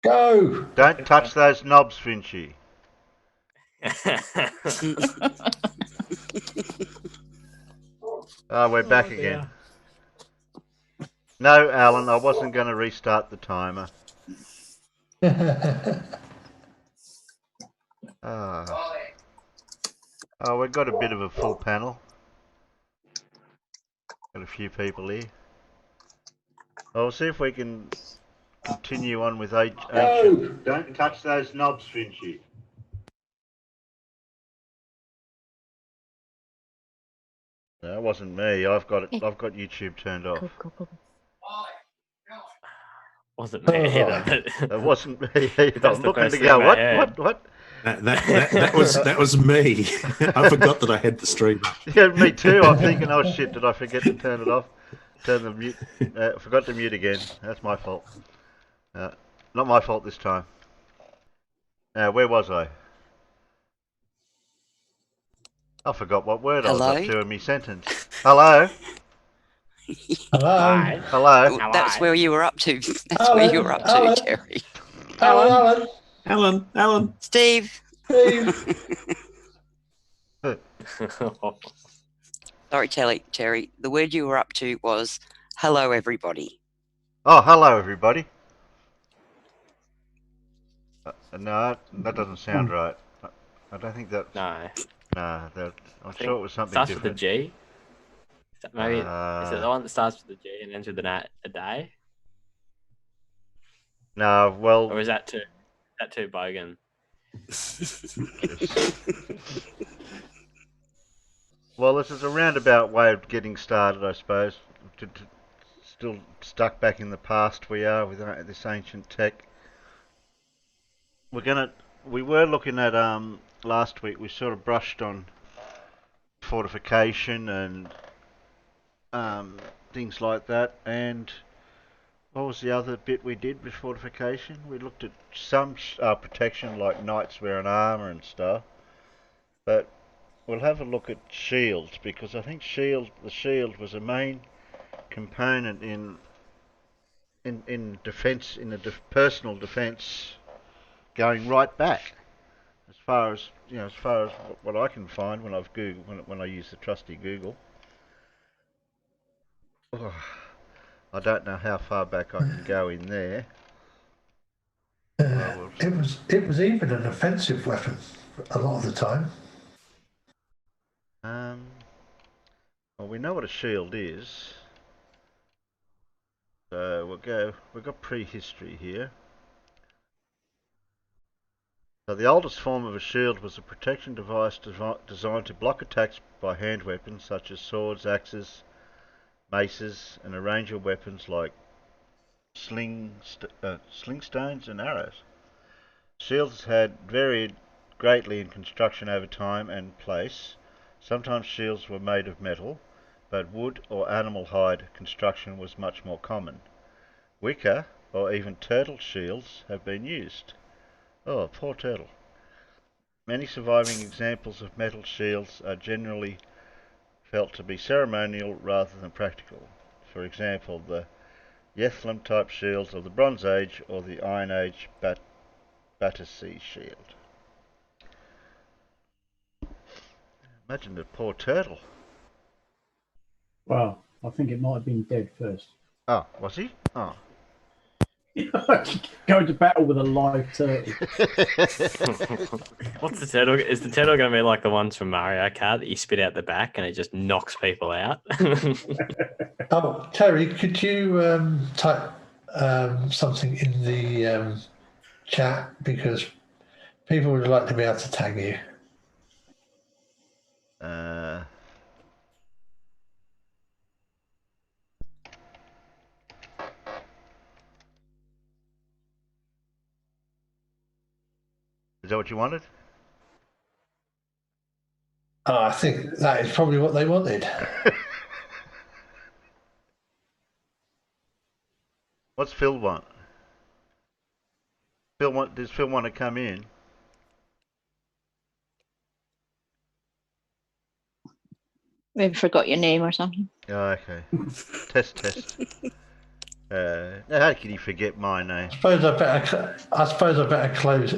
Go! Don't touch those knobs, Finchy. Oh, we're back again. No, Alan, I wasn't going to restart the timer. Oh, we've got a bit of a full panel. Got a few people here. I'll see if we can continue on with ancient. Go! Don't touch those knobs, Finchy. No, it wasn't me. I've got YouTube turned off. Wasn't me either. It wasn't me either. That's I'm the looking first to thing go. I heard. What? That was me. I forgot that I had the stream up. Yeah, me too. I'm thinking, oh shit, did I forget to turn it off? Turn the mute. Forgot to mute again. That's my fault. Not my fault this time. Where was I? I forgot what word I was up to in my sentence. Hello? Hello? Hello? That's where you were up to. That's where you were up to, Terry. Alan. Steve. Sorry, Terry. The word you were up to was hello, everybody. Oh, hello, everybody. No, that doesn't sound right. I don't think that. No. Nah, I'm sure it was something starts different. Starts with a G. Maybe is it the one that starts with a G and ends with a day? No, well. Or is that too bogan? Well, this is a roundabout way of getting started, I suppose. Still stuck back in the past we are with this ancient tech. We were looking at last week. We sort of brushed on fortification and things like that. And what was the other bit we did with fortification? We looked at some protection, like knights wearing armor and stuff. But we'll have a look at shields, because I think the shield was a main component in defence, in the personal defence, going right back, as far as what I can find when I've Googled, when I use the trusty Google. Oh, I don't know how far back I can go in there. It was even an offensive weapon a lot of the time. Well, we know what a shield is. So we've got prehistory here. So the oldest form of a shield was a protection device designed to block attacks by hand weapons such as swords, axes, maces, and a range of weapons like sling stones and arrows. Shields had varied greatly in construction over time and place. Sometimes shields were made of metal, but wood or animal hide construction was much more common. Wicker or even turtle shields have been used. Oh, poor turtle. Many surviving examples of metal shields are generally felt to be ceremonial rather than practical. For example, the Yethlum type shields of the Bronze Age or the Iron Age Battersea shield. Imagine the poor turtle. Well, I think it might have been dead first. Oh, was he? Oh. Going to battle with a live turtle. What's the turtle? Is the turtle going to be like the ones from Mario Kart that you spit out the back and it just knocks people out? Oh, Terry, could you type something in the chat, because people would like to be able to tag you. Is that what you wanted? Oh, I think that is probably what they wanted. What's Phil want? Does Phil want to come in? Maybe forgot your name or something. Oh, okay. Test. How can you forget my name? I suppose I better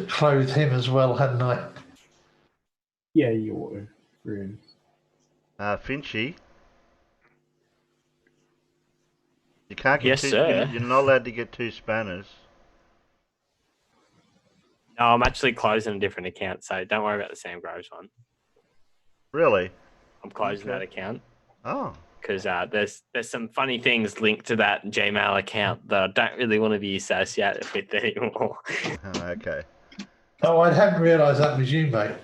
clothe him as well, hadn't I? Yeah, you ought to, really. Finchy, you can't get Yes, two. sir. You're not allowed to get two spanners. No, I'm actually closing a different account, so don't worry about the Sam Groves one. Really? I'm closing Okay. that account Oh. because there's some funny things linked to that Gmail account that I don't really want to be associated with anymore. Okay. Oh, I hadn't realised that was you, mate.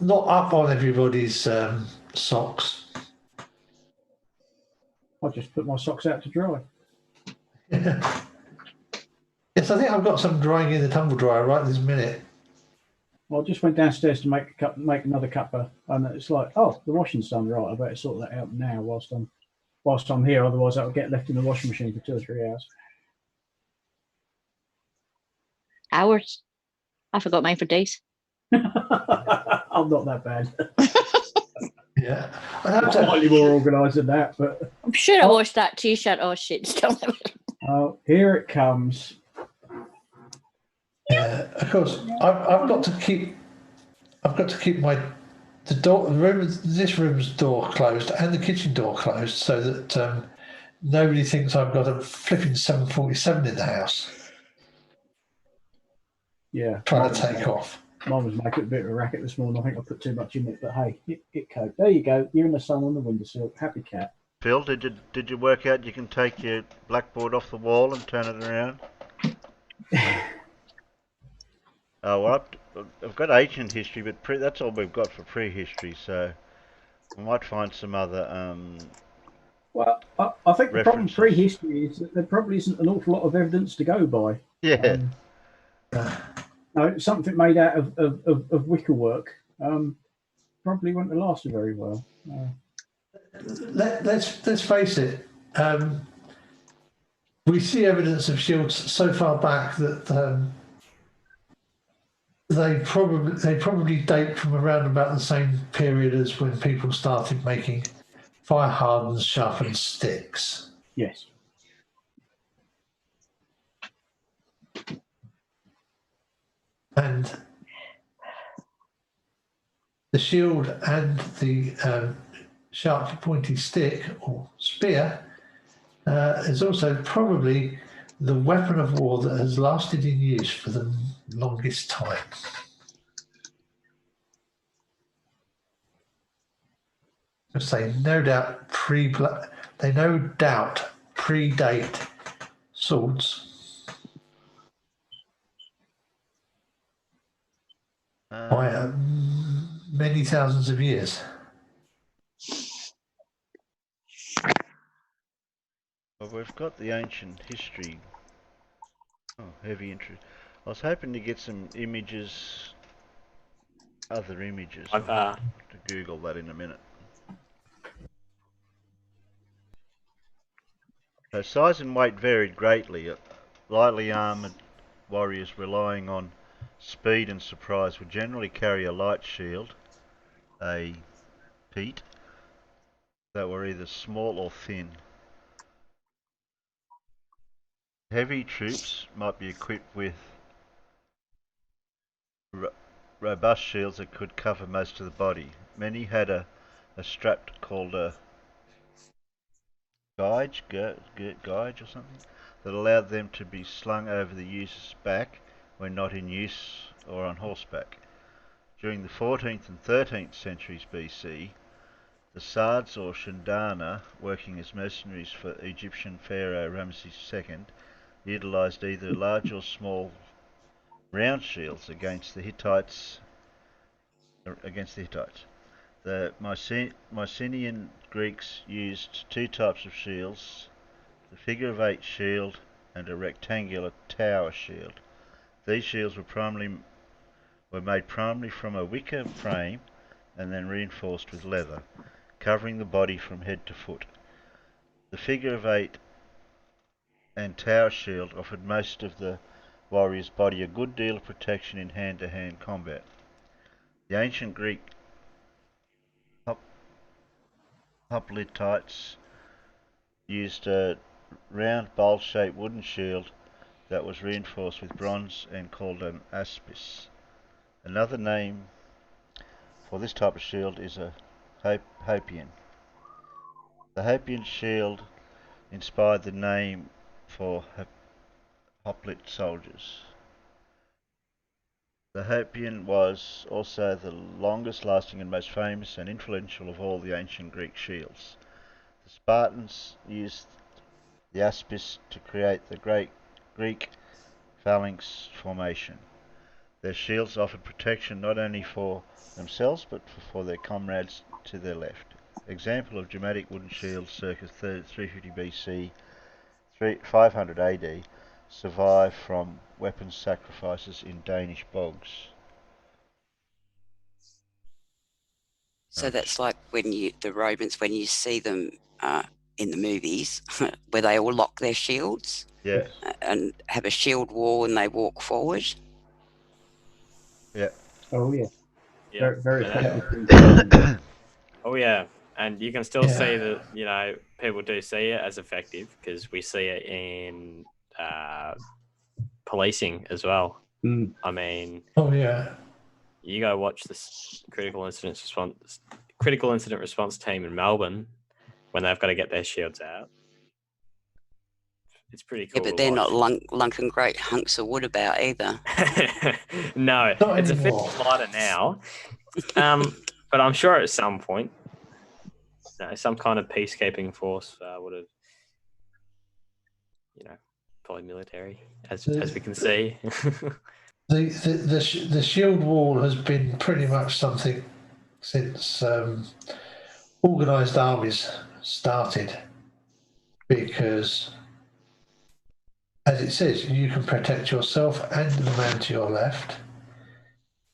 Not up on everybody's socks. I just put my socks out to dry. Yes, I think I've got some drying in the tumble dryer right this minute. Well, I just went downstairs to make another cuppa, and it's like, oh, the washing's done. Right, I better sort that out now whilst I'm here. Otherwise, that'll get left in the washing machine for 2 or 3 hours. Hours. I forgot mine for days. I'm not that bad. Yeah, I'm slightly more organised than that, but I'm sure I washed that t-shirt. Oh shit! Still. here it comes. yeah. Of course, I've got to keep this room's door closed and the kitchen door closed so that nobody thinks I've got a flipping 747 in the house Yeah, trying to take off. Mine was making a bit of a racket this morning. I think I put too much in it, but hey, it coped. There you go. You're in the sun on the windowsill. Happy cat. Phil, did you work out you can take your blackboard off the wall and turn it around? Oh, well, I've got ancient history, but that's all we've got for prehistory. So we might find some other. Well, I think the problem with References. prehistory is that there probably isn't an awful lot of evidence to go by. Yeah. No, something made out of wicker work probably wouldn't have lasted very well. Let's face it. We see evidence of shields so far back that they probably date from around about the same period as when people started making fire hardened sharpened sticks. Yes. And the shield and the sharp pointy stick or spear is also probably the weapon of war that has lasted in use for the longest time. Because they no doubt predate swords. By many thousands of years. Well, we've got the ancient history. Oh, heavy interest. I was hoping to get some images, other images. I've I'll have to Google that in a minute. So size and weight varied greatly. Lightly armoured warriors relying on speed and surprise would generally carry a light shield, a peat, that were either small or thin. Heavy troops might be equipped with robust shields that could cover most of the body. Many had a strap called a gauge or something that allowed them to be slung over the user's back when not in use or on horseback. During the 14th and 13th centuries BC, the Sards or Shindana, working as mercenaries for Egyptian pharaoh Ramses II, utilised either large or small round shields against the Hittites. The Mycenaean Greeks used two types of shields, the figure of eight shield and a rectangular tower shield. These shields were made primarily from a wicker frame and then reinforced with leather, covering the body from head to foot. The figure of eight and tower shield offered most of the warrior's body a good deal of protection in hand-to-hand combat. The ancient Greek hoplites used a round bowl-shaped wooden shield that was reinforced with bronze and called an aspis. Another name for this type of shield is a Hopian. The Hopian shield inspired the name for hoplite soldiers. The Hopian was also the longest lasting and most famous and influential of all the ancient Greek shields. The Spartans used the aspis to create the great Greek phalanx formation. Their shields offered protection not only for themselves but for their comrades to their left. Example of dramatic wooden shields circa 350 BC, 500 AD survive from weapons sacrifices in Danish bogs. So that's like when the Romans, when you see them in the movies, where they all lock their shields, Yeah, and have a shield wall and they walk forward. yeah. Oh yeah, Yeah. very Yeah. effective. Oh yeah, and you can still see that, you know, people do see it as effective because we see it in policing as well. Mm. I mean, Oh yeah. you go watch this critical incident response team in Melbourne when they've got to get their shields out. It's pretty cool. Yeah, but to they're not watch. lunking great hunks of wood about either. No, Not it's anymore. a bit lighter now. But I'm sure at some point, you know, some kind of peacekeeping force would have, you know, probably military, as we can see. The shield wall has been pretty much something since organised armies started, because, as it says, you can protect yourself and the man to your left.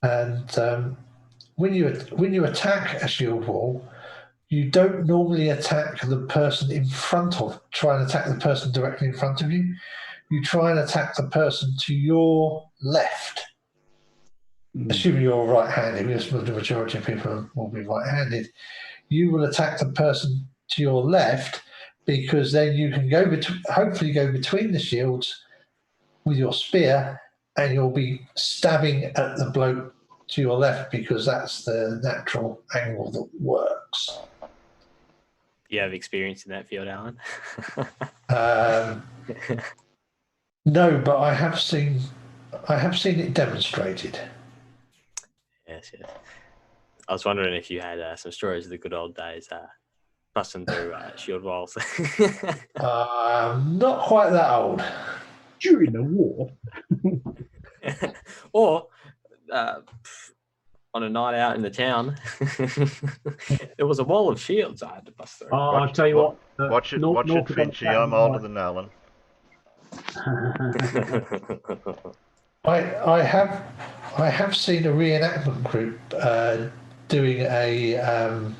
And when you attack a shield wall, you don't normally attack the person in front of. Try and attack the person directly in front of you. You try and attack the person to your left. Assuming you're right-handed, because the majority of people will be right-handed, you will attack the person to your left, because then you can hopefully go between the shields with your spear, and you'll be stabbing at the bloke to your left, because that's the natural angle that works. You have experience in that field, Alan? No, but I have seen it demonstrated. Yes. I was wondering if you had some stories of the good old days, busting through shield walls. Not quite that old. During the war. Or on a night out in the town, there was a wall of shields I had to bust through. I'll tell you what. Watch it, Finchy. I'm older than Alan. I have seen a reenactment group doing a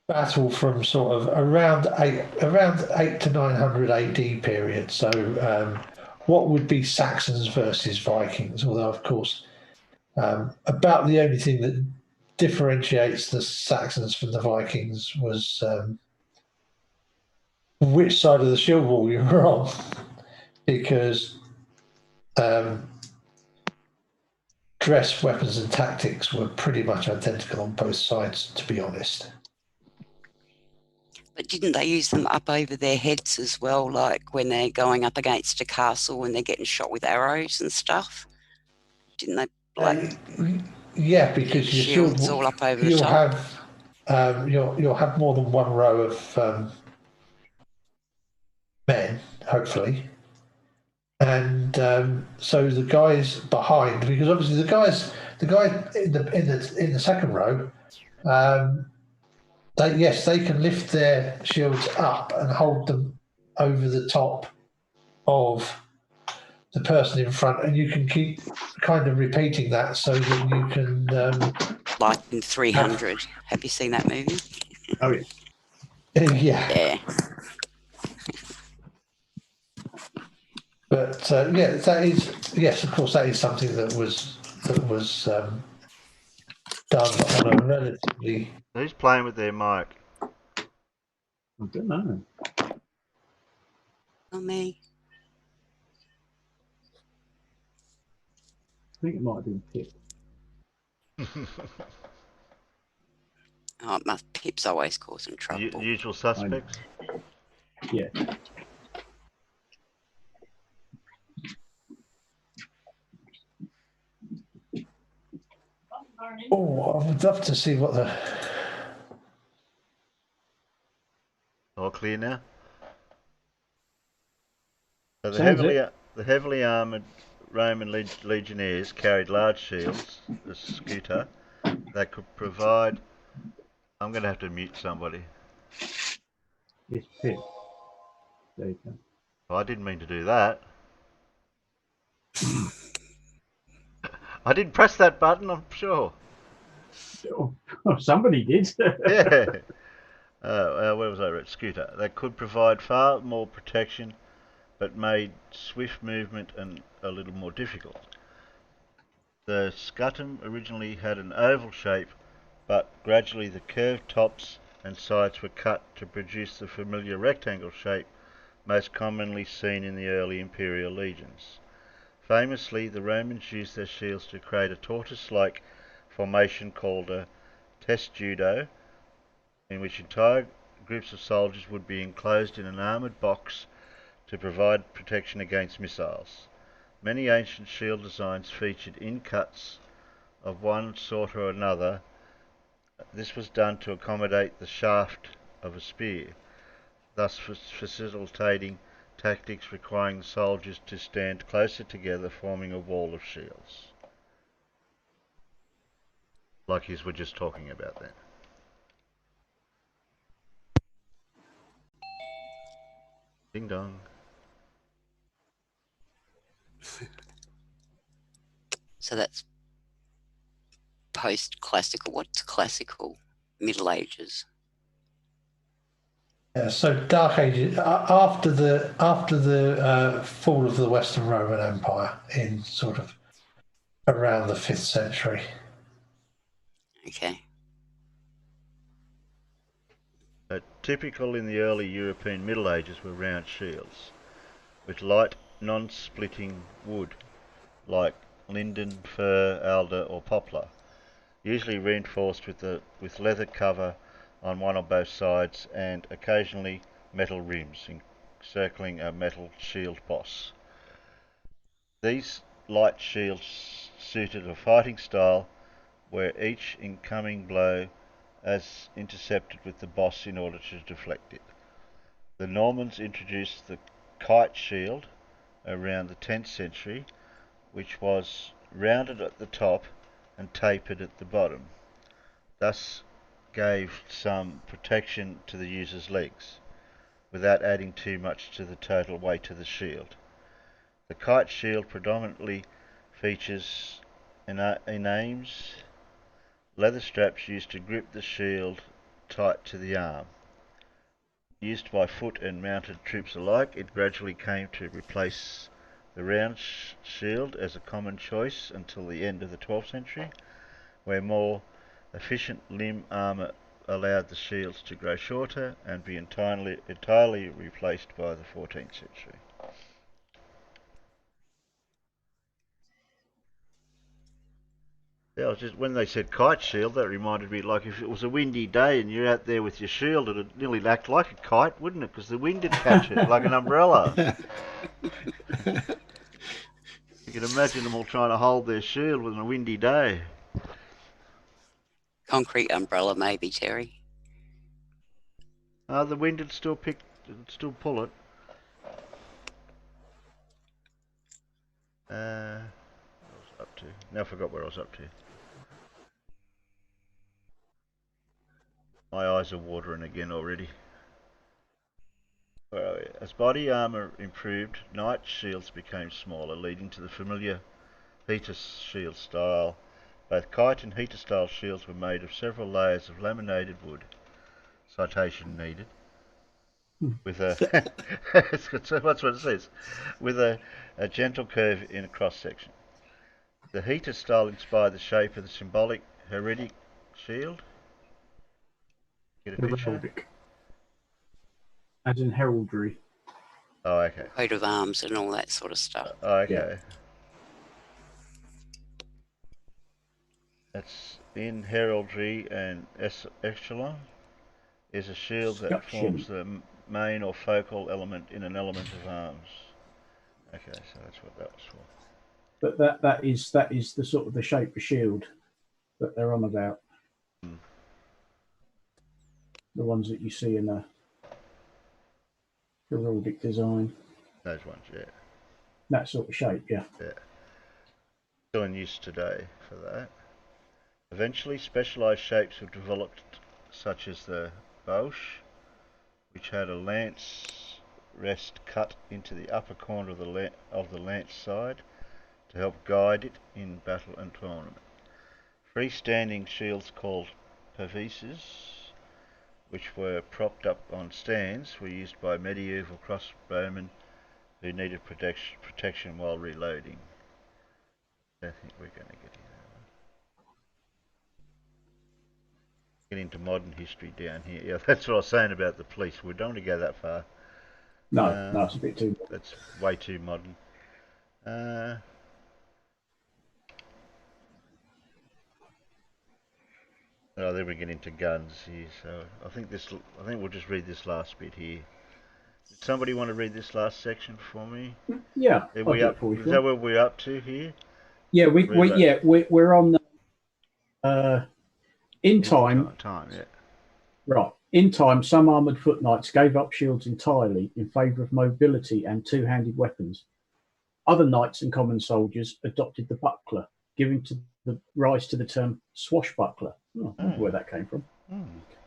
battle from sort of around 8 to 900 AD period. So what would be Saxons versus Vikings? Although of course, about the only thing that differentiates the Saxons from the Vikings was which side of the shield wall you were on, because dress, weapons, and tactics were pretty much identical on both sides, to be honest. But didn't they use them up over their heads as well, like when they're going up against a castle and they're getting shot with arrows and stuff? Didn't they? Yeah, because your shields shield, all up over the top. You'll have more than one row of men, hopefully, and so the guys behind, because obviously the guy in the second row, they can lift their shields up and hold them over the top of the person in front, and you can keep kind of repeating that so that you can like in 300. Have you seen that movie? Oh yeah. yeah. But that is, yes, of course, that is something that was done on a relatively. Who's playing with their mic? I don't know. Oh, me. I think it might have been Pip. Oh, Pip's always causing trouble. Usual suspects. Yeah. Oh, I would love to see what the. All clear now. So Sounds it. the heavily armoured Roman legionnaires carried large shields, a scooter, that could provide. I'm going to have to mute somebody. It's Pip. There you go. I didn't mean to do that. I didn't press that button, I'm sure. Oh, somebody did. Yeah. Where was I at? Scooter. That could provide far more protection, but made swift movement and a little more difficult. The scutum originally had an oval shape, but gradually the curved tops and sides were cut to produce the familiar rectangle shape most commonly seen in the early imperial legions. Famously, the Romans used their shields to create a tortoise-like formation called a testudo, in which entire groups of soldiers would be enclosed in an armoured box to provide protection against missiles. Many ancient shield designs featured in-cuts of one sort or another. This was done to accommodate the shaft of a spear, thus facilitating tactics requiring the soldiers to stand closer together, forming a wall of shields. Like you were just talking about that. Ding dong. So that's post-classical. What's classical? Middle Ages. Yeah, so Dark Ages after the fall of the Western Roman Empire in sort of around the 5th century. Okay. Typical in the early European Middle Ages were round shields, with light, non-splitting wood, like linden, fir, alder or poplar, usually reinforced with leather cover on one or both sides and occasionally metal rims encircling a metal shield boss. These light shields suited a fighting style where each incoming blow as intercepted with the boss in order to deflect it. The Normans introduced the kite shield around the 10th century, which was rounded at the top and tapered at the bottom, thus gave some protection to the user's legs, without adding too much to the total weight of the shield. The kite shield predominantly features aims, leather straps used to grip the shield tight to the arm. Used by foot and mounted troops alike, it gradually came to replace the round shield as a common choice until the end of the 12th century, where more efficient limb armour allowed the shields to grow shorter and be entirely replaced by the 14th century. Yeah, when they said kite shield, that reminded me, like if it was a windy day and you're out there with your shield, it'd nearly act like a kite, wouldn't it? Because the wind would catch it, like an umbrella. You can imagine them all trying to hold their shield on a windy day. Concrete umbrella, maybe, Terry. The wind would still pull it. What was I up to? Now I forgot where I was up to. My eyes are watering again already. Where are we? As body armour improved, knight shields became smaller, leading to the familiar heater shield style. Both kite and heater style shields were made of several layers of laminated wood. Citation needed. With a that's what it says. With a gentle curve in a cross section. The heater style inspired the shape of the symbolic heretic shield. Get a picture? as in heraldry. Oh, okay. Coat of arms and all that sort of stuff. Oh, okay. That's in heraldry and echelon is a shield that Escutcheon. forms the main or focal element in an element of arms. Okay, so that's what that was for. But that is the sort of the shape of shield that they're on about. Hmm. The ones that you see in a heraldic design. Those ones, yeah. That sort of shape, yeah. Yeah. Still in use today for that. Eventually, specialised shapes were developed, such as the bauche, which had a lance rest cut into the upper corner of the lance side to help guide it in battle and tournament. Freestanding shields called pavises, which were propped up on stands, were used by medieval crossbowmen who needed protection while reloading. I think we're going to get into that one. Get into modern history down here. Yeah, that's what I was saying about the police. We don't want to go that far. No, it's a bit too. That's way too modern. Oh, then we get into guns here. So I think we'll just read this last bit here. Did somebody want to read this last section for me? Yeah, Is I'll do it for you, that Phil. where we're up to here? Yeah, we're on the, in time. Yeah. Right. In time, some armoured foot knights gave up shields entirely in favour of mobility and two-handed weapons. Other knights and common soldiers adopted the buckler, giving rise to the term swashbuckler. Oh, I wonder where that came from.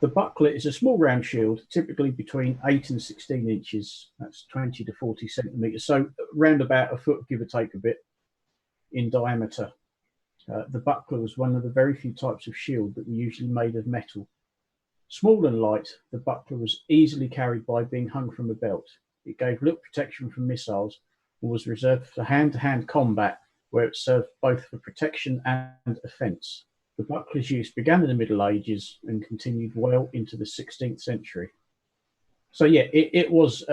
The buckler is a small round shield, typically between 8 and 16 inches. That's 20 to 40 centimetres. So round about a foot, give or take a bit, in diameter. The buckler was one of the very few types of shield that were usually made of metal. Small and light, the buckler was easily carried by being hung from a belt. It gave little protection from missiles and was reserved for hand-to-hand combat, where it served both for protection and offence. The buckler's use began in the Middle Ages and continued well into the 16th century. So yeah, it was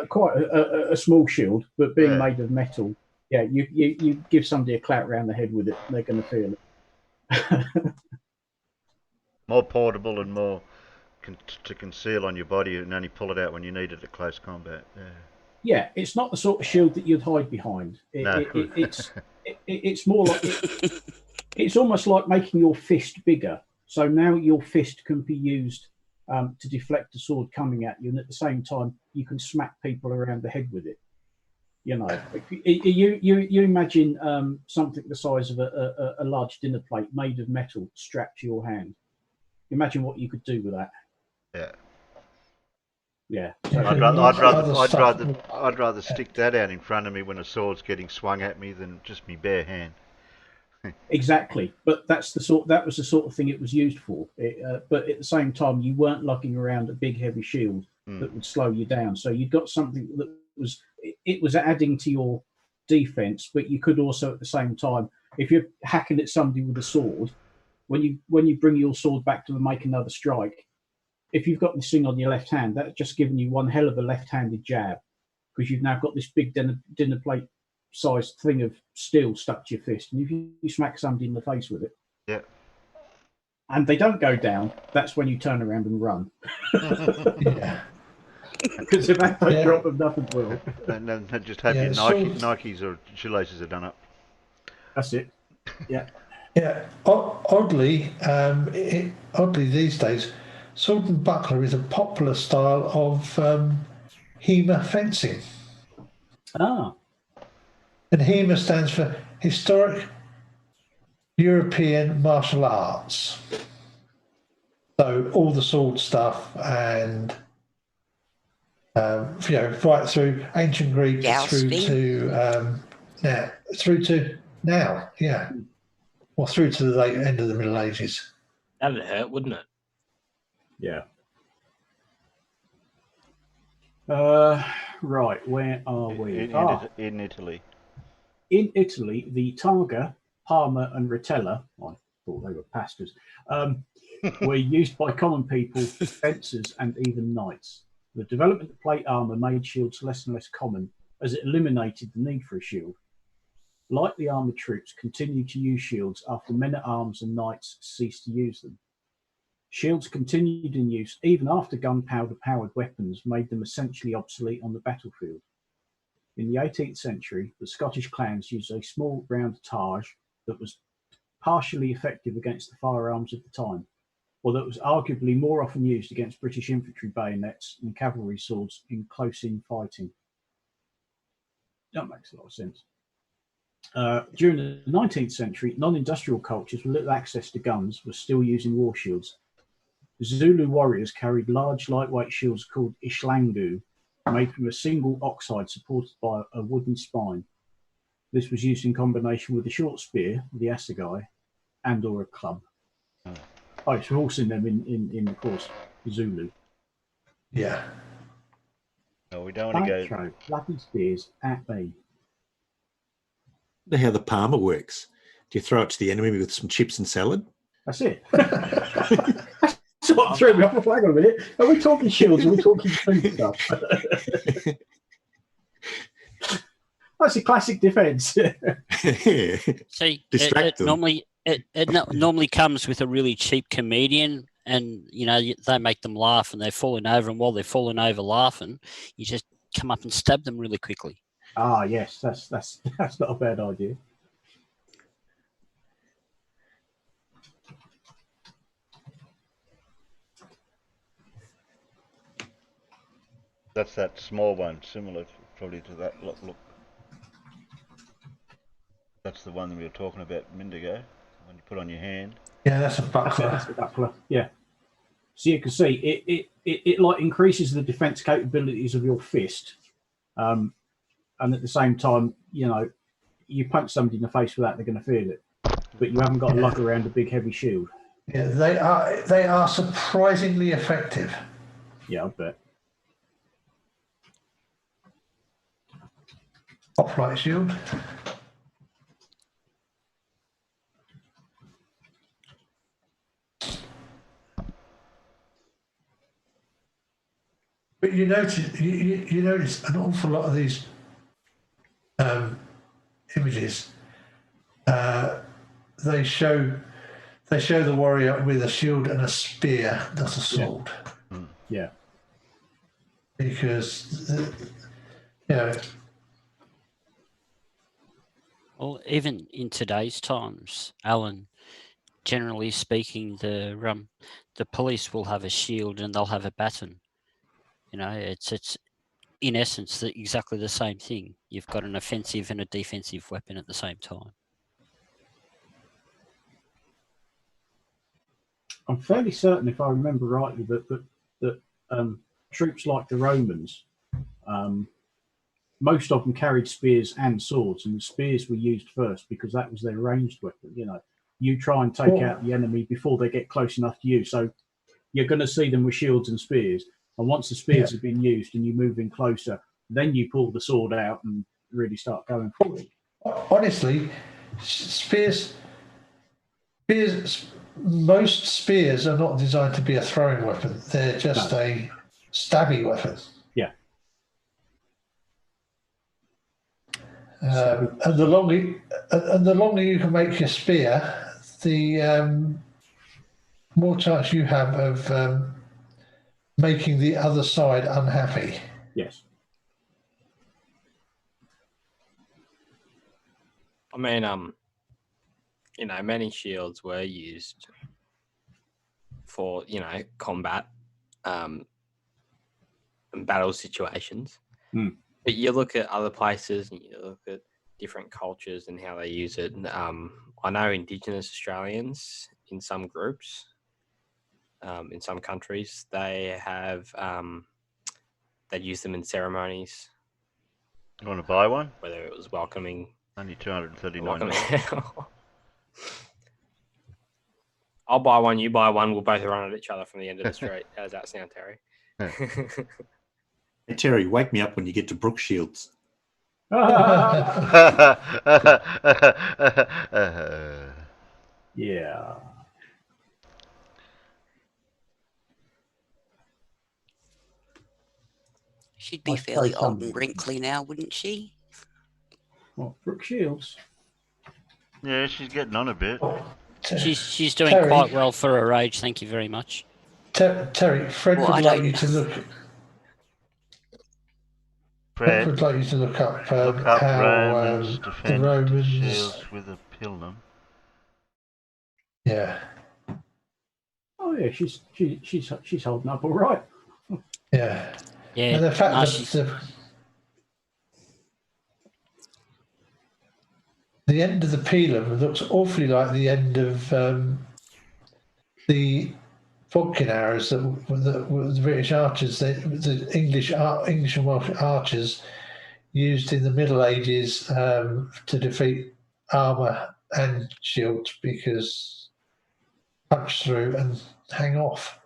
quite a small shield, but being made of metal, yeah, you give somebody a clout round the head with it, they're going to feel it. More portable and more to conceal on your body and only pull it out when you need it at close combat. Yeah, it's not the sort of shield that you'd hide behind. It's more like it's almost like making your fist bigger. So now your fist can be used to deflect a sword coming at you, and at the same time you can smack people around the head with it. You know, you imagine something the size of a large dinner plate made of metal strapped to your hand. Imagine what you could do with that. Yeah. Yeah. I'd rather stick that out in front of me when a sword's getting swung at me than just me bare hand. Exactly, but that was the sort of thing it was used for. But at the same time, you weren't lugging around a big heavy shield that would slow you down. So you got something that was adding to your defense, but you could also at the same time, if you're hacking at somebody with a sword, when you bring your sword back to make another strike, if you've got this thing on your left hand, that's just giving you one hell of a left-handed jab, because you've now got this big dinner plate sized thing of steel stuck to your fist, and if you smack somebody in the face with it, and they don't go down, that's when you turn around and run. Because if that don't drop them, nothing will. And then just have your Nikes or shoelaces are done up. That's it. Yeah. Yeah. Oddly these days, sword and buckler is a popular style of HEMA fencing. Ah. And HEMA stands for Historic European Martial Arts. So all the sword stuff and right through ancient Greek through to now, yeah, or through to the late end of the Middle Ages. That'd hurt, wouldn't it? Yeah. Right, where are we? In Italy. In Italy, the targa, parma, and rotella, thought they were pastors, were used by common people, fencers, and even knights. The development of plate armour made shields less and less common as it eliminated the need for a shield. Lightly armoured troops continued to use shields after men-at-arms and knights ceased to use them. Shields continued in use even after gunpowder-powered weapons made them essentially obsolete on the battlefield. In the 18th century, the Scottish clans used a small round targe that was partially effective against the firearms of the time, although it was arguably more often used against British infantry bayonets and cavalry swords in close-in fighting. That makes a lot of sense. During the 19th century, non-industrial cultures with little access to guns were still using war shields. Zulu warriors carried large, lightweight shields called ishlangu, made from a single oxide supported by a wooden spine. This was used in combination with a short spear, the assegai, and or a club. Oh, so we've all seen them in of course, Zulu. Yeah. No, we don't want to go. Throw bloody spears at me. You know how the palmer works? Do you throw it to the enemy with some chips and salad? That's it. That's what threw me off the flag on a minute. Are we talking shields? Are we talking food stuff? That's a classic defence. See, Distract them. normally comes with a really cheap comedian, and they make them laugh, and they're falling over, and while they're falling over laughing, you just come up and stab them really quickly. Ah, yes, that's not a bad idea. That's that small one, similar probably to that. Look. That's the one we were talking about a minute ago, when you put on your hand. Yeah, that's a buckler. That's a buckler. Yeah. So you can see it like increases the defense capabilities of your fist, and at the same time, you punch somebody in the face with that, they're going to feel it. But you haven't got to lug around a big heavy shield. Yeah, they are surprisingly effective. Yeah, I bet. Upright shield. But you notice an awful lot of these images. They show the warrior with a shield and a spear, not a sword. Yeah. Because Well, even in today's times, Alan, generally speaking, the police will have a shield and they'll have a baton. It's in essence exactly the same thing. You've got an offensive and a defensive weapon at the same time. I'm fairly certain, if I remember rightly, that troops like the Romans, most of them carried spears and swords, and the spears were used first because that was their ranged weapon. You try and take out the enemy before they get close enough to you. So you're going to see them with shields and spears. And once the spears have been used and you move in closer, then you pull the sword out and really start going for it. honestly, most spears are not designed to be a throwing weapon. They're just a stabby weapon. Yeah. And the longer you can make your spear, the more chance you have of making the other side unhappy. Yes. I mean, many shields were used for, combat and battle situations. Mm. But you look at other places and you look at different cultures and how they use it. And, I know Indigenous Australians in some groups, in some countries, they have they use them in ceremonies. You want to buy one? Whether it was welcoming. Only $239. I'll buy one, you buy one, we'll both run at each other from the end of the street. How does that sound, Terry? Hey, Terry, wake me up when you get to Brook Shields. Yeah. She'd be I fairly suppose old some- and wrinkly now, wouldn't she? What, Brooke Shields? Yeah, she's getting on a bit. She's doing Terry, quite well for her age. Thank you very much. Terry, Fred Well, would I like you don't- to look. Fred Fred, would like you to look up look up how Romans the defended Romans. shields with a pilum. Yeah, Oh yeah, she's holding up all right. yeah. Yeah, And the fact no, that the end of the pilum looks awfully like the end of the Bodkin arrows that the British archers, the English and Welsh archers used in the Middle Ages to defeat armour and shields, because punch through and hang off.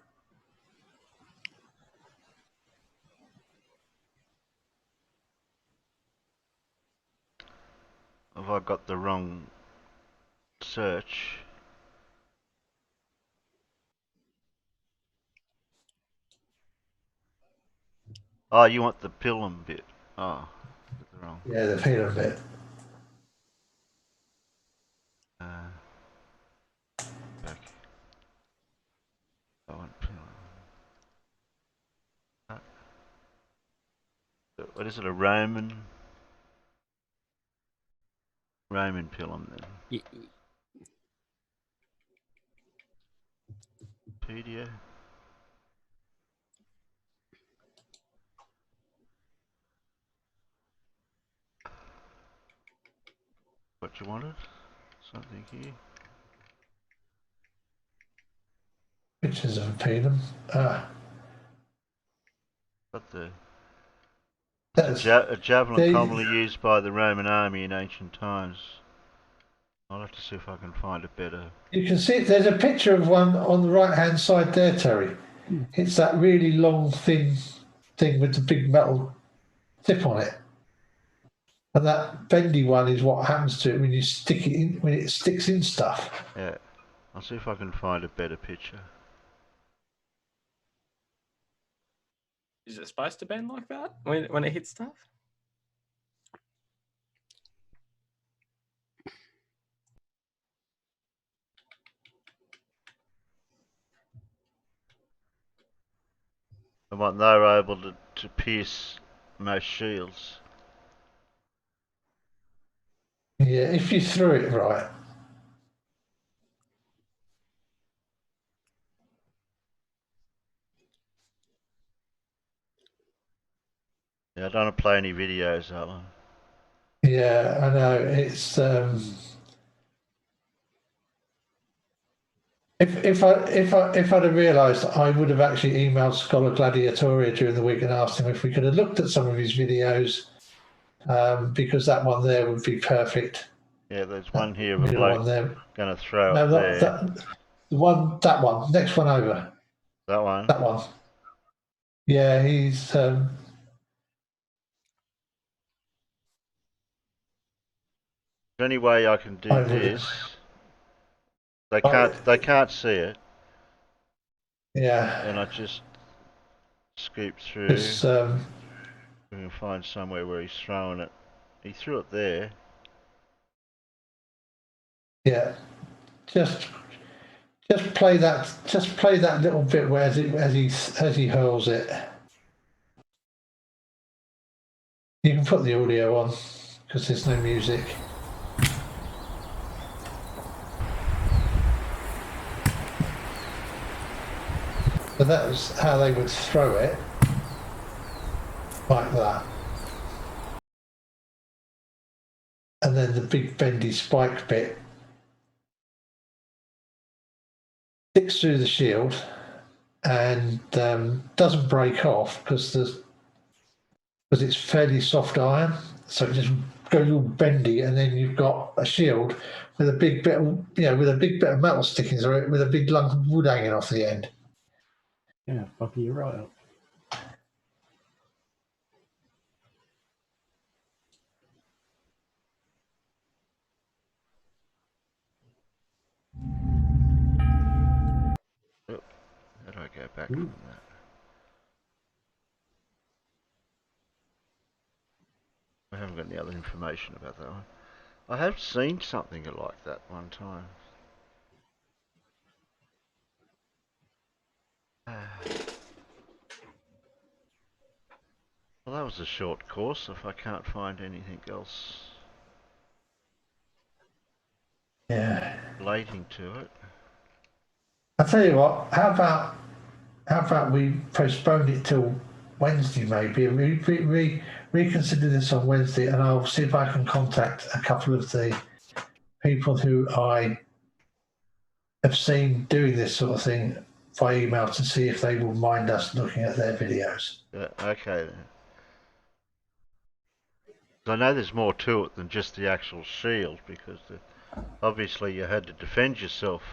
Have I got the wrong search? Oh, you want the pilum bit. Oh, got the wrong. Yeah, the pilum bit. Back. I want pilum. What is it, a Roman pilum then? Wikipedia. What you wanted? Something here. Pictures of a pilum. Got the That's a javelin they- commonly used by the Roman army in ancient times. I'll have to see if I can find a better. You can see there's a picture of one on the right hand side there, Terry. It's that really long, thin thing with the big metal tip on it. And that bendy one is what happens to it when you stick it in, when it sticks in stuff. Yeah, I'll see if I can find a better picture. Is it supposed to bend like that when it hits stuff? And what they were able to pierce most shields. Yeah, if you threw it right. Yeah, I don't want to play any videos, Alan. Yeah, I know. It's if I'd have realised, I would have actually emailed Scholar Gladiatoria during the week and asked him if we could have looked at some of his videos, because that one there would be perfect. Yeah, there's one here of a Middle bloke one there. going to throw No, up not there. that one. Next one over. That one? That one. Yeah, he's. The only way I can do I would- this, they can't see it, Yeah. and I just scoop through. It's We can find somewhere where he's throwing it. He threw it there. yeah. Just play that. Just play that little bit where as he hurls it. You can put the audio on because there's no music. But that was how they would throw it, like that. And then the big bendy spike bit sticks through the shield and doesn't break off because it's fairly soft iron, so it just goes all bendy, and then you've got a shield with a big bit of metal sticking through it, with a big lump of wood hanging off the end. Yeah, fucking you're right up. back from that. I haven't got any other information about that one. I have seen something like that one time. Well, that was a short course if I can't find anything else Yeah. relating to it. I'll tell you what, how about we postpone it till Wednesday maybe, and reconsider this on Wednesday, and I'll see if I can contact a couple of the people who I have seen doing this sort of thing by email to see if they will mind us looking at their videos. Okay then. I know there's more to it than just the actual shield, because obviously you had to defend yourself.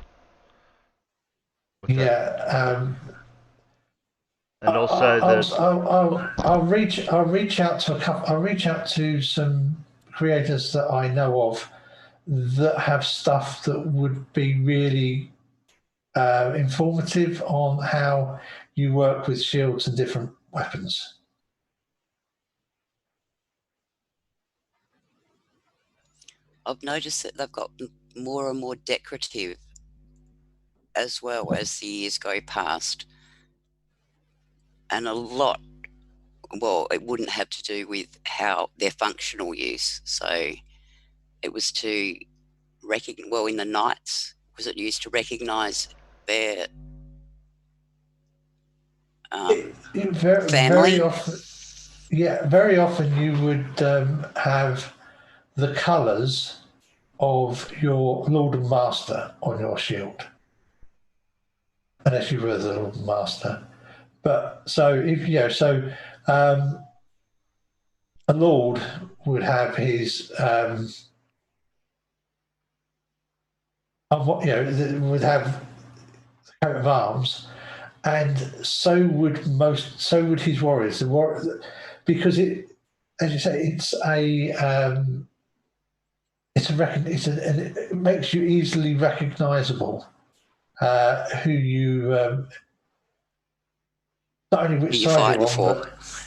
Yeah. And also I'll reach out to a couple. I'll reach out to some creators that I know of that have stuff that would be really informative on how you work with shields and different weapons. I've noticed that they've got more and more decorative as well as the years go past. And a lot, well, it wouldn't have to do with how their functional use. So it was to recognize, well, in the knights, was it used to recognize their family? Very often, yeah, very often you would have the colours of your Lord and Master on your shield, unless you were the Lord and Master. But so if a Lord would have his would have the coat of arms, and so would his warriors. Because it, as you say, it makes you easily recognisable who you not only which side you're on, but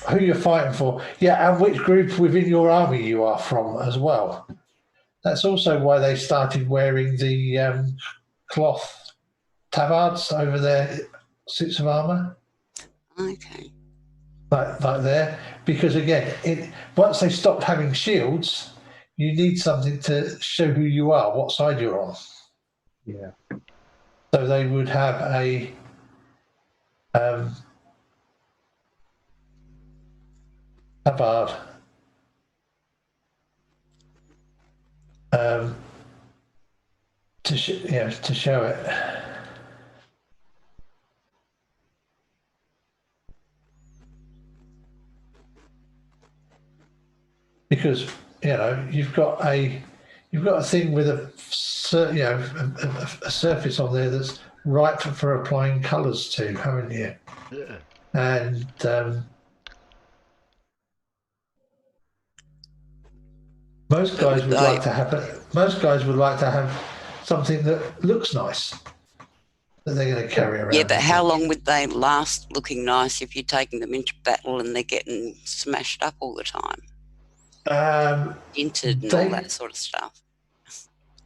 who you're fighting for. Yeah, and which group within your army you are from as well. That's also why they started wearing the cloth tabards over their suits of armour. Okay. Like there, because again, once they stopped having shields, you need something to show who you are, what side you're on. Yeah. So they would have a tabard to show it. Because you've got a thing with a surface on there that's ripe for applying colours to, haven't you? Yeah. And most guys would like to have something that looks nice that they're going to carry around. Yeah, but how long would they last looking nice if you're taking them into battle and they're getting smashed up all the time? Dinted and all that sort of stuff.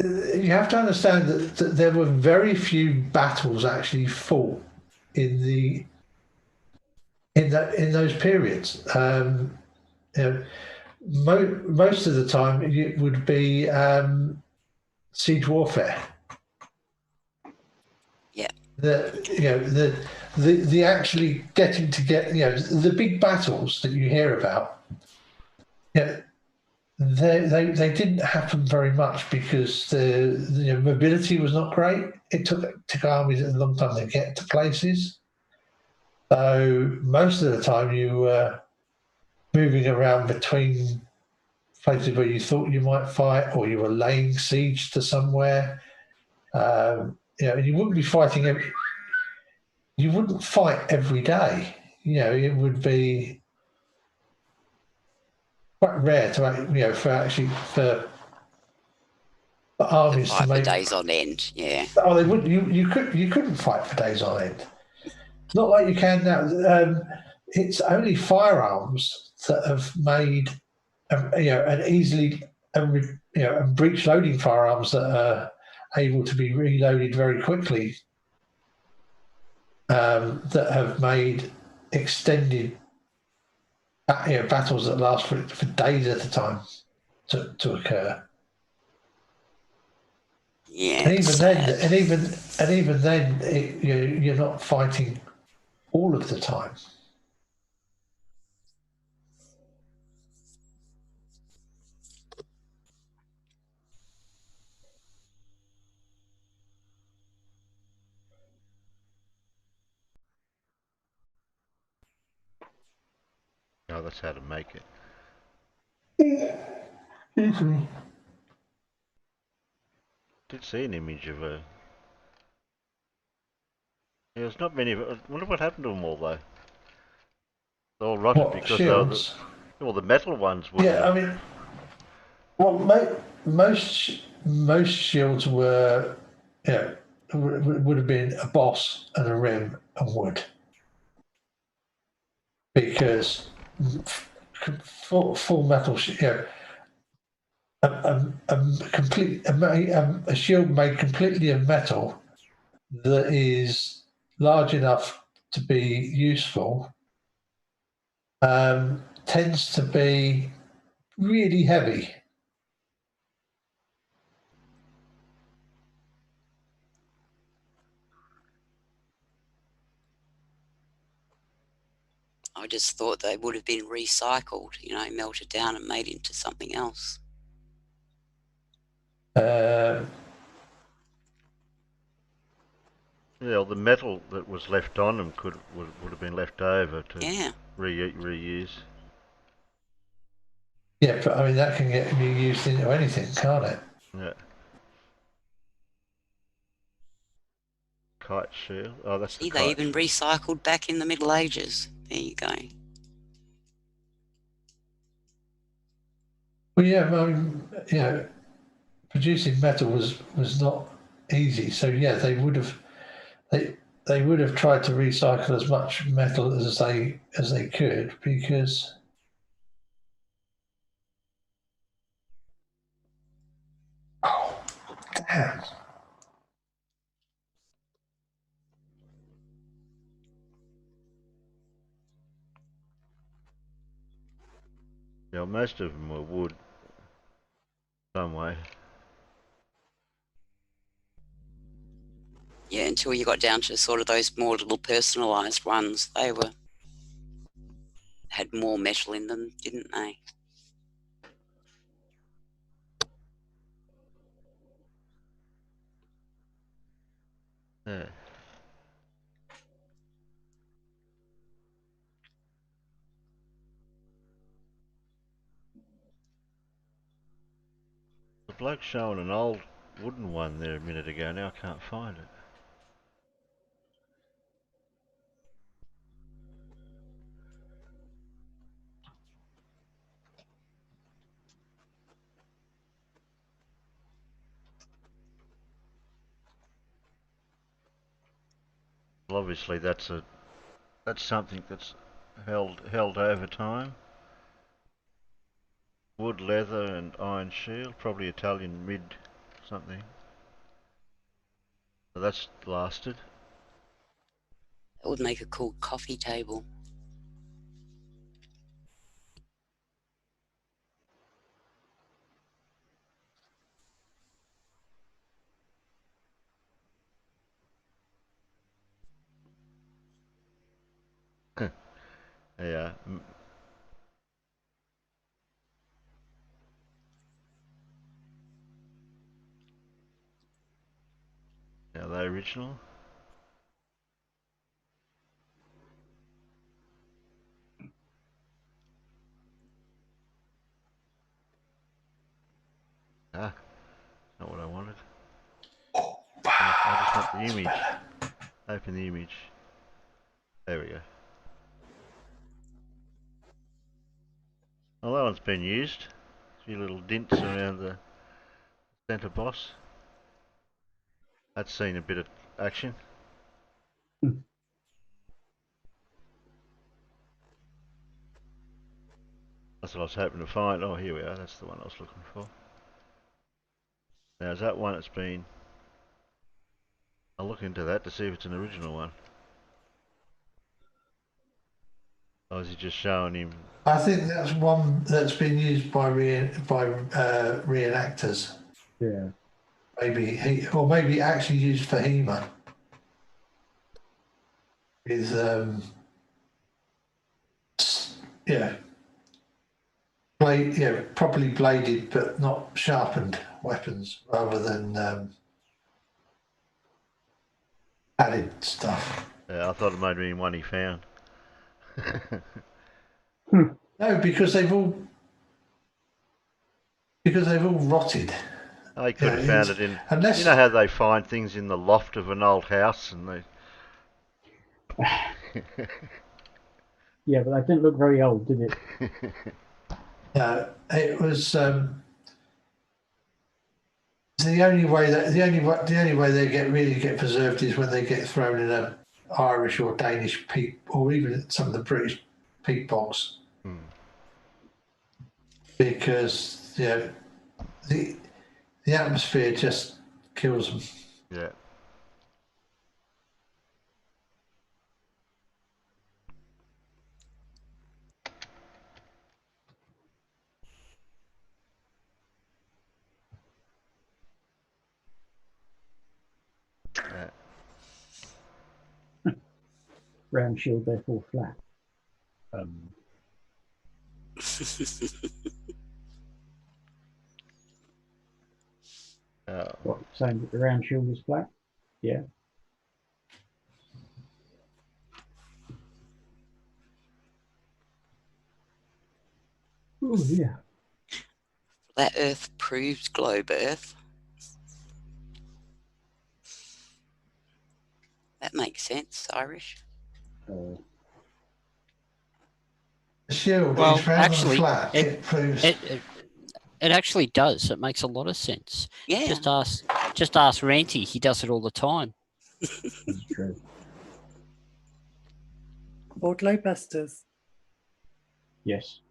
You have to understand that there were very few battles actually fought in those periods. Most of the time it would be siege warfare. Yeah. The actually getting to the big battles that you hear about. They didn't happen very much because the mobility was not great. It took armies a long time to get to places. So most of the time you were moving around between places where you thought you might fight, or you were laying siege to somewhere. And you wouldn't be fighting you wouldn't fight every day. It would be quite rare for armies to fight make for days on end. Yeah. Oh, they would. You couldn't fight for days on end. It's not like you can now. It's only firearms that have made, and easily, and breech loading firearms that are able to be reloaded very quickly, that have made extended, battles that last for days at a time to occur. Yeah. And even it's then, sad. you're not fighting all of the time. Oh, that's how to make it. Easily. Did see an image of a. Yeah, there's not many. I wonder what happened to them all though. They all rotted What because they were the, shields? well, the metal ones wouldn't. Yeah, I mean, well, most shields were, would have been a boss and a rim and wood, because full metal, a shield made completely of metal that is large enough to be useful, tends to be really heavy. I just thought they would have been recycled, melted down and made into something else. Uh, Yeah, the metal that was left on them would have been left over to Yeah. reuse. yeah, but I mean that can get reused into anything, can't it? Yeah. Kite shield. Oh, that's See, the they kite even shield. recycled back in the Middle Ages. There you go. Well, yeah, I mean, producing metal was not easy. So yeah, they would have tried to recycle as much metal as they could, because oh damn. Yeah, most of them were wood. Some way. Yeah, until you got down to sort of those more little personalised ones. They had more metal in them, didn't they? Yeah. The bloke showing an old wooden one there a minute ago. Now I can't find it. Well, obviously that's something that's held over time. Wood, leather, and iron shield. Probably Italian mid something. So that's lasted. That would make a cool coffee table. Yeah. Are they original? Ah, not what I wanted. I just want the image. Open the image. There we go. Well, that one's been used. A few little dints around the centre boss. That's seen a bit of action. That's what I was hoping to find. Oh, here we are. That's the one I was looking for. Now, is that one that's been... I'll look into that to see if it's an original one. Or is he just showing him... I think that's one that's been used by reenactors. Yeah. Maybe actually used for HEMA. With properly bladed but not sharpened weapons rather than added stuff. Yeah, I thought it might have been one he found. No, because they've all rotted. Oh, he could have found it in... Unless You know how they find things in the loft of an old house and they... Yeah, but that didn't look very old, did it? it was the only way they really get preserved is when they get thrown in a Irish or Danish peat, or even some of the British peat bogs, because the atmosphere just kills them. Yeah. Round shield, therefore flat. What, saying that the round shield is flat? Yeah. Oh, yeah. Flat Earth proves globe Earth. That makes sense, Irish. The shield Well, is round actually, and flat. It proves. It actually does. It makes a lot of sense. Yeah. Just ask Ranty. He does it all the time. That's true. Or globebusters. Yes.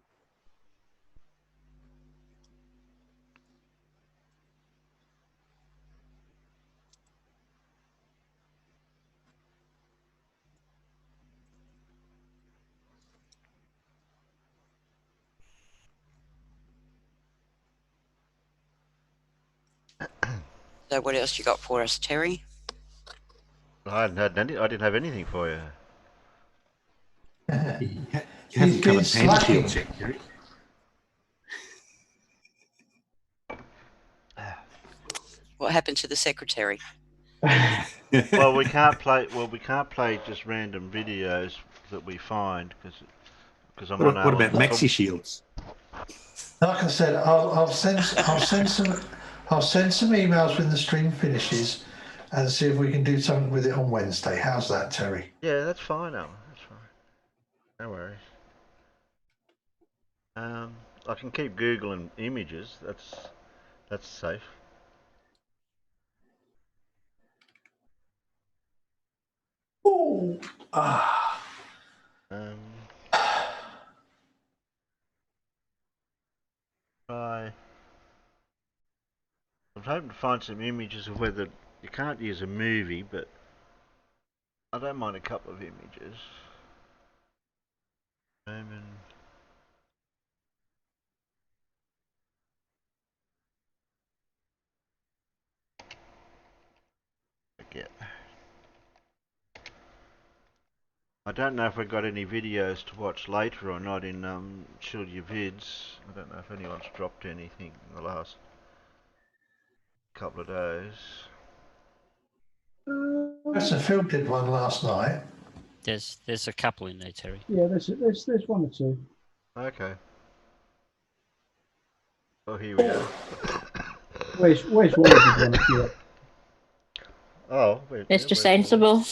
So what else you got for us, Terry? I didn't have anything for you. You haven't covered hand shields yet, Gary. What happened to the secretary? Well, we can't play. Well, we can't play just random videos that we find because I'm What on. about maxi shields? Like I said, I'll send some emails when the stream finishes, and see if we can do something with it on Wednesday. How's that, Terry? Yeah, that's fine, Alan. That's fine. No worries. I can keep googling images. That's safe. Oh, Try. I'm hoping to find some images of whether you can't use a movie, but I don't mind a couple of images. Forget. I don't know if we've got any videos to watch later or not in Shield Your Vids. I don't know if anyone's dropped anything in the last couple of days. Professor Phil did one last night. There's a couple in there, Terry. Yeah, there's one or two. Okay. Oh, here we go. Where's one of the one? Oh, Mr. Sensible.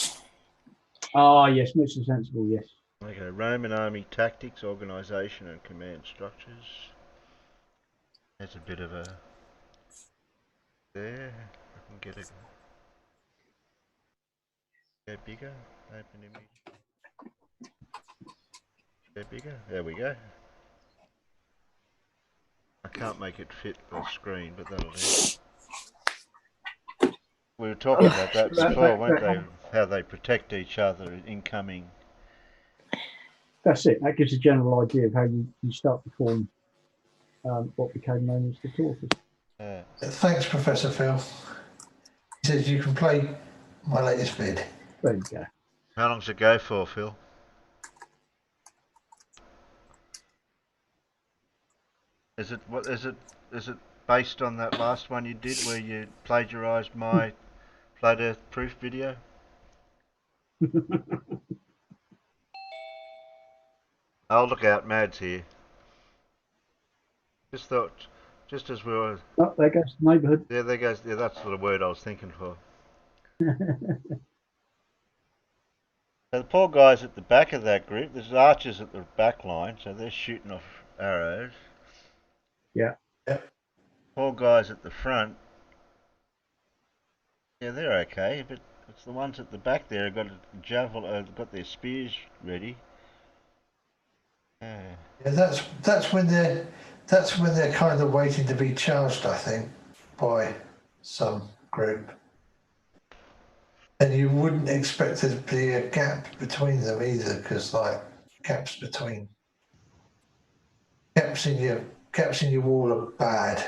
Ah, yes, Mr. Sensible, yes. Okay, Roman Army tactics, organisation, and command structures. There's a bit of a. There, I can get it. Go bigger. Open image. Go bigger. There we go. I can't make it fit the screen, but that'll do. We were talking about that before, weren't they? How they protect each other in incoming. That's it. That gives a general idea of how you start to form what became known as the tortoise. Thanks, Professor Phil. He says you can play my latest vid. There you go. How long's it go for, Phil? Is it based on that last one you did where you plagiarised my Flat Earth proof video? Oh, look out, Mad's here. Just as we were... Oh, there goes the neighbourhood. Yeah, there goes... Yeah, that's the word I was thinking for. So the poor guys at the back of that group, there's archers at the back line, so they're shooting off arrows. Yeah. Poor guys at the front, yeah, they're okay, but it's the ones at the back there who've got got their spears ready. Yeah, that's when they're kind of waiting to be charged, I think, by some group. And you wouldn't expect there to be a gap between them either, because like gaps in your wall are bad.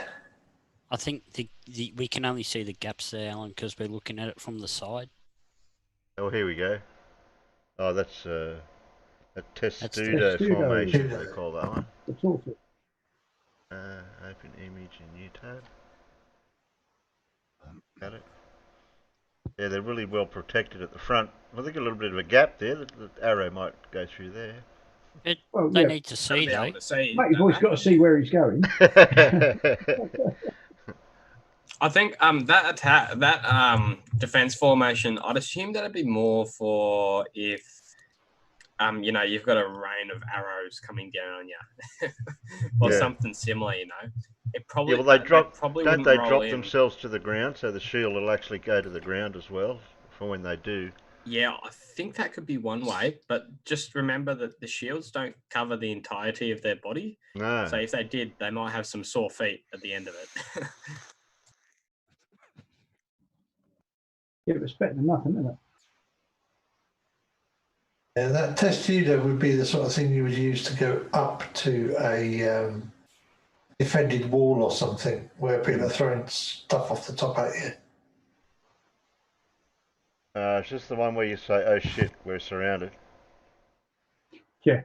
I think we can only see the gaps there, Alan, because we're looking at it from the side. Oh, here we go. Oh, that's a testudo formation, they call that one. It's awesome. Open image in new tab. Got it. Yeah, they're really well protected at the front. I think a little bit of a gap there. The arrow might go through there. They need to see, though. Mate, you've always got to see where he's going. I think that defense formation, I'd assume that'd be more for if you've got a rain of arrows coming down on you, or something similar. It probably Don't they drop in. themselves to the ground, so the shield will actually go to the ground as well for when they do. Yeah, I think that could be one way, but just remember that the shields don't cover the entirety of their body. No. So if they did, they might have some sore feet at the end of it. Yeah, but it's better than nothing, isn't it? Yeah, that testudo would be the sort of thing you would use to go up to a defended wall or something where people are throwing stuff off the top at you. It's just the one where you say, "Oh shit, we're surrounded." Yeah.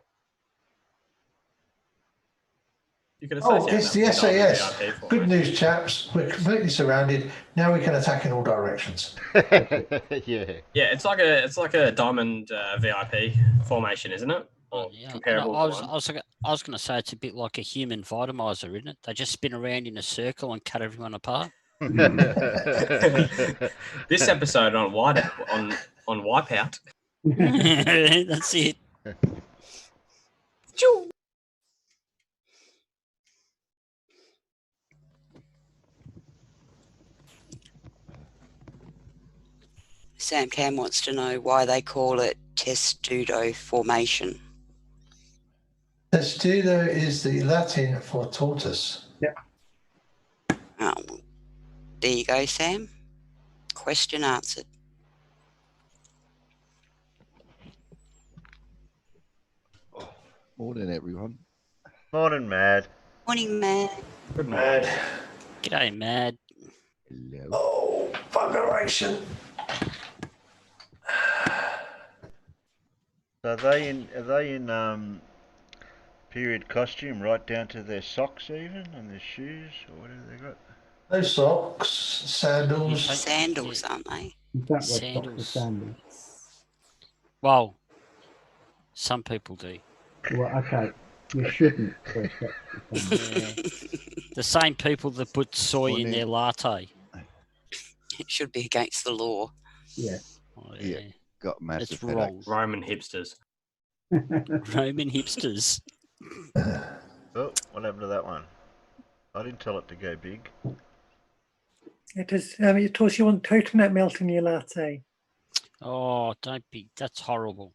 You can Oh, it's the SAS. Good news, chaps. We're completely surrounded. Now we can attack in all directions. Yeah. Yeah, it's like a diamond VIP formation, isn't it? Or Yeah, comparable. I was going to say it's a bit like a human vitamizer, isn't it? They just spin around in a circle and cut everyone apart. This episode on Wipeout. That's it. Sam Cam wants to know why they call it testudo formation. Testudo is the Latin for tortoise. Yep. Oh, there you go, Sam. Question answered. Morning, everyone. Morning, Mad. Morning, Matt. Good Mad. G'day, Mad. Hello. Oh, buggeration. So are they in period costume right down to their socks even and their shoes or whatever they got? No socks, sandals. Sandals, aren't they? You don't wear socks Sandals. or sandals. Well, some people do. Well, okay. You shouldn't wear socks or sandals. Yeah. The same people that put soy in their latte. It should be against the law. Yeah. Oh, Yeah. Got massive It's wrong. Roman hipsters. Roman hipsters. Oh, what happened to that one? I didn't tell it to go big. It is. Of course, you want coconut milk in your latte. Oh, don't be. That's horrible.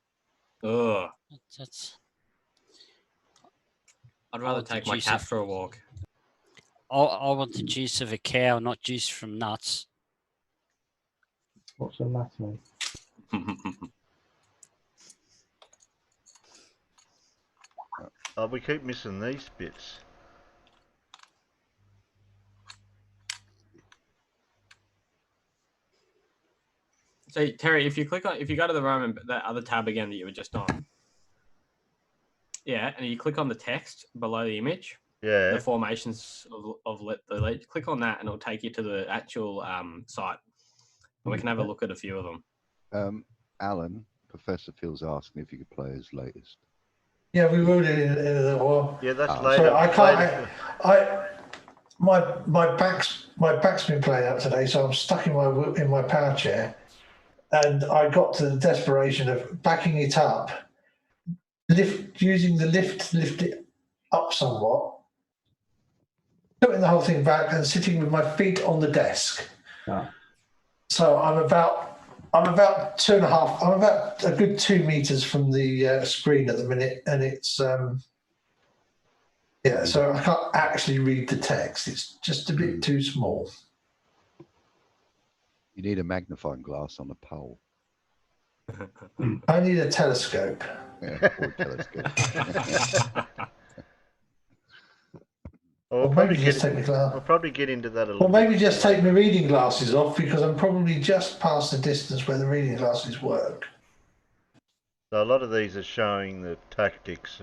Ugh. That's. I'd rather Oh, take the my juice cat of- for a walk. I want the juice of a cow, not juice from nuts. What's a latte? Oh, we keep missing these bits. So Terry, if you go to the Roman, that other tab again that you were just on, yeah, and you click on the text below the image, Yeah. the formations of the lead, click on that, and it'll take you to the actual site, and we can have a look at a few of them. Alan, Professor Phil's asking if you could play his latest. Yeah, we will do it in a little while. Yeah, that's Oh, later. Sorry, I later. can't. My back's been playing up today, so I'm stuck in my power chair, and I got to the desperation of backing it up, using the lift to lift it up somewhat, putting the whole thing back, and sitting with my feet on the desk. Ah. So I'm about 2.5. I'm about a good 2 meters from the screen at the minute, and it's yeah. So I can't actually read the text. It's just a bit too small. You need a magnifying glass on a pole. I need a telescope. Yeah, or a telescope. Well, Or maybe just take my we'll glass. probably get into that a little Or maybe bit. just take my reading glasses off, because I'm probably just past the distance where the reading glasses work. So a lot of these are showing the tactics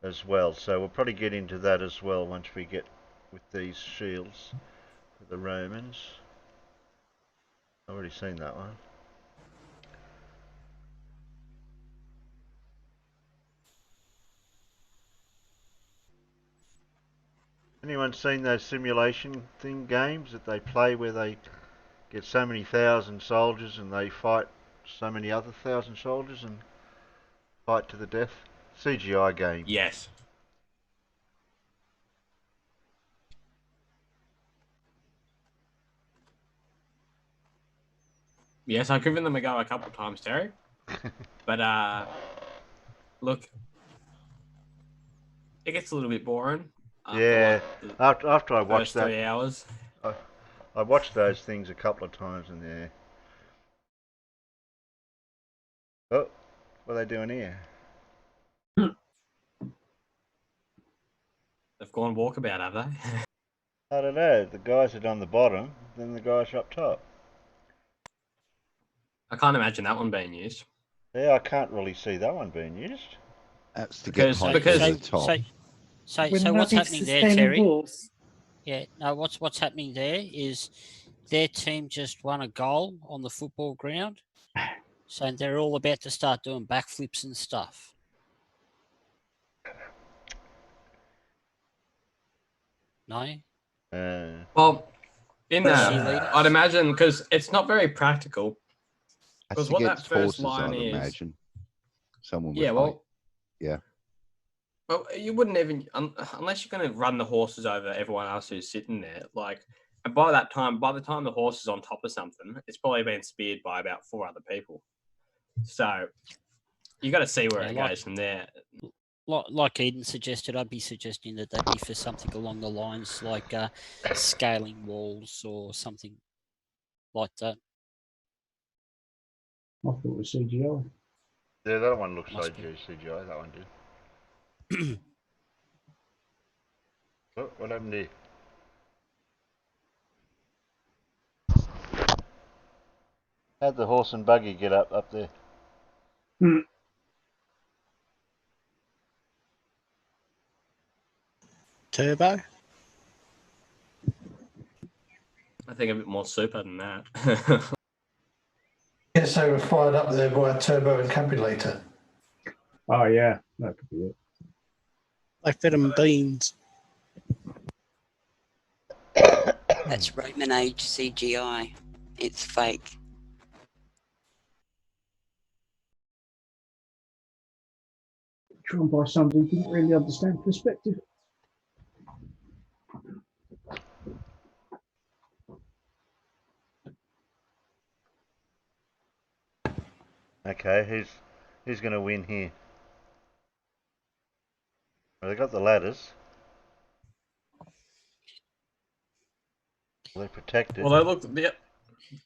as well. So we'll probably get into that as well once we get with these shields for the Romans. I've already seen that one. Anyone seen those simulation games that they play where they get so many thousand soldiers and they fight so many other thousand soldiers and fight to the death? CGI game. Yes. Yes, I've given them a go a couple of times, Terry. But look, it gets a little bit boring. Yeah, after I watched first that, 3 hours. I watched those things a couple of times and yeah. Oh, what are they doing here? They've gone walkabout, have they? I don't know. The guys are on the bottom, then the guys are up top. I can't imagine that one being used. Yeah, I can't really see that one being used. That's to get height to the top. So Wouldn't what's that be happening there, sustaining Terry? walls? Yeah, no, what's happening there is their team just won a goal on the football ground. So they're all about to start doing backflips and stuff. No? Well, in that, Cheerleaders? I'd imagine, because it's not very practical. That's Because to what get that first forces, line I'd is, imagine. Someone with yeah, height. well, Yeah. well, you wouldn't even unless you're going to run the horses over everyone else who's sitting there. Like, and by the time the horse is on top of something, it's probably been speared by about 4 other people. So you got to see where it goes from there. Like Eden suggested, I'd be suggesting that they'd be for something along the lines like scaling walls or something like that. I thought it was CGI. Yeah, that one looks like CGI. That one did. Oh, what happened here? How'd the horse and buggy get up there? Turbo? I think a bit more super than that. Yes, they were fired up there by a turbo encapsulator. Oh yeah, that could be it. They fed them beans. That's Roman age CGI. It's fake. Drawn by somebody who didn't really understand perspective. Okay, who's going to win here? Well, they got the ladders. They're protected. Well, they look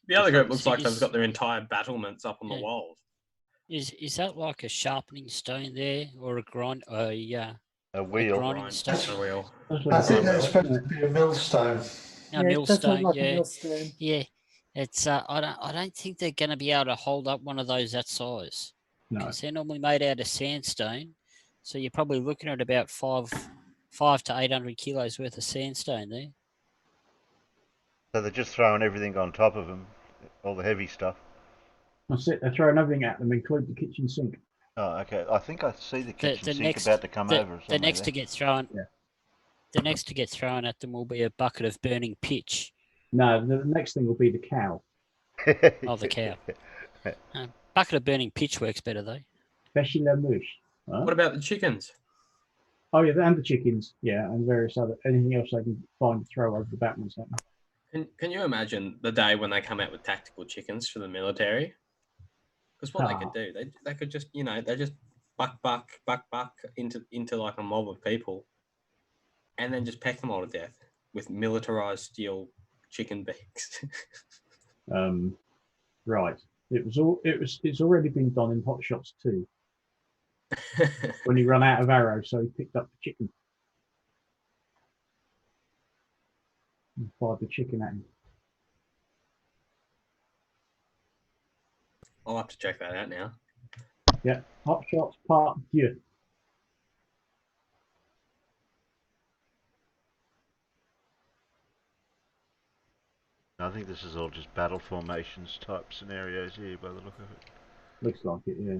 the other group looks So like they've is- got their entire battlements up on the Yeah. walls. Is that like a sharpening stone there, or a grind? Yeah, A a wheel. grinding stone. That's a wheel. That's I like think a that's grindstone, supposed to be a millstone. A Yeah, it does look millstone. like a Yeah, millstone. yeah. It's I don't think they're going to be able to hold up one of those that size, No. because they're normally made out of sandstone. So you're probably looking at about 500 to 800 kilos worth of sandstone there. So they're just throwing everything on top of them, all the heavy stuff. That's it. They're throwing everything at them, including the kitchen sink. Oh, okay. I think I see the kitchen The sink next, about to come over. the next to get thrown, Yeah. the next to get thrown at them will be a bucket of burning pitch. No, the next thing will be the cow. Oh, the cow. Bucket of burning pitch works better though. Especially the mush. Huh? What about the chickens? Oh yeah, and the chickens. Yeah, and various other anything else they can find to throw over the battlements at them. Can you imagine the day when they come out with tactical chickens for the military? Because what they could do, they could just they just buck into like a mob of people, and then just peck them all to death with militarized steel chicken beaks. Right. It's already been done in Hot Shots 2 when he ran out of arrows, so he picked up the chicken and fired the chicken at him. I'll have to check that out now. Yeah, Hot Shots Part 2. I think this is all just battle formations type scenarios here by the look of it. Looks like it, yeah.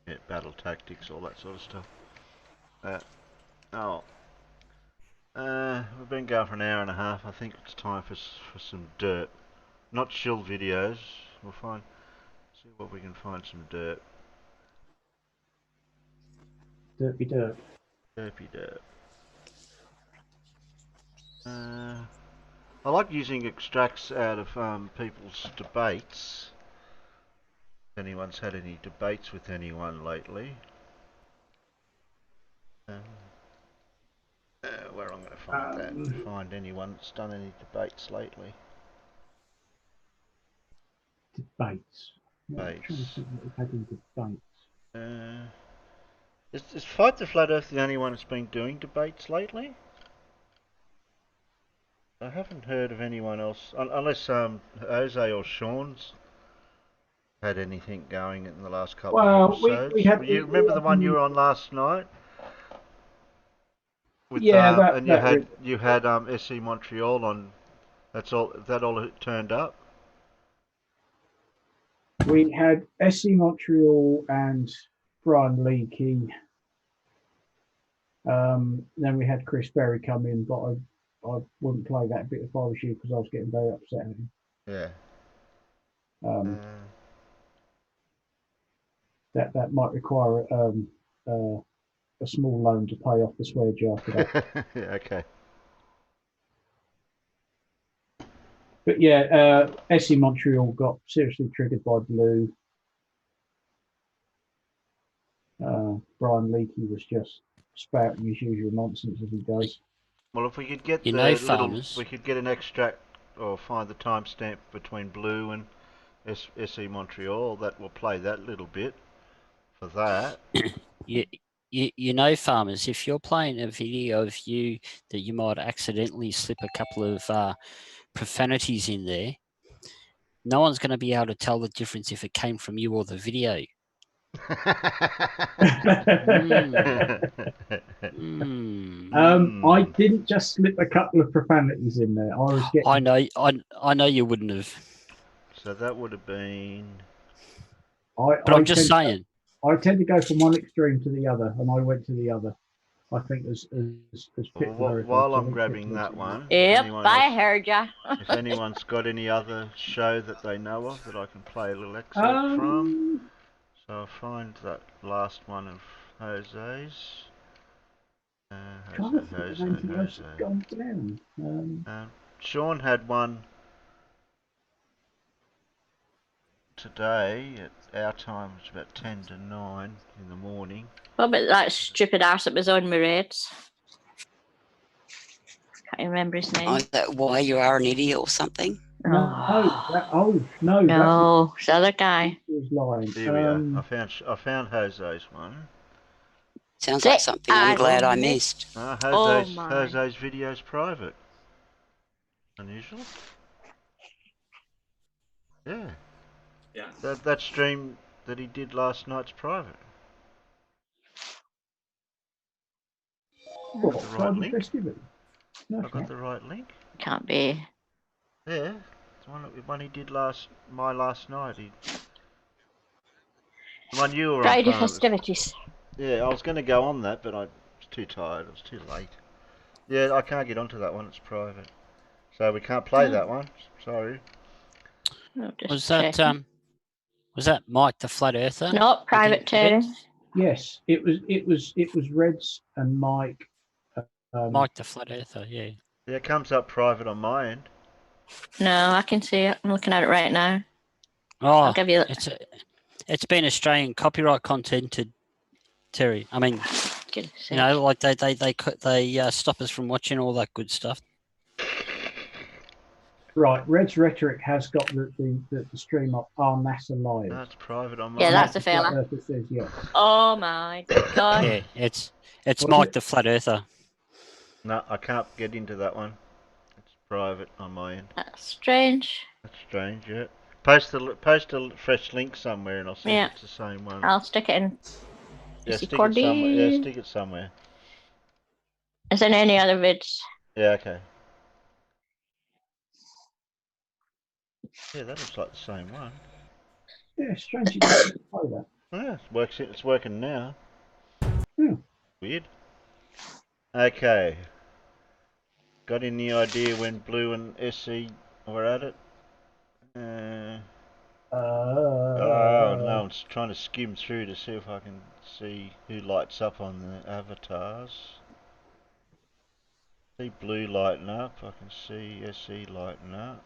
Yeah, battle tactics, all that sort of stuff. We've been going for an hour and a half. I think it's time for some dirt. Not shill videos. We'll see what we can find some dirt. Derpy dirt. Derpy dirt. I like using extracts out of people's debates. If anyone's had any debates with anyone lately. Where I'm going to find that. Find anyone that's done any debates lately. Debates. Debates. We've had any debates. Is Fight the Flat Earth the only one that's been doing debates lately? I haven't heard of anyone else, unless Ozzie or Sean's had anything going in the last couple of episodes. You remember the one you were on last night? With, yeah, and you had SC Montreal on. That's all. That all it turned up. We had SC Montreal and Brian Leakey. Then we had Chris Berry come in, but I wouldn't play that bit if I was you because I was getting very upset at him. Yeah. That might require a small loan to pay off the swear jar for that. Yeah, okay. But yeah, SC Montreal got seriously triggered by blue. Brian Leakey was just spouting his usual nonsense as he does. Well, if we could get we could get an extract or find the timestamp between blue and SC Montreal, that will play that little bit for that. You know, farmers, if you're playing a video of you that you might accidentally slip a couple of profanities in there, no one's going to be able to tell the difference if it came from you or the video. I didn't just slip a couple of profanities in there. I was getting. I know you wouldn't have. So that would have been. But I'm just saying. I tend to go from one extreme to the other, and I went to the other. I think as while I'm grabbing that one. Yep, I heard ya. If anyone's got any other show that they know of that I can play a little excerpt from. So I'll find that last one of Jose's. Jose. Sean had one today at our time. It's about 10 to 9 in the morning. What about that stupid arse that was on my reds? Can't remember his name. Oh, is that why you are an idiot or something? No, it's the other guy. Was lying. Here we are. I found Jose's one. Sounds like something I'm glad I missed. Jose's video's private. Unusual. Yeah. Yeah. That stream that he did last night's private. What? The right link? Festival? No, I got the right link. Can't be. Yeah, it's one he did last night. The one you were Friday on. festivities. Yeah, I was going to go on that, but I was too tired. It was too late. Yeah, I can't get onto that one. It's private, so we can't play that one. Sorry. Was that Mike the Flat Earther? Not private, Terry. Yes, it was Reds and Mike. Mike the Flat Earther, yeah. Yeah, it comes up private on my end. No, I can see it. I'm looking at it right now. Oh, I'll give you it's been Australian copyright content to Terry. I mean, you know, like they stop us from watching all that good stuff. Right, Red's Rhetoric has got the stream up. Our NASA Live. That's private on my Yeah, end. that's the fella. Earther says yes. Oh my god. Yeah, it's Mike the Flat Earther. No, I can't get into that one. It's private on my end. That's strange. That's strange, yeah. Post a fresh link somewhere, and I'll see if it's the same one. I'll stick it in. Yeah, stick it somewhere. Yeah, stick it somewhere. Is there any other vids? Yeah, okay. Yeah, that looks like the same one. Yeah, strange you didn't play that. Yeah, it's working now. Hmm. Weird. Okay. Got any idea when Blue and SC were at it? Oh no, I'm just trying to skim through to see if I can see who lights up on the avatars. See Blue lighting up, I can see SC lighting up.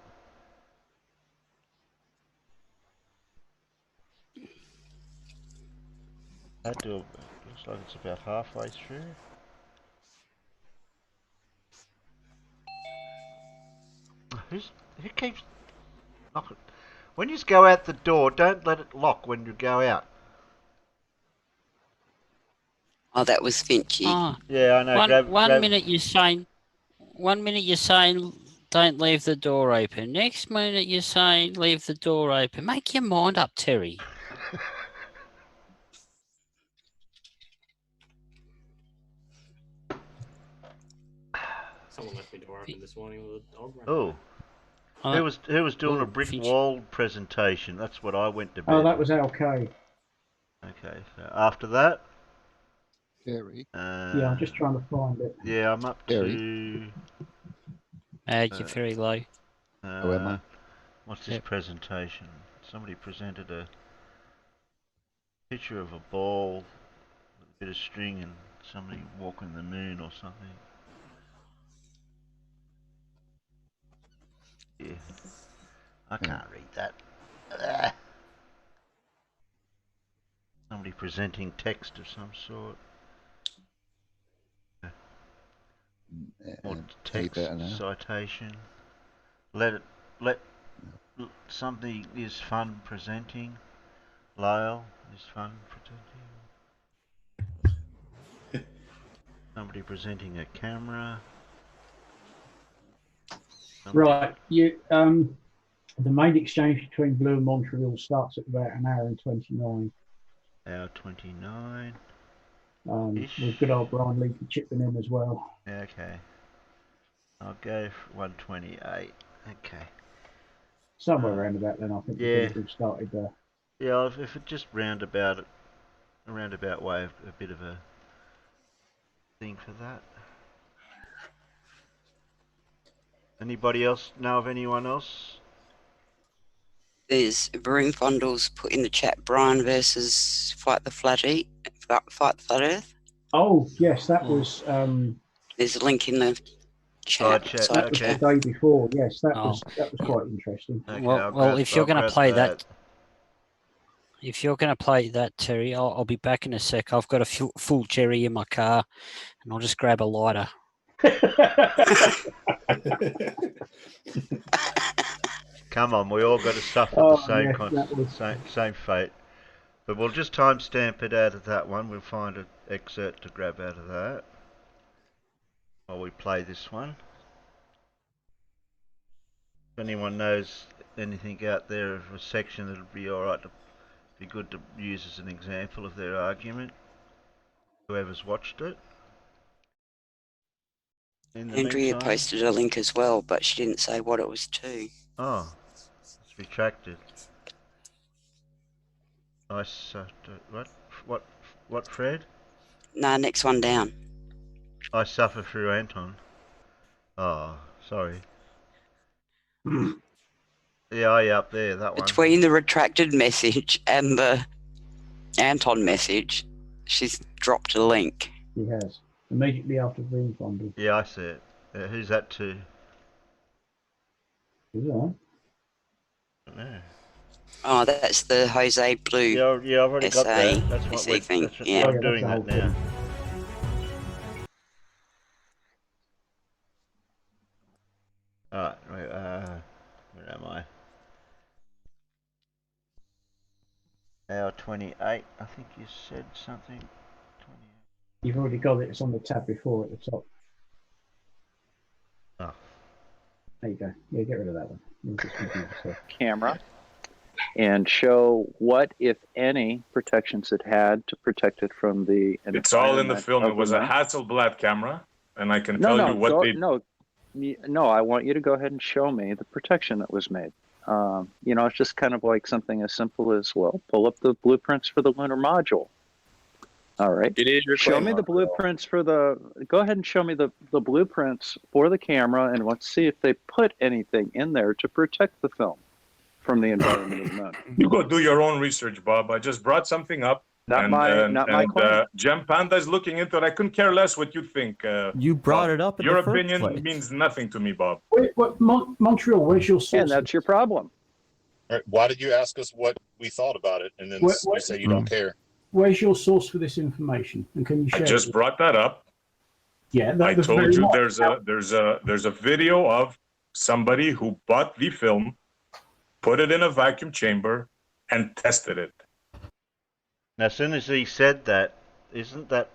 Looks like it's about halfway through. Who keeps knocking? When you go out the door, don't let it lock when you go out. Oh, that was Finchy. Oh, yeah, I know. One minute you're saying don't leave the door open. Next minute you're saying leave the door open. Make your mind up, Terry. Someone left my door open this morning with a dog running. Oh. Who was doing a brick wall presentation? That's what I went to bed. Oh, that was LK. Okay, so after that? Gary. Yeah, I'm just trying to find it. Yeah, I'm up to... You're very low. am I? What's this presentation? Somebody presented a picture of a ball with a bit of string and somebody walking the moon or something. Yeah. I can't read that. Somebody presenting text of some sort. Or text citation. Let something is fun presenting. Lyle is fun presenting. Somebody presenting a camera. Right, the main exchange between Blue and Montreal starts at about an hour and 29. Hour 29. With good old Brian Lee chipping in as well. Okay. I'll go for 128. Okay. Somewhere around about then, I think. Yeah. We've started there. Yeah, if it just roundabout way, a bit of a thing for that. Anybody else know of anyone else? There's Broom Fondles put in the chat. Brian versus Fight the Flat Earth. Oh yes, that was. There's a link in the chat. That was the day before. Yes, that was quite interesting. Okay, well if you're going to play that, If you're going to play that, Terry, I'll be back in a sec. I've got a full cherry in my car, and I'll just grab a lighter. Come on, we all got to suffer the same fate. But we'll just timestamp it out of that one. We'll find an excerpt to grab out of that while we play this one. If anyone knows anything out there of a section that'd be alright to be good to use as an example of their argument, whoever's watched it. Andrea posted a link as well, but she didn't say what it was to. Oh, it's retracted. What, Fred? Nah, next one down. I suffer through Anton. Oh, sorry. Yeah, up there, that one. Between the retracted message and the Anton message, she's dropped a link. He has. Immediately after being funded. Yeah, I see it. Who's that to? Is that? No. Oh, that's the Jose Blue. Yeah, I've already got that. That's what I'm doing that now. Alright, where am I? Hour 28, I think you said something. 28. You've already got it. It's on the tab before at the top. Oh. There you go. Yeah, get rid of that one. Camera and show what, if any, protections it had to protect it from the. It's all in the film. It was a Hasselblad camera, and I can tell you what they. No, I want you to go ahead and show me the protection that was made. It's just kind of like something as simple as, well, pull up the blueprints for the lunar module. All right. It is your show me the blueprints for the. Go ahead and show me the blueprints for the camera, and let's see if they put anything in there to protect the film from the environment of the moon. You go do your own research, Bob. I just brought something up. Not my claim. Gem Panda is looking into it. I couldn't care less what you think. You brought it up in your the first opinion place. Means nothing to me, Bob. Wait, what, Montreal, where's your source? And that's your problem. All right, why did you ask us what we thought about it, and then you say you don't care? Where's your source for this information? And can you share? I just brought that up. Yeah, I told you there's a video of somebody who bought the film, put it in a vacuum chamber, and tested it. Now, as soon as he said that, isn't that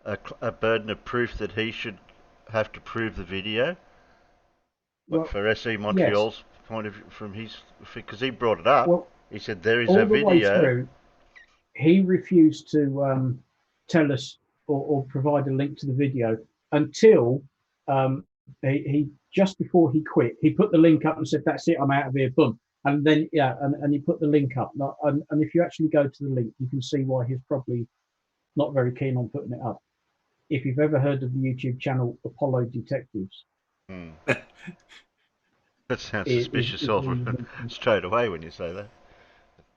a burden of proof that he should have to prove the video? Well, for SE Montreal's point of view, from his, because he brought it up. Well, he said there is a video. Way through, he refused to tell us or provide a link to the video until he just before he quit. He put the link up and said, "That's it, I'm out of here." Boom. And then, and he put the link up. And if you actually go to the link, you can see why he's probably not very keen on putting it up. If you've ever heard of the YouTube channel Apollo Detectives. That sounds suspicious straight away when you say that.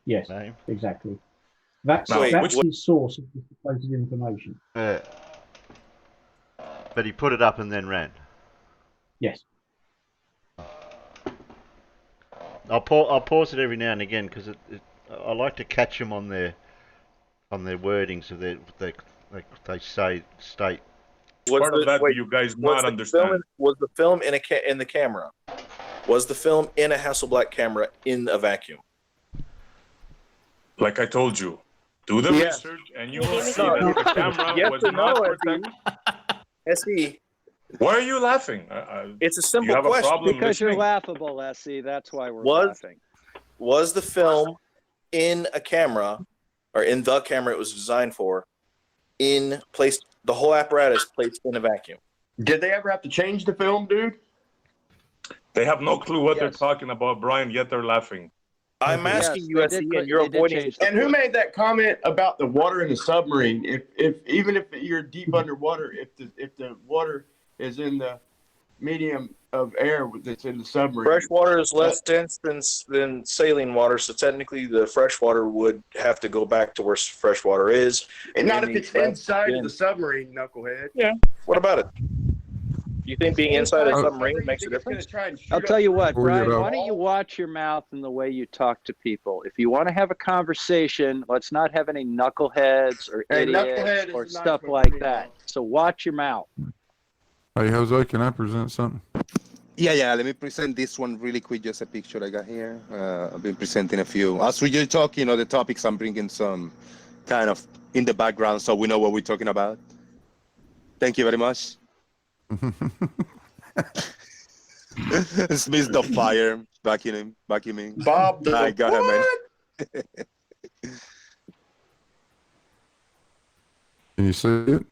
Yes, name. Exactly. That's his source of the supposed information. But he put it up and then ran. Yes. I'll pause it every now and again because I like to catch them on their wording, so they state. Part of that you guys not understand. Was the film in the camera? Was the film in a Hasselblad camera in a vacuum? Like I told you, do the research and you will see that the camera was not protected. SE. Why are you laughing? It's a simple question. Because you're laughable, SE. That's why we're laughing. Was the film in a camera, or in the camera it was designed for, the whole apparatus placed in a vacuum? Did they ever have to change the film, dude? They have no clue what they're talking about, Brian, yet they're laughing. I'm asking you, SE, and you're avoiding. And who made that comment about the water in the submarine? Even if you're deep underwater, if the water is in the medium of air that's in the submarine. Fresh water is less dense than saline water, so technically the fresh water would have to go back to where fresh water is. And not if it's inside of the submarine, knucklehead. Yeah. What about it? Do you think being inside a submarine makes a difference? I'll tell you what, Before you Brian, get why off- don't you watch your mouth and the way you talk to people? If you want to have a conversation, let's not have any knuckleheads or Hey, idiots knucklehead is or a nice stuff word like for me, that. So watch your mouth. Hey, Jose, can I present something? Yeah. Let me present this one really quick. Just a picture I got here. I've been presenting a few. As we just talk, the topics, I'm bringing some kind of in the background so we know what we're talking about. Thank you very much. Smith the fire, vacuuming. Bob the I got him, man. Can you see it?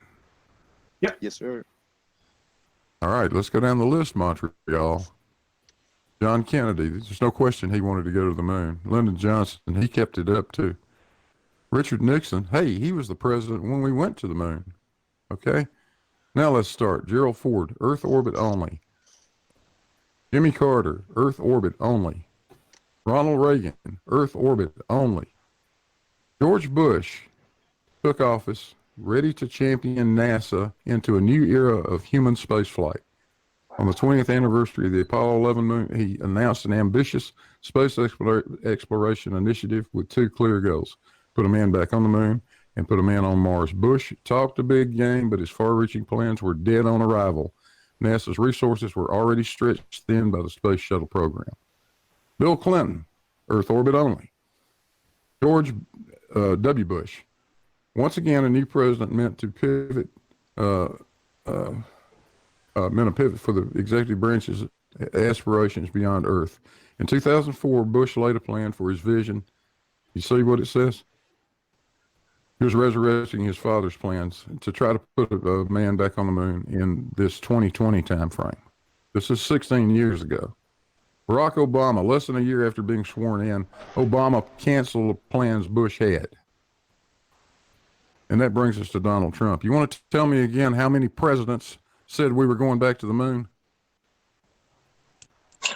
Yep. Yes, sir. All right, let's go down the list, Montreal. John Kennedy, there's no question he wanted to go to the moon. Lyndon Johnson, he kept it up too. Richard Nixon, hey, he was the president when we went to the moon. Okay, now let's start. Gerald Ford, Earth orbit only. Jimmy Carter, Earth orbit only. Ronald Reagan, Earth orbit only. George Bush took office ready to champion NASA into a new era of human spaceflight. On the 20th anniversary of the Apollo 11 moon, he announced an ambitious space exploration initiative with two clear goals: put a man back on the moon and put a man on Mars. Bush talked a big game, but his far-reaching plans were dead on arrival. NASA's resources were already stretched thin by the Space Shuttle program. Bill Clinton, Earth orbit only. George W. Bush, once again, a new president meant a pivot for the executive branch's aspirations beyond Earth. In 2004, Bush laid a plan for his vision. You see what it says? He was resurrecting his father's plans to try to put a man back on the moon in this 2020 time frame. This is 16 years ago. Barack Obama, less than a year after being sworn in, Obama canceled the plans Bush had. And that brings us to Donald Trump. You want to tell me again how many presidents said we were going back to the moon?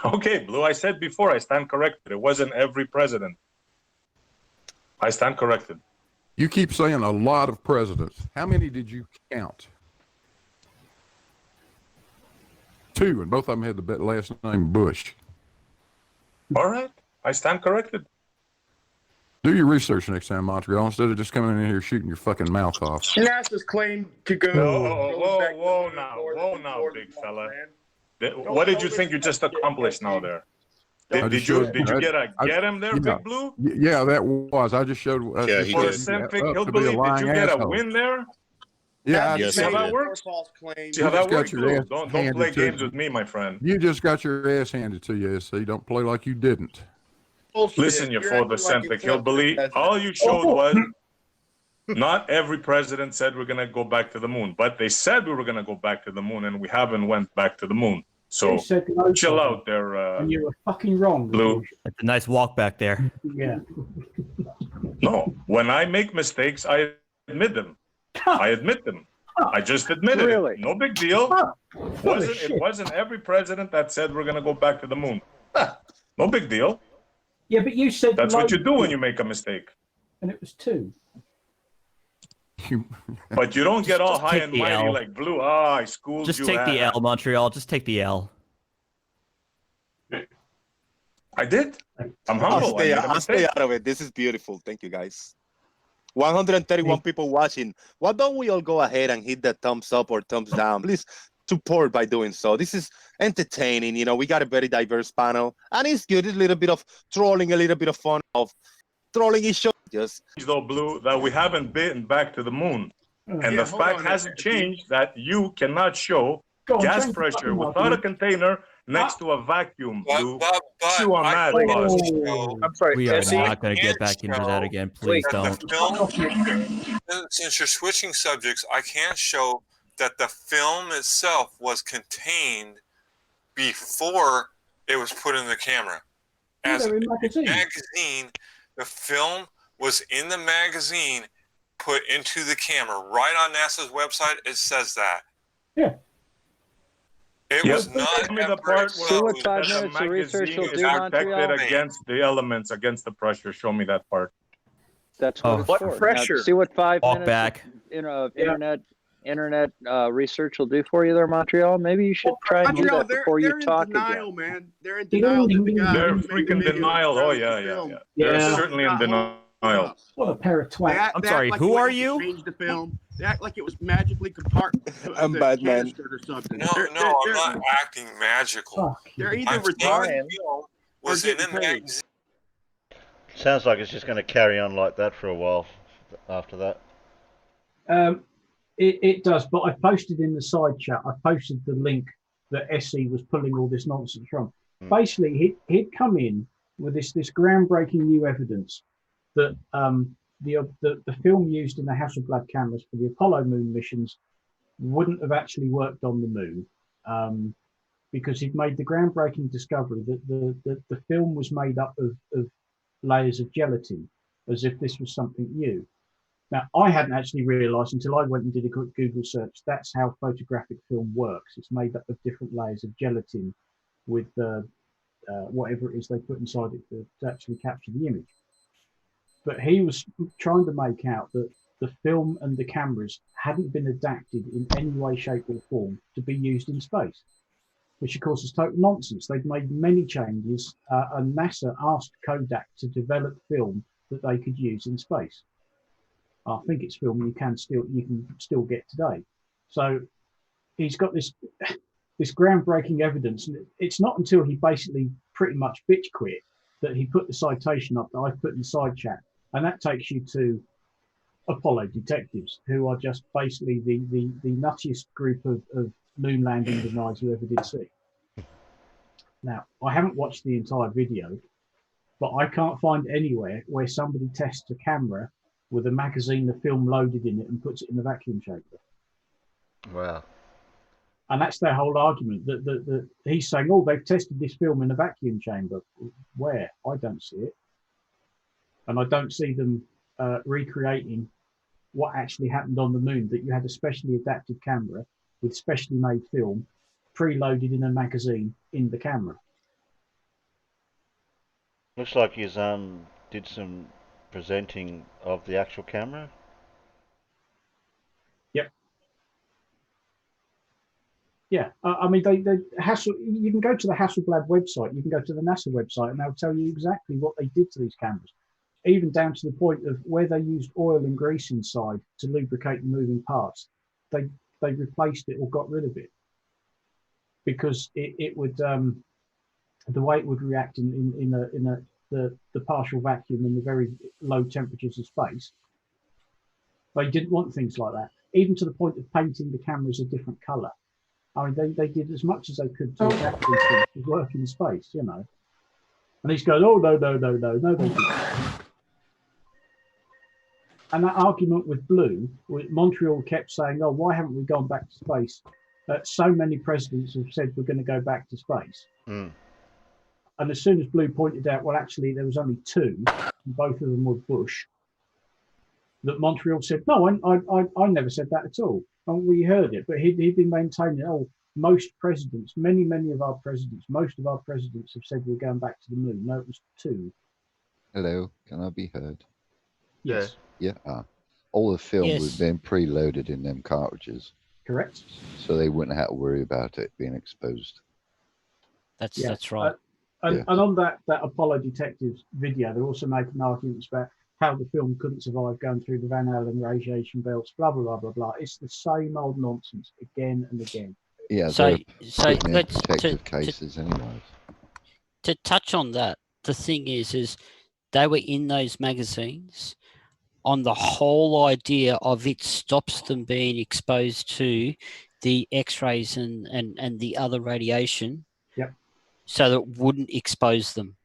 Okay, Blue, I said before, I stand corrected. It wasn't every president. I stand corrected. You keep saying a lot of presidents. How many did you count? 2, and both of them had the last name Bush. All right, I stand corrected. Do your research next time, Montreal, instead of just coming in here shooting your fucking mouth off. NASA's claim to go. Whoa now, big fella. What did you think you just accomplished now there? Did you get him there, Big Blue? Yeah, that was. I just showed. Yeah, he For did. a Centric Hillbilly, did you get a win there? Yeah, Yes, See how he that did. works? Claim. See how that got works, your Blue? ass Don't handed play to games you. with me, my friend. You just got your ass handed to you, SC. Don't play like you didn't. Listen, you You're photocentric acting like hillbilly. it's All you showed was not every president said we're gonna go back to the moon, but they said we were gonna go back to the moon, and we haven't went back to the moon. So You said no, chill Bobby, out there, and you were fucking wrong. Blue. That's a nice walk back there. Yeah. No, when I make mistakes, I admit them. I admit them. I just admitted Really? it. No big deal. Holy It shit. wasn't every president that said we're gonna go back to the moon. No big deal. Yeah, but you said That's what loads, you do when you make a mistake. and it was 2. But you don't get all just high take and the mighty L. like Blue. Ah, I schooled Just you. take the ah. L, Montreal. Just take the L. I did. I'm I'll humble. I stay, made a I'll stay mistake. out of it. This is beautiful. Thank you, guys. 131 people watching. Why don't we all go ahead and hit that thumbs up or thumbs down? Please support by doing so. This is entertaining. We got a very diverse panel, and it's good. A little bit of trolling, a little bit of fun of trolling each other. Just Though, Blue, that we haven't been back to the moon. And Yeah, the hold fact on. hasn't changed that you cannot show Go on, gas change the pressure fucking without a mark, container next to a vacuum, Blue. But Chew on I that, can bud. show I'm sorry. We are SE? not going to get back into that again. Please that don't. the film, since you're switching subjects, I can't show that the film itself was contained before it was put in the camera. As they're in a magazine. magazine, the film was in the magazine, put into the camera. Right on NASA's website, it says that. Yeah. It Yep. was not Tell me the ever part See where what it 5 says the minutes of research magazine will is do, protected Montreal? against the elements, against the pressure. Show me that part. That's what Oh. it's What for. Now, pressure? see what 5 Walk minutes back. of internet internet research will do for you there, Montreal. Maybe you should try and do Montreal, that before you they're in talk denial, again. man. They're in denial that the guy They're who made the freaking video denial. Oh decided yeah, to yeah, film. yeah. Yeah. They're certainly in denial. What a pair of twats. I'm sorry, who are you? Changed the film. They act like it was magically compartmented. I'm Batman. Or something. No, They're- no, they're- I'm not acting magical. Fuck. They're either I'm saying retarded the film or was in getting a paid. magazine. Sounds like it's just going to carry on like that for a while after that. It does, but I posted in the side chat, I posted the link that Essie was pulling all this nonsense from. Basically, he'd come in with this groundbreaking new evidence that the film used in the Hasselblad cameras for the Apollo moon missions wouldn't have actually worked on the moon, because he'd made the groundbreaking discovery that the film was made up of layers of gelatin, as if this was something new. Now, I hadn't actually realised until I went and did a quick Google search, that's how photographic film works. It's made up of different layers of gelatin with whatever it is they put inside it to actually capture the image. But he was trying to make out that the film and the cameras hadn't been adapted in any way, shape or form to be used in space, which of course is total nonsense. They'd made many changes, and NASA asked Kodak to develop film that they could use in space. I think it's film you can still get today. So he's got this groundbreaking evidence, and it's not until he basically pretty much bitch quit that he put the citation up that I've put in the side chat, and that takes you to Apollo detectives, who are just basically the nuttiest group of moon landing deniers you ever did see. Now, I haven't watched the entire video, but I can't find anywhere where somebody tests a camera with a magazine of film loaded in it and puts it in a vacuum chamber. Wow. And that's their whole argument, that he's saying, oh, they've tested this film in a vacuum chamber. Where? I don't see it. And I don't see them recreating what actually happened on the moon, that you had a specially adapted camera with specially made film preloaded in a magazine in the camera. Looks like you did some presenting of the actual camera. Yep. Yeah, I mean, you can go to the Hasselblad website, you can go to the NASA website, and they'll tell you exactly what they did to these cameras, even down to the point of where they used oil and grease inside to lubricate the moving parts. They replaced it or got rid of it because it would the way it would react in the partial vacuum and the very low temperatures of space. They didn't want things like that, even to the point of painting the cameras a different color. I mean, they did as much as they could to adapt these things to work in space, you know. And he's going, oh, no, they didn't. And that argument with Blue, Montreal kept saying, oh, why haven't we gone back to space? So many presidents have said we're going to go back to space. Mm. And as soon as Blue pointed out, well, actually, there was only two, and both of them were Bush, that Montreal said, no, I never said that at all. And we heard it, but he'd been maintaining, oh, most presidents, many of our presidents, most of our presidents have said we're going back to the moon. No, it was two. Hello, can I be heard? Yes. Yeah. All the film Yes. was then preloaded in them cartridges. Correct. So they wouldn't have to worry about it being exposed. That's right. And on that Apollo Detectives video, they're also making arguments about how the film couldn't survive going through the Van Allen radiation belts, blah, blah, blah, blah, blah. It's the same old nonsense again and again. Yeah, So putting in let's protective cases anyways. to touch on that. The thing is they were in those magazines on the whole idea of it stops them being exposed to the X-rays and the other radiation. Yep. So that it wouldn't expose them.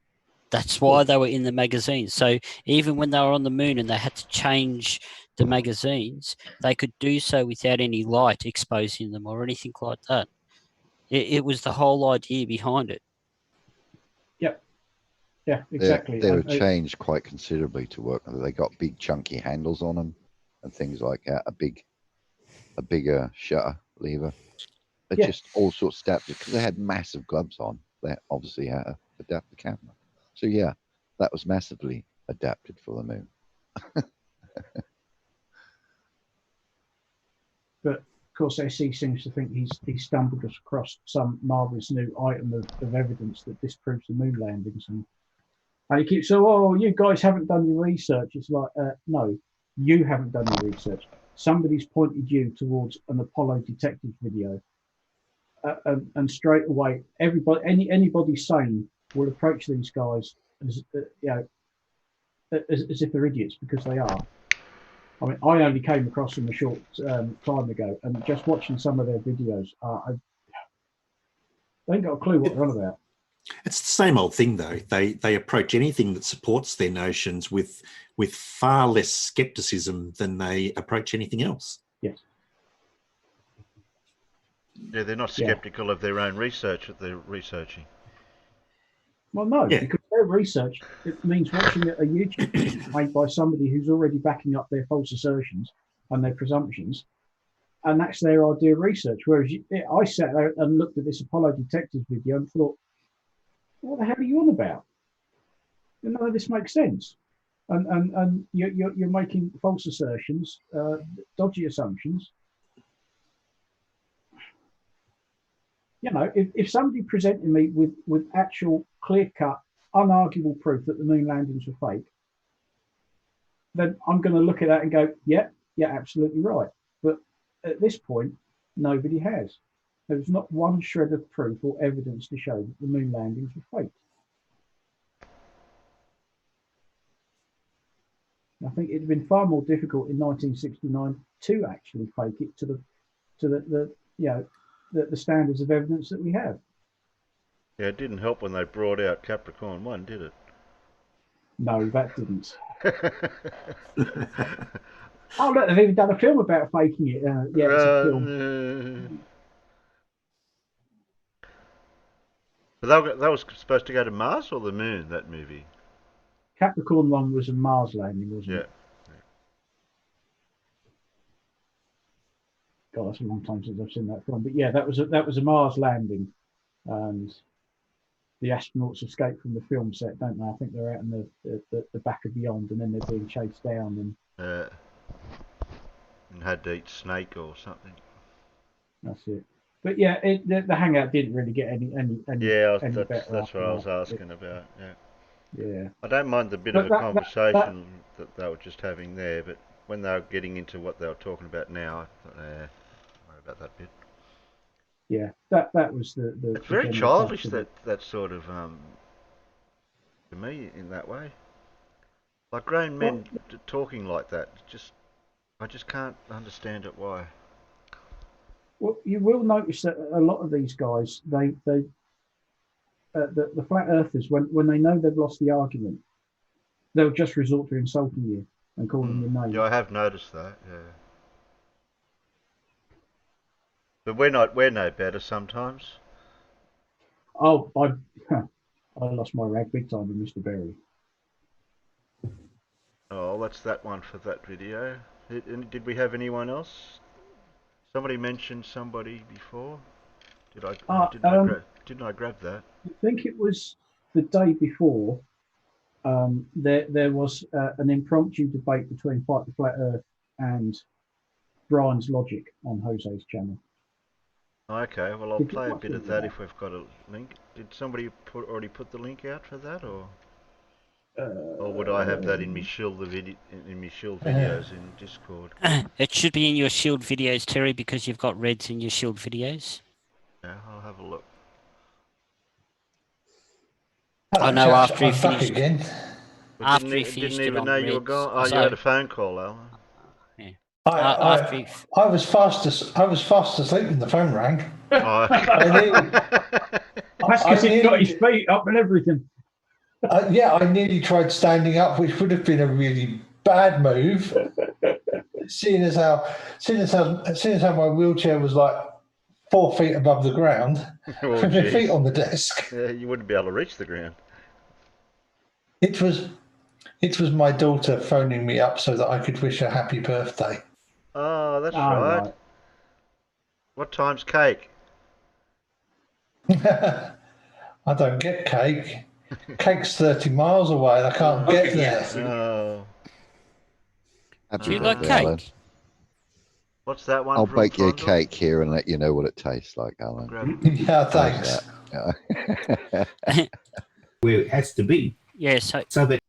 That's why they were in the magazines. So even when they were on the moon and they had to change the magazines, they could do so without any light exposing them or anything like that. It was the whole idea behind it. Yep. Yeah, exactly. They were changed quite considerably to work. They got big chunky handles on them and things like that. A bigger shutter lever. They just all sorts of adapted because they had massive gloves on. They obviously had to adapt the camera. So yeah, that was massively adapted for the moon. But of course, SE seems to think he's stumbled across some marvelous new item of evidence that disproves the moon landings, and he keeps saying, "Oh, you guys haven't done your research." It's like, no, you haven't done your research. Somebody's pointed you towards an Apollo detective video, and straight away, anybody sane will approach these guys as as if they're idiots, because they are. I mean, I only came across them a short time ago, and just watching some of their videos, they ain't got a clue what they're on about. It's the same old thing, though. They approach anything that supports their notions with far less skepticism than they approach anything else. Yes. Yeah, they're not skeptical of their own research that they're researching. Well, no, because their research, it means watching a YouTube video made by somebody who's already backing up their false assertions and their presumptions, and that's their idea of research. Whereas I sat there and looked at this Apollo detectives video and thought, what the hell are you on about? None of this makes sense. And you're making false assertions, dodgy assumptions. You know, if somebody presented me with actual clear-cut, unarguable proof that the moon landings were fake, then I'm going to look at that and go, yeah, absolutely right. But at this point, nobody has. There's not one shred of proof or evidence to show that the moon landings were fake. I think it'd have been far more difficult in 1969 to actually fake it to the standards of evidence that we have. Yeah, it didn't help when they brought out Capricorn 1, did it? No, that didn't. Oh, look, they've even done a film about faking it. Yeah, it's a film. But that was supposed to go to Mars or the Moon, that movie? Capricorn 1 was a Mars landing, wasn't it? God, that's a long time since I've seen that film. But yeah, that was a Mars landing, and the astronauts escape from the film set, don't they? I think they're out in the back of beyond, and then they're being chased down, and had to eat snake or something. That's it. But yeah, the hangout didn't really get any better. That's what I was asking about. Yeah. I don't mind the bit of a conversation that they were just having there, but when they were getting into what they were talking about now, I thought, worry about that bit. Yeah, that was the it's very childish, that sort of to me, in that way. Like grown men talking like that, I just can't understand it. Why? Well, you will notice that a lot of these guys, the flat earthers, when they know they've lost the argument, they'll just resort to insulting you and calling you names. Yeah, I have noticed that. Yeah. But we're no better sometimes. Oh, I lost my rag big time with Mr. Berry. Oh, that's that one for that video. Did we have anyone else? Somebody mentioned somebody before. Didn't I grab that? I think it was the day before. There was an impromptu debate between Fight the Flat Earth and Brian's Logic on Jose's channel. Okay, well I'll play a bit of that if we've got a link. Did somebody already put the link out for that, or would I have that in my Shield videos in Discord? It should be in your Shield videos, Terry, because you've got reds in your Shield videos. Yeah, I'll have a look. I know after he finished. After he finished, didn't even know you were gone. Oh, you had a phone call, Alan. Yeah. I was fast asleep when the phone rang. That's because he got his feet up and everything. I nearly tried standing up, which would have been a really bad move. seeing as how my wheelchair was like 4 feet above the ground, with my feet on the desk. Yeah, you wouldn't be able to reach the ground. It was my daughter phoning me up so that I could wish her happy birthday. Oh, that's right. What time's cake? I don't get cake. Cake's 30 miles away and I can't get there. Oh. Do you like cake? What's that one? I'll from bake you a Fondle? cake here and let you know what it tastes like, Alan. Yeah, How's thanks. that? Where it has to be. Yeah, so that.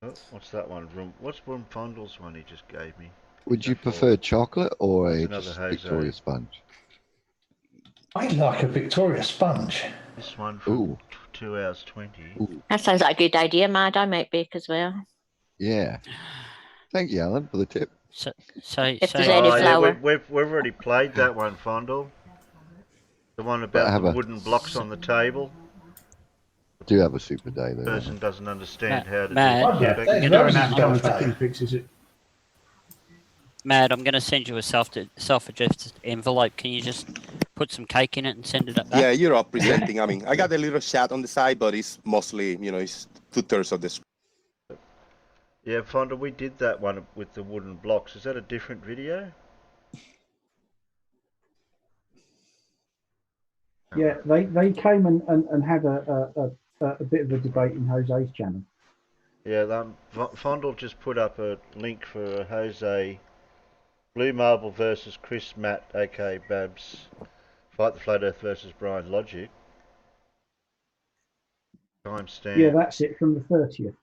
Oh, what's that one? What's from Fondle's one he just gave me? Would you prefer chocolate or That's a another just Jose. Victoria sponge? I like a Victoria sponge. This one from Ooh. 2 hours 20. Ooh. That sounds like a good idea, Mad. I might bake as well. Yeah. Thank you, Alan, for the tip. If there's any flour. We've already played that one, Fondle. The one But I about have the a- wooden blocks on the table. Do have a super day though. Person doesn't understand how to Matt, do it. Yeah, Back- going out and coming back and fixes it. Matt, I'm going to send you a self-addressed envelope. Can you just put some cake in it and send it back? Yeah, you're up presenting. I mean, I got a little shot on the side, but it's mostly, it's 2/3 of this. Yeah, Fonda, we did that one with the wooden blocks. Is that a different video? Yeah, they came and had a bit of a debate in Jose's channel. Yeah, Fondle just put up a link for Jose Blue Marble versus Chris Matt, aka Babs, Fight the Flat Earth versus Brian Logic. Timestamp. Yeah, that's it from the 30th.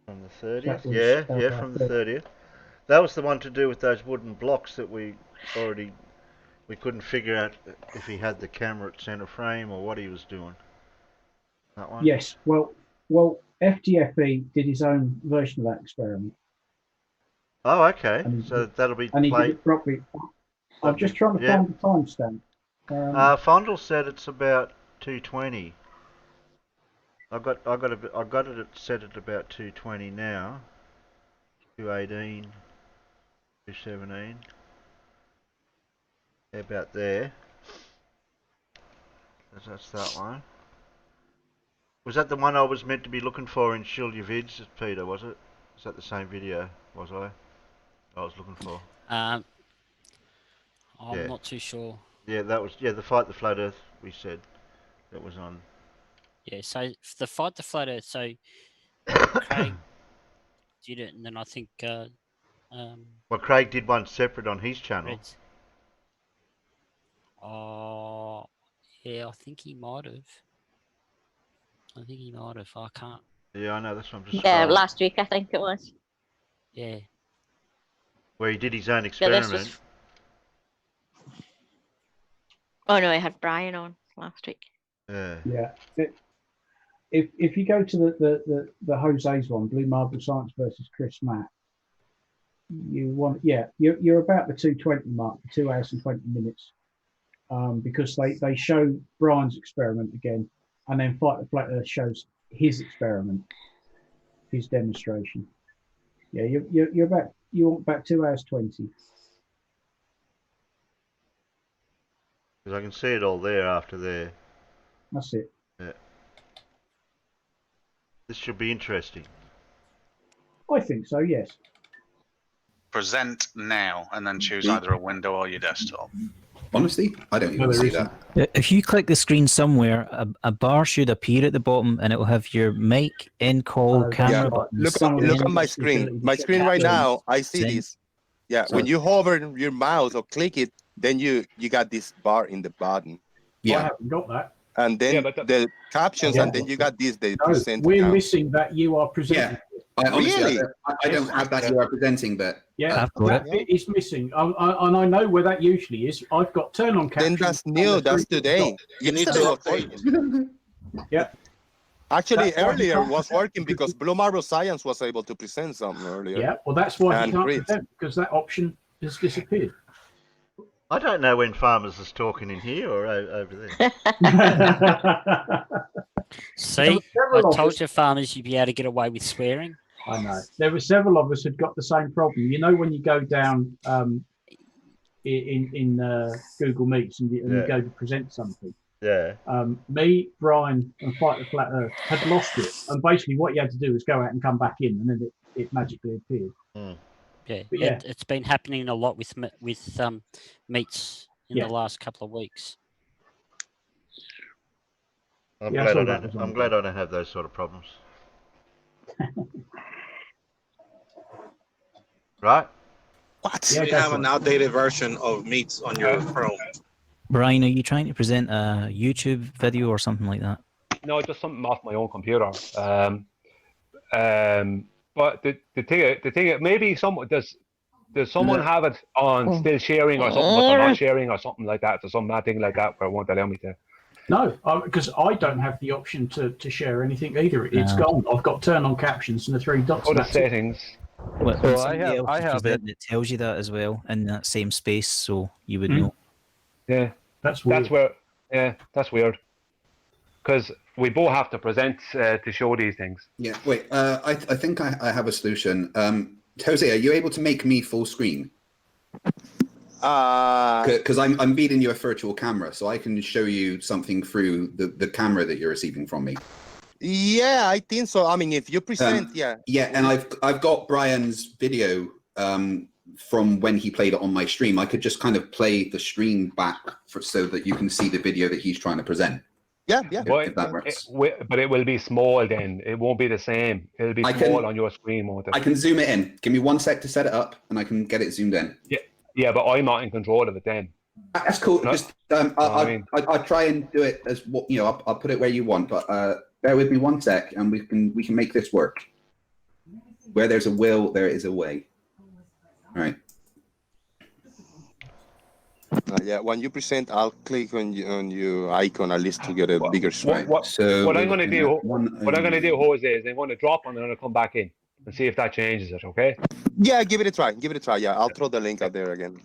From the 30th? That was, Yeah, from the 30th. That was the one to do with those wooden blocks that we couldn't figure out if he had the camera at center frame or what he was doing. That one? Yes, well, FDFE did his own version of that experiment. Oh, okay. So that'll be And he did played. it properly. I'm just trying to find the timestamp. Fondle said it's about 2:20. I got it set at about 2:20 now. 2:18, 2:17. About there. That's that one. Was that the one I was meant to be looking for in Shield Your Vids, Peter, was it? Is that the same video, was I was looking for? I'm not too sure. Yeah, that was, the Fight the Flat Earth, we said, that was on. Yeah, so the Fight the Flat Earth, so Craig did it, and then I think... well, Craig did one separate on his channel. Yeah, I think he might have. I can't. Yeah, I know, that's what I'm just Yeah, scrolling. last week I think it was. Yeah. Where he did his own Yeah, experiment. this was... Oh no, I had Brian on last week. Yeah. Yeah. If you go to the Jose's one, Blue Marble Science versus Chris Matt, you're about the 2:20 mark, 2 hours and 20 minutes, because they show Brian's experiment again, and then Fight the Flat Earth shows his experiment, his demonstration. Yeah, you want about 2 hours 20. Because I can see it all there after there. That's it. Yeah. This should be interesting. I think so, yes. Present now and then choose either a window or your desktop. Honestly, I don't even see that. If you click the screen somewhere, a bar should appear at the bottom, and it will have your mic, end call, camera buttons. Look at my screen. My screen right now, I see this. Yeah, when you hover your mouse or click it, then you got this bar in the bottom. I haven't got that. And then the captions, and then you got this. They present. We're now. missing that you are presenting. Really? I don't have that you are presenting, but Yeah, I've got that bit is missing. And I know where that usually is. I've got turn on captions. Then that's new. That's today. You need to update. Yeah. Actually, That's why you earlier can't was working because Blue Marble Science was able to present something earlier. Yeah, well, that's why you And can't Chris. present, because that option has disappeared. I don't know when Farmers is talking in here or over there. See, I told you, farmers, you'd be able to get away with swearing. I know. There were several of us had got the same problem. You know, when you go down in Google Meets and you go to present something. Yeah. Me, Brian, and Fight the Flat Earth had lost it, and basically what you had to do was go out and come back in, and then it magically appeared. Yeah, But yeah. It's been happening a lot with meets in the last couple of weeks. I'm Yeah, I glad saw I that don't. was on I'm glad I don't have those sort of problems. right? What? You have an outdated version of Meets on your Chrome. Brian, are you trying to present a YouTube video or something like that? No, just something off my own computer. But the thing, maybe someone does someone have it on still sharing or something, but they're not sharing or something like that. There's some mad thing like that where it won't allow me to. No, because I don't have the option to share anything either. It's gone. I've got turn on captions and the three dots. Go to settings. Well, So I have it. It tells you that as well in that same space, so you would know. Yeah, that's weird. That's where. Yeah, that's weird. Because we both have to present to show these things. Yeah. Wait. I think I have a solution. Jose, are you able to make me full screen? Because I'm feeding you a virtual camera, so I can show you something through the camera that you're receiving from me. Yeah, I think so. I mean, if you present, yeah. Yeah, and I've got Brian's video from when he played it on my stream. I could just kind of play the stream back so that you can see the video that he's trying to present. Yeah. If that works. But it will be small then. It won't be the same. It'll be small on your screen, won't it? I can zoom it in. Give me 1 sec to set it up, and I can get it zoomed in. Yeah, but I'm not in control of it then. That's cool. No? Just I'll try and do it as what I'll put it where you want, but bear with me 1 sec, and we can make this work. Where there's a will, there is a way. All right. Yeah, when you present, I'll click on your icon at least to get a bigger screen. What I'm going to do, Jose, is I'm going to drop and I'm going to come back in and see if that changes it. Okay? Yeah, give it a try. Yeah, I'll throw the link out there again.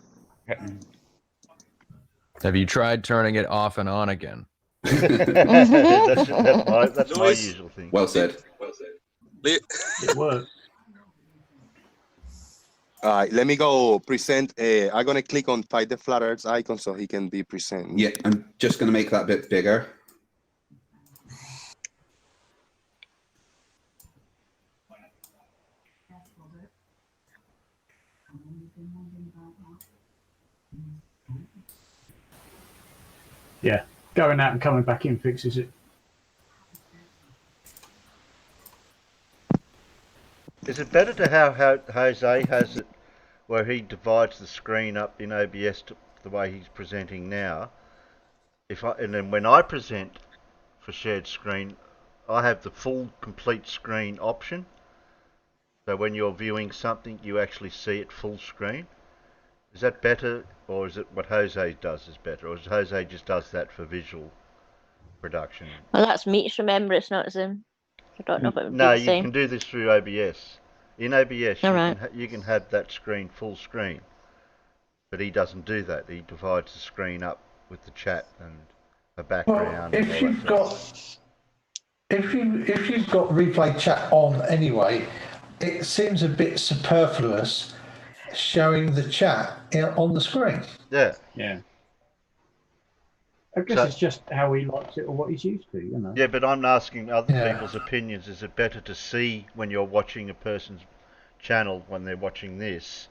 Okay. Have you tried turning it off and on again? that's my usual thing. Well said. It works. All right, let me go present. I'm going to click on Fight the Flat Earth icon so he can be present. Yeah, I'm just going to make that a bit bigger. Yeah, going out and coming back in fixes it. Is it better to have how Jose has it, where he divides the screen up in OBS to the way he's presenting now? And then when I present for shared screen, I have the full complete screen option. So when you're viewing something, you actually see it full screen. Is that better, or is it what Jose does is better, or is Jose just does that for visual production? Well, that's Meets. Remember, it's not Zoom. I don't know if it would be No, the you same. can do this through OBS. In OBS, All you can have that screen full screen, but he doesn't do that. He divides the screen up with the chat and a background. Well, if you've got replay chat on anyway, it seems a bit superfluous showing the chat on the screen. Yeah. I guess it's just how he likes it or what he's used to, you know. Yeah, but I'm asking other people's opinions. Is it better to see when you're watching a person's channel when they're watching this,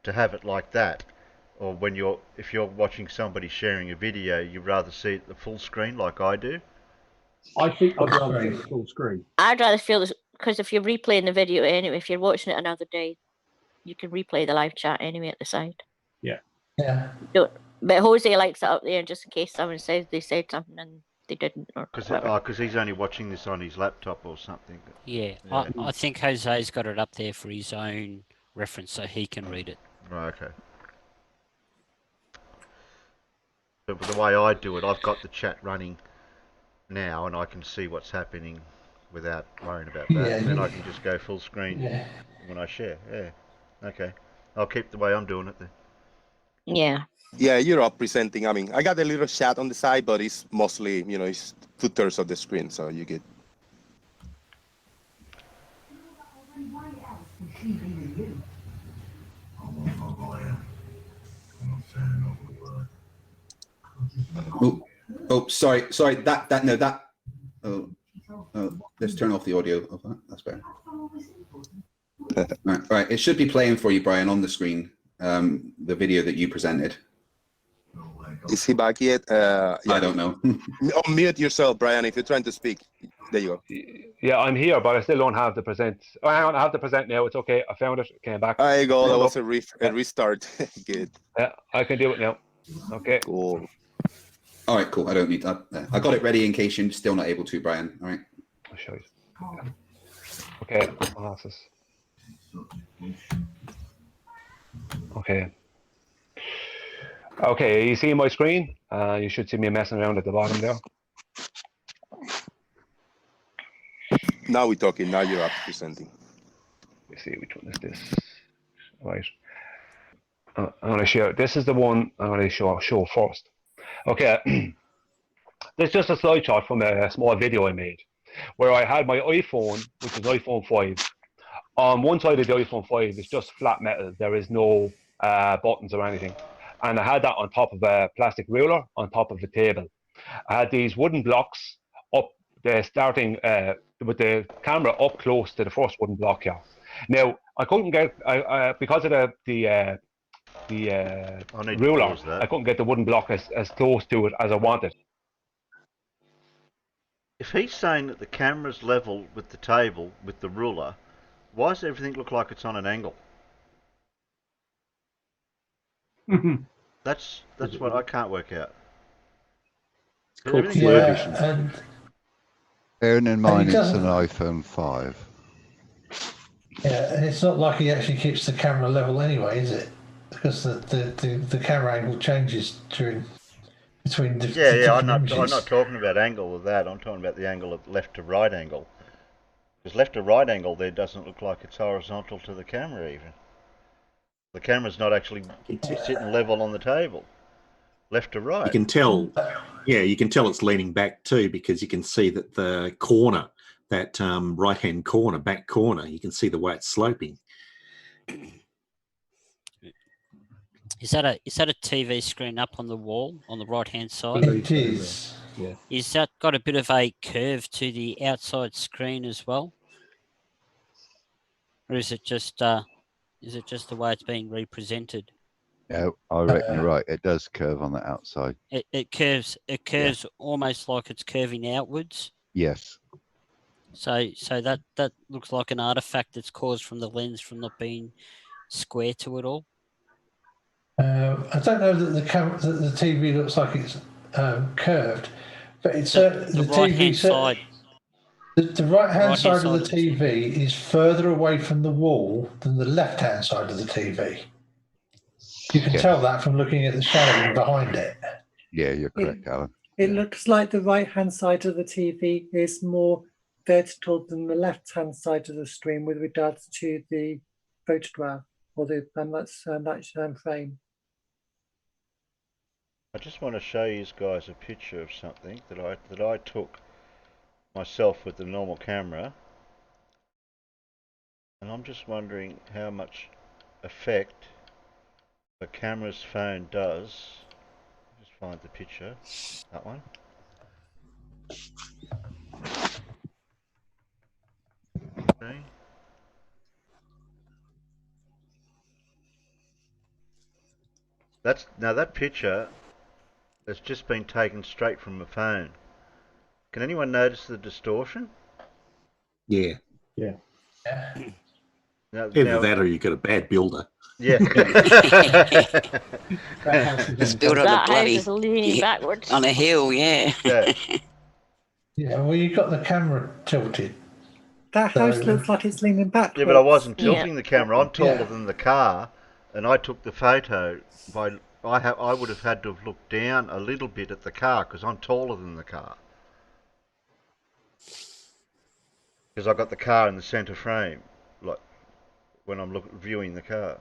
to have it like that, or if you're watching somebody sharing a video, you'd rather see it the full screen like I do? I think I'd rather see it full screen. I'd rather feel this because if you're replaying the video anyway, if you're watching it another day, you can replay the live chat anyway at the side. Yeah. But Jose likes it up there just in case someone says they said something and they didn't. Because he's only watching this on his laptop or something. Yeah. I think Jose's got it up there for his own reference so he can read it. Right, okay. But the way I do it, I've got the chat running now and I can see what's happening without worrying about that. Yeah, and then I can just go full screen when I share. Yeah. Okay. I'll keep the way I'm doing it then. Yeah. Yeah, you're up presenting. I mean, I got a little chat on the side, but it's mostly, it's 2/3 of the screen, so you get. Oh, sorry. Let's turn off the audio of that. That's better. Right. It should be playing for you, Brian, on the screen. The video that you presented. Is he back yet? I don't know. Unmute yourself, Brian, if you're trying to speak. There you go. Yeah, I'm here, but I still don't have the present. Oh, hang on, I have the present now. It's okay. I found it. Came back. There you go. That Hold was up. a restart. Good. Yeah, I can do it now. Okay. Cool. All right, cool. I don't need that. I got it ready in case you're still not able to, Brian. All right. I'll show you. Okay. Glasses. Okay. Okay, you see my screen? You should see me messing around at the bottom there. Now we're talking. Now you're up presenting. Let's see which one is this. Right. I'm going to show. This is the one I'm going to show first. Okay. This is just a slideshot from a small video I made, where I had my iPhone, which is iPhone 5. On one side of the iPhone 5 is just flat metal. There is no buttons or anything. And I had that on top of a plastic ruler on top of a table. I had these wooden blocks up there, starting with the camera up close to the first wooden block here. Now I couldn't get because of the ruler. I couldn't get the wooden block as close to it as I wanted. If he's saying that the camera's level with the table with the ruler, why does everything look like it's on an angle? That's what I can't work out. And bearing in mind it's an iPhone 5. Yeah, and it's not like he actually keeps the camera level anyway, is it? Because the camera angle changes between different I'm not images. talking about angle with that. I'm talking about the angle of left to right angle. Because left to right angle there doesn't look like it's horizontal to the camera even. The camera's not actually sitting level on the table. Left to right. You can tell, yeah, you can tell it's leaning back too, because you can see that the corner, that right-hand corner, back corner, you can see the way it's sloping. Is that a TV screen up on the wall on the right-hand side? It is. Yeah. Is that got a bit of a curve to the outside screen as well, or is it just the way it's being represented? Yeah, I reckon you're right. It does curve on the outside. It curves. It curves almost like it's curving outwards. Yes. So that looks like an artifact that's caused from the lens from not being square to it all. I don't know that the TV looks like it's curved, but it's the right-hand side. The right-hand side of the TV is further away from the wall than the left-hand side of the TV. You can tell that from looking at the shadowing behind it. Yeah, you're correct, Alan. It looks like the right-hand side of the TV is more vertical than the left-hand side of the screen with regards to the photograph or the that frame. I just want to show you guys a picture of something that I took myself with the normal camera, and I'm just wondering how much effect the camera's phone does. Just find the picture, that one. Okay. That picture has just been taken straight from a phone. Can anyone notice the distortion? Yeah. Yeah. Either that or you've got a bad builder. Yeah. It's built on a That house bloody is leaning backwards. on a hill, yeah. Yeah, well, you've got the camera tilted. That house looks like it's leaning backwards. Yeah, but I wasn't tilting the camera. I'm taller than the car, and I took the photo by. I would have had to have looked down a little bit at the car because I'm taller than the car. Because I got the car in the centre frame, like when I'm viewing the car.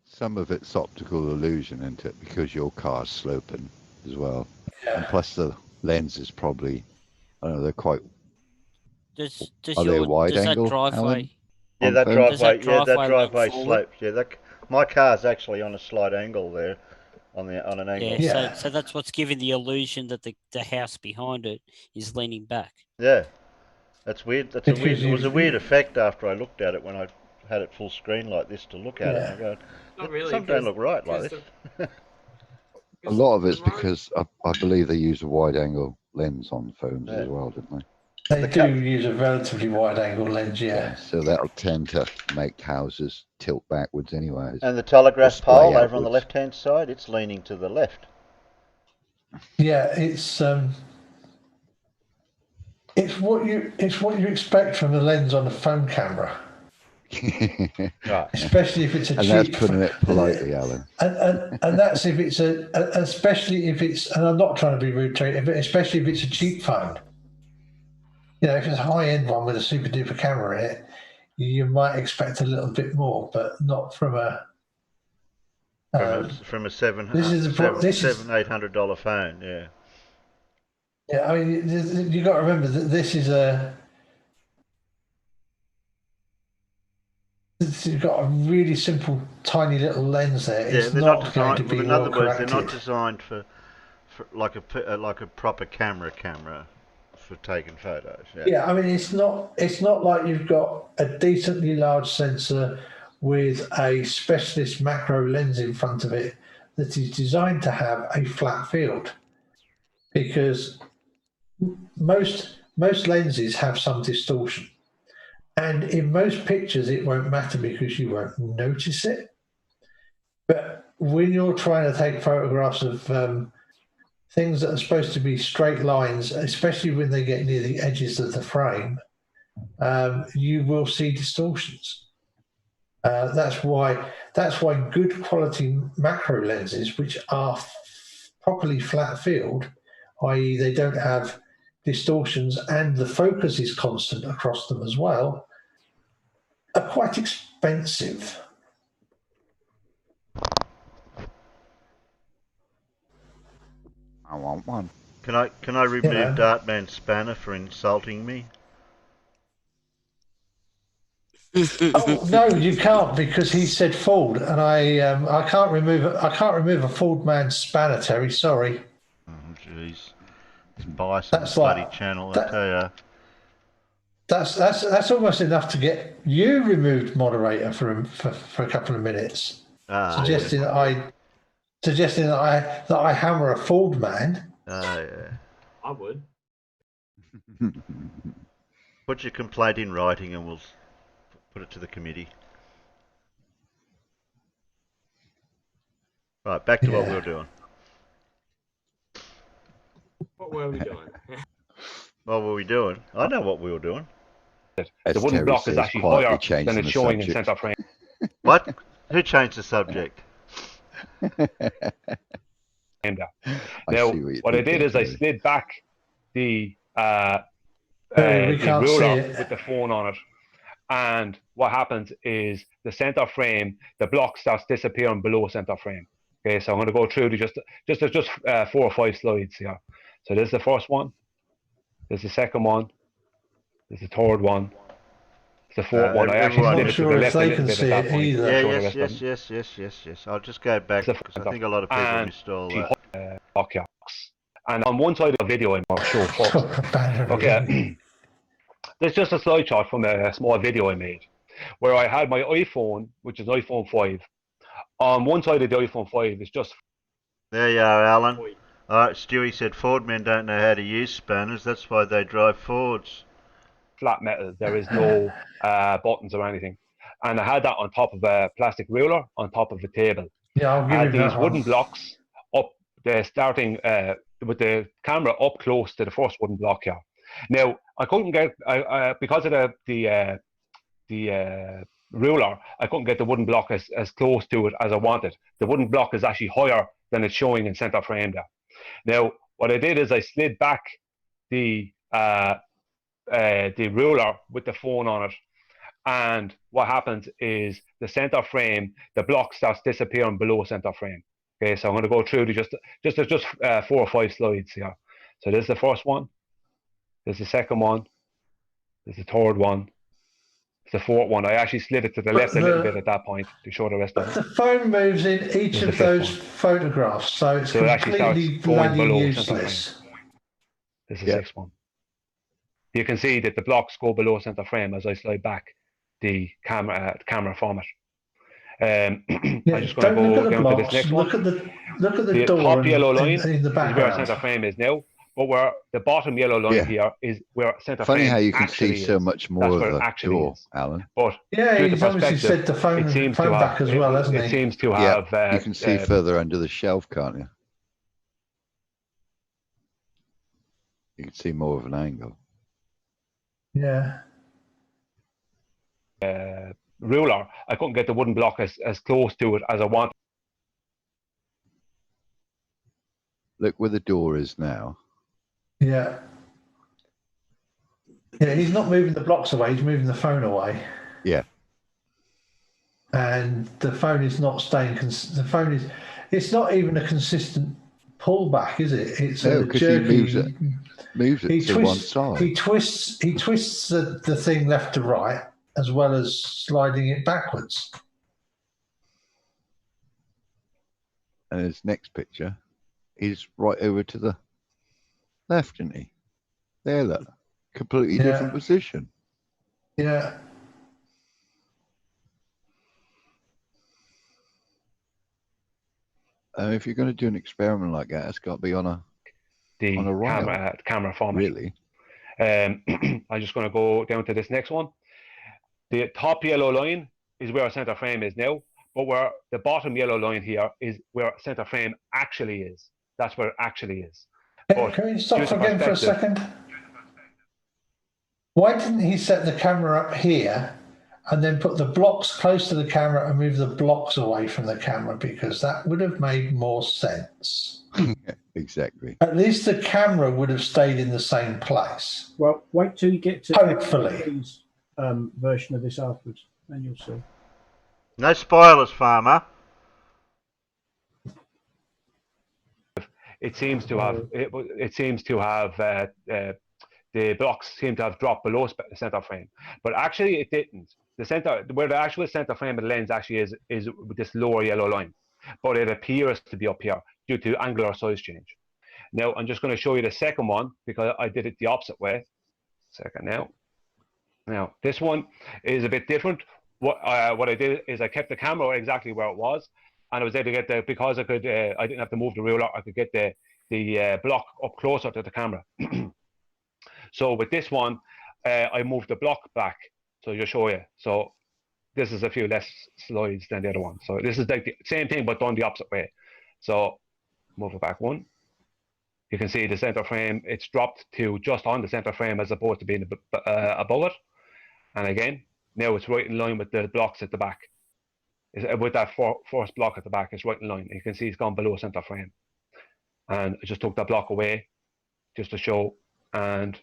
Some of it's optical illusion, isn't it? Because your car's sloping as well. And plus the lens is probably, I don't know, they're quite... Are they wide angle, Alan? Yeah, that driveway slopes. Yeah, my car's actually on a slight angle there, on an angle. Yeah, so that's what's giving the illusion that the house behind it is leaning back. Yeah, that's weird. It was a weird effect after I looked at it when I had it full screen like this to look at it. And I go, Not really, some don't because- look right like because this. A lot of it's because I believe they use a wide angle lens on phones as well, don't they? They do use a relatively wide angle lens, yeah. So that'll tend to make houses tilt backwards anyways. And the telegraph Display pole over on the outwards. left-hand side, it's leaning to the left. Yeah, it's what you expect from the lens on a phone camera. Right. Especially if it's a And cheap. that's putting it politely, Alan. And that's if it's especially if it's, and I'm not trying to be rude to it, but especially if it's a cheap phone. You know, if it's a high-end one with a super duper camera in it, you might expect a little bit more, but not from a. From a $700, this is $800 phone, yeah. Yeah, I mean, you got to remember that this is you've got a really simple, tiny little lens there. Yeah, It's they're not not going designed. to be In other well words, they're not corrected. designed for like a proper camera for taking photos. Yeah. Yeah, I mean, it's not like you've got a decently large sensor with a specialist macro lens in front of it that is designed to have a flat field, because most lenses have some distortion, and in most pictures it won't matter because you won't notice it. But when you're trying to take photographs of things that are supposed to be straight lines, especially when they get near the edges of the frame, you will see distortions. That's why good quality macro lenses, which are properly flat field, i.e. they don't have distortions and the focus is constant across them as well, are quite expensive. I want one. Can I remove Dartman's spanner for insulting me? Oh no, you can't, because he said Ford, and I can't remove a Ford man's spanner, Terry. Sorry. Oh jeez, it's biased bloody channel, I tell ya. That's almost enough to get you removed, moderator, for a couple of minutes, suggesting that I hammer a Ford man. Yeah. I would. Put your complaint in writing, and we'll put it to the committee. Right, back to what we were doing. What were we doing? What were we doing? I know what we were doing. As The wooden Terry block is says, actually quietly higher changing than it's the showing in subject. centre frame. What? Who changed the subject? Now, what I did is I slid back the we can't see ruler it. with the phone on it, and what happens is the center frame, the block starts disappearing below center frame. Okay, so I'm going to go through just 4 or 5 slides here. So this is the first one. There's the second one. There's the third one. There's the fourth one. I actually slid it to the left a little bit at that point. Yes. I'll just go back because I think a lot of people missed all that. And on one side of the video, I'll show first. Okay, there's just a slide shot from a small video I made where I had my iPhone, which is iPhone 5. On one side of the iPhone 5 is just. There you are, Alan. Stewie said Ford men don't know how to use spanners. That's why they drive Fords. Flat metal. There is no buttons or anything. And I had that on top of a plastic ruler on top of a table. Yeah, I'll give I had you that these wooden one. blocks up, starting with the camera up close to the first wooden block here. Now I couldn't get because of the ruler. I couldn't get the wooden block as close to it as I wanted. The wooden block is actually higher than it's showing in center frame there. Now what I did is I slid back the ruler with the phone on it, and what happens is the center frame, the block starts disappearing below center frame. Okay, so I'm going to go through just 4 or 5 slides here. So this is the first one. There's the second one. There's the third one. There's the fourth one. I actually slid it to the left a little bit at that point to show the rest of it. The phone moves in each of those photographs, so it's So it actually completely starts going bloody below center useless. This is the sixth one. You can see that the blocks go below center frame as I slide back. the camera format. Yeah, I'm just going to don't look go at the down to this blocks. next Look one. at the The door top yellow line in the is where background. center frame is now, but where the bottom yellow line Yeah. here is where center Funny frame how you can actually see so is. much more That's of where it the actually door, is. Alan. But Yeah, due to he's obviously perspective, set the phone, it seems phone to back have as well, hasn't it he? seems to Yeah, have you can see further under the shelf, can't you? You can see more of an angle. Yeah. Ruler. I couldn't get the wooden block as close to it as I wanted. Look where the door is now. Yeah. Yeah, he's not moving the blocks away, he's moving the phone away. Yeah. And the phone is not staying, it's not even a consistent pullback, is it? It's No, a because jerky. he moves it to one side. He twists the thing left to right as well as sliding it backwards. And his next picture, he's right over to the left, isn't he? There, look. Completely different position. Yeah. If you're going to do an experiment like that, it's got to be on a rail. Camera format. Really? I'm just going to go down to this next one. The top yellow line is where center frame is now, but where the bottom yellow line here is where center frame actually is. That's where it actually is. But Can we stop due to again for a perspective- second? Why didn't he set the camera up here and then put the blocks close to the camera and move the blocks away from the camera? Because that would have made more sense. Exactly. At least the camera would have stayed in the same place. Well, wait till you get to Hopefully. Andy's, version of this afterwards, then you'll see. No spoilers, Farmer. It seems to have. It seems to have. The blocks seem to have dropped below center frame, but actually it didn't. The center, where the actual center frame of the lens actually is with this lower yellow line, but it appears to be up here due to angular size change. Now I'm just going to show you the second one because I did it the opposite way. Second now. Now this one is a bit different. What I did is I kept the camera exactly where it was, and I was able to get the, because I could I didn't have to move the ruler. I could get the block up closer to the camera. So with this one, I moved the block back. So just show you. So this is a few less slides than the other one. So this is like the same thing but done the opposite way. So move it back one. You can see the center frame. It's dropped to just on the center frame as opposed to being above it. And again, now it's right in line with the blocks at the back. With that first block at the back, it's right in line. You can see it's gone below center frame. And I just took that block away just to show. And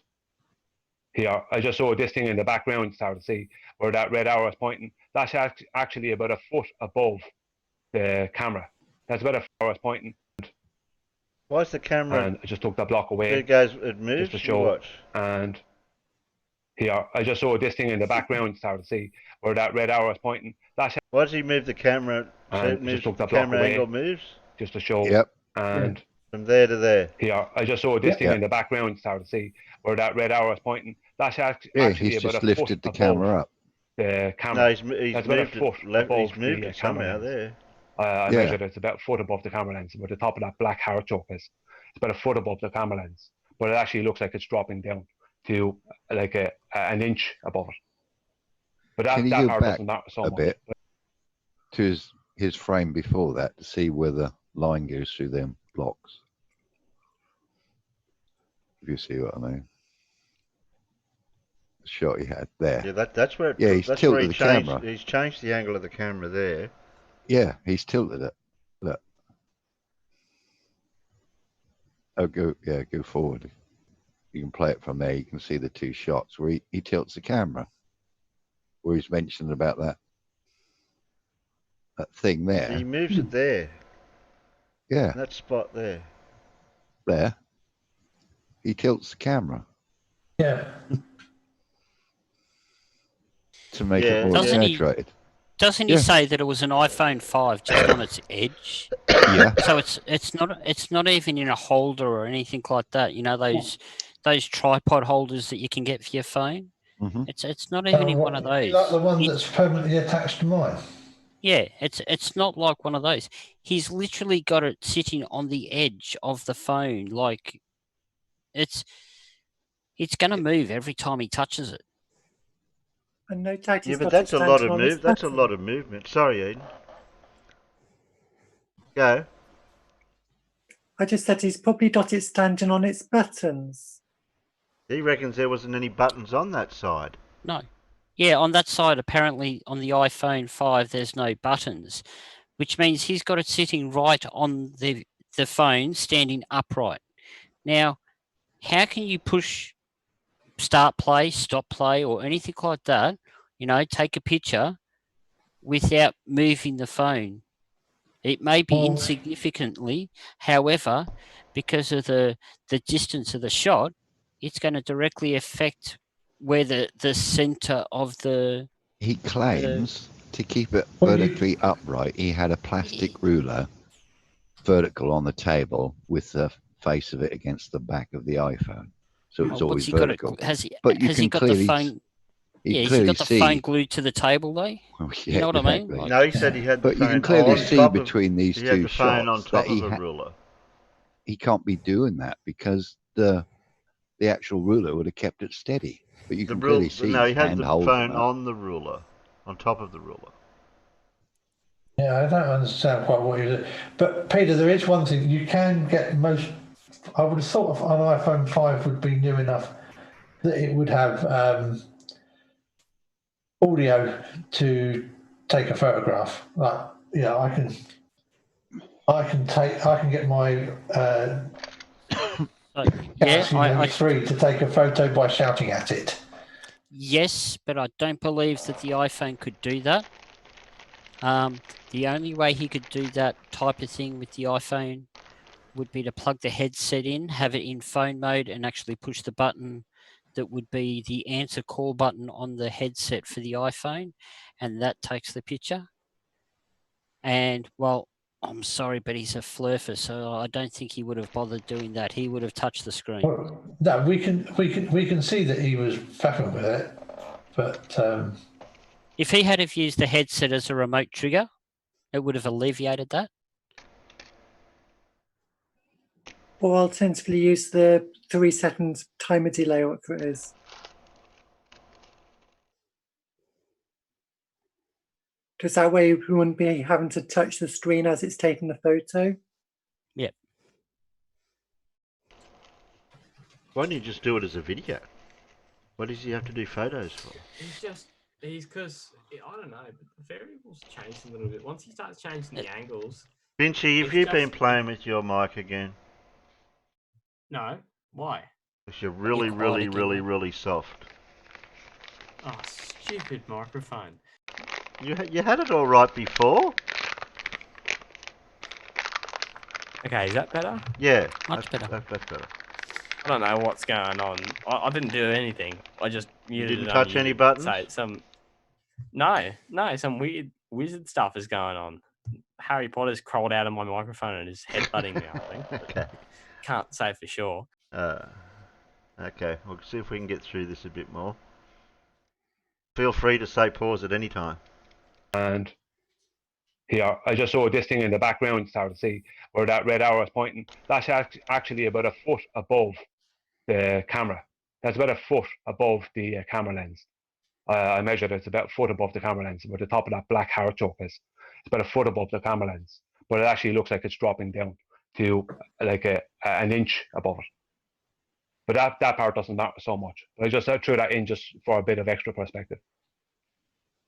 here, I just saw this thing in the background, start to see where that red arrow is pointing. That's actually about a foot above the camera. That's about a foot arrow is pointing. Why is the camera? And I just took that block away. It goes, it moves. Just to show. And here, I just saw this thing in the background, start to see where that red arrow is pointing. That's why does he move the camera? So it moves, just took that the camera block away, angle moves. just to show. Yep. And from there to there. Here, I just saw this thing in the background, start to see where that red arrow is pointing. That's actually he's about just a lifted foot the above camera up. The camera. No, he's That's moved about a foot above he's moved the it camera somehow lens. there. I measured it. It's about a foot above the camera lens, where the top of that black heart choke is. It's about a foot above the camera lens, but it actually looks like it's dropping down to like an inch above it. But that, Can you that go part back doesn't matter so a much. bit to his frame before that to see where the line goes through them blocks? If you see what I mean. The shot he had there. Yeah, that's where. Yeah, he's that's where tilted he the camera. He's changed the angle of the camera there. Yeah, he's tilted it. Look. Oh, go forward. You can play it from there. You can see the two shots where he tilts the camera. Where he's mentioned about that thing there. He moves it there. Yeah. That spot there. There. He tilts the camera. Yeah. To make it more exaggerated. Doesn't he say that it was an iPhone 5 just on its edge? Yeah. So it's not even in a holder or anything like that. You know those tripod holders that you can get for your phone. It's not even in one of those. Like the one that's permanently attached to mine. Yeah, it's not like one of those. He's literally got it sitting on the edge of the phone, like it's going to move every time he touches it. And no doubt Yeah, he's but got that's it a lot standing of on his move. That's a button. lot of movement. Sorry, Eden. Go. I just said he's probably got it standing on its buttons. He reckons there wasn't any buttons on that side. No. Yeah, on that side, apparently on the iPhone 5, there's no buttons, which means he's got it sitting right on the phone, standing upright. Now, how can you push start play, stop play, or anything like that, take a picture without moving the phone? It may be insignificantly, however, because of the distance of the shot, it's going to directly affect where the center of the... He claims to keep it vertically upright. He had a plastic ruler vertical on the table with the face of it against the back of the iPhone. So it's always vertical. But you can clearly... Has he got the phone glued to the table, though? Oh, yeah, you know what I mean? exactly. No, he said he had the But you phone can clearly on see top between these he had two the phone on shots top that of a ruler. He can't be doing that because the actual ruler would have kept it steady. But you can clearly see No, he his had hand the holding phone it. on the ruler, on top of the ruler. Yeah, I don't understand quite what you do. But Peter, there is one thing. You can get most... I would have thought an iPhone 5 would be new enough that it would have audio to take a photograph. Like, I can get my Galaxy Note 3 to take a photo by shouting at it. Yes, but I don't believe that the iPhone could do that. The only way he could do that type of thing with the iPhone would be to plug the headset in, have it in phone mode, and actually push the button that would be the answer call button on the headset for the iPhone, and that takes the picture. And, well, I'm sorry, but he's a flurfer, so I don't think he would have bothered doing that. He would have touched the screen. Well, no, we can see that he was faffing with it, but if he had have used the headset as a remote trigger, it would have alleviated that. Or alternatively use the 3-second timer delay, whatever it is. Because that way we wouldn't be having to touch the screen as it's taking the photo. Yep. Why don't you just do it as a video? What does he have to do photos for? He's because, I don't know, but the variables changed a little bit. Once he starts changing the angles... Vincey, have you been playing with your mic again? No. Why? Because you're really soft. Oh, stupid microphone. You had it all right before. Okay, is that better? Yeah, much better. That's better. I don't know what's going on. I didn't do anything. I just muted. You didn't touch any buttons? No, some weird wizard stuff is going on. Harry Potter's crawled out of my microphone and is headbutting me, I think. Okay. Can't say for sure. Okay, we'll see if we can get through this a bit more. Feel free to say pause at any time. And here, I just saw this thing in the background, start to see where that red arrow is pointing. That's actually about a foot above the camera. That's about a foot above the camera lens. I measured it, it's about a foot above the camera lens, where the top of that black heart choke is. It's about a foot above the camera lens, but it actually looks like it's dropping down to like an inch above it. But that part doesn't matter so much. But I just threw that in just for a bit of extra perspective.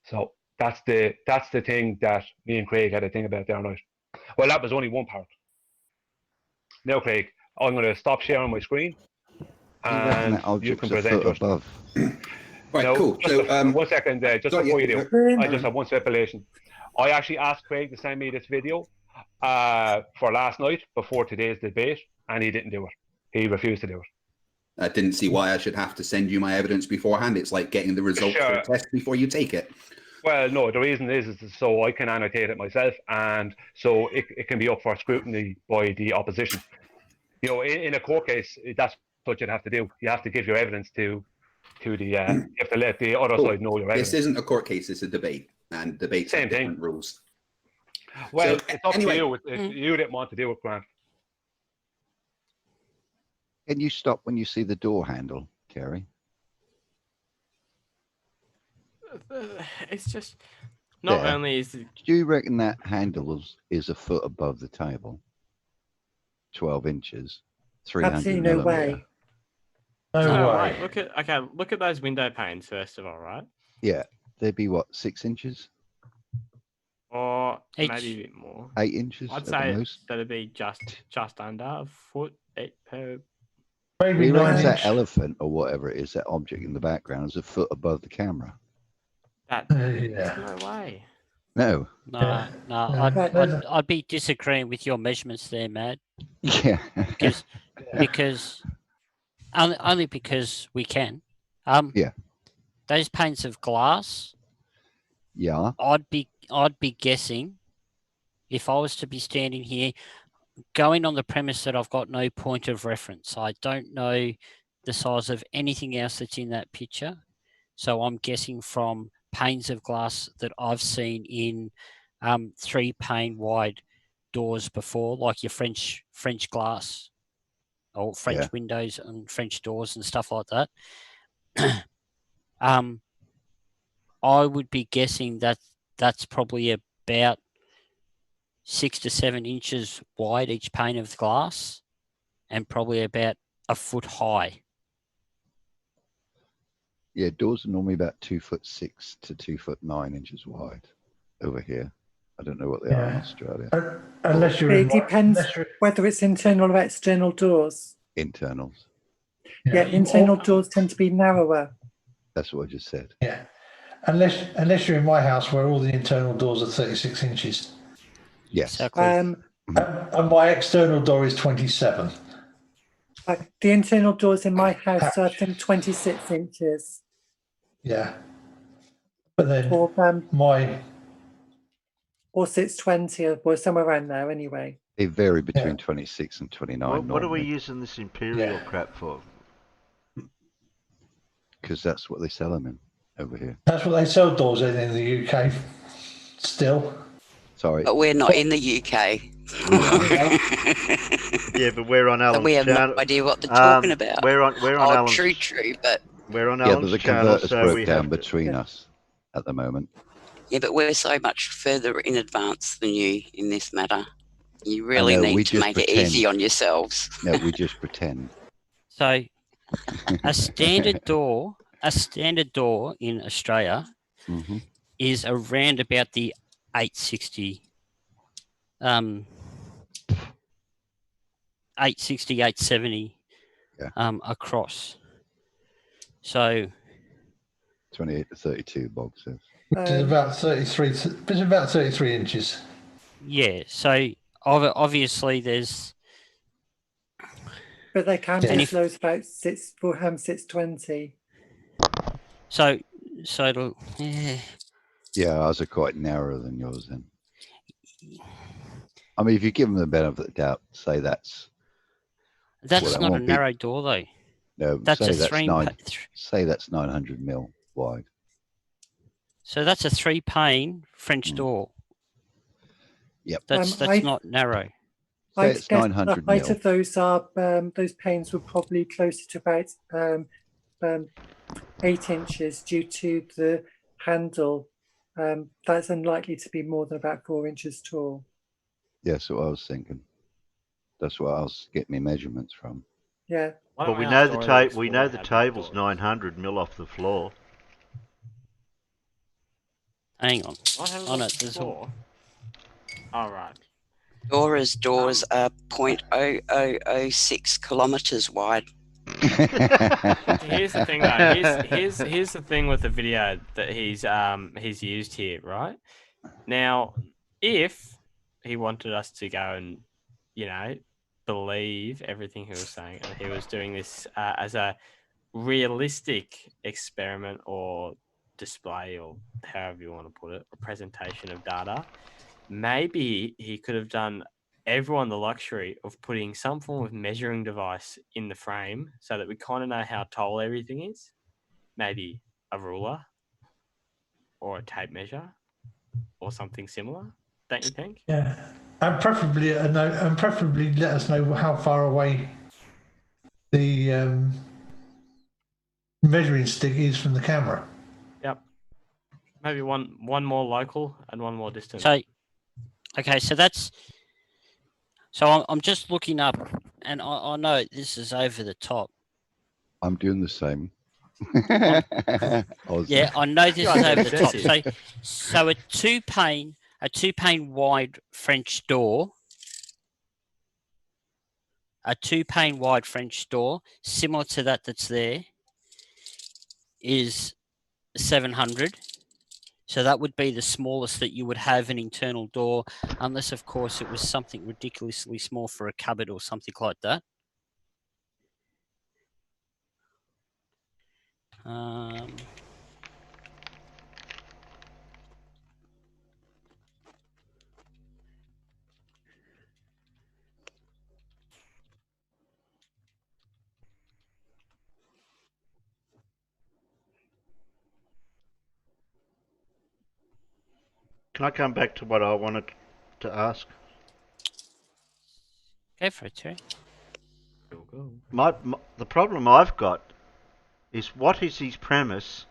So that's the thing that me and Craig had a thing about there, right? Well, that was only one part. Now, Craig, I'm going to stop sharing my screen, and you can present yours. Above. Right, no, cool. So, 1 second, just before you do, I just have one stipulation. I actually asked Craig to send me this video for last night before today's debate, and he didn't do it. He refused to do it. I didn't see why I should have to send you my evidence beforehand. It's like getting the results of the test before you take it. Well, no, the reason is so I can annotate it myself, and so it can be up for scrutiny by the opposition. You know, in a court case, that's what you'd have to do. You have to give your evidence to to the. You have to let the other Oh, side know your this evidence. isn't a court case; it's a debate, and debates Same have thing. different rules. Well, So, it's up anyway. to you. It's you that want to do it, Grant. Can you stop when you see the door handle, Kerry? It's just not There. only is it, Do you reckon that handle is a foot above the table? 12 inches, 300 Absolutely no millimeter. way. No way. Right, look at those window panes first of all, right? Yeah, they'd be what, 6 inches? Or Each. maybe a bit more. 8 inches I'd at the say most. that'd be just under a foot per. Maybe He reckons 9 that inch. elephant or whatever it is, that object in the background, is a foot above the camera. That Yeah. no way. No. No, I'd be disagreeing with your measurements there, Matt. Yeah. Because only because we can. Yeah. Those panes of glass. Yeah. I'd be guessing, if I was to be standing here, going on the premise that I've got no point of reference. I don't know the size of anything else that's in that picture. So I'm guessing from panes of glass that I've seen in 3-pane wide doors before, like your French glass or French windows and French doors and stuff like that. I would be guessing that that's probably about 6 to 7 inches wide each pane of glass, and probably about a foot high. Yeah, doors are normally about 2'6" to 2'9" wide over here. I don't know what they are in Australia. Unless you're It in depends whether it's internal or external doors. Internals. Yeah, internal doors tend to be narrower. That's what I just said. Yeah. Unless you're in my house where all the internal doors are 36 inches. Yes. And my external door is 27. The internal doors in my house are, I think, 26 inches. Yeah. But then Or or 620 or somewhere around there anyway. They vary between 26 and 29 What are we normally, using this imperial crap for? because that's what they sell them in over here. That's what they sell doors in the UK still. Sorry. But we're not in the UK. Yeah, but we're on Alan's So we have channel. no idea what they're talking about. We're on Alan's. True, but we're on Yeah, but Alan's the channel, converters so broke we down have to. between us at the moment. yeah, but we're so much further in advance than you in this matter. You I really know, we need to just make it easy pretend. on yourselves. No, we just pretend. So a standard door in Australia Mm-hmm. is around about the 860, 870 across. So 28 to 32 boxes. Which is about 33. It's about 33 inches. yeah, so obviously there's. But they can be And as low as about 620. So yeah. Yeah, ours are quite narrower than yours then. I mean, if you give them the benefit of the doubt, say that's That's not a narrow door though. No, that's say a that's say that's 900 mil wide. So that's a 3-pane French door. Yep. That's not narrow. Say I it's guess 900 the height mil. of those panes were probably closer to about 8 inches due to the handle. That's unlikely to be more than about 4 inches tall. Yeah, that's what I was thinking. That's what I was getting my measurements from. Yeah. But we know the table's 900 mil off the floor. Hang on. On it, there's all right. Doors are 0.0006 kilometers wide. Here's the thing, though. Here's the thing with the video that he's used here, right? Now, if he wanted us to go and, believe everything he was saying, and he was doing this as a realistic experiment or display, or however you want to put it, a presentation of data, maybe he could have done everyone the luxury of putting some form of measuring device in the frame so that we kind of know how tall everything is. maybe a ruler or a tape measure or something similar, don't you think? Yeah, and preferably let us know how far away the measuring stick is from the camera. Yep. Maybe one more local and one more distant. So, okay, so that's. So I'm just looking up, and I know this is over the top. I'm doing the same. Yeah, I know this is over the top. So a two pane wide French door, similar to that's there, is 700. So that would be the smallest that you would have an internal door, unless of course it was something ridiculously small for a cupboard or something like that. Can I come back to what I wanted to ask? Go for it, Terry. The problem I've got is what is his premise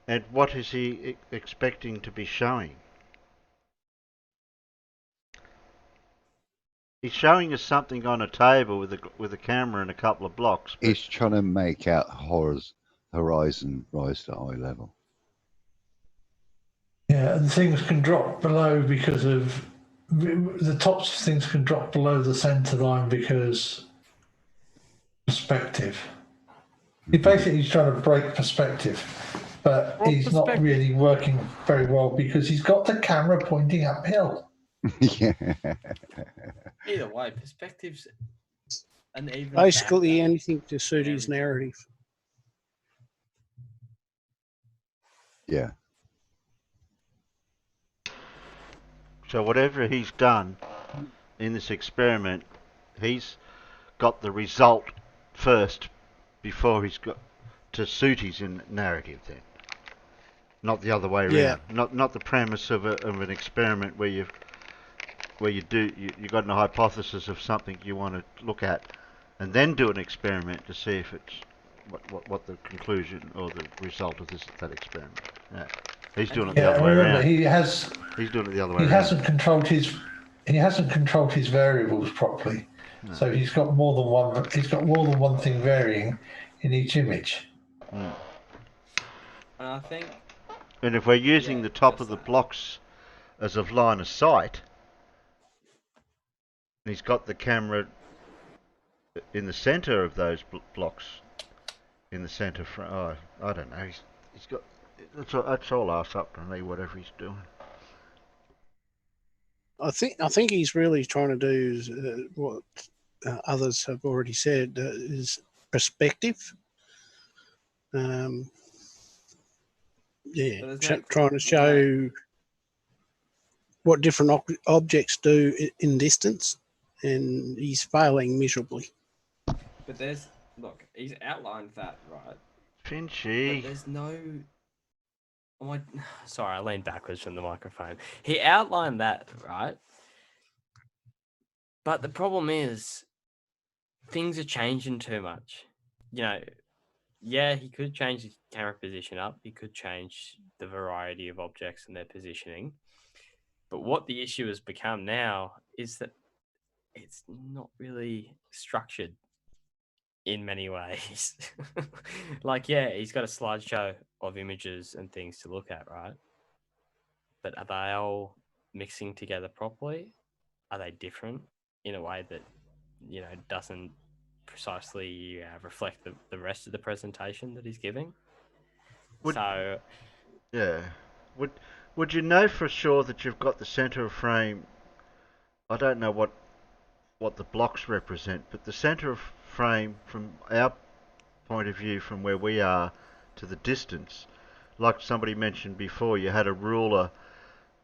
and what is he expecting to be showing? He's showing us something on a table with a camera and a couple of blocks. He's trying to make out horizon rise to eye level. Yeah, and things can drop below because of the tops of things can drop below the centre line because perspective. He basically is trying to break perspective, but he's not really working very well because he's got the camera pointing uphill. Yeah. Either way, perspectives and even basically anything to suit his narrative. Yeah. So whatever he's done in this experiment, he's got the result first before he's got to suit his narrative then. Not the other way around. Yeah. Not the premise of an experiment where you got a hypothesis of something you want to look at, and then do an experiment to see if it's what the conclusion or the result of that experiment. Yeah. He's doing it the other way around. He's doing it the other way around. He hasn't controlled his variables properly. No. So he's got more than one thing varying in each image. Mm. And I think. And if we're using the top of the blocks as a line of sight, and he's got the camera in the centre of those blocks, in the centre front. Oh, I don't know. He's got. That's all asked up to me. Whatever he's doing. I think he's really trying to do what others have already said is perspective. Trying to show what different objects do in distance, and he's failing miserably. But he's outlined that, right? Finchy. But there's no. Oh, sorry, I leaned backwards from the microphone. He outlined that, right? But the problem is, things are changing too much. Yeah, he could change his camera position up. He could change the variety of objects and their positioning. But what the issue has become now is that it's not really structured in many ways. He's got a slideshow of images and things to look at, right? But are they all mixing together properly? Are they different in a way that, doesn't precisely reflect the rest of the presentation that he's giving? Yeah. Would you know for sure that you've got the centre of frame? I don't know what the blocks represent, but the centre of frame from our point of view, from where we are to the distance, like somebody mentioned before, you had a ruler,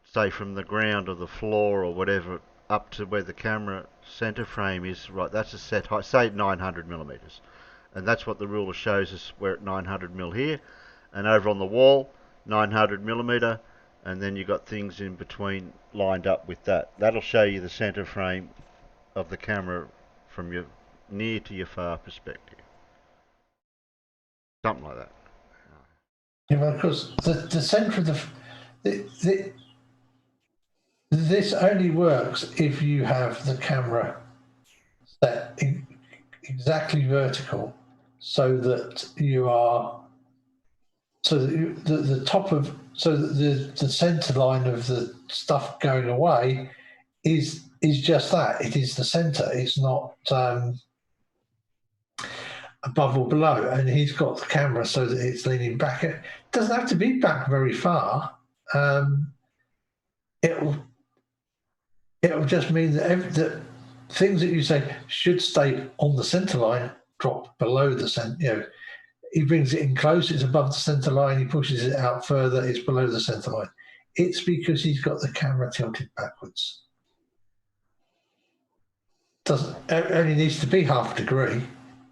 say from the ground or the floor or whatever, up to where the camera centre frame is, right, that's a set height, say 900 millimetres. And that's what the ruler shows us, we're at 900 mil here, and over on the wall 900mm, and then you've got things in between lined up with that. That'll show you the center frame of the camera from your near to your far perspective. Something like that. Yeah, because the center of this only works if you have the camera set exactly vertical, so that you are the top of the center line of the stuff going away is just that. It is the center. It's not above or below. And he's got the camera so that it's leaning back. It doesn't have to be back very far. It'll just mean that that things that you say should stay on the center line drop below the center. You know, he brings it in close, it's above the center line, he pushes it out further, it's below the center line. It's because he's got the camera tilted backwards. Only needs to be half a degree.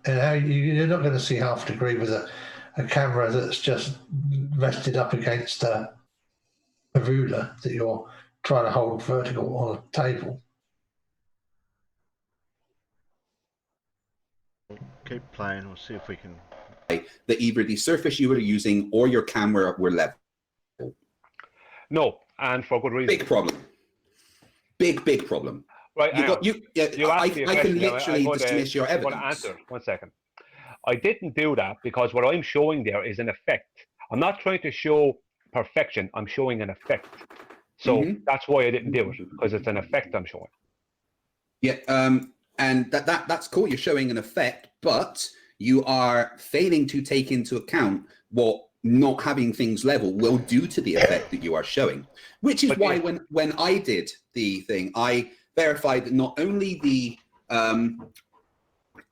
And you're not going to see half a degree with a camera that's just rested up against a ruler that you're trying to hold vertical on a table. Keep playing, we'll see if we can. That either the surface you were using or your camera were level. No, and for good reason. Big problem. Big problem. Right, I can literally dismiss your evidence. Answer. 1 second. I didn't do that because what I'm showing there is an effect. I'm not trying to show perfection. I'm showing an effect. So that's why I didn't do it, because it's an effect I'm showing. Yeah, and that's cool. You're showing an effect, but you are failing to take into account what not having things level will do to the effect that you are showing. Which is why when I did the thing, I verified that not only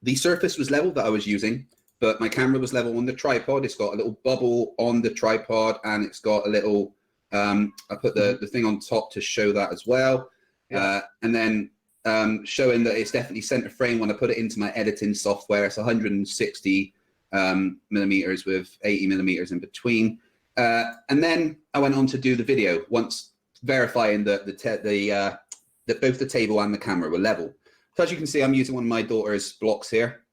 the surface was level that I was using, but my camera was level on the tripod. It's got a little bubble on the tripod, and it's got a little. I put the thing on top to show that as well, and then showing that it's definitely center frame when I put it into my editing software. It's 160 millimeters with 80 millimeters in between, and then I went on to do the video once verifying that both the table and the camera were level. So as you can see, I'm using one of my daughter's blocks here,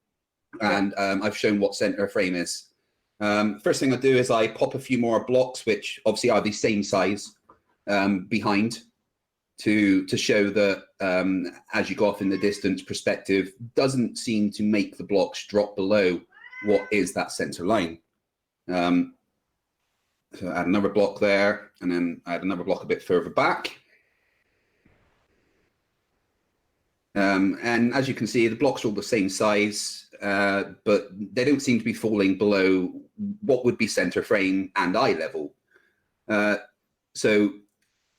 and I've shown what center frame is. First thing I do is I pop a few more blocks, which obviously are the same size, behind to show that as you go off in the distance, perspective doesn't seem to make the blocks drop below what is that center line. So I add another block there, and then I add another block a bit further back. And as you can see, the blocks are all the same size, but they don't seem to be falling below what would be center frame and eye level. So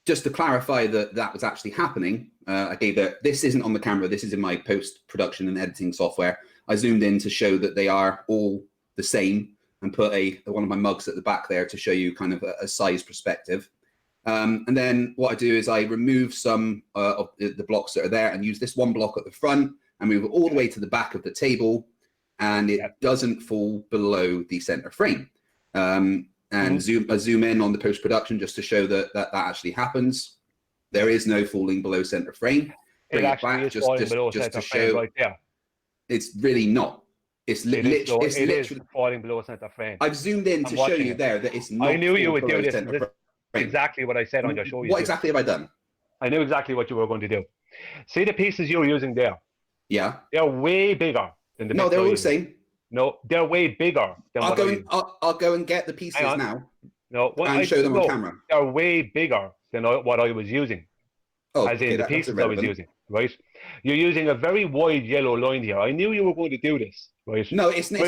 just to clarify that was actually happening, I gave that this isn't on the camera, this is in my post-production and editing software. I zoomed in to show that they are all the same, and put one of my mugs at the back there to show you kind of a size perspective. And then what I do is I remove some of the blocks that are there and use this one block at the front and move it all the way to the back of the table, and it doesn't fall below the center frame. And zoom in on the post-production just to show that actually happens. There is no falling below center frame. Bring it back just to show right there. It's really not. It's literally falling below center frame. I've zoomed in to show you there that it's not. I knew you would do this. Frame. Exactly what I said on your show. What exactly have I done? I knew exactly what you were going to do. See the pieces you're using there? Yeah. They're way bigger than the. No, they're all the same. No, they're way bigger than I'll go and get the pieces now. No, and show them on camera. They're way bigger than what I was using. Oh, as in the pieces I was using, right? You're using a very wide yellow line here. I knew you were going to do this, right? No, it's not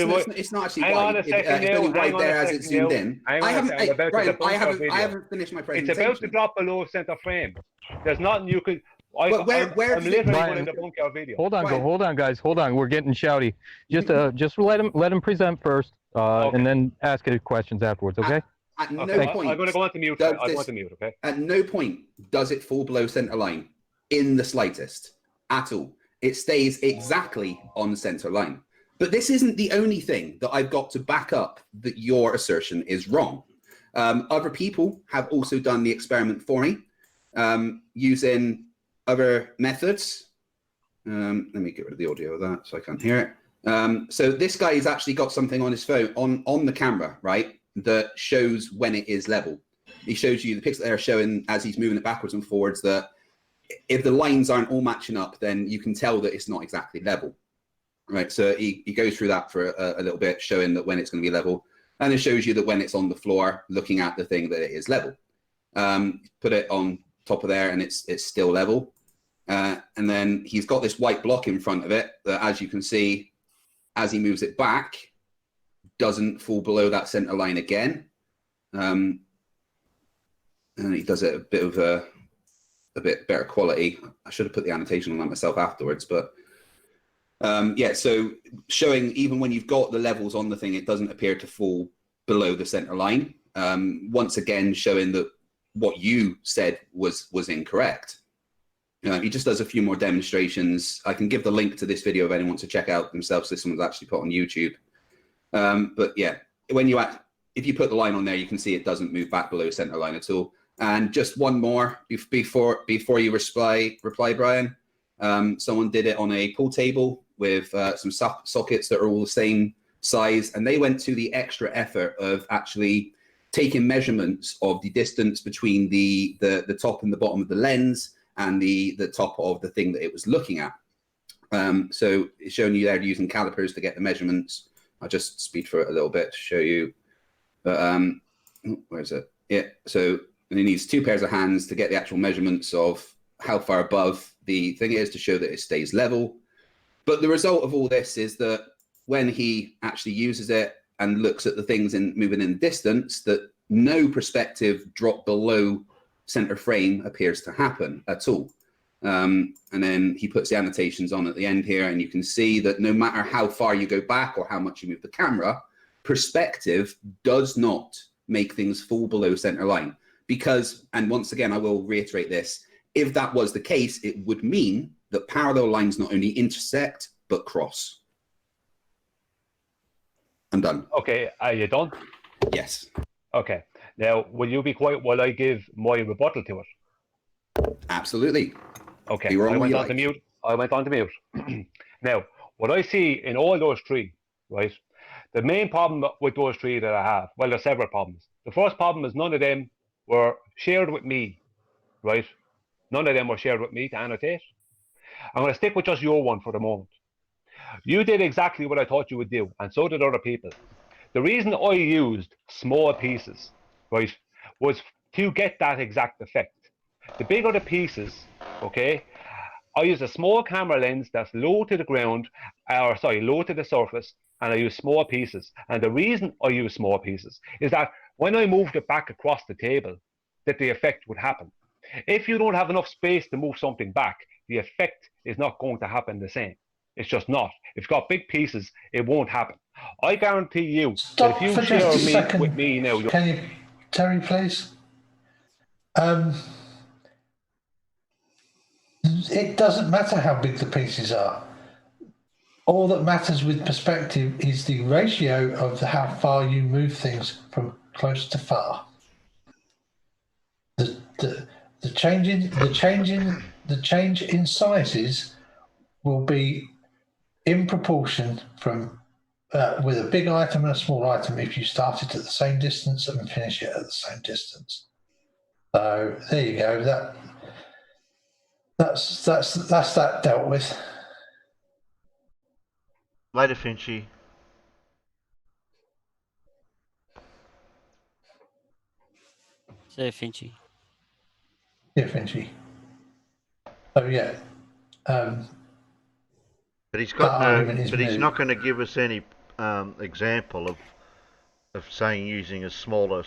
actually hang wide. On a second it's only wide there as it's zoomed in. I haven't finished my presentation. It's about to drop below center frame. There's nothing you could. I'm literally going to bunk our video. Hold on, guys. Hold on. We're getting shouty. Just let him present first, and then ask any questions afterwards. Okay. At no point. I'm going to go on to mute. I'm going to mute. Okay. At no point does it fall below center line, in the slightest, at all. It stays exactly on center line. But this isn't the only thing that I've got to back up that your assertion is wrong. Other people have also done the experiment for me using other methods. Let me get rid of the audio of that so I can't hear it. So this guy has actually got something on his phone, on the camera, right, that shows when it is level. He shows you the pixel there showing as he's moving it backwards and forwards that if the lines aren't all matching up, then you can tell that it's not exactly level, right? So he goes through that for a little bit, showing that when it's going to be level, and it shows you that when it's on the floor, looking at the thing, that it is level. Put it on top of there, and it's still level. And then he's got this white block in front of it that, as you can see, as he moves it back, doesn't fall below that center line again. And he does it a bit better quality. I should have put the annotation on that myself afterwards, but yeah, so showing even when you've got the levels on the thing, it doesn't appear to fall below the center line. Once again, showing that what you said was incorrect. He just does a few more demonstrations. I can give the link to this video if anyone wants to check out themselves. This one was actually put on YouTube. But yeah, if you put the line on there, you can see it doesn't move back below center line at all. And just one more before you reply, Brian. Someone did it on a pool table with some sockets that are all the same size, and they went to the extra effort of actually taking measurements of the distance between the top and the bottom of the lens and the top of the thing that it was looking at. So it's showing you there using calipers to get the measurements. I'll just speed through it a little bit to show you. But where is it? Yeah. So he needs 2 pairs of hands to get the actual measurements of how far above the thing is to show that it stays level. But the result of all this is that when he actually uses it and looks at the things moving in distance, that no perspective drop below center frame appears to happen at all. And then he puts the annotations on at the end here, and you can see that no matter how far you go back or how much you move the camera, perspective does not make things fall below center line. Because, and once again, I will reiterate this, if that was the case, it would mean that parallel lines not only intersect, but cross. I'm done. Okay, are you done? Yes. Okay. Now, will you be quiet while I give my rebuttal to it? Absolutely. Okay, I went on to mute. I went on to mute. Now, what I see in all those 3, right, the main problem with those 3 that I have, well, there's several problems. The first problem is none of them were shared with me, right? None of them were shared with me to annotate. I'm going to stick with just your one for the moment. You did exactly what I thought you would do, and so did other people. The reason I used small pieces, right, was to get that exact effect. The bigger the pieces, okay, I use a small camera lens that's low to the ground, or sorry, low to the surface, and I use small pieces. And the reason I use small pieces is that when I moved it back across the table, that the effect would happen. If you don't have enough space to move something back, the effect is not going to happen the same. It's just not. If you've got big pieces, it won't happen. I guarantee you that if you share with me now... Can you, Terry, please? It doesn't matter how big the pieces are. All that matters with perspective is the ratio of how far you move things from close to far. The change in sizes will be in proportion from with a big item and a small item if you start it at the same distance and finish it at the same distance. So there you go. That's that dealt with. Later, Finchy. So Finchy. Yeah, Finchy. Oh yeah. But he's got no. But he's not going to give us any example of saying using a small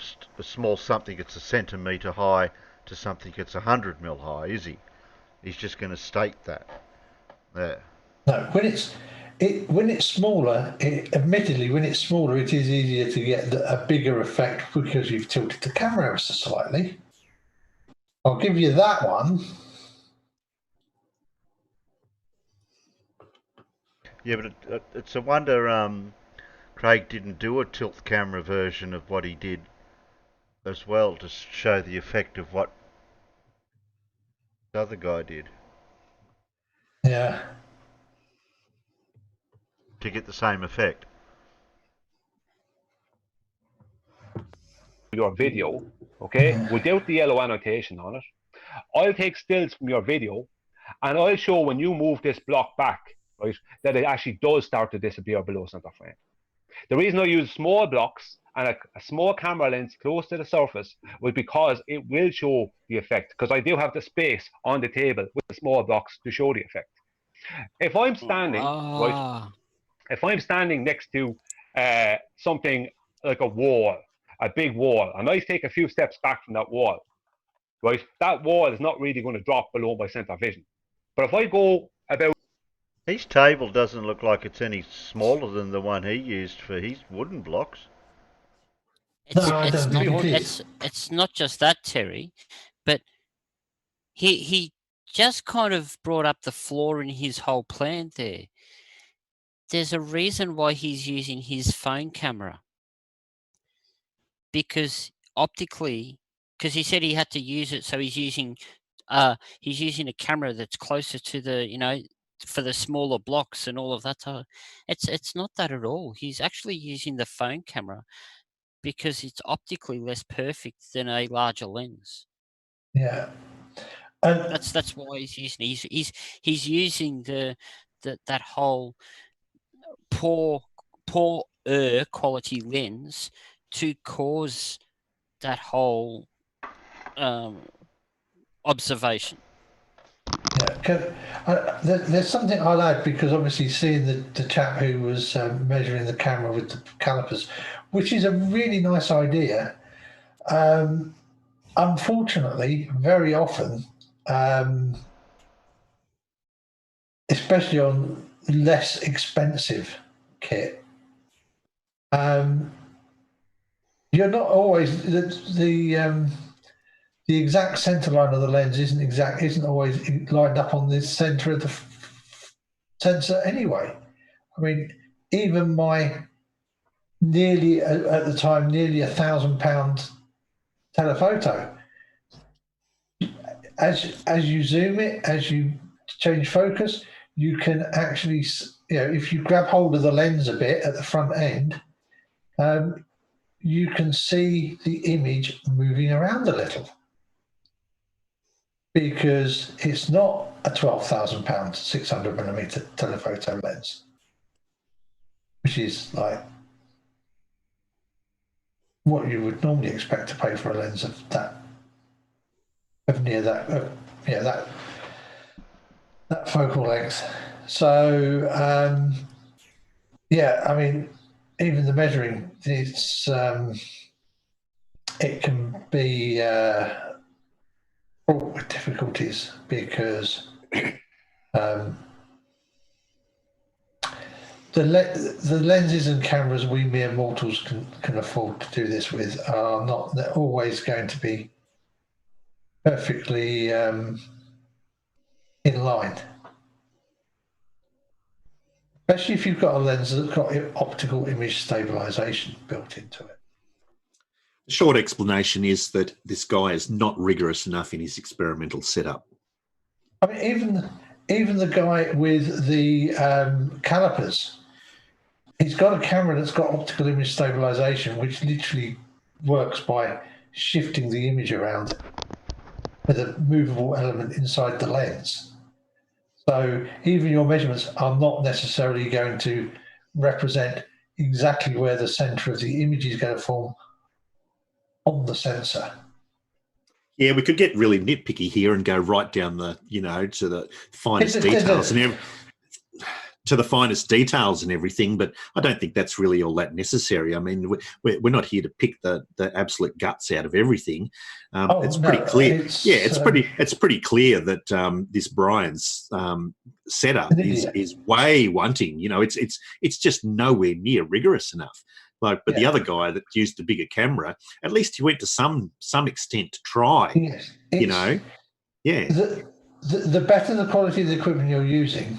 something that's a centimetre high to something that's 100 mil high, is he? He's just going to state that. There. No, when it's smaller, admittedly, when it's smaller, it is easier to get a bigger effect because you've tilted the camera ever so slightly. I'll give you that one. Yeah, but it's a wonder Craig didn't do a tilt camera version of what he did as well to show the effect of what the other guy did. Yeah. To get the same effect. Your video, okay, without the yellow annotation on it. I'll take stills from your video and I'll show when you move this block back, right, that it actually does start to disappear below center frame. The reason I use small blocks and a small camera lens close to the surface was because it will show the effect, because I do have the space on the table with the small blocks to show the effect. If I'm standing, right, if I'm standing next to something like a wall, a big wall, and I take a few steps back from that wall, right, that wall is not really going to drop below my center vision. But if I go about... His table doesn't look like it's any smaller than the one he used for his wooden blocks. It's not just that, Terry, but he just kind of brought up the flaw in his whole plan there. There's a reason why he's using his phone camera. Because optically, because he said he had to use it, so he's using a camera that's closer to the, for the smaller blocks and all of that. It's not that at all. He's actually using the phone camera because it's optically less perfect than a larger lens. Yeah. That's why he's using. He's using that whole poor quality lens to cause that whole observation. Yeah, there's something I'll add, because obviously seeing the chap who was measuring the camera with the calipers, which is a really nice idea. Unfortunately, very often, especially on less expensive kit, you're not always the exact center line of the lens isn't always lined up on the center of the sensor anyway. I mean, even my nearly £1,000 telephoto, as you zoom it, as you change focus, you can actually, if you grab hold of the lens a bit at the front end, you can see the image moving around a little, because it's not a £12,000 600mm telephoto lens, which is like what you would normally expect to pay for a lens of that, that focal length. So I mean, even the measuring, it can be fraught with difficulties, because the lenses and cameras we mere mortals can afford to do this with are not, they're always going to be perfectly in line, especially if you've got a lens that's got optical image stabilization built into it. The short explanation is that this guy is not rigorous enough in his experimental setup. I mean, even the guy with the calipers, he's got a camera that's got optical image stabilization, which literally works by shifting the image around with a movable element inside the lens. So even your measurements are not necessarily going to represent exactly where the center of the image is going to form on the sensor. Yeah, we could get really nitpicky here and go right down the, to the finest details and to the finest details and everything, but I don't think that's really all that necessary. I mean, we're not here to pick the absolute guts out of everything. It's pretty clear. It's pretty clear that this Brian's setup is way wanting. It's just nowhere near rigorous enough. But the other guy that used the bigger camera, at least he went to some extent to try. Yes, The better the quality of the equipment you're using,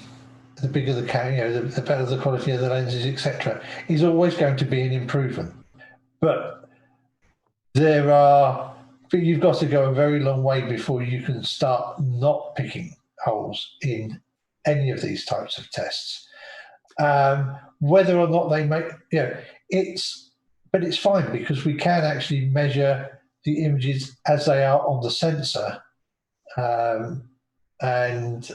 the bigger the camera, the better the quality of the lenses, etc., is always going to be an improvement. But you've got to go a very long way before you can start not picking holes in any of these types of tests. Whether or not they make, it's fine because we can actually measure the images as they are on the sensor, and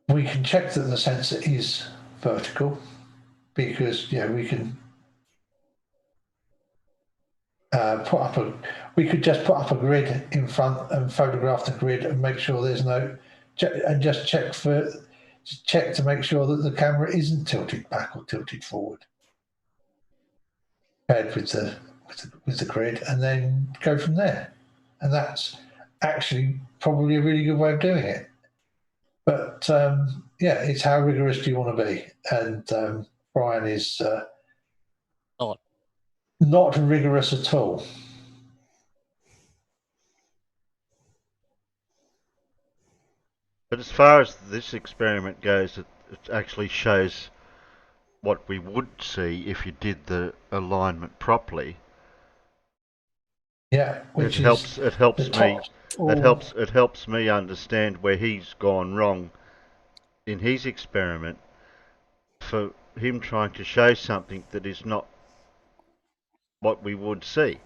we can check that the sensor is vertical because we can we could just put up a grid in front and photograph the grid and make sure there's no, and just check to make sure that the camera isn't tilted back or tilted forward, paired with the grid, and then go from there. And that's actually probably a really good way of doing it. But it's how rigorous do you want to be? And Brian is not rigorous at all. But as far as this experiment goes, it actually shows what we would see if you did the alignment properly. Yeah, which it helps me. It helps me understand where he's gone wrong in his experiment, for him trying to show something that is not what we would see.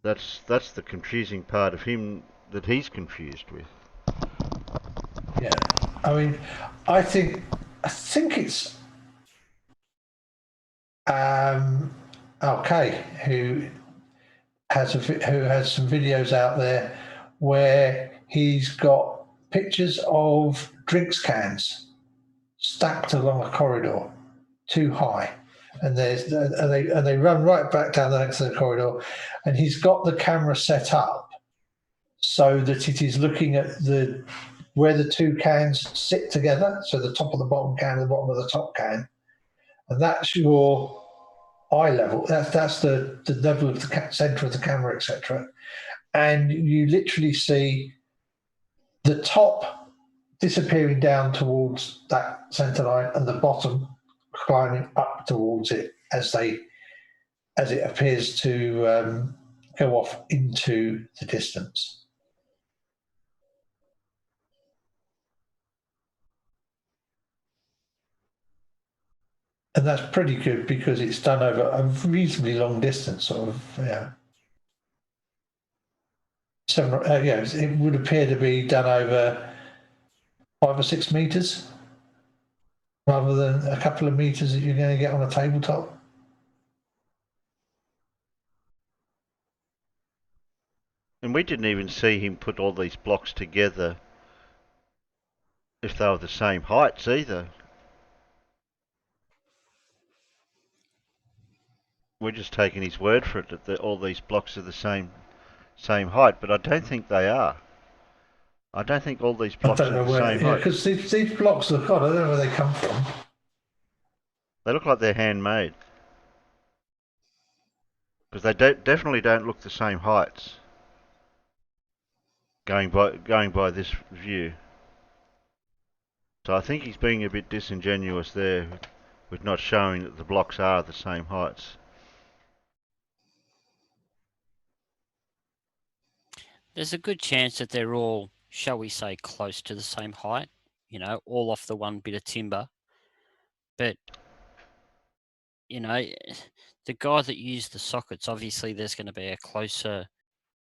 That's the confusing part of him that he's confused with. Yeah, I mean, I think it's okay who has some videos out there where he's got pictures of drinks cans stacked along a corridor too high, and they run right back down the next to the corridor, and he's got the camera set up so that it is looking at where the two cans sit together, so the top of the bottom can and the bottom of the top can, and that's your eye level. That's the level of the center of the camera, etc. And you literally see the top disappearing down towards that center line, and the bottom climbing up towards it as it appears to go off into the distance. And that's pretty good because it's done over a reasonably long distance, sort of, it would appear to be done over 5 or 6 meters rather than a couple of meters that you're going to get on a tabletop. And we didn't even see him put all these blocks together if they were the same heights either. We're just taking his word for it that all these blocks are the same height, but I don't think they are. I don't think all these blocks are the same height. Because these blocks look odd. I don't know where they come from. They look like they're handmade. Because they definitely don't look the same heights. Going by this view. So I think he's being a bit disingenuous there with not showing that the blocks are the same heights. There's a good chance that they're all, shall we say, close to the same height, all off the one bit of timber. But, the guy that used the sockets, obviously there's going to be a closer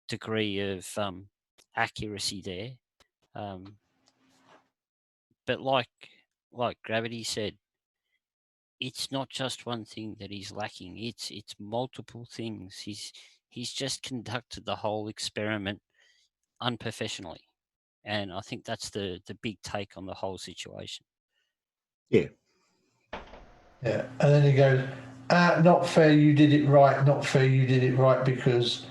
degree of accuracy there. But like Gravity said, it's not just one thing that he's lacking. It's multiple things. He's just conducted the whole experiment unprofessionally, and I think that's the big take on the whole situation. Yeah, and then he goes, not fair, you did it right, not fair, you did it right, because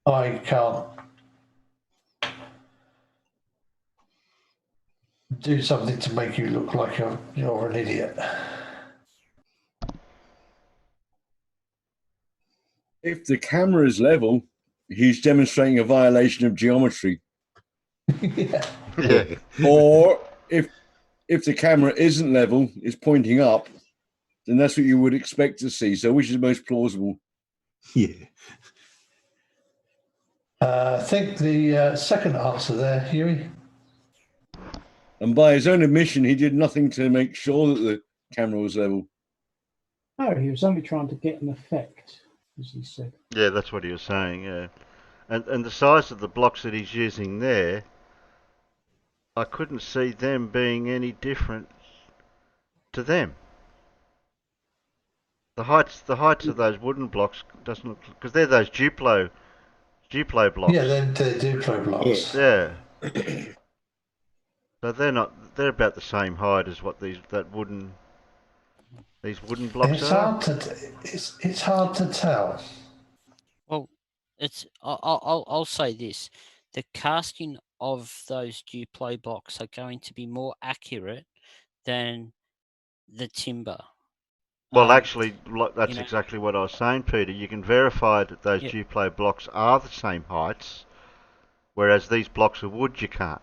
I can't do something to make you look like you're an idiot. If the camera is level, he's demonstrating a violation of geometry. Yeah. Yeah. Or if the camera isn't level, it's pointing up, then that's what you would expect to see. So which is most plausible? Yeah. I think the second answer there, Huey. And by his own admission, he did nothing to make sure that the camera was level. No, he was only trying to get an effect, as he said. Yeah, that's what he was saying, yeah. And the size of the blocks that he's using there, I couldn't see them being any different to them. The heights of those wooden blocks doesn't look, because they're those Duplo blocks. Yeah, they're Duplo blocks. Yeah. So they're about the same height as what these wooden blocks It's are. hard to it's hard to tell. Well, I'll say this: the casting of those Duplo blocks are going to be more accurate than the timber. Well, actually, that's you know- exactly what I was saying, Peter. You can verify that those Duplo blocks are the same heights, whereas these blocks of wood you can't.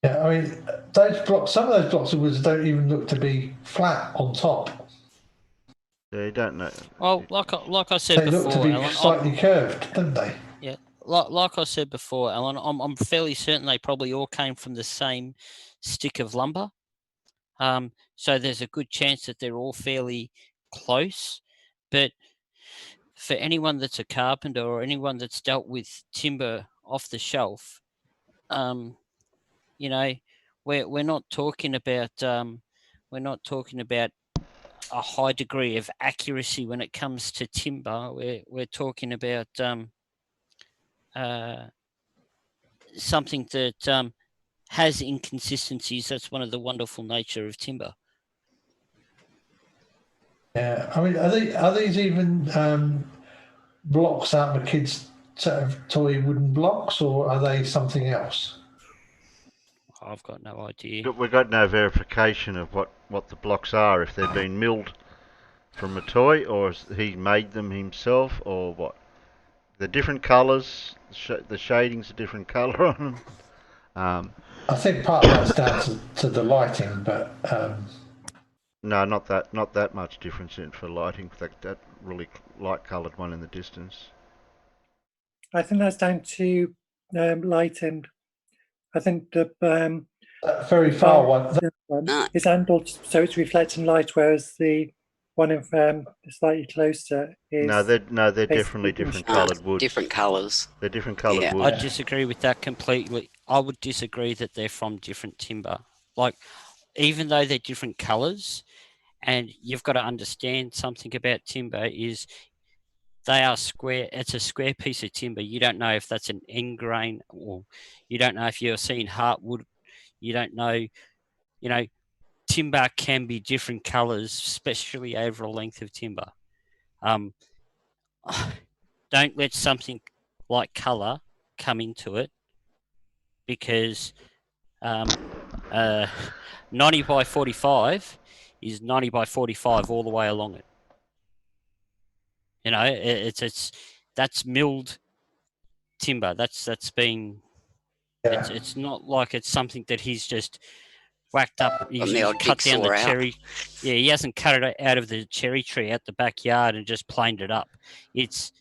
Yeah, I mean, those blocks. Some of those blocks of wood don't even look to be flat on top. Yeah, you don't know. Well, like I said They before, look to be Alan, slightly curved, don't they? Yeah, like I said before, Alan, I'm fairly certain they probably all came from the same stick of lumber. So there's a good chance that they're all fairly close. But for anyone that's a carpenter or anyone that's dealt with timber off the shelf, you know, we're not talking about a high degree of accuracy when it comes to timber. We're talking about something that has inconsistencies. That's one of the wonderful nature of timber. Yeah, I mean, are these even blocks out of a kid's set of toy wooden blocks, or are they something else? I've got no idea. We've got no verification of what the blocks are, if they've been milled from a toy, or he made them himself, or what. They're different colours. The shading's a different colour on them. I think part of that's down to the lighting, but no, not that much difference in for lighting. That really light coloured one in the distance. I think that's down to lighting. I think the very far one is angled so it's reflecting light, whereas the one in slightly closer is No, they're definitely different coloured wood. Different colours. They're different coloured Yeah. wood. I disagree with that completely. I would disagree that they're from different timber. Like, even though they're different colours, and you've got to understand something about timber is they are square. It's a square piece of timber. You don't know if that's an end grain, or you don't know if you're seeing heartwood. You don't know, timber can be different colours, especially over a length of timber. Don't let something like colour come into it, because 90 by 45 is 90 by 45 all the way along it. That's milled timber. That's been. It's not like it's something that he's just whacked up. He's cut down the cherry. Yeah, he hasn't cut it out of the cherry tree out the backyard and just planed it up. It's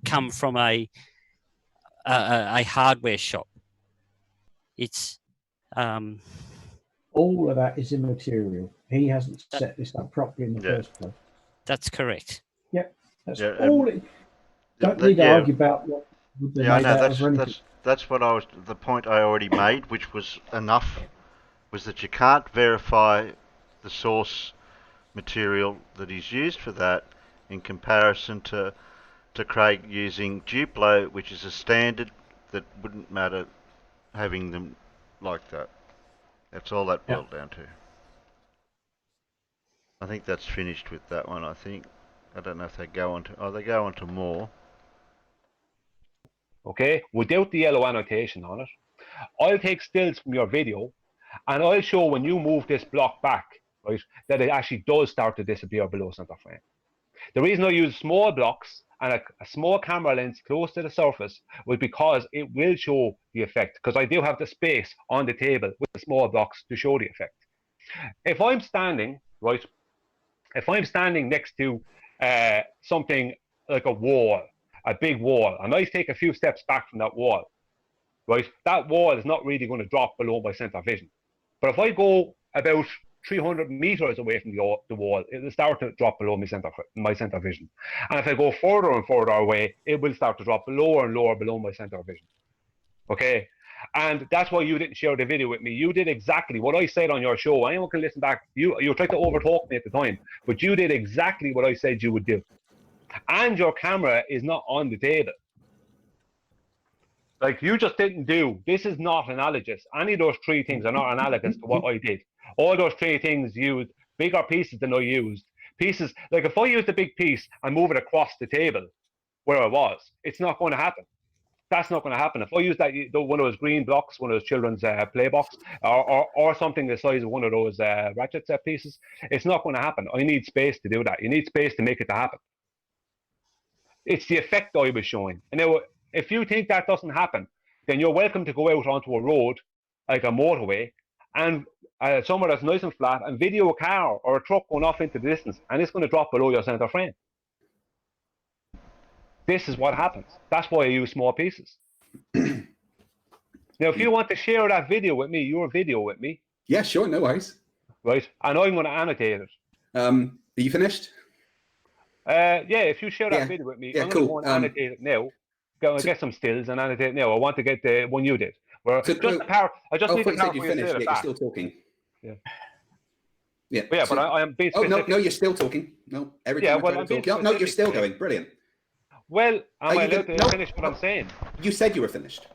come from a hardware shop. It's all of that is immaterial. He hasn't set this up properly in the first place. That's correct. Yep, that's all. Don't need to argue about what they made out of or anything. That's what the point I already made, which was enough, was that you can't verify the source material that he's used for that in comparison to Craig using Duplo, which is a standard that wouldn't matter having them like that. That's all that boiled down to. I think that's finished with that one. I don't know if they go on to. Oh, they go on to more. Okay, without the yellow annotation on it, I'll take stills from your video, and I'll show when you move this block back, right, that it actually does start to disappear below center frame. The reason I use small blocks and a small camera lens close to the surface was because it will show the effect, because I do have the space on the table with the small blocks to show the effect. If I'm standing, right, if I'm standing next to something like a wall, a big wall, and I take a few steps back from that wall, right, that wall is not really going to drop below my center of vision. But if I go about 300 meters away from the wall, it will start to drop below my center of vision. And if I go further and further away, it will start to drop lower and lower below my center of vision. Okay? And that's why you didn't share the video with me. You did exactly what I said on your show. Anyone can listen back. You tried to overtalk me at the time, but you did exactly what I said you would do. And your camera is not on the table. Like, you just didn't do. This is not analogous. Any of those three things are not analogous to what I did. All those three things used bigger pieces than I used. Pieces, like if I used a big piece and move it across the table where I was, it's not going to happen. That's not going to happen. If I use that one of those green blocks, one of those children's play box, or something the size of one of those ratchet set pieces, it's not going to happen. I need space to do that. You need space to make it to happen. It's the effect I was showing. And now, if you think that doesn't happen, then you're welcome to go out onto a road, like a motorway, and somewhere that's nice and flat, and video a car or a truck going off into the distance, and it's going to drop below your center frame. This is what happens. That's why I use small pieces. Now, if you want to share that video with me, your video with me. Yeah, sure, no worries. Right, and I'm going to annotate it. Are you finished? Yeah, if you share that video with me, yeah, I'm cool. going to annotate it now. Get some stills and annotate it now. I want to get the one you did. Where just the power. I just need the power. You finished. Yeah, you're still talking. Yeah. Yeah. Yeah, but I am being specific. Oh no, you're still talking. No, every time I try to talk. No, you're still going. Brilliant. Well, am I allowed to finish what I'm saying? You said you were finished.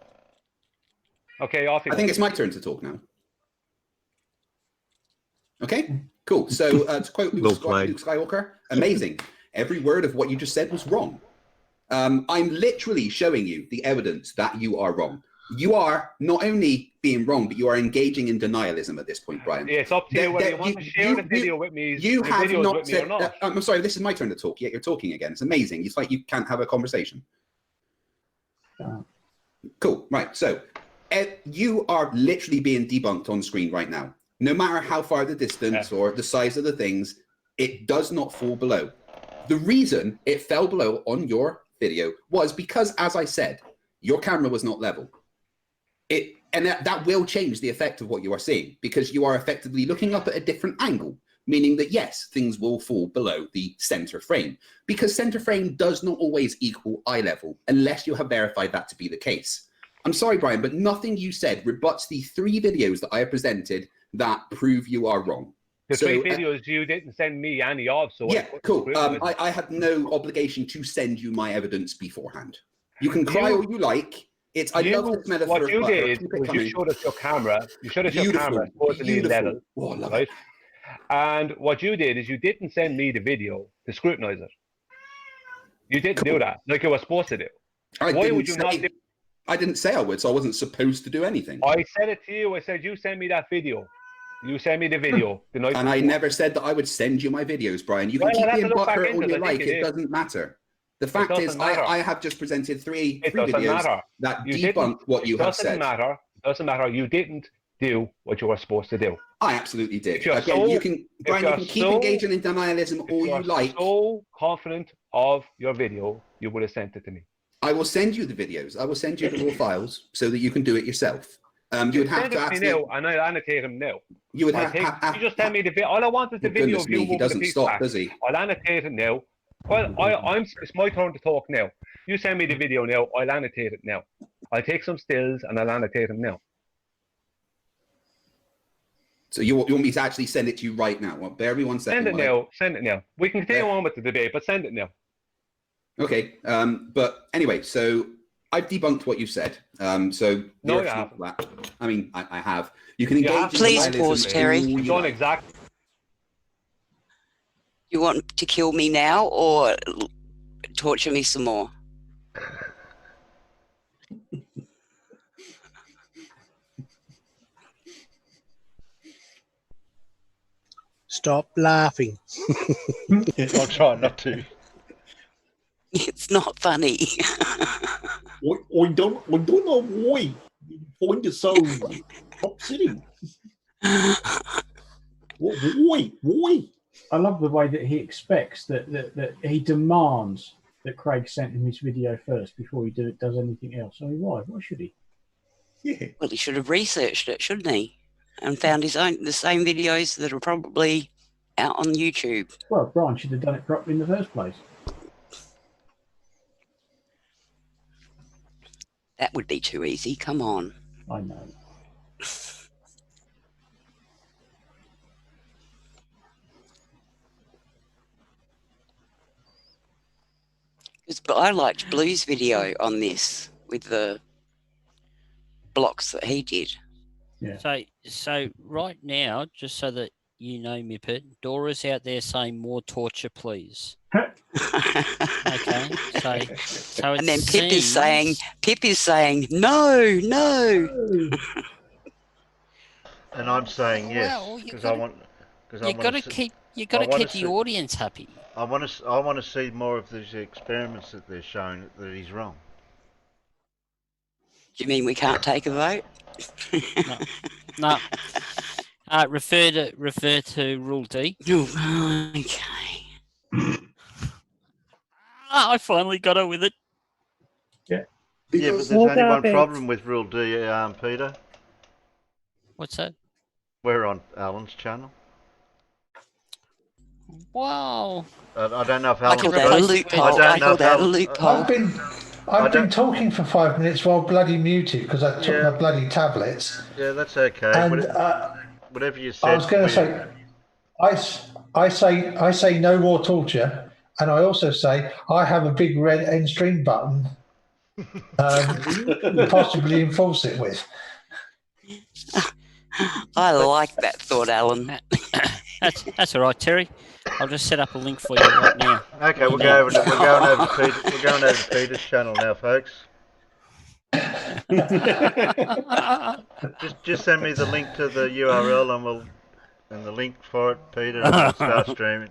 Okay, off you go. I think it's my turn to talk now. Okay, cool. So to quote Luke Skywalker, amazing. Every word of what you just said was wrong. I'm literally showing you the evidence that you are wrong. You are not only being wrong, but you are engaging in denialism at this point, Brian. Yeah, it's up to you whether you want to share the video with me. You have not said. Or not. I'm sorry, this is my turn to talk. Yet you're talking again. It's amazing. It's like you can't have a conversation. Cool. Right. So you are literally being debunked on screen right now. No matter how far the distance or the size of the things, it does not fall below. The reason it fell below on your video was because, as I said, your camera was not level. And that will change the effect of what you are seeing, because you are effectively looking up at a different angle, meaning that yes, things will fall below the center frame, because center frame does not always equal eye level unless you have verified that to be the case. I'm sorry, Brian, but nothing you said rebuts the 3 videos that I have presented that prove you are wrong. The 3 videos you didn't send me any of, so yeah, cool. I had no obligation to send you my evidence beforehand. You can cry all you like. I love the smell of what you did was you showed us your camera. You showed us your camera supposedly level, right? And what you did is you didn't send me the video to scrutinize it. You didn't do that like you were supposed to do. Why would you not do? I didn't say I would, so I wasn't supposed to do anything. I said it to you. I said you send me that video. You send me the video. And I never said that I would send you my videos, Brian. You can keep being butthurt all you like. It doesn't matter. The fact is, I have just presented three videos that debunk what you have said. It doesn't matter. You didn't do what you were supposed to do. I absolutely did. Again, you can keep engaging in denialism all you like. If you're so confident of your video, you would have sent it to me. I will send you the videos. I will send you the raw files so that you can do it yourself. You would have to ask me now, and I'll annotate them now. You would have you just tell me the video. All I want is the video of you. He doesn't stop, does he? I'll annotate it now. Well, it's my turn to talk now. You send me the video now. I'll annotate it now. I'll take some stills and I'll annotate them now. So you want me to actually send it to you right now? Well, bear me 1 second. Send it now. Send it now. We can continue on with the debate, but send it now. Okay. But anyway, so I've debunked what you said. So no, you haven't. I mean, I have. You can engage. Please pause, Terry. You've done exactly. You want to kill me now or torture me some more? Stop laughing. I'll try not to. It's not funny. I don't know why. Point is so upsetting. Why? I love the way that he expects that he demands that Craig sent him his video first before he does anything else. I mean, why? Why should he? Yeah. Well, he should have researched it, shouldn't he? And found the same videos that are probably out on YouTube. Well, Brian should have done it properly in the first place. That would be too easy. Come on. I know. But I liked Blue's video on this with the blocks that he did. Yeah. So right now, just so that you know, Mippet, Dora's out there saying more torture, please. Okay. So And then Pip is saying no. And I'm saying yes Well, because I want. Because You got to keep the audience happy. I want to see more of these experiments that they're showing that he's wrong. Do you mean we can't take a vote? No. Refer to Rule D. Okay. I finally got her with it. Yeah. Yeah, but there's only one problem with Rule D, Peter. What's that? We're on Alan's channel. Wow. I don't know if I Alan's call that a loophole. I call that a loophole. I've been talking for 5 minutes while bloody muted because I took my bloody tablets. Yeah, that's okay. And Whatever you said. I was going to say, I say no more torture, and I also say I have a big red end stream button, possibly enforce it with. I like that thought, Alan. That's all right, Terry. I'll just set up a link for you right now. Okay, we're going over to Peter's channel now, folks. just send me the link to the URL and the link for it, Peter, and we'll start streaming.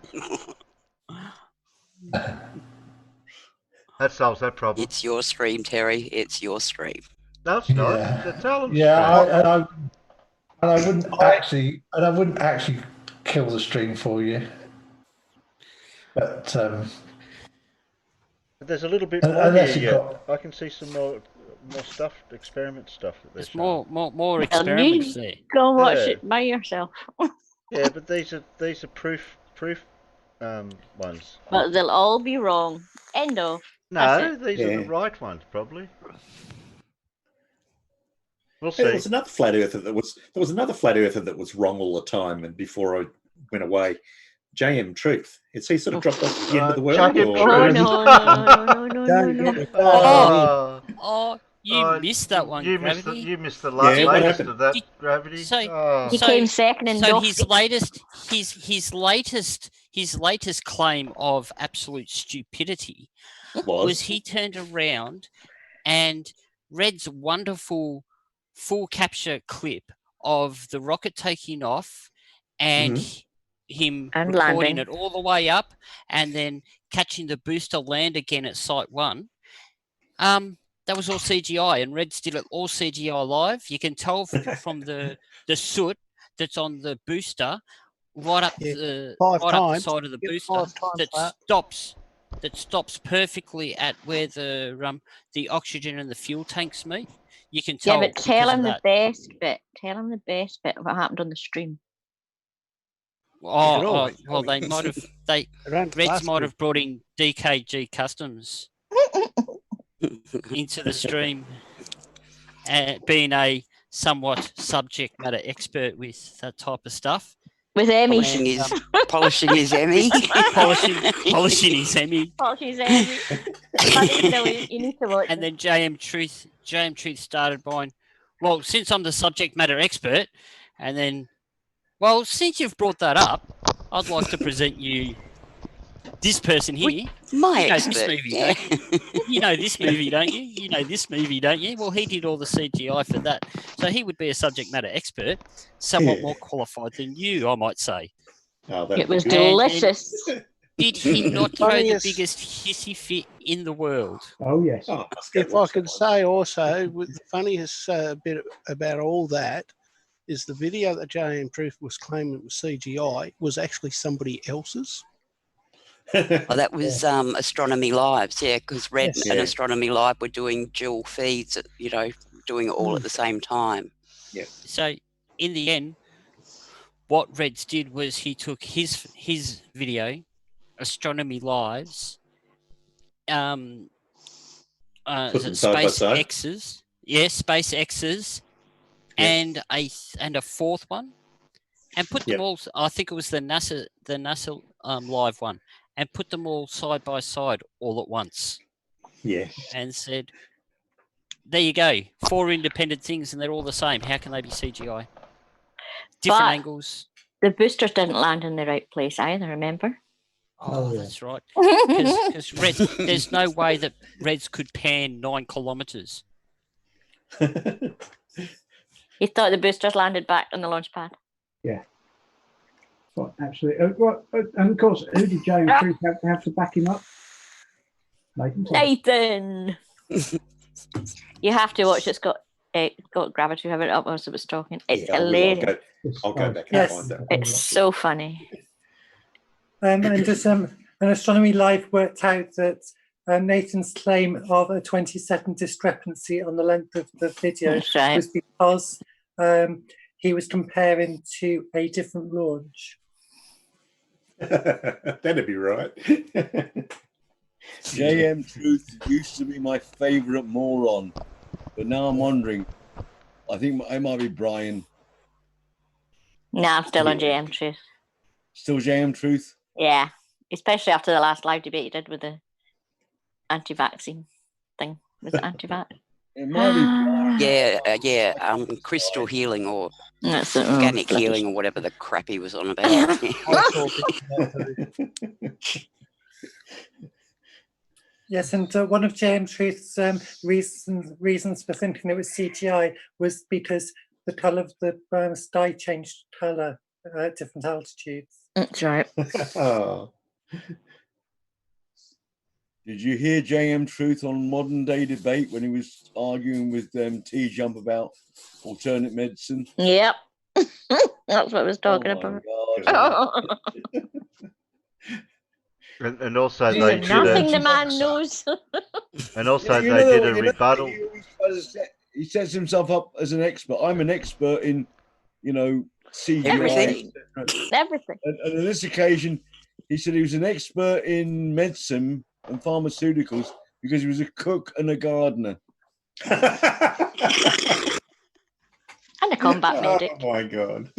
That solves that problem. It's your stream, Terry. It's your stream. No, it's not. It's Alan's Yeah, stream. I wouldn't actually kill the stream for you. But there's a little bit more here. I can see some more stuff, experiment stuff that there's more experiments there. Go and watch it by yourself. Yeah, but these are proof ones. But they'll all be wrong. End of. No, these are the right ones, probably. We'll see. There was another flat earther that was wrong all the time, and before I went away, JM Truth. Is he sort of dropped off the end of the world? No. Oh, you missed that one. You Gravity. missed the latest of that, Gravity. He came second in So Doffy. his latest claim of absolute stupidity was he turned around and Red's wonderful full capture clip of the rocket taking off and him and recording landing it all the way up and then catching the booster land again at Site 1. That was all CGI, and Red's did it all CGI live. You can tell from the soot that's on the booster right up the side of the booster that stops perfectly at where the oxygen and the fuel tanks meet. You can tell. Yeah, but tell him the best bit. Tell him the best bit of what happened on the stream. Well, they might have. Reds might have brought in DKG Customs into the stream, being a somewhat subject matter expert with that type of stuff. With Emmy, polishing his Emmy, polishing his Emmy. Polishing his Emmy. You need to watch. And then JM Truth started by, well, since I'm the subject matter expert, and then, well, since you've brought that up, I'd like to present you this person here. My expert. This movie, don't you? You know this movie, don't you? You know this movie, don't you? Well, he did all the CGI for that. So he would be a subject matter expert, somewhat more qualified than you, I might say. Oh, It was delicious. Did he not throw the Funniest- biggest hissy fit in the world? Oh yes. If I could say also, with the funniest bit about all that is the video that J.M. Truth was claiming was CGI was actually somebody else's. Oh, that was Astronomy Lives, yeah, because Red Yes. and Yeah. Astronomy Live were doing dual feeds, doing it all at the same time. Yeah. So in the end, what Reds did was he took his video, Astronomy Lives, Put them side by side. SpaceX's, SpaceX's, and a fourth one, and put them all. I think it was the NASA live one, and put them all side by side all at once. Yeah. And said, "There you go, 4 independent things, and they're all the same. How can they be CGI? Different But angles." the boosters didn't land in the right place either, remember? Oh, that's right. Because there's no way that Reds could pan 9 kilometers. He thought the boosters landed back on the launch pad. Yeah. Well, absolutely. And of course, who did J.M. Truth have to back him up? Nathan! You have to watch. It's got gravity. Have it up as it was talking. It's hilarious. I'll go back and find that. It's so funny. And just an Astronomy Live worked out that Nathan's claim of a 20-second discrepancy on the length of the video That's right. was because he was comparing to a different launch. That'd be right. J.M. Truth used to be my favourite moron, but now I'm wondering. I think it might be Brian. No, I'm still on JM Truth. Still J.M. Truth? Yeah, especially after the last live debate you did with the anti-vaccine thing. Was it anti-vax? It might be Yeah, crystal healing or That's organic healing or whatever the crap he was on about. Yes, and one of J.M. Truth's reasons for thinking it was CGI was because the colour of the sky changed colour at different altitudes. That's right. Oh. Did you hear J.M. Truth on Modern Day Debate when he was arguing with T-Jump about alternate medicine? Yep. That's what I was talking about. And also There's they did nothing the man knows. and also they did a rebuttal. He sets himself up as an expert. I'm an expert in, CGI. Everything. Everything. And on this occasion, he said he was an expert in medicine and pharmaceuticals because he was a cook and a gardener. And a combat medic. Oh my god.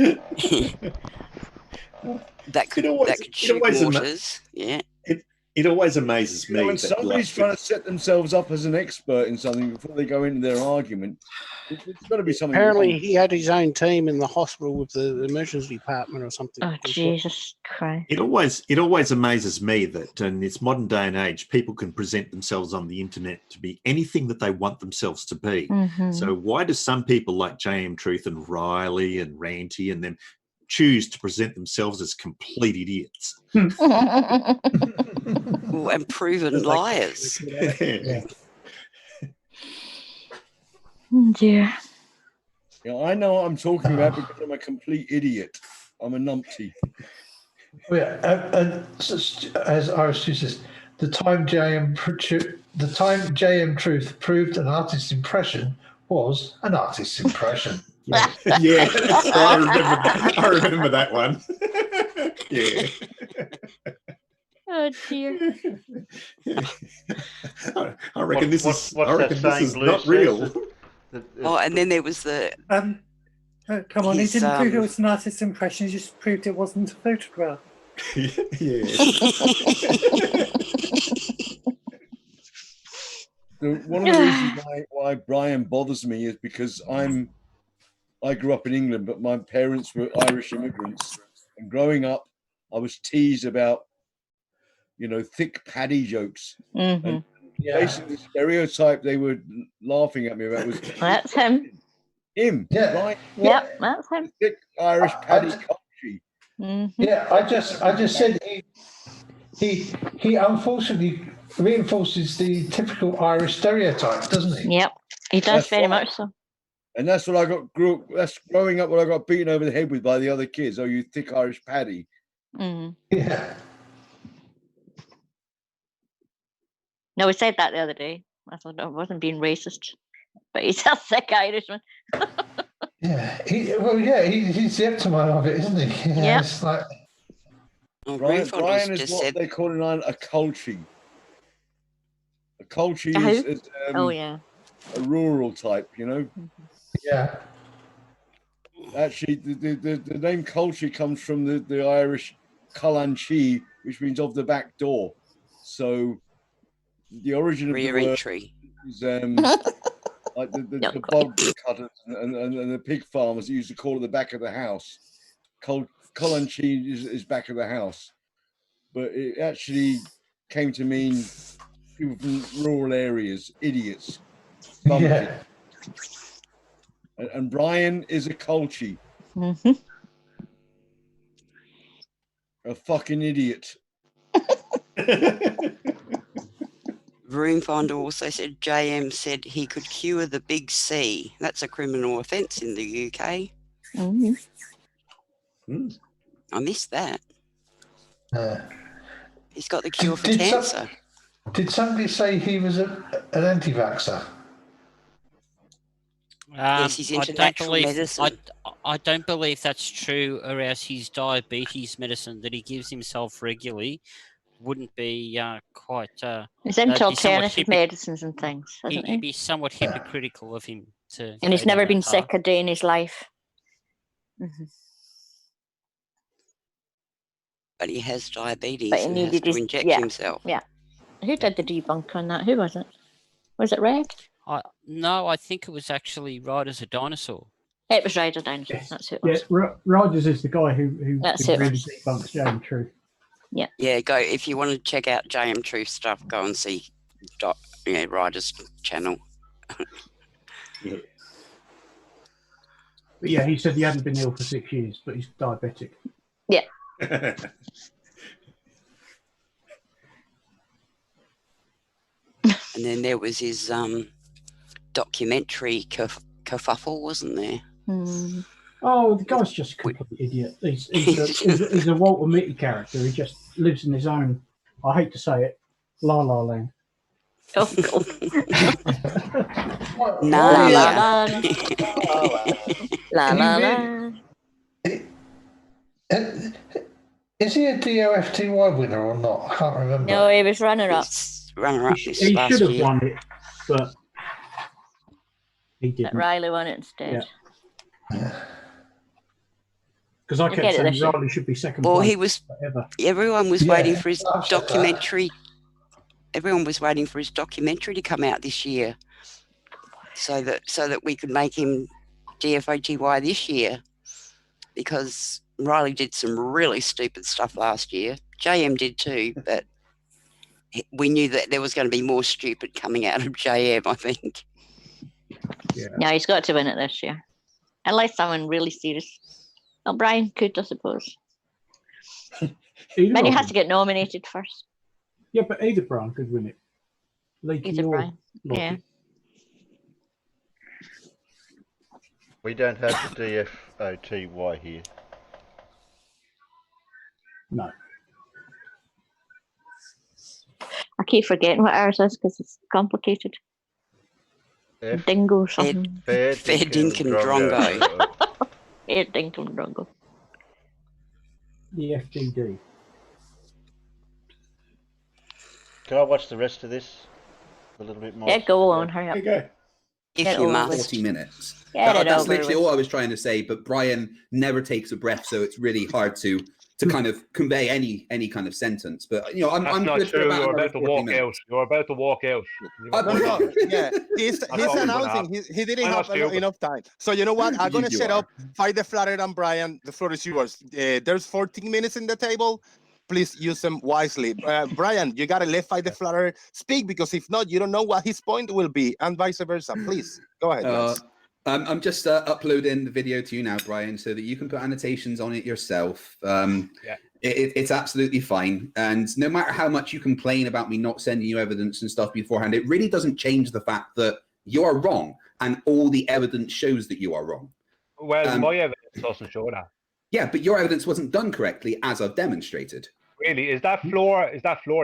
that could shoot waters. Yeah. It always amazes me. When somebody's trying to set themselves up as an expert in something before they go into their argument, it's got to be something. Apparently, wrong. he had his own team in the hospital with the emergency department or something. Oh, Jesus Christ. It always amazes me that in this modern day and age, people can present themselves on the internet to be anything that they want themselves to be. Mhm. So why do some people like J.M. Truth and Riley and Ranty and them choose to present themselves as complete idiots? And proven liars. Oh, dear. I know what I'm talking about because I'm a complete idiot. I'm a numpty. Oh, yeah, and as Irish says, the time J.M. Truth proved an artist's impression was an artist's impression. Yeah, I remember that one. Yeah. Oh dear. I reckon this is not real. Oh, and then there was the. Come on, he didn't prove it was an artist's impression. He just proved it wasn't a photograph. One of the reasons why Brian bothers me is because I grew up in England, but my parents were Irish immigrants, and growing up, I was teased about, thick paddy jokes. Mm-hmm. And basically, the stereotype they were laughing at me about was that's him. Him, yeah, right? Yep, that's him. Thick Irish paddy country. Yeah, I just said he unfortunately reinforces the typical Irish stereotype, doesn't he? Yep, he does That's very right. much so. And that's what that's growing up what I got beaten over the head with by the other kids. Oh, you thick Irish paddy. Yeah. No, he said that the other day. I thought I wasn't being racist, but he's a thick Irishman. Yeah, he's the epitome of it, isn't he? Yeah, Yep. it's like Brian is what they call in Ireland a culture. A culture is Oh yeah. a rural type, you know. Yeah. Actually, the name culture comes from the Irish Cullanchi, which means of the back door. So the origin of the Rear word entry. is like the bog cutters and the pig farmers used to call it the back of the house. Cullanchi is back of the house, but it actually came to mean people from rural areas, idiots, bumpkins. Yeah. And Brian is a culchi. A fucking idiot. Room finder also said JM said he could cure the big C. That's a criminal offence in the UK. I missed that. He's got the cure for cancer. Did somebody say he was an anti-vaxxer? Yes, he's into natural medicine. I don't believe that's true, or else his diabetes medicine that he gives himself regularly wouldn't be quite. He's into that'd be somewhat alternative medicines and things, isn't He'd he? be somewhat hypocritical of him to. And he's go down never been that path. sick a day in his life. But he has diabetes But he and has needed to inject himself. Yeah. Who did the debunk on that? Who was it? Was it Reg? No, I think it was actually Ride as a Dinosaur. It was Ryder Dinosaur. That's who it was. Yeah, Rogers is the guy who That's really it. debunks JM Truth. Yeah. Yeah, go if you want to check out JM Truth stuff, go and see Ryder's channel. Yeah. But yeah, he said he hadn't been ill for 6 years, but he's diabetic. Yeah. And then there was his documentary kerfuffle, wasn't there? Oh, the guy's just a complete idiot. He's a Walter Mitty character. He just lives in his own, I hate to say it, La La Land. Oh, La la la la la la la. Is he a DOFTY winner or not? I can't remember. No, he was runner-up. Runner-up He should have won it, but he But didn't. Riley won it instead. Because I You'll kept get it saying this year. Riley should be second Well, place. he was. Forever. Everyone was Yeah, waiting for his I'll say that. documentary. Everyone was waiting for his documentary to come out this year, so that we could make him DFOTY this year. Because Riley did some really stupid stuff last year. JM did too, but we knew that there was going to be more stupid coming out of JM, I think. Yeah. No, he's got to win it this year. Unless someone really serious. Well, Brian could, I suppose. But he has to get nominated first. Yeah, but either Brian could win it. Either Brian. Yeah. We don't have the DFOTY here. No. I keep forgetting what ours is because it's complicated. Dingo or something. Fair dinkum drongo. Fair dinkum drongo. The FGD. Can I watch the rest of this a little bit more? Yeah, go on, hurry up. Okay. Get over it. 40 minutes. Get it That's over literally with. all I was trying to say, but Brian never takes a breath, so it's really hard to kind of convey any kind of sentence. But I'm That's I'm not good for true. about You're another about to 40 walk minutes. out. You're about to walk out. Yeah, he's That's all we're gonna announcing. have. He didn't I'm have not stupid. enough time. So you know what? I'm gonna You set are. up Fight the Flatter and Brian. The floor is yours. There's 14 minutes in the table. Please use them wisely. Brian, you gotta let Fight the Flatter speak because if not, you don't know what his point will be, and vice versa. Please go ahead. Guys. I'm just uploading the video to you now, Brian, so that you can put annotations on it yourself. It's absolutely fine. And no matter how much you complain about me not sending you evidence and stuff beforehand, it really doesn't change the fact that you are wrong, and all the evidence shows that you are wrong. Well, my evidence doesn't show that. Yeah, but your evidence wasn't done correctly, as I've demonstrated. Really? Is that floor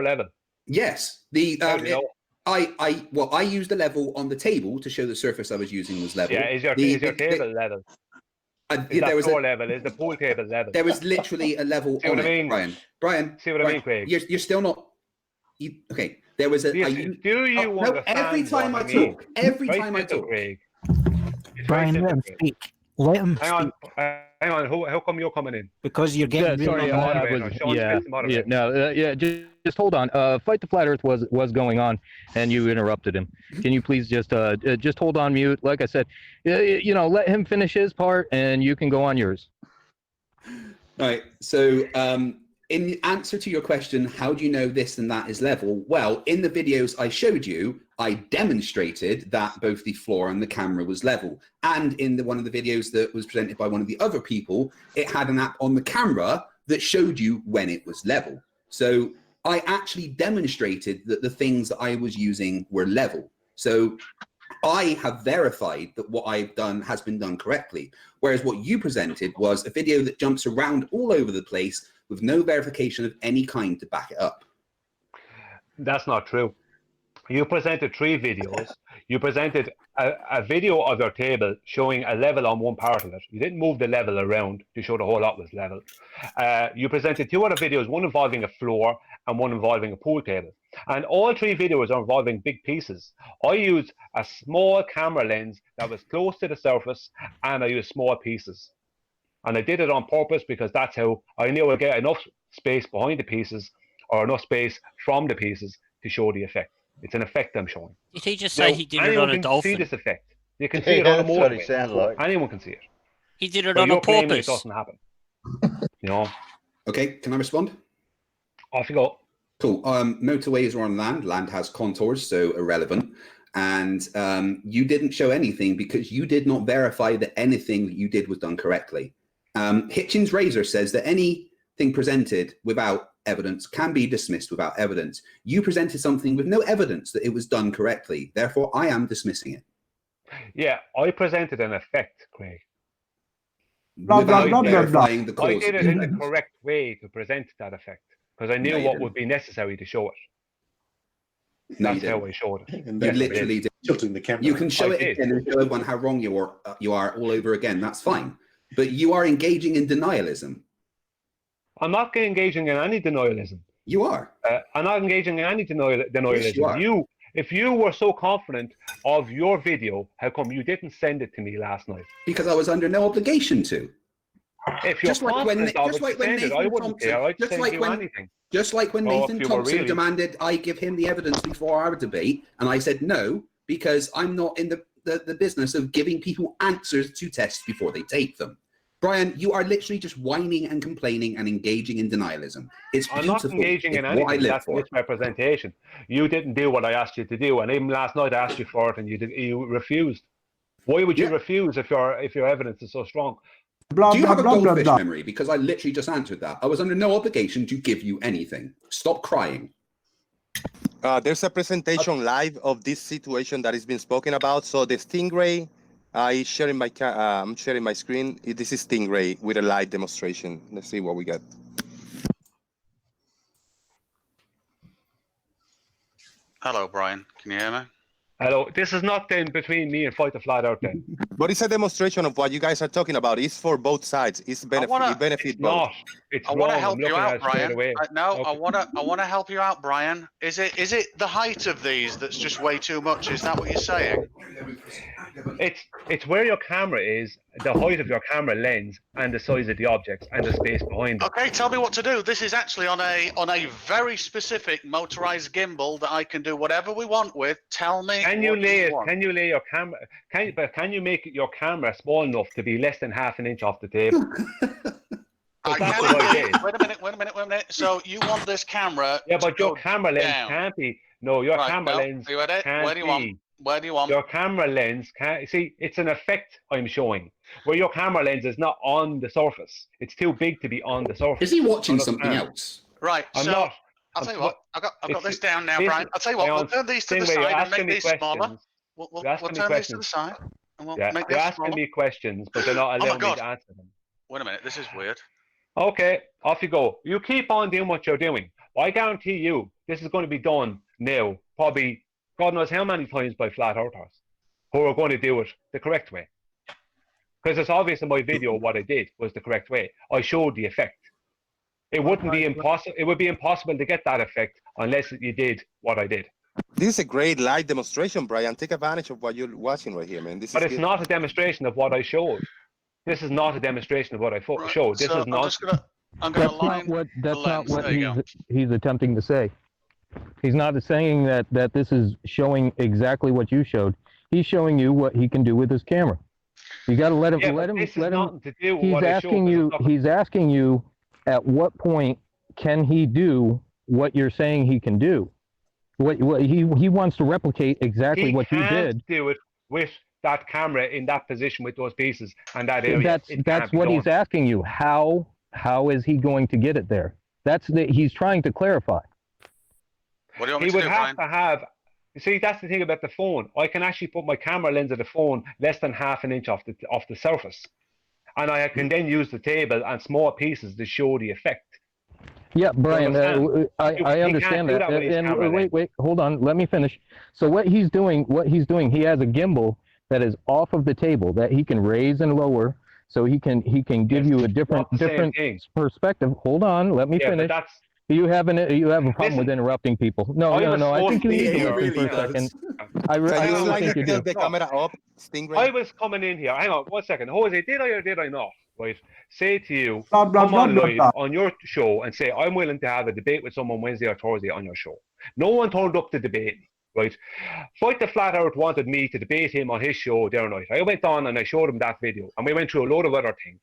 level? Yes. I used a level on the table to show the surface I was using was level. Yeah, is your table level? There was floor level? Is the pool table level? There was literally a level See what on I mean? it, Brian. See what I mean, Craig? You're still not. Okay, there was a. Every time I talk, Craig. Brian, let him speak. Let him Hang on. How come you're coming in? Because you're getting just hold on. Fight the Flat Earth was going on, and you interrupted him. Can you please just hold on mute? Like I said, let him finish his part, and you can go on yours. All right. So, in answer to your question, how do you know this and that is level? Well, in the videos I showed you, I demonstrated that both the floor and the camera was level. And in one of the videos that was presented by one of the other people, it had an app on the camera that showed you when it was level. So I actually demonstrated that the things that I was using were level. So I have verified that what I've done has been done correctly. Whereas what you presented was a video that jumps around all over the place with no verification of any kind to back it up. That's not true. You presented 3 videos. You presented a video of your table showing a level on one part of it. You didn't move the level around to show the whole lot was level. You presented 2 other videos, one involving a floor and one involving a pool table. And all 3 videos are involving big pieces. I used a small camera lens that was close to the surface, and I used small pieces. And I did it on purpose because that's how I knew I'd get enough space behind the pieces or enough space from the pieces to show the effect. It's an effect I'm showing. Did he just say he did it on a dolphin? Anyone can see this effect. You can see it on a That's what it motorway. sounded like. Anyone can see it. He did it But on you're a claiming porpoise. It doesn't happen. Okay, can I respond? Off you go. Cool. Motorways are on land. Land has contours, so irrelevant. And you didn't show anything because you did not verify that anything that you did was done correctly. Hitchens Razor says that anything presented without evidence can be dismissed without evidence. You presented something with no evidence that it was done correctly. Therefore, I am dismissing it. Yeah, I presented an effect, Craig. Without verifying the cause. I did it in the correct way to present that effect because I knew what would be necessary to show it. No, That's how I showed it. You literally did. Tilting the camera. You can show it again and show everyone how wrong you are all over again. That's fine. But you are engaging in denialism. I'm not engaging in any denialism. You are. I'm not engaging in any denialism. Yes, you are. If you were so confident of your video, how come you didn't send it to me last night? Because I was under no obligation to. If you're Just like when confident of it, Nathan send it. I wouldn't Thompson, care. I'd just send like you when anything. Just like when Oh, if Nathan you were Thompson really- demanded I give him the evidence before our debate, and I said no, because I'm not in the business of giving people answers to tests before they take them. Brian, you are literally just whining and complaining and engaging in denialism. It's I'm beautiful. not engaging in It's what I anything. live That's for. misrepresentation. You didn't do what I asked you to do, and even last night I asked you for it, and you refused. Why would you refuse if your evidence is so strong? Do you have a goldfish memory? Because I literally just answered that. I was under no obligation to give you anything. Stop crying. There's a presentation live of this situation that has been spoken about. So the Stingray, I'm sharing my screen. This is Stingray with a live demonstration. Let's see what we got. Hello, Brian. Can you hear me? Hello. This is not then between me and Fight the Flat Earth then. But it's a demonstration of what you guys are talking about. It's for both sides. It's benefit both. I want to help you out, Brian. I want to help you out, Brian. Is it the height of these that's just way too much? Is that what you're saying? It's where your camera is, the height of your camera lens, and the size of the objects, and the space behind it. Okay, tell me what to do. This is actually on a very specific motorized gimbal that I can do whatever we want with. Tell me. Can you lay your camera? Can you make your camera small enough to be less than half an inch off the table? Wait a minute. So you want this camera? Yeah, but your camera lens down. can't be. No, your Right, camera no, lens you ready? can't Where do you want? be Where do you want? Your camera lens can see it's an effect I'm showing. Where your camera lens is not on the surface. It's too big to be on the surface. Is he watching something else? Right. I'm so not. I'll tell you what. I've got this down now, this- Brian. I'll tell you what. hang We'll on, turn these to the Stingray, you're side and asking make me these smaller. questions. We'll You're turn asking me these to the questions. side and we'll Yeah, make you're this asking smaller. me questions, but they're not Oh my allowing me God. to answer them. Wait a minute. This is weird. Okay, off you go. You keep on doing what you're doing. I guarantee you, this is going to be done now, probably God knows how many times by flat earthers who are going to do it the correct way. Because it's obvious in my video what I did was the correct way. I showed the effect. It wouldn't be impossible. It would be impossible to get that effect unless you did what I did. This is a great live demonstration, Brian. Take advantage of what you're watching right here, man. This But is it's good. not a demonstration of what I showed. This is not a demonstration of what I showed. This is not. I'm gonna That's not what the lens. There you go. he's attempting to say. He's not saying that this is showing exactly what you showed. He's showing you what he can do with his camera. You got to let him. Yeah, let but him. this Let is him. nothing to do with He's what I asking showed. you. He's asking you at what point can he do what you're saying he can do? What he wants to replicate exactly what you can't did. do it with that camera in that position with those pieces and that area. That's what he's asking you. How is he going to get it there? He's trying to clarify. What do you want me He to would do, have Brian? to have. You see, that's the thing about the phone. I can actually put my camera lens of the phone less than half an inch off the surface, and I can then use the table and small pieces to show the effect. Yeah, Brian, I He understand can't do that. that with his camera lens. Wait, hold on. Let me finish. So what he's doing, he has a gimbal that is off of the table that he can raise and lower, so he can give you a different perspective. Hold on, let me finish. But that's, you have a problem with interrupting people. No. I think you need to listen for a second. I really think you do. The camera up, Stingray. I was coming in here. Hang on 1 second. Jose, did I or did I not? Right. Say to you, Blah, blah, come on blah, live blah. on your show and say, I'm willing to have a debate with someone Wednesday or Thursday on your show. No one turned up to debate me. Right. Fight the Flat Earth wanted me to debate him on his show the other night. I went on and I showed him that video and we went through a load of other things.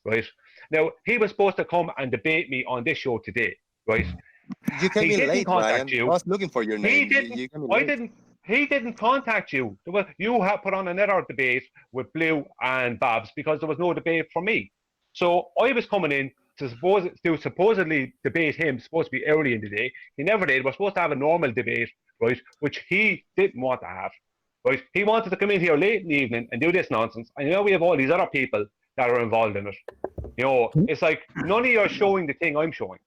Right. Now, he was supposed to come and debate me on this show today. Right. You came He in didn't late, contact Brian. you. I was looking for your name. He didn't. You came in I late. didn't. He didn't contact you. You have put on another debate with Blue and Babs because there was no debate for me. So I was coming in to supposedly debate him, supposed to be early in the day. He never did. We're supposed to have a normal debate, right, which he didn't want to have. Right? He wanted to come in here late in the evening and do this nonsense. And we have all these other people that are involved in it. It's like none of you are showing the thing I'm showing.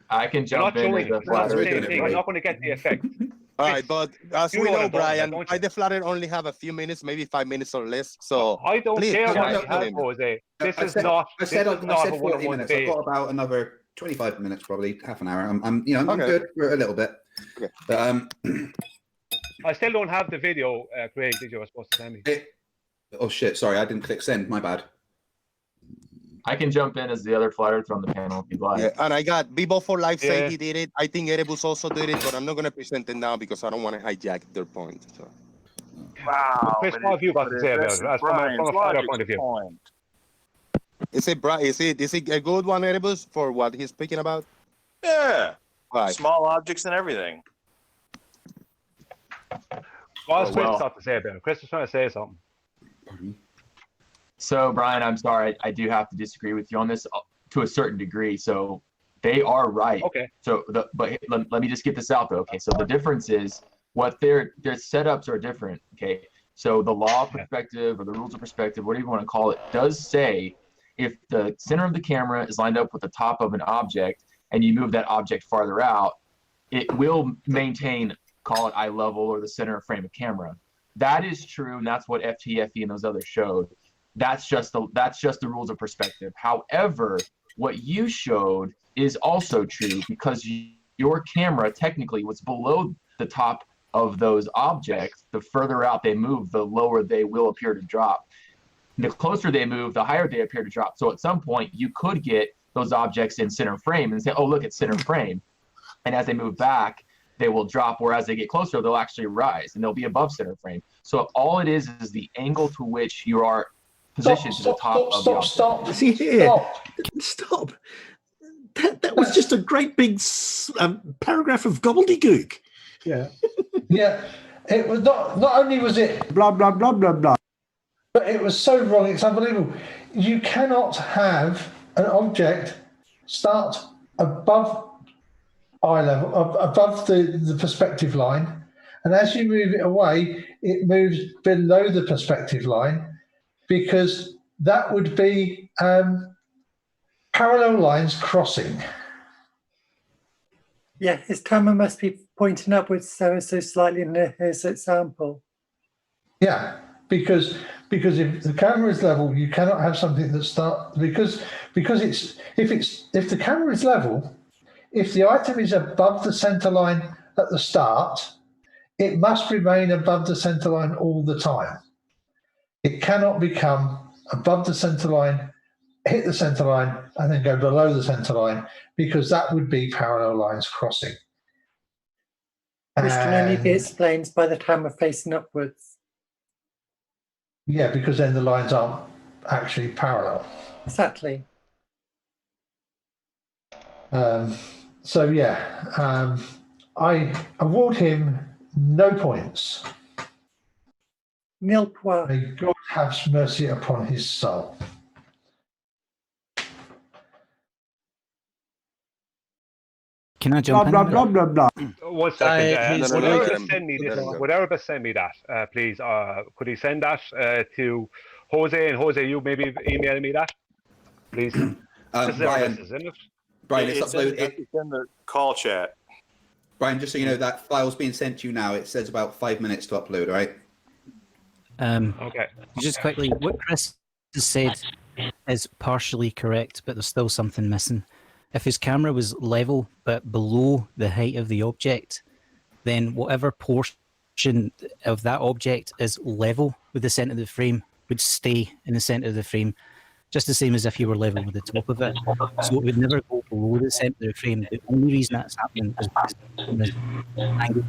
I can jump in as a flat the same earther. thing. I'm not going to get the effect. All right, but as You we know what know, I'm talking Brian, about, don't I the Flatter only have a few minutes, maybe 5 minutes or less. So I don't please, care come what on, you tell have, him. Jose. This is I not said a 40 one-on-one minutes. I've debate. got about another 25 minutes, probably half an hour. I'm Okay. good for a little bit. Okay. But, I still don't have the video, Craig, that you were supposed to send me. oh shit! Sorry, I didn't click send. My bad. I can jump in as the other flat earther on the panel if you'd like. Yeah, and I got Bibo for Life say Yeah. he did it. I think Erebus also did it, but I'm not going to present it now because I don't want to hijack their point. So. Wow. Chris, what have you got to say about it? That's from a flat point of view. Is it a good one, Erebus, for what he's speaking about? Yeah. Right. Small objects and everything. What's Chris well. got to say about it? Chris was trying to say something. So, Brian, I'm sorry. I do have to disagree with you on this to a certain degree. So they are right. Okay. So, but let me just get this out, though. Okay. So the difference is what their setups are different. Okay. So the law perspective or the rules of perspective, whatever you want to call it, does say if the center of the camera is lined up with the top of an object and you move that object farther out, it will maintain, call it eye level or the center frame of camera. That is true, and that's what FTFE and those others showed. That's just the rules of perspective. However, what you showed is also true because your camera technically was below the top of those objects. The further out they move, the lower they will appear to drop. The closer they move, the higher they appear to drop. So at some point, you could get those objects in center frame and say, oh, look, it's center frame. And as they move back, they will drop, whereas they get closer, they'll actually rise and they'll be above center frame. So all it is the angle to which you are positioned to the top of the object. Stop. See here. Stop. That was just a great big paragraph of gobbledygook. Yeah. Yeah. It was not only was it blah blah blah blah blah, but it was so wrong. It's unbelievable. You cannot have an object start above eye level, above the perspective line, and as you move it away, it moves below the perspective line, because that would be parallel lines crossing. Yeah, his camera must be pointing upwards so slightly in his example. Yeah, because if the camera is level, you cannot have something that starts because if the camera is level, if the item is above the center line at the start, it must remain above the center line all the time. It cannot become above the center line, hit the center line, and then go below the center line, because that would be parallel lines crossing. Which can only be explained by the camera facing upwards. Yeah, because then the lines aren't actually parallel. Exactly. So yeah, I award him no points. Nil points. May God have mercy upon his soul. Can I jump blah in? blah blah blah blah. 1 second. Would Erebus send me that, please? Could he send that to Jose? And Jose, you maybe email me that, please. This is Erebus, isn't it? Brian, it's uploaded. It's in the call chat. Brian, just so you know, that file's being sent to you now. It says about 5 minutes to upload, right? Okay. Just quickly, what Chris has said is partially correct, but there's still something missing. If his camera was level but below the height of the object, then whatever portion of that object is level with the center of the frame would stay in the center of the frame, just the same as if you were level with the top of it. So it would never go below the center of the frame. The only reason that's happening is because the angle.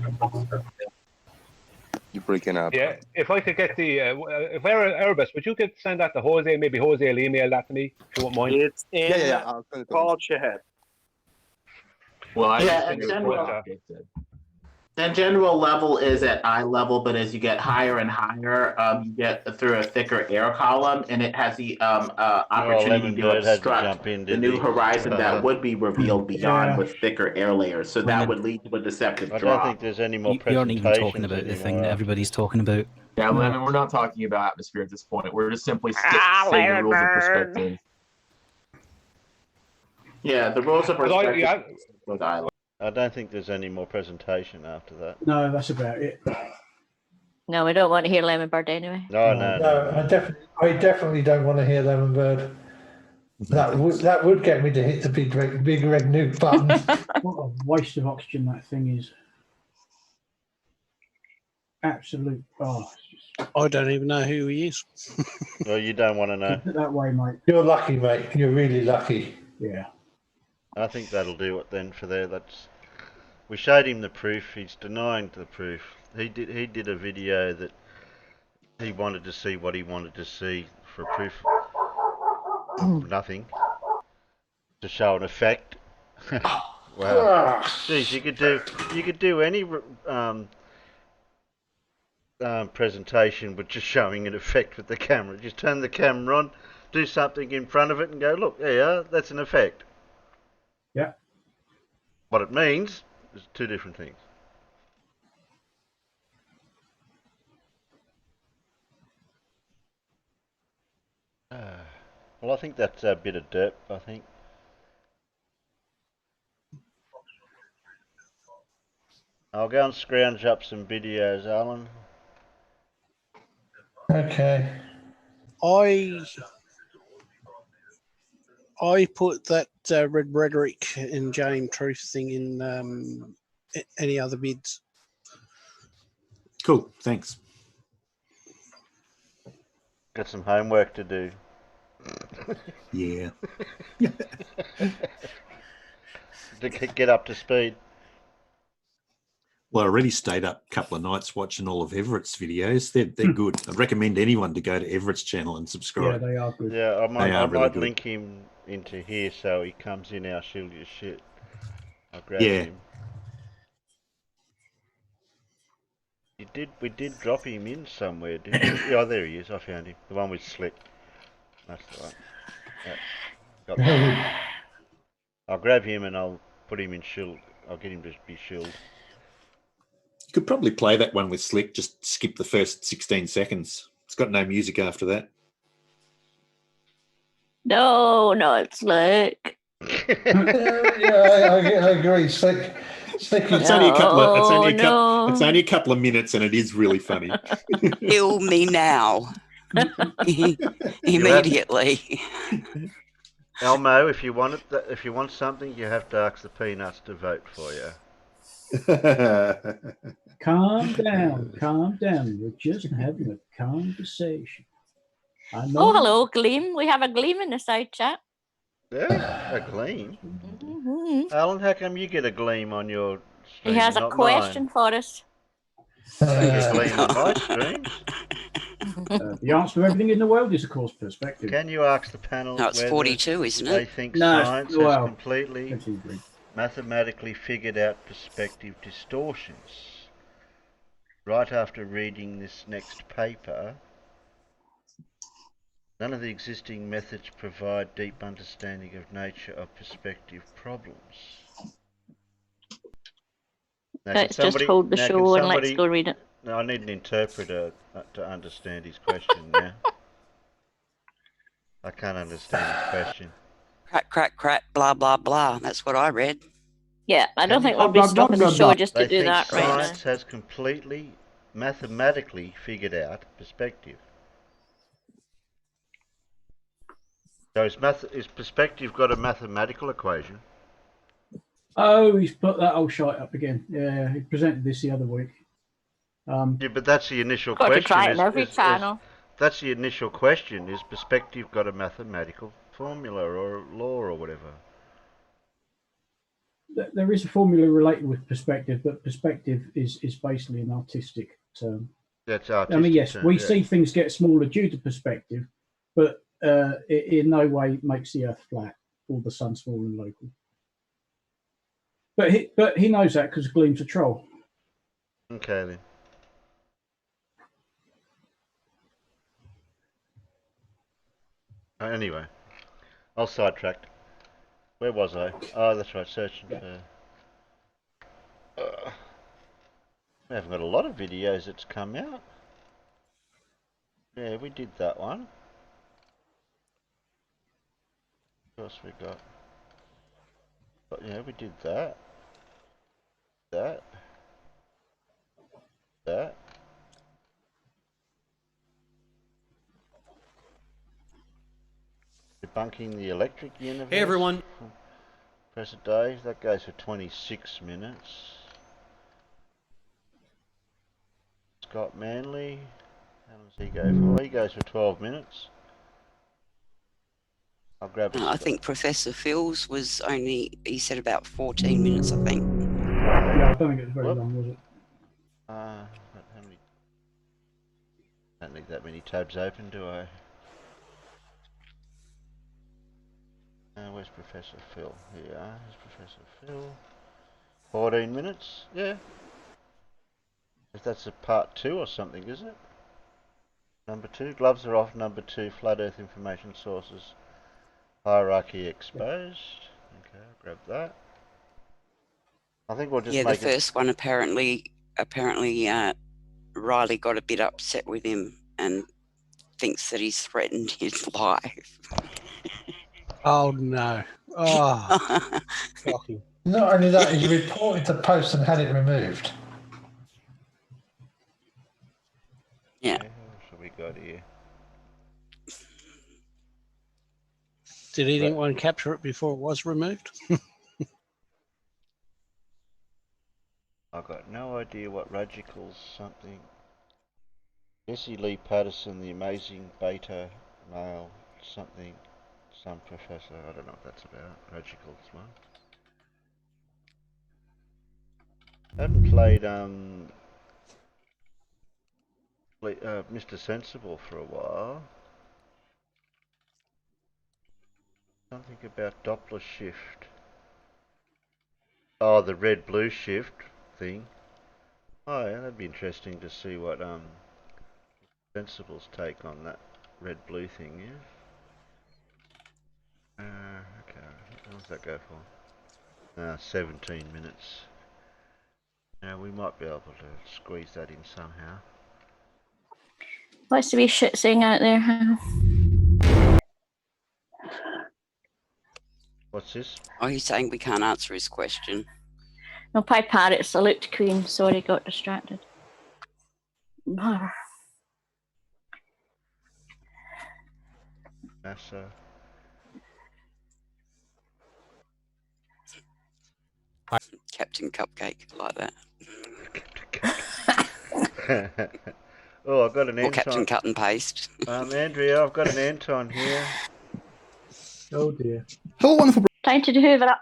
You're breaking up. Yeah, if I could get the if Erebus, would you could send that to Jose? Maybe Jose will email that to me if you won't mind. It's in the call chat. Well, I Yeah, just and general level is at eye level, but as you get higher and higher, you get through a thicker air column, and it has the opportunity to obstruct the new horizon that would be revealed beyond with thicker air layers. So that would lead to a deceptive I drop. don't think there's any more You aren't even talking presentations about the thing anymore that everybody's talking about. Yeah, Lemon, we're not talking about atmosphere at this point. We're just simply saying the rules of perspective. Yeah, the rules of perspective with eye level. I don't think there's any more presentation after that. No, that's about it. No, we don't want to hear Lemon Bird anyway. No. I definitely don't want to hear Lemon Bird. That would get me to hit the big red nuke button. What a waste of oxygen that thing is. Absolute. I don't even know who he is. Well, you don't want to know. Keep it that way, mate. You're lucky, mate. You're really lucky. Yeah. I think that'll do it then for there. We showed him the proof. He's denying the proof. He did a video that he wanted to see what he wanted to see for proof. Nothing to show an effect. Wow. Geez, you could do any presentation with just showing an effect with the camera. Just turn the camera on, do something in front of it, and go, look, there you are. That's an effect. Yeah. What it means is two different things. Well, I think that's a bit of derp, I think. I'll go and scrounge up some videos, Alan. Okay. I put that Red Rhetoric and Jane Truth thing in any other bids. Cool, thanks. Got some homework to do. Yeah. To get up to speed. Well, I already stayed up a couple of nights watching all of Everett's videos. They're good. I'd recommend anyone to go to Everett's channel and subscribe. Yeah, they are good. Yeah, I might really good. link him into here so he comes in our shield your shit. I'll grab Yeah. him. We did drop him in somewhere, didn't we? Oh, there he is. I found him. The one with Slick. That's the one. Yeah. Got that. I'll grab him and I'll put him in shield. I'll get him to be shielded. You could probably play that one with Slick. Just skip the first 16 seconds. It's got no music after that. No, not Slick. I agree. Slick. It's only a couple of. It's only a couple of minutes, and it is really funny. Kill me now. Immediately. Elmo, if you want something, you have to ask the peanuts to vote for you. Calm down. We're just having a conversation. I know. Oh, hello, Gleam. We have a Gleam in the side chat. Yeah, a Gleam. Alan, how come you get a Gleam on your stream? He has a question for us. A Gleam on my stream. The answer to everything in the world is, of course, perspective. Can you ask the panel? No, it's 42, isn't it? They think science has completely mathematically figured out perspective distortions. Right after reading this next paper, none of the existing methods provide deep understanding of nature of perspective problems. Now, let's just hold the show and let's go read it. No, I need an interpreter to understand his question now. I can't understand his question. Crack, blah, blah, blah. That's what I read. Yeah, I don't think we'll be stopping the show just to do that right now. Science has completely mathematically figured out perspective. So is perspective got a mathematical equation? Oh, he's put that old shite up again. Yeah, he presented this the other week. Yeah, but that's the initial Got question. to try it in every channel. That's the initial question. Is perspective got a mathematical formula or law or whatever? There is a formula related with perspective, but perspective is basically an artistic term. That's artistic. I mean, yes, term, we see things get smaller due to perspective, but it in no way makes the Earth flat or the sun small and local. But he knows that because Gleam's a troll. Okay then. Anyway, I was sidetracked. Where was I? Oh, that's right, searching for... we haven't got a lot of videos that's come out. Yeah, we did that one. What else we got? But yeah, we did that. That. Debunking the electric universe. Hey everyone. Professor Dave, that goes for 26 minutes. Scott Manley, how does he go for? He goes for 12 minutes. I'll grab it. I think Professor Phil's was only, he said about 14 minutes, I think. Yeah, I don't think it was very long, was it? How many? Don't need that many tabs open, do I? Where's Professor Phil? Here you are. Here's Professor Phil. 14 minutes? Yeah. If that's a part 2 or something, is it? Number 2. Gloves are off. Number 2. Flat Earth information sources. Hierarchy exposed. Okay, I'll grab that. I think we'll just the first one apparently Riley got a bit upset with him and thinks that he's threatened his life. Oh no! Oh, shocking. Not only that, he reported the post and had it removed. Yeah. What we got here? Did anyone capture it before it was removed? I've got no idea what Radical's something. Jesse Lee Patterson, the amazing beta male something. Some professor, I don't know what that's about. Radical's one. I haven't played Mr. Sensible for a while. Something about Doppler shift. Oh, the red-blue shift thing. Oh, yeah, that'd be interesting to see what Sensible's take on that red-blue thing is. Okay, how long does that go for? 17 minutes. Now we might be able to squeeze that in somehow. What's the wee shit saying out there? What's this? Oh, he's saying we can't answer his question. No, piparrot, salute Queen. Sorry, got distracted. NASA. Captain Cupcake, like that. Oh, I've got an Anton. Or Captain Cut and Paste. Andrea, I've got an Anton here. Oh dear. Hello, wonderful. Time to hoover up.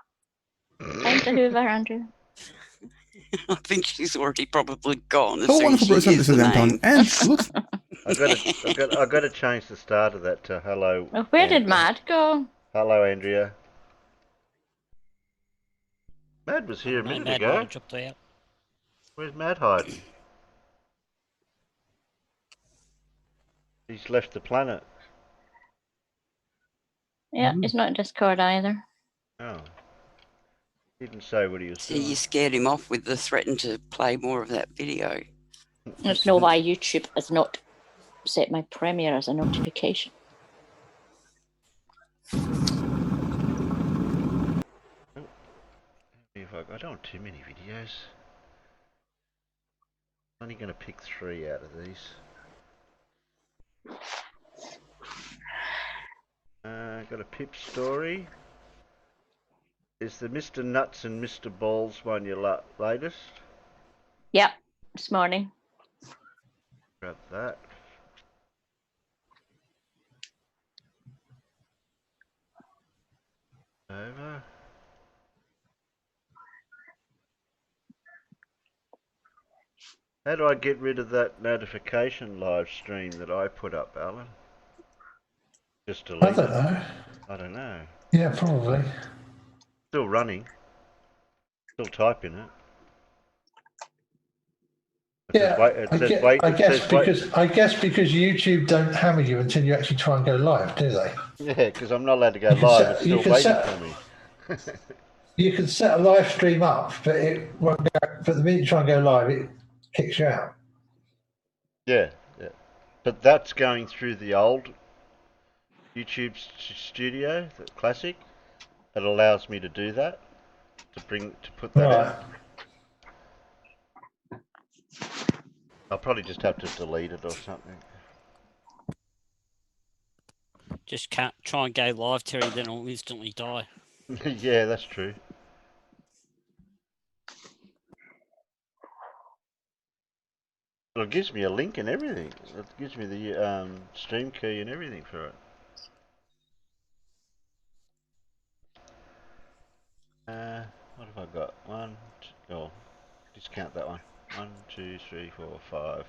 Time to hoover, Andrew. I think she's already probably gone. Hello, wonderful brothers. This is Anton. And looks. I've got to change the start of that to hello. Well, where did Mad go? Hello, Andrea. Mad was here a minute ago. Where's Mad hiding? He's left the planet. Yeah, he's not in Discord either. Oh. Didn't say what he was See, doing. you scared him off with the threat to play more of that video. There's no why YouTube has not set my premiere as a notification. I don't want too many videos. I'm only going to pick 3 out of these. Got a Pip story. Is the Mr. Nuts and Mr. Balls one your latest? Yep, this morning. Grab that. Over. How do I get rid of that notification live stream that I put up, Alan? Just delete I don't know. I don't know. Yeah, probably. Still running. Still typing it. I guess because YouTube don't hammer you until you actually try and go live, do they? Yeah, because I'm not allowed to go live. It's still waiting for me. You can set a live stream up, but it won't go. But the minute you try and go live, it kicks you out. Yeah. But that's going through the old YouTube studio, the classic. It allows me to do that. To put that out. I'll probably just have to delete it or something. Just can't try and go live, Terry, then I'll instantly die. Yeah, that's true. Well, it gives me a link and everything. It gives me the stream key and everything for it. What have I got? Discount that one. 1, 2, 3, 4, 5.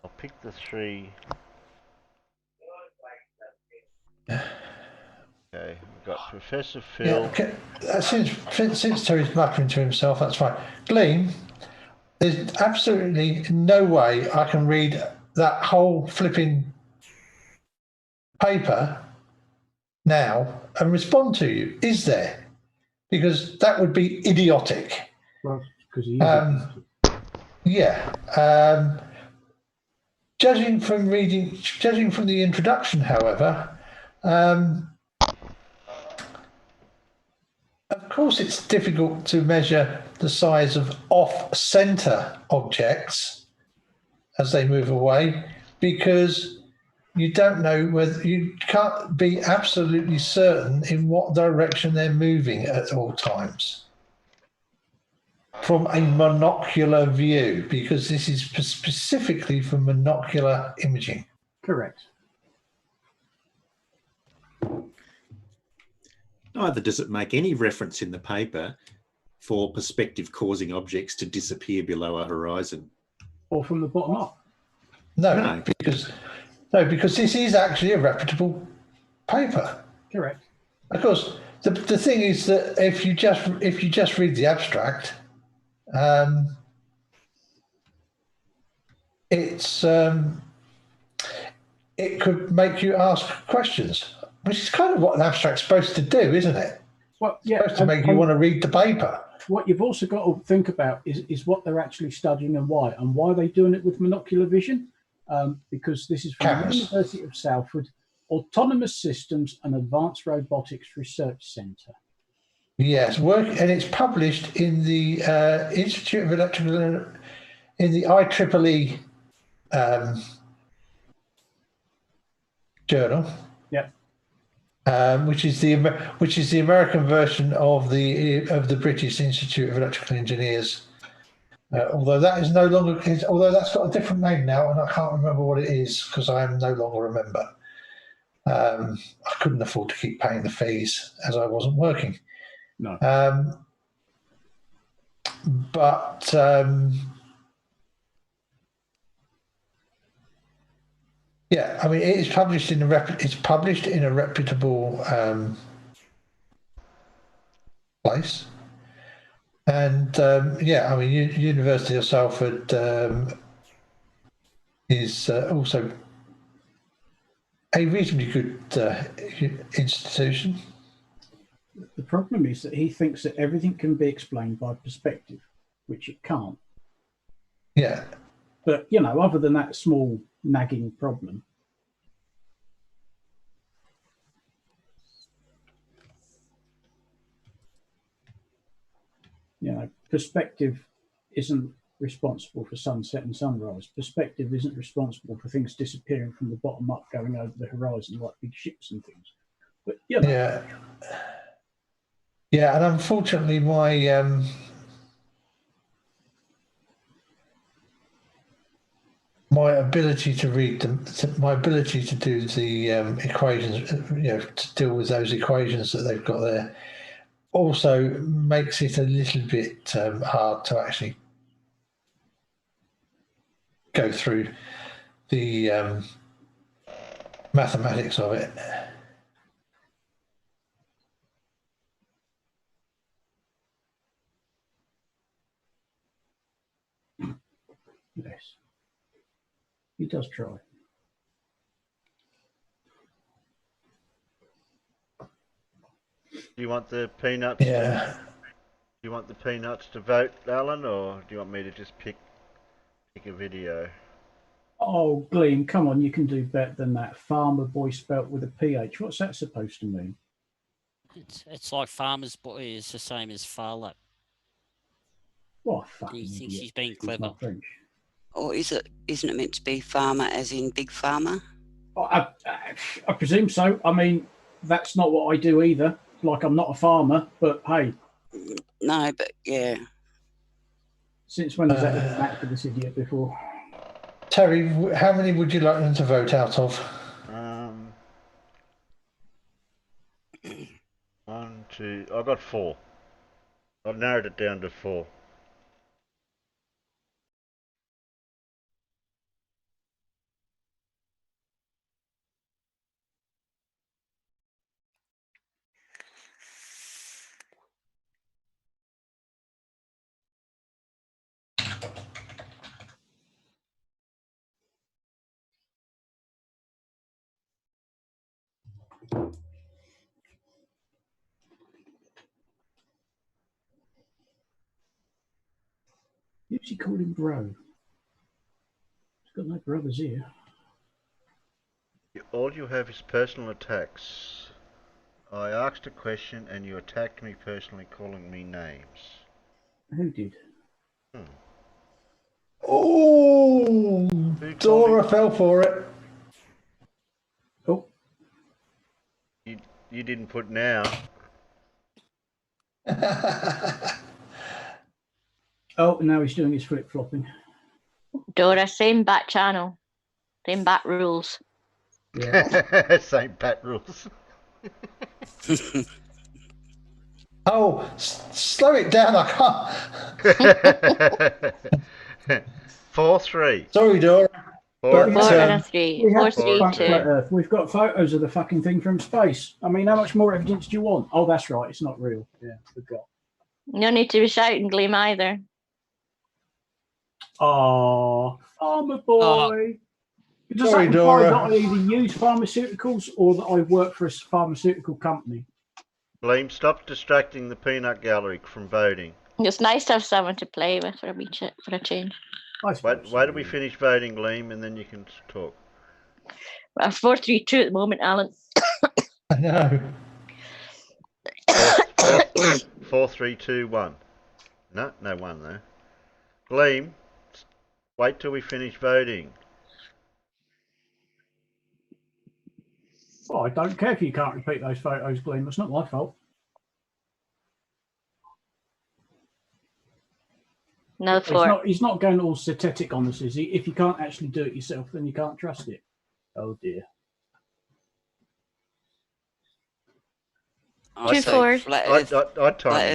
I'll pick the 3. Okay, we've got Professor Phil. Yeah, okay. Since Terry's muttering to himself, that's fine. Gleam, there's absolutely no way I can read that whole flipping paper now and respond to you, is there? Because that would be idiotic. Well, because judging from the introduction, however, of course it's difficult to measure the size of off-center objects as they move away, because you don't know whether you can't be absolutely certain in what direction they're moving at all times from a monocular view, because this is specifically for monocular imaging. Correct. Neither does it make any reference in the paper for perspective causing objects to disappear below a horizon. Or from the bottom up. No, because this is actually a reputable paper. Correct. Of course, the thing is that if you just read the abstract, it could make you ask questions, which is kind of what an abstract's supposed to do, isn't it? Well, yeah, it's supposed to make you want to read the paper. What you've also got to think about is what they're actually studying and why are they doing it with monocular vision? Because this is from the University of Salford Autonomous Systems and Advanced Robotics Research Centre. Yes, and it's published in the Institute of Electrical, in the IEEE journal. Yeah. Which is the American version of the British Institute of Electrical Engineers. Although that is no longer, although that's got a different name now, and I can't remember what it is because I am no longer a member. I couldn't afford to keep paying the fees as I wasn't working. No. Yeah, I mean, it's published in a reputable place, and yeah, I mean, University of Salford is also a reasonably good institution. The problem is that he thinks that everything can be explained by perspective, which it can't. Yeah. But, you know, other than that small nagging problem. You know, perspective isn't responsible for sunset and sunrise. Perspective isn't responsible for things disappearing from the bottom up, going over the horizon like big ships and things. But, you know. Yeah. Yeah, and unfortunately my ability to read them, my ability to do the equations, you know, to deal with those equations that they've got there, also makes it a little bit hard to actually go through the mathematics of it. Yes. He does try. Do you want the peanuts? Yeah. Do you want the peanuts to vote, Alan, or do you want me to just pick a video? Oh, Gleam, come on, you can do better than that. Farmer boy spelt with a PH. What's that supposed to mean? It's like farmer's boy is the same as farlap. What fucking He thinks idiot. he's being clever. Or isn't it meant to be farmer as in big farmer? I presume so. I mean, that's not what I do either. Like, I'm not a farmer, but hey. No, but yeah. Since when has that been back for this idiot before? Terry, how many would you like them to vote out of? 1, 2, I got 4. I've narrowed it down to 4. Who's he calling bro? He's got no brothers here. All you have is personal attacks. I asked a question and you attacked me personally, calling me names. Who did? Oh, Dora fell for it. Oh. You didn't put now. Oh, now he's doing his flip-flopping. Dora, same bat channel. Same bat rules. Yeah. Same bat rules. Oh, slow it down, I can't. 4-3. Sorry, Dora. 4-3. 4-3-2. We've got photos of the fucking thing from space. I mean, how much more evidence do you want? Oh, that's right. It's not real. Yeah, we've got. No need to be shouting, Gleam, either. Oh, Armour boy. Does Sorry, that imply Dora. that I either use pharmaceuticals or that I work for a pharmaceutical company? Liam, stop distracting the peanut gallery from voting. It's nice to have someone to play with for a change. Why do we finish voting, Liam, and then you can talk? 4-3-2 at the moment, Alan. I know. 4, 3, 2, 1. No 1 there. Liam, wait till we finish voting. Well, I don't care if you can't repeat those photos, Glenn. It's not my fault. No, he's not going all synthetic on us, is he? If you can't actually do it yourself, then you can't trust it. Oh dear. I'd tell him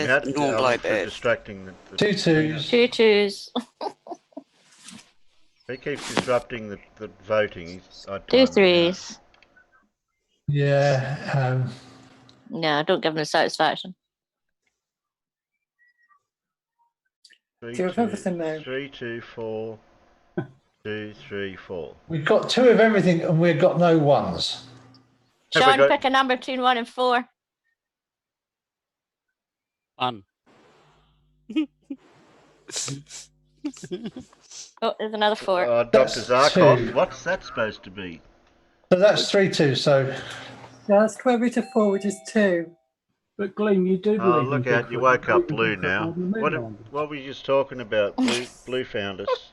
how to for distracting the 2 2s. 2 2s. He keeps disrupting the voting. 2 3s. Yeah. No, don't give them the satisfaction. 3, Do you have everything now? 3, 2, 4. 2, 3, 4. We've got 2 of everything and we've got no 1s. Sean, pick a number between 1 and 4. 1. Oh, there's another 4. Dr. Zarkov, what's that supposed to be? So that's 3 2. So yeah, that's 12 to 4, which is 2. But Glenn, you do. Oh, look out! You woke up Blue now. What were you just talking about? Blue found us.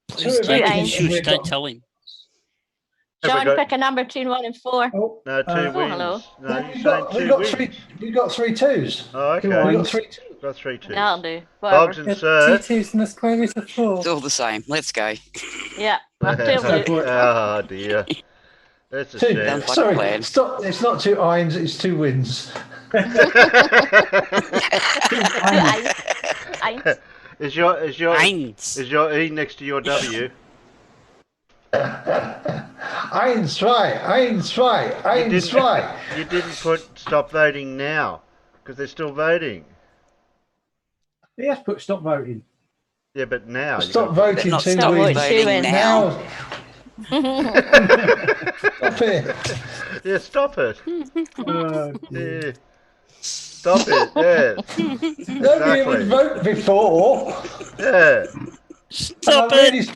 Don't tell him. Sean, pick a number between 1 and 4. Oh, no, 2 wins. Hello. No, we got 3 2s. Oh, okay. We got 3 2s. Got 3 2s. That'll do. Bogs and Surf. 2 2s and a square root of 4. It's all the same. Let's go. Yeah. Oh dear. That's a shame. Sorry, stop. It's not 2 irons. It's 2 wins. Is your E next to your W? Eins, zwei. You didn't put stop voting now because they're still voting. He has put stop voting. Yeah, but now. Stop voting. Not stop voting now. Stop it. Yeah, stop it. Yeah. Stop it. Yeah. Nobody would vote before. Yeah. Stop it.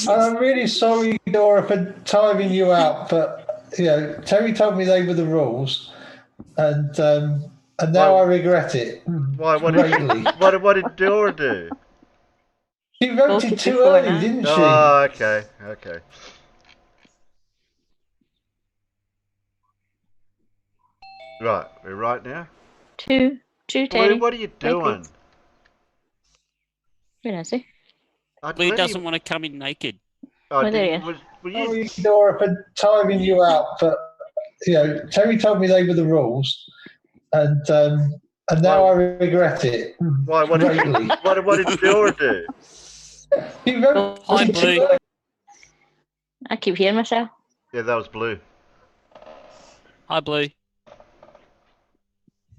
I'm really sorry, Dora, for timing you out, but Terry told me they were the rules, and now I regret it. Why? What did Dora do? She voted too early, didn't she? Oh, okay. Right, we're right now. 2 Teddy. What are you doing? Where is he? Blue doesn't want to come in naked. Sorry, Dora, for timing you out, but Terry told me they were the rules, and now I regret it. Why? What did Dora do? Hi, Blue. I keep hearing myself. Yeah, that was Blue. Hi, Blue.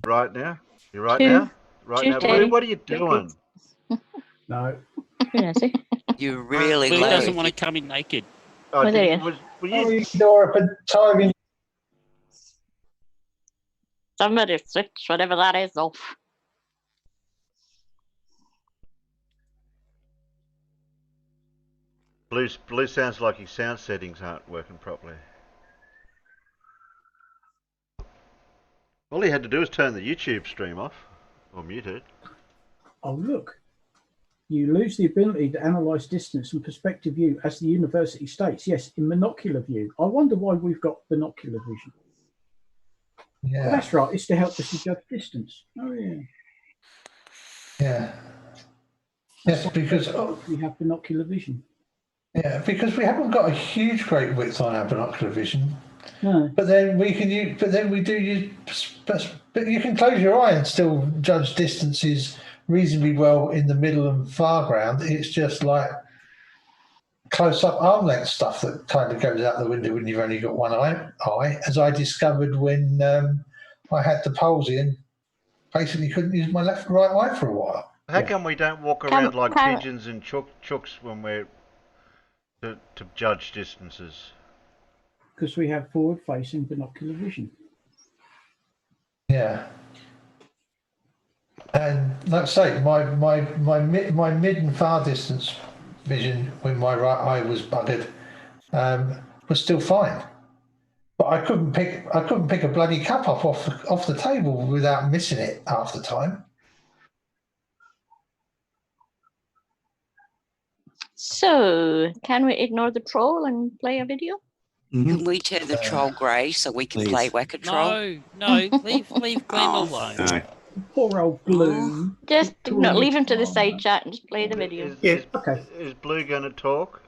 Right now? You're right now? Right now, Blue, what are you doing? No. Where is he? You're really Blue low. doesn't want to come in naked. There Sorry, Dora, for timing. Somebody switch whatever that is off. Blue sounds like his sound settings aren't working properly. All he had to do was turn the YouTube stream off, or mute it. Oh, look. You lose the ability to analyse distance and perspective view, as the university states. Yes, in monocular view. I wonder why we've got binocular vision. Yeah. Oh, that's right. It's to help us to judge distance. Oh, yeah. Yeah. Yes, because we have binocular vision. Yeah, because we haven't got a huge great width on our binocular vision. No. But then we can use. But then we do use. But you can close your eye and still judge distances reasonably well in the middle and far ground. It's just like close-up arm length stuff that kind of goes out the window when you've only got one eye. As I discovered when I had the palsy and basically couldn't use my left and right eye for a while. How come we don't walk around like pigeons and chooks when we're to judge distances? Because we have forward-facing binocular vision. Yeah. And like I say, my mid and far distance vision when my right eye was buggered was still fine. But I couldn't pick a bloody cup off the table without missing it half the time. So, can we ignore the troll and play a video? Can we turn the troll grey so we can play Whack-A-Troll? No, leave Glenn alone. No. Poor old Blue. Just leave him to the side chat and just play the video. Okay. Is Blue going to talk?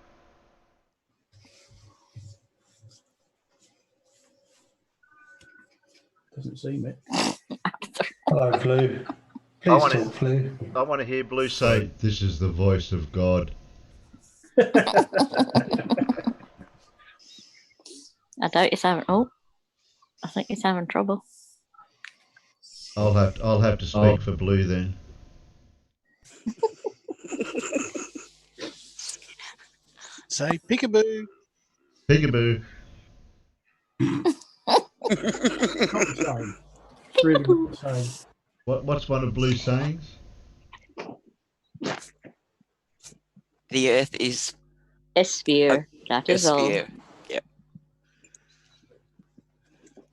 Doesn't seem it. Hello, Blue. Please talk, Blue. I want to hear Blue say, "This is the voice of God." I doubt he's having. Oh, I think he's having trouble. I'll have to speak for Blue then. Say peekaboo. Peekaboo. What's one of Blue's sayings? The Earth is a sphere. That is all. Yep.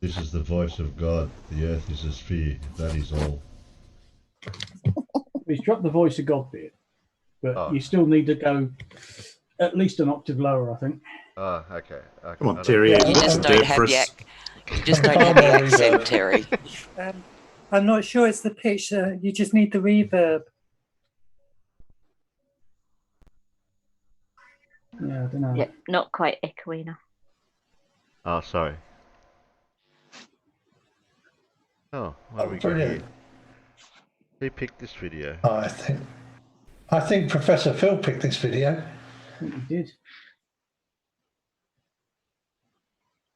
This is the voice of God. The Earth is a sphere. That is all. He's dropped the voice of God bit, but you still need to go at least an octave lower, I think. Oh, okay. Come on, Terry. You just don't have the accent, Terry. I'm not sure it's the pitch. You just need the reverb. Yeah, I don't know. Yeah, not quite echoey enough. Oh, sorry. Oh, what have we got here? Who picked this video? I think Professor Phil picked this video. I think he did.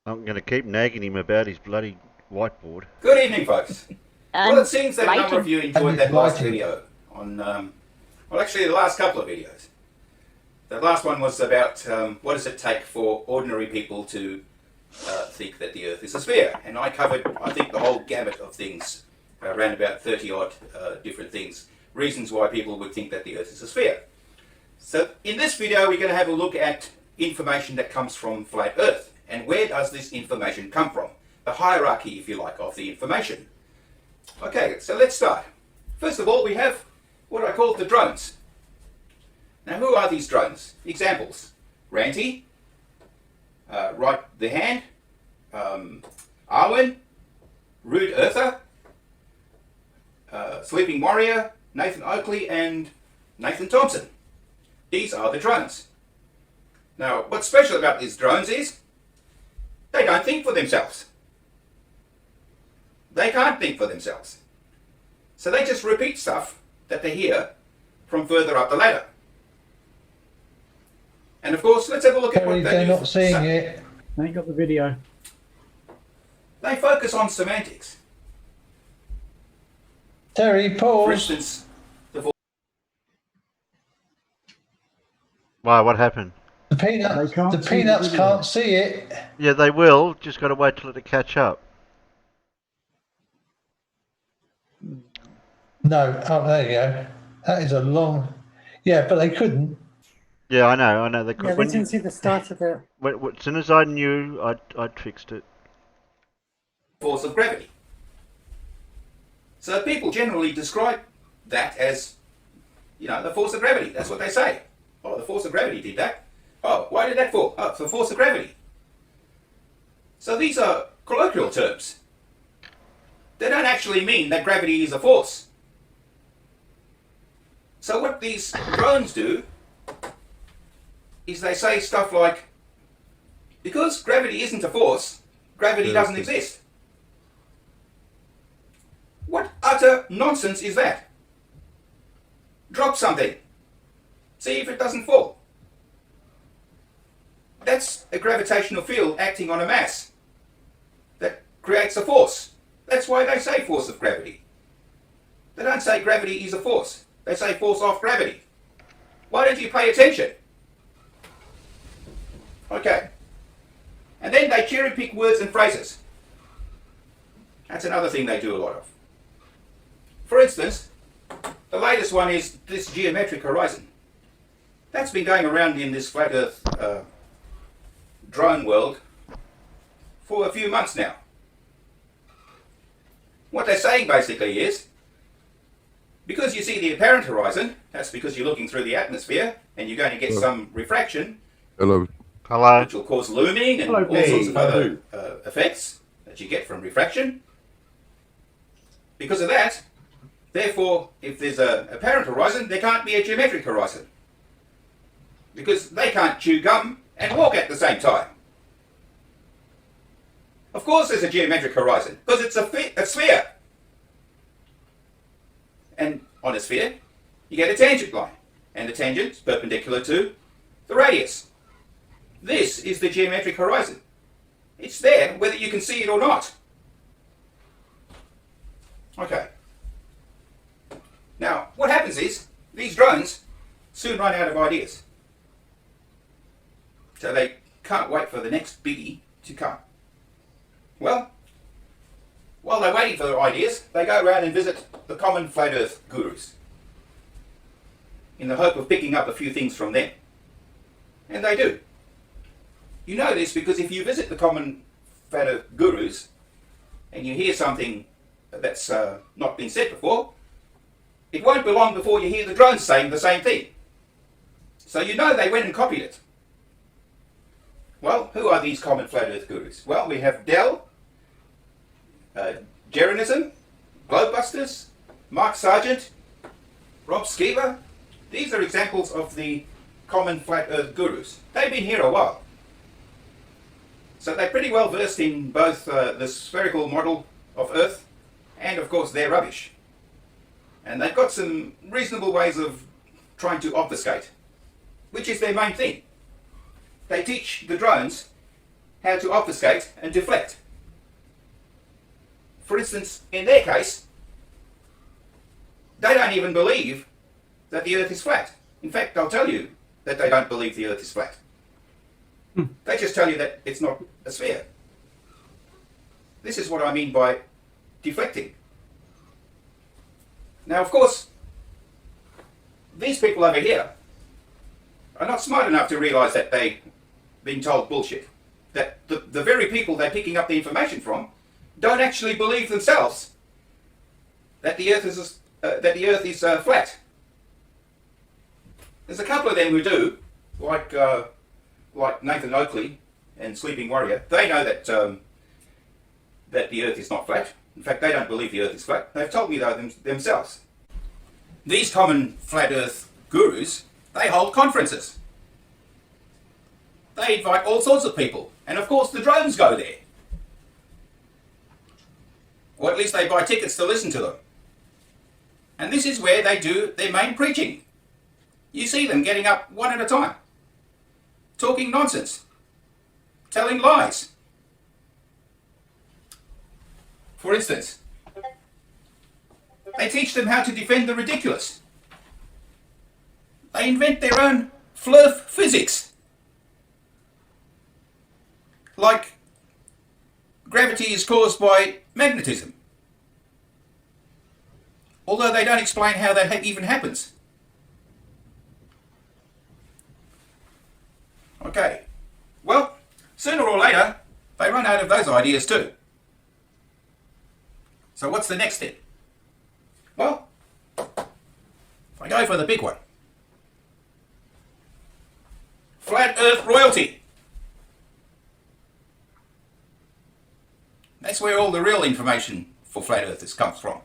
I'm going to keep nagging him about his bloody whiteboard. Good evening, folks. Well, it seems that a number of you enjoyed that last video on, well, actually, the last couple of videos. The last one was about what does it take for ordinary people to think that the Earth is a sphere. And I covered, I think, the whole gamut of things, around about 30-odd different things, reasons why people would think that the Earth is a sphere. So in this video, we're going to have a look at information that comes from Flat Earth. And where does this information come from? The hierarchy, if you like, of the information. Okay, so let's start. First of all, we have what I call the drones. Now, who are these drones? Examples. Ranty, Right the Hand, Arwen, Rude Earther, Sleeping Warrior, Nathan Oakley, and Nathan Thompson. These are the drones. Now, what's special about these drones is they don't think for themselves. They can't think for themselves. So they just repeat stuff that they hear from further up the ladder. And of course, let's have a look at what they're not seeing it. They got the video. They focus on semantics. Terry, pause. For instance, Why? What happened? The peanuts can't see it. Yeah, they will. Just got to wait till it catch up. No, oh, there you go. That is a long. Yeah, but they couldn't. Yeah, I know. They could. Yeah, we didn't see the start of it. As soon as I knew, I'd fixed it. Force of gravity. So people generally describe that as, you know, the force of gravity. That's what they say. Oh, the force of gravity did that. Oh, why did that fall? Oh, it's the force of gravity. So these are colloquial terms. They don't actually mean that gravity is a force. So what these drones do is they say stuff like, because gravity isn't a force, gravity doesn't exist. What utter nonsense is that? Drop something. See if it doesn't fall. That's a gravitational field acting on a mass that creates a force. That's why they say force of gravity. They don't say gravity is a force. They say force off gravity. Why don't you pay attention? Okay. And then they cherry pick words and phrases. That's another thing they do a lot of. For instance, the latest one is this geometric horizon. That's been going around in this flat earth drone world for a few months now. What they're saying basically is, because you see the apparent horizon, that's because you're looking through the atmosphere and you're going to get some refraction. Hello. Hello. Which will cause looming and all sorts of other effects that you get from refraction. Because of that, therefore, if there's an apparent horizon, there can't be a geometric horizon. Because they can't chew gum and walk at the same time. Of course there's a geometric horizon, because it's a sphere. And on a sphere, you get a tangent line. And the tangent's perpendicular to the radius. This is the geometric horizon. It's there, whether you can see it or not. Okay. Now, what happens is, these drones soon run out of ideas. So they can't wait for the next biggie to come. Well, while they're waiting for their ideas, they go around and visit the common flat earth gurus in the hope of picking up a few things from them. And they do. You know this because if you visit the common flat earth gurus and you hear something that's not been said before, it won't be long before you hear the drones saying the same thing. So you know they went and copied it. Well, who are these common flat earth gurus? Well, we have Dell, Jeranism, Globebusters, Mark Sargent, Rob Skiba. These are examples of the common flat earth gurus. They've been here a while. So they're pretty well versed in both the spherical model of Earth and, of course, their rubbish. And they've got some reasonable ways of trying to obfuscate, which is their main thing. They teach the drones how to obfuscate and deflect. For instance, in their case, they don't even believe that the Earth is flat. In fact, they'll tell you that they don't believe the Earth is flat. They just tell you that it's not a sphere. This is what I mean by deflecting. Now, of course, these people over here are not smart enough to realise that they've been told bullshit. That the very people they're picking up the information from don't actually believe themselves that the Earth is flat. There's a couple of them who do, like Nathan Oakley and Sleeping Warrior. They know that that the Earth is not flat. In fact, they don't believe the Earth is flat. They've told me that themselves. These common flat Earth gurus, they hold conferences. They invite all sorts of people. And of course the drones go there. Or at least they buy tickets to listen to them. And this is where they do their main preaching. You see them getting up one at a time, talking nonsense, telling lies. For instance, they teach them how to defend the ridiculous. They invent their own flurf physics. Like gravity is caused by magnetism. Although they don't explain how that even happens. Okay, well, sooner or later, they run out of those ideas too. So what's the next step? Well, I go for the big one. Flat Earth royalty. That's where all the real information for flat earthers comes from.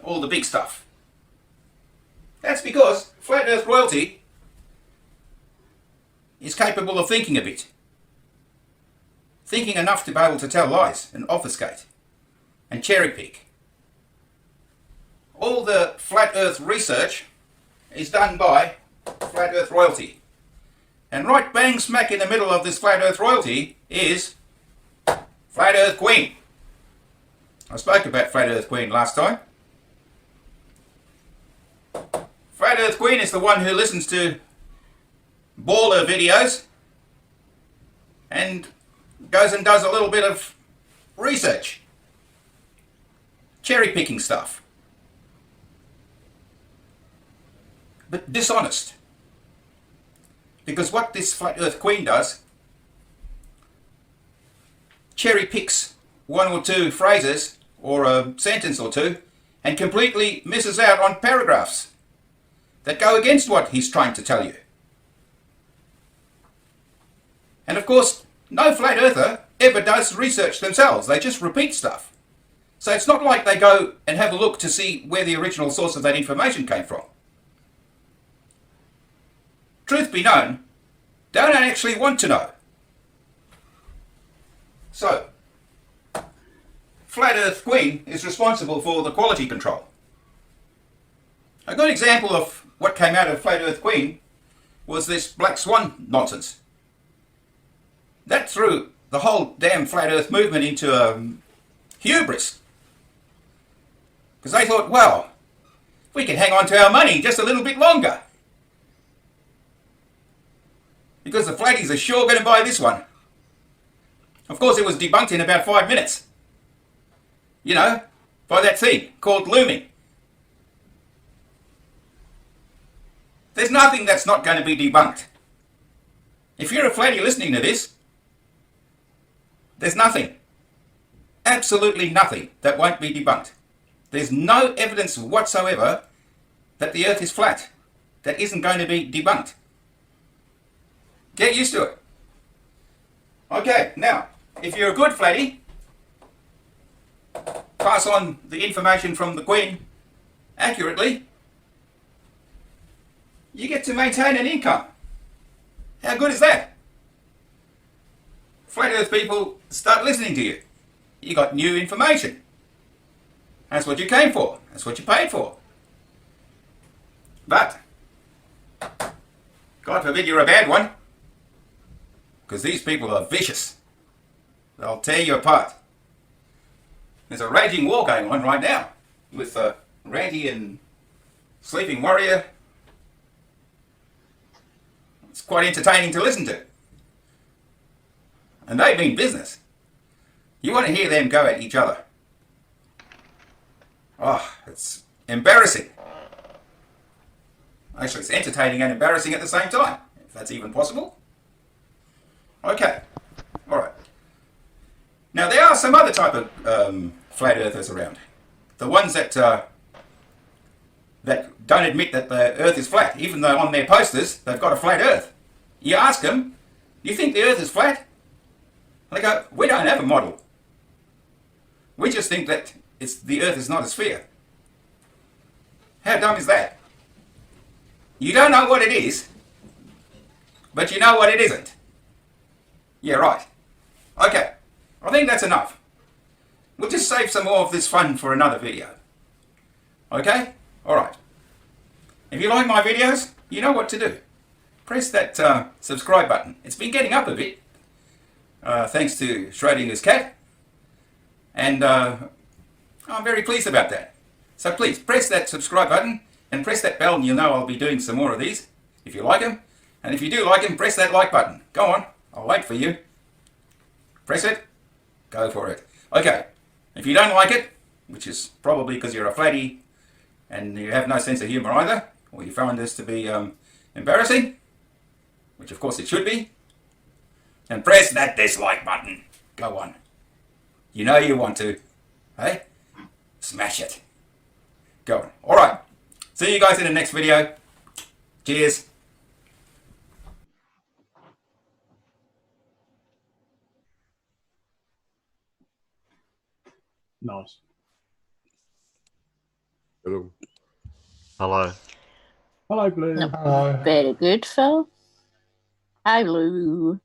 All the big stuff. That's because flat earth royalty is capable of thinking a bit. Thinking enough to be able to tell lies and obfuscate and cherry pick. All the flat earth research is done by flat earth royalty. And right bang smack in the middle of this flat earth royalty is Flat Earth Queen. I spoke about Flat Earth Queen last time. Flat Earth Queen is the one who listens to baller videos and goes and does a little bit of research, cherry picking stuff, but dishonest. Because what this Flat Earth Queen does, cherry picks one or two phrases or a sentence or two and completely misses out on paragraphs that go against what he's trying to tell you. And of course, no flat earther ever does research themselves. They just repeat stuff. So it's not like they go and have a look to see where the original source of that information came from. Truth be known, they don't actually want to know. So, Flat Earth Queen is responsible for the quality control. A good example of what came out of Flat Earth Queen was this Black Swan nonsense. That threw the whole damn Flat Earth movement into hubris. Because they thought, well, we can hang on to our money just a little bit longer. Because the flatties are sure going to buy this one. Of course, it was debunked in about 5 minutes. You know, by that thing called looming. There's nothing that's not going to be debunked. If you're a flatty listening to this, there's nothing, absolutely nothing that won't be debunked. There's no evidence whatsoever that the Earth is flat that isn't going to be debunked. Get used to it. Okay, now, if you're a good flatty, pass on the information from the Queen accurately, you get to maintain an income. How good is that? Flat Earth people start listening to you. You got new information. That's what you came for. That's what you paid for. But, God forbid you're a bad one, because these people are vicious. They'll tear you apart. There's a raging war going on right now with Randy and Sleeping Warrior. It's quite entertaining to listen to. And they mean business. You want to hear them go at each other. Oh, it's embarrassing. Actually, it's entertaining and embarrassing at the same time, if that's even possible. Okay, all right. Now, there are some other type of flat earthers around. The ones that that don't admit that the Earth is flat, even though on their posters they've got a flat Earth. You ask them, do you think the Earth is flat? And they go, we don't have a model. We just think that the Earth is not a sphere. How dumb is that? You don't know what it is, but you know what it isn't. Yeah, right. Okay, I think that's enough. We'll just save some more of this fun for another video. Okay? Alright. If you like my videos, you know what to do. Press that subscribe button. It's been getting up a bit, thanks to Schrodinger's cat. And I'm very pleased about that. So please, press that subscribe button and press that bell and you'll know I'll be doing some more of these, if you like them. And if you do like them, press that like button. Go on, I'll wait for you. Press it, go for it. Okay, if you don't like it, which is probably because you're a flatty and you have no sense of humour either, or you find this to be embarrassing, which of course it should be, then press that dislike button. Go on. You know you want to, hey? Smash it. Go on. Alright, see you guys in the next video. Cheers. Nice. Hello. Hello. Hello, Blue. No, Hello. very good, Phil. Hello.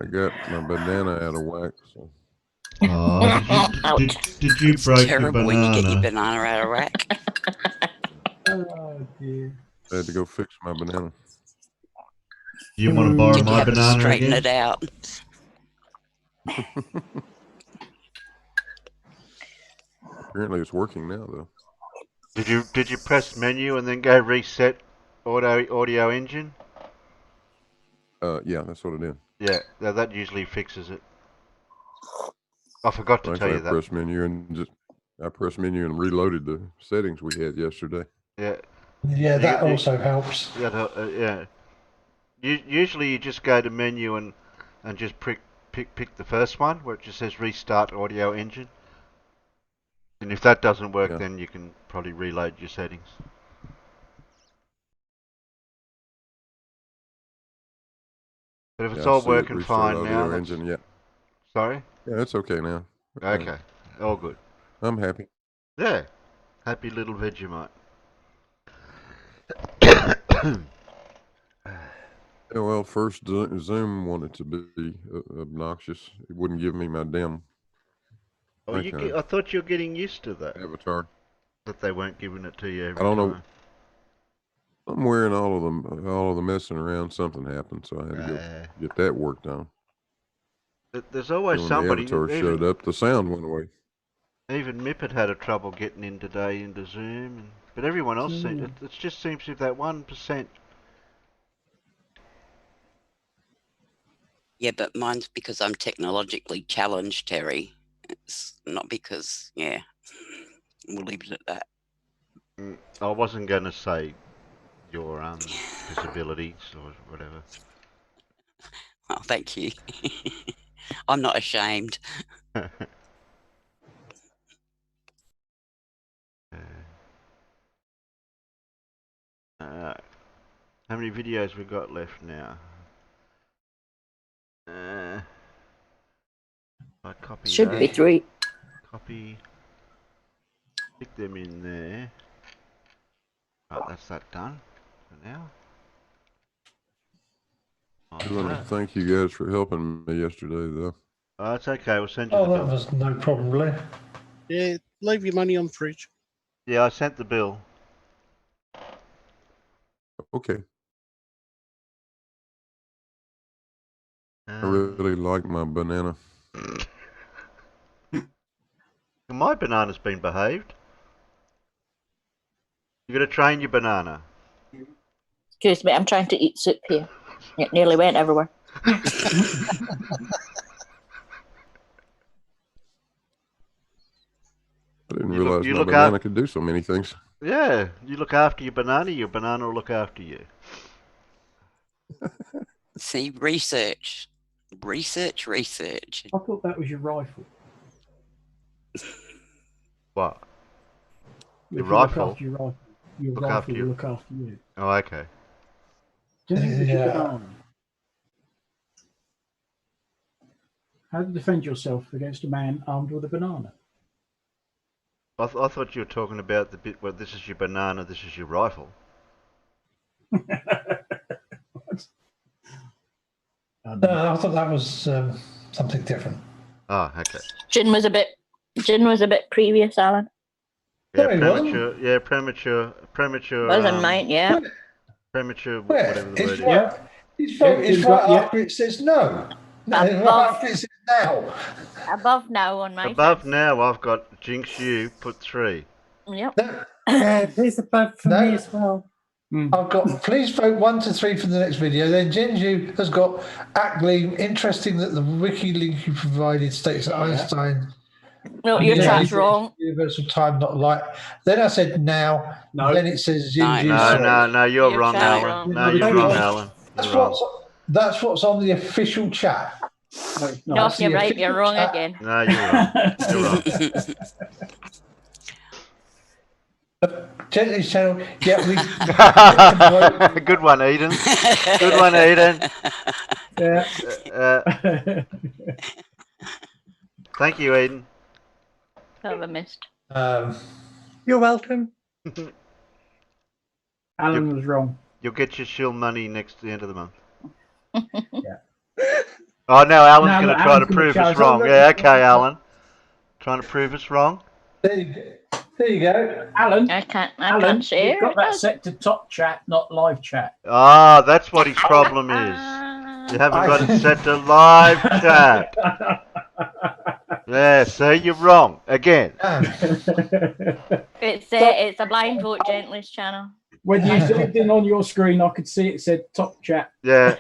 I got my banana out of whack. So. Oh, did you break your terrible when you get your banana? banana out of whack. Oh, dear. I had to go fix my banana. You want to borrow Did you my have to banana straighten again? it out? Apparently it's working now, though. Did you press menu and then go reset audio engine? Yeah, that's what it did. Yeah, that usually fixes it. I forgot to tell you that. I pressed menu and reloaded the settings we had yesterday. Yeah. Yeah, that also helps. Yeah. Usually you just go to menu and just pick the first one where it just says restart audio engine. And if that doesn't work, then you can probably reload your settings. But if it's all working fine now, engine, yeah. Sorry? Yeah, it's okay now. Okay, all good. I'm happy. Yeah, happy little Vegemite. Yeah, well, first Zoom wanted to be obnoxious. It wouldn't give me my damn. Oh, I thought you were getting used to that. Avatar. That they weren't giving it to you every I don't time. know. Somewhere in all of the messing around, something happened, so I had to go get that worked on. There's always when somebody. The Avatar showed up, the sound went away. Even Mippet had a trouble getting in today into Zoom, but everyone else seemed. It just seems to be that 1%. Yeah, but mine's because I'm technologically challenged, Terry. It's not because, yeah, we'll leave it at that. I wasn't going to say your disabilities or whatever. Oh, thank you. I'm not ashamed. How many videos we got left now? I copy Should that. be 3. Copy. Stick them in there. Right, that's that done for now. I want to thank you guys for helping me yesterday, though. Oh, it's okay. We'll send you the bill. Oh, that was no problem, Lee. Yeah, leave your money on the fridge. Yeah, I sent the bill. Okay. I really like my banana. My banana's been behaved. You got to train your banana. Excuse me, I'm trying to eat soup here. It nearly went everywhere. I didn't realize my banana could do so many things. Yeah, you look after your banana will look after you. See, research. Research. I thought that was your rifle. What? Your rifle? Look after your rifle. Your rifle will look after you. Oh, okay. How to defend yourself against a man armed with a banana? I thought you were talking about the bit where this is your banana, this is your rifle. No, I thought that was something different. Oh, okay. Gin was a bit previous, Alan. Yeah, premature. Yeah, premature. Wasn't mine, yeah. Premature, whatever the word is. Yeah. It's right after it says no. Right after it says now. Above now on my. Above now, I've got Jinx You, put 3. Yep. Please vote for me as well. I've got please vote 1 to 3 for the next video. Then Jinju has got Ackley. Interesting that the wiki link you provided states that Einstein. No, your chat's wrong. Universal time, not light. Then I said now. No. Then it says Jinju. No, you're wrong, Alan. No, you're wrong, Alan. That's what's on the official chat. No, you're right. You're wrong again. No, you're wrong. You're wrong. Gently's channel. Yeah, we. Good one, Eden. Good one, Eden. Yeah. Thank you, Eden. Have I missed? You're welcome. Alan was wrong. You'll get your shill money next to the end of the month. Yeah. Oh no, Alan's going to try to prove us wrong. Yeah, okay, Alan. Trying to prove us wrong. There you go, Alan. I can't share. You've got that set to top chat, not live chat. Ah, that's what his problem is. You haven't got it set to live chat. Yeah, see, you're wrong again. It's a blind vote gentlest channel. When you zoomed in on your screen, I could see it said top chat. Yeah.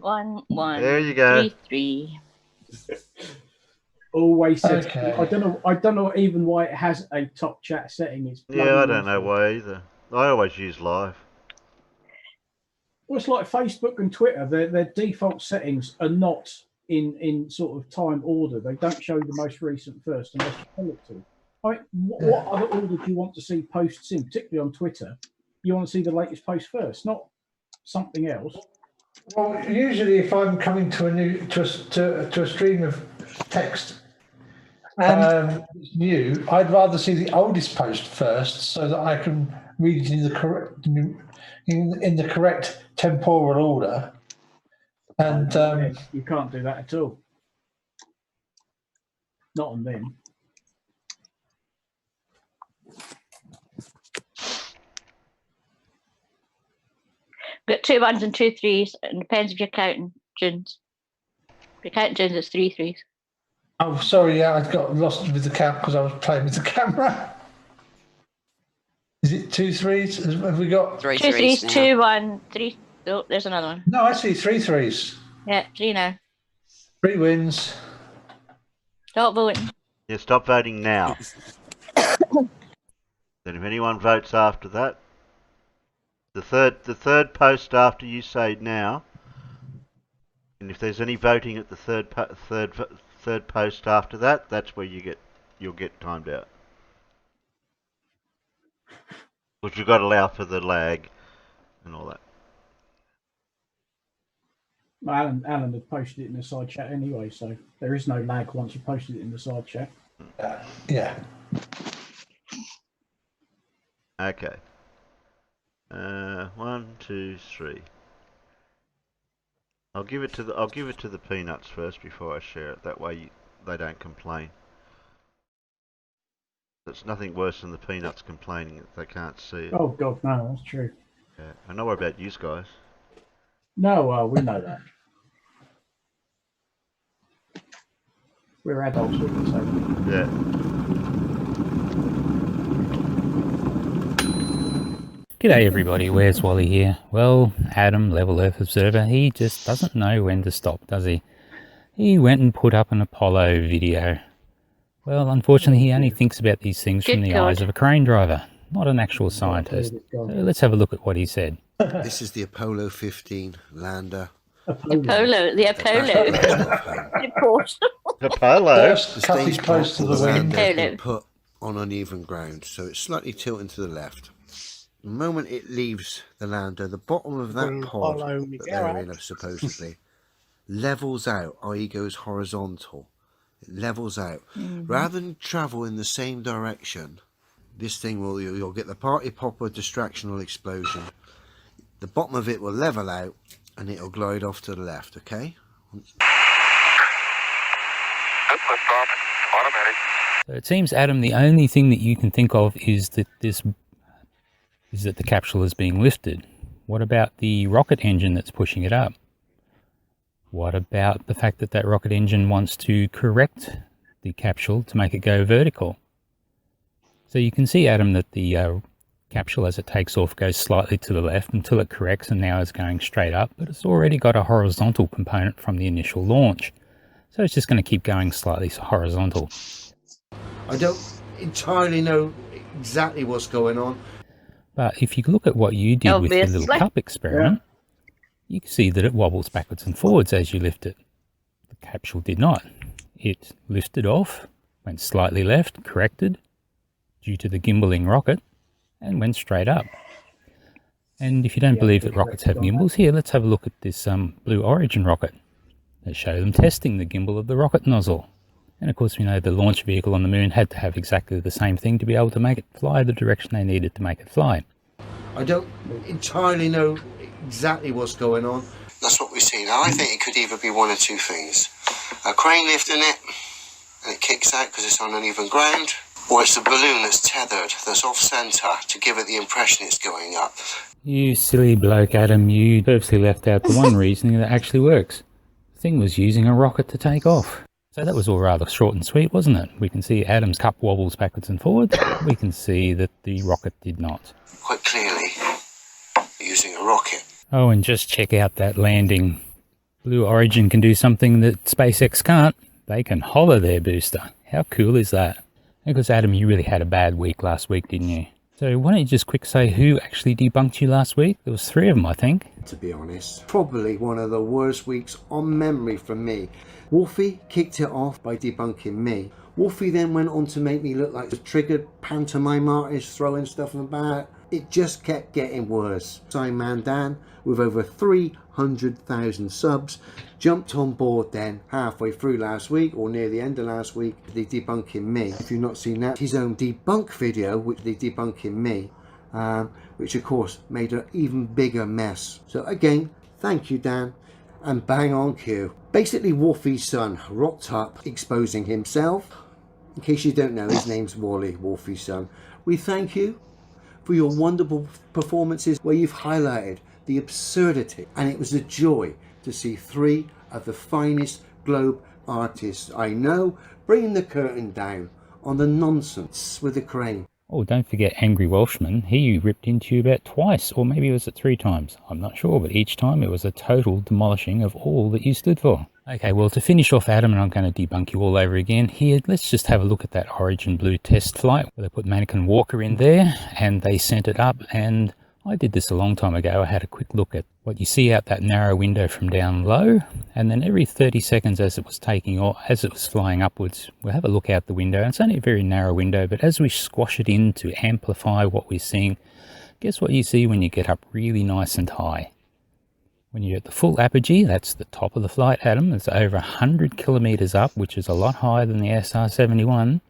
1 1 There you go. 3 3. Always said. Okay. I don't know even why it has a top chat setting. It's Yeah, I don't know why either. I always use live. Well, it's like Facebook and Twitter. Their default settings are not in sort of time order. They don't show the most recent first unless you tell it to. What other order do you want to see posts in, particularly on Twitter? You want to see the latest post first, not something else. Well, usually if I'm coming to a stream of text new, I'd rather see the oldest post first so that I can read it in the correct temporal order. And you can't do that at all. Not on them. Got 2 1s and 2 3s. It depends if you're counting gins. If you're counting gins, it's 3 3s. Oh, sorry, yeah, I got lost with the count because I was playing with the camera. Is it 2 3s? Have we got 2 3s, 2 1 3? Oh, there's another one. No, I see 3 3s. Yeah, 3 now. 3 wins. Stop voting. Yeah, stop voting now. Then if anyone votes after that, the third post after you say now, and if there's any voting at the third post after that, that's where you'll get timed out. But you've got to allow for the lag and all that. Alan had posted it in the side chat anyway, so there is no lag once you posted it in the side chat. Yeah. Okay. 1 2 3. I'll give it to the peanuts first before I share it. That way they don't complain. There's nothing worse than the peanuts complaining that they can't see it. Oh God, no, that's true. Yeah. I know about you guys. No, we know that. We're adults, we can say. Yeah. G'day everybody, WheresWally here. Well, Adam, Level Earth Observer, he just doesn't know when to stop, does he? He went and put up an Apollo video. Well, unfortunately, he only thinks about these things from the eyes of a crane driver, not an actual scientist. So let's have a look at what he said. This is the Apollo 15 lander. The Apollo. Apollo. The stage close to the lander has been put on uneven ground, so it's slightly tilting to the left. The moment it leaves the lander, the bottom of that pod that they're in, supposedly, levels out, i.e. goes horizontal. It levels out. Rather than travel in the same direction, this thing you'll get the party popper distractional explosion. The bottom of it will level out and it'll glide off to the left, okay? So it seems, Adam, the only thing that you can think of is that the capsule is being lifted. What about the rocket engine that's pushing it up? What about the fact that that rocket engine wants to correct the capsule to make it go vertical? So you can see, Adam, that the capsule as it takes off goes slightly to the left until it corrects and now is going straight up, but it's already got a horizontal component from the initial launch. So it's just going to keep going slightly horizontal. I don't entirely know exactly what's going on. But if you look at what you did with the little cup experiment, you can see that it wobbles backwards and forwards as you lift it. The capsule did not. It lifted off, went slightly left, corrected, due to the gimbaling rocket, and went straight up. And if you don't believe that rockets have gimbals, here, let's have a look at this Blue Origin rocket. They show them testing the gimbal of the rocket nozzle. And of course, we know the launch vehicle on the moon had to have exactly the same thing to be able to make it fly the direction they needed to make it fly. I don't entirely know exactly what's going on. That's what we see now. I think it could either be one or two things. A crane lifting it, and it kicks out because it's on uneven ground, or it's the balloon that's tethered, that's off-centre, to give it the impression it's going up. You silly bloke, Adam, you purposely left out the one reasoning that actually works. The thing was using a rocket to take off. So that was all rather short and sweet, wasn't it? We can see Adam's cup wobbles backwards and forwards. We can see that the rocket did not. Quite clearly, using a rocket. Oh, and just check out that landing. Blue Origin can do something that SpaceX can't. They can hover their booster. How cool is that? Because Adam, you really had a bad week last week, didn't you? So why don't you just quick say who actually debunked you last week? There was 3 of them, I think. To be honest, probably one of the worst weeks on memory for me. Wolfie kicked it off by debunking me. Wolfie then went on to make me look like a triggered pantomime artist throwing stuff about. It just kept getting worse. Simon Dan, with over 300,000 subs, jumped on board then halfway through last week, or near the end of last week, they debunking me. If you've not seen that, his own debunk video, which they debunking me, which of course made an even bigger mess. So again, thank you, Dan, and bang on cue. Basically, Wolfie's son rocked up, exposing himself. In case you don't know, his name's Wally, Wolfie's son. We thank you for your wonderful performances where you've highlighted the absurdity, and it was a joy to see 3 of the finest globe artists I know bringing the curtain down on the nonsense with the crane. Oh, don't forget Angry Welshman. He ripped into you about twice, or maybe was it 3 times? I'm not sure, but each time it was a total demolishing of all that you stood for. Okay, well, to finish off, Adam, and I'm going to debunk you all over again here, let's just have a look at that Origin Blue test flight where they put Mannequin Walker in there and they sent it up, and I did this a long time ago. I had a quick look at what you see out that narrow window from down low, and then every 30 seconds as it was taking or as it was flying upwards, we'll have a look out the window. And it's only a very narrow window, but as we squash it in to amplify what we're seeing, guess what you see when you get up really nice and high? When you're at the full apogee, that's the top of the flight, Adam. It's over 100 kilometers up, which is a lot higher than the SR-71.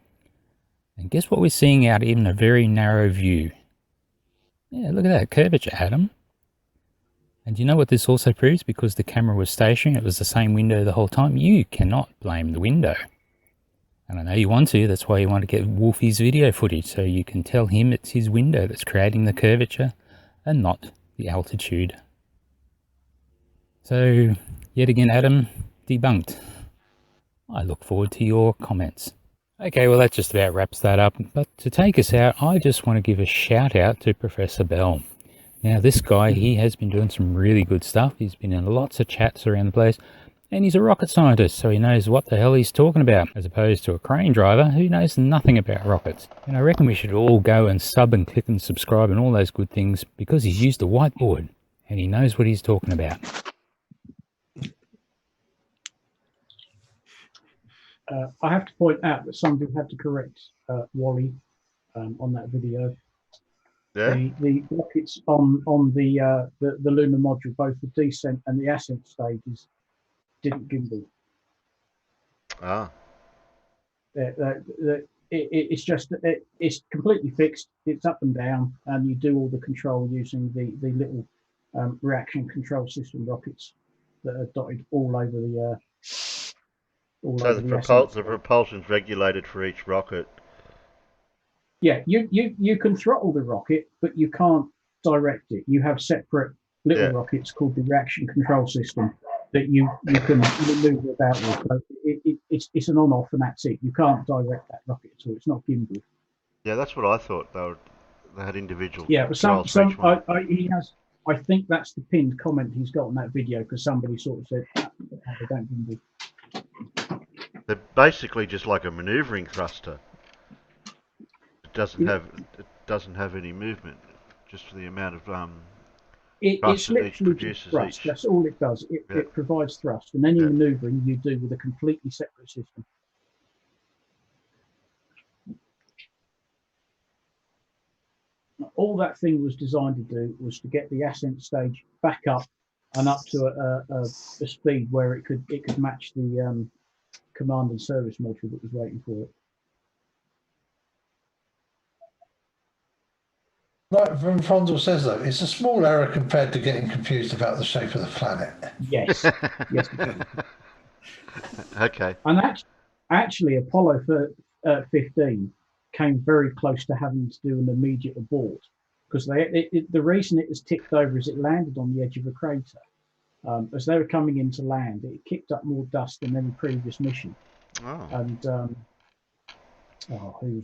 And guess what we're seeing out in a very narrow view? Yeah, look at that curvature, Adam. And you know what this also proves? Because the camera was stationary, it was the same window the whole time. You cannot blame the window. And I know you want to, that's why you want to get Wolfie's video footage, so you can tell him it's his window that's creating the curvature and not the altitude. So, yet again, Adam, debunked. I look forward to your comments. Okay, well, that just about wraps that up. But to take us out, I just want to give a shout out to Professor Bell. Now, this guy, he has been doing some really good stuff. He's been in lots of chats around the place. And he's a rocket scientist, so he knows what the hell he's talking about, as opposed to a crane driver who knows nothing about rockets. And I reckon we should all go and sub and click and subscribe and all those good things, because he's used a whiteboard and he knows what he's talking about. I have to point out that somebody had to correct Wally on that video. Yeah. The rockets on the lunar module, both the descent and the ascent stages, didn't gimbal. Ah. It's just it's completely fixed. It's up and down, and you do all the control using the little reaction control system rockets that are dotted all over the. So the propulsion's regulated for each rocket. Yeah, you can throttle the rocket, but you can't direct it. You have separate little rockets called the reaction control system that you can maneuver about with. So it's an on-off and that's it. You can't direct that rocket at all. It's not gimbal. Yeah, that's what I thought. They had individual. Yeah, but he has. I think that's the pinned comment he's got on that video, because somebody sort of said they don't gimbal. They're basically just like a maneuvering thruster. It doesn't have any movement, just for the amount of it's literally just thrust. Each. That's all it does. It provides thrust, and any maneuvering you do with a completely separate system. All that thing was designed to do was to get the ascent stage back up and up to a speed where it could match the command and service module that was waiting for it. Like Frondel says, though, it's a small error compared to getting confused about the shape of the planet. Yes, yes. Okay. And actually, Apollo 15 came very close to having to do an immediate abort, because the reason it was tipped over is it landed on the edge of a crater. As they were coming in to land, it kicked up more dust than any previous mission. Oh. And who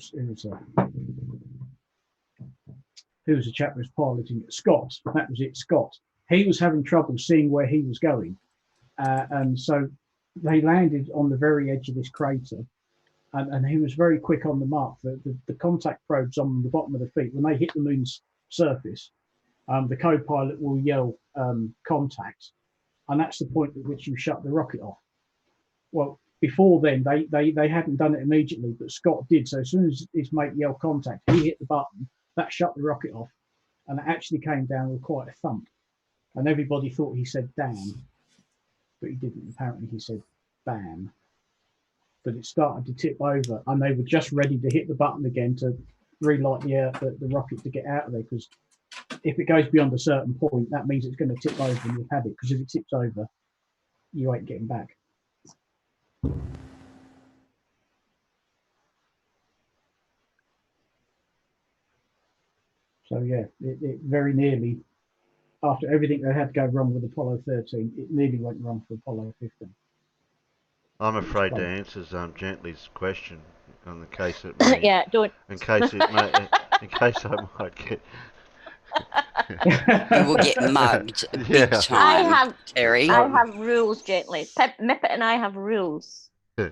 was the chap who was piloting it? Scott. That was it, Scott. He was having trouble seeing where he was going, and so they landed on the very edge of this crater. And he was very quick on the mark. The contact probes on the bottom of the feet, when they hit the moon's surface, the co-pilot will yell contact, and that's the point at which you shut the rocket off. Well, before then, they hadn't done it immediately, but Scott did. So as soon as his mate yelled contact, he hit the button, that shut the rocket off, and it actually came down with quite a thump. And everybody thought he said damn, but he didn't. Apparently he said bam. But it started to tip over, and they were just ready to hit the button again to relight the rocket to get out of there, because if it goes beyond a certain point, that means it's going to tip over and you've had it, because if it tips over, you ain't getting back. So yeah, it very nearly, after everything that had to go wrong with Apollo 13, it nearly went wrong for Apollo 15. I'm afraid that answers Gently's question on the case it may, yeah, don't. In case I might get. You will get mugged big time, Terry. I have rules, Gently. Mippet and I have rules.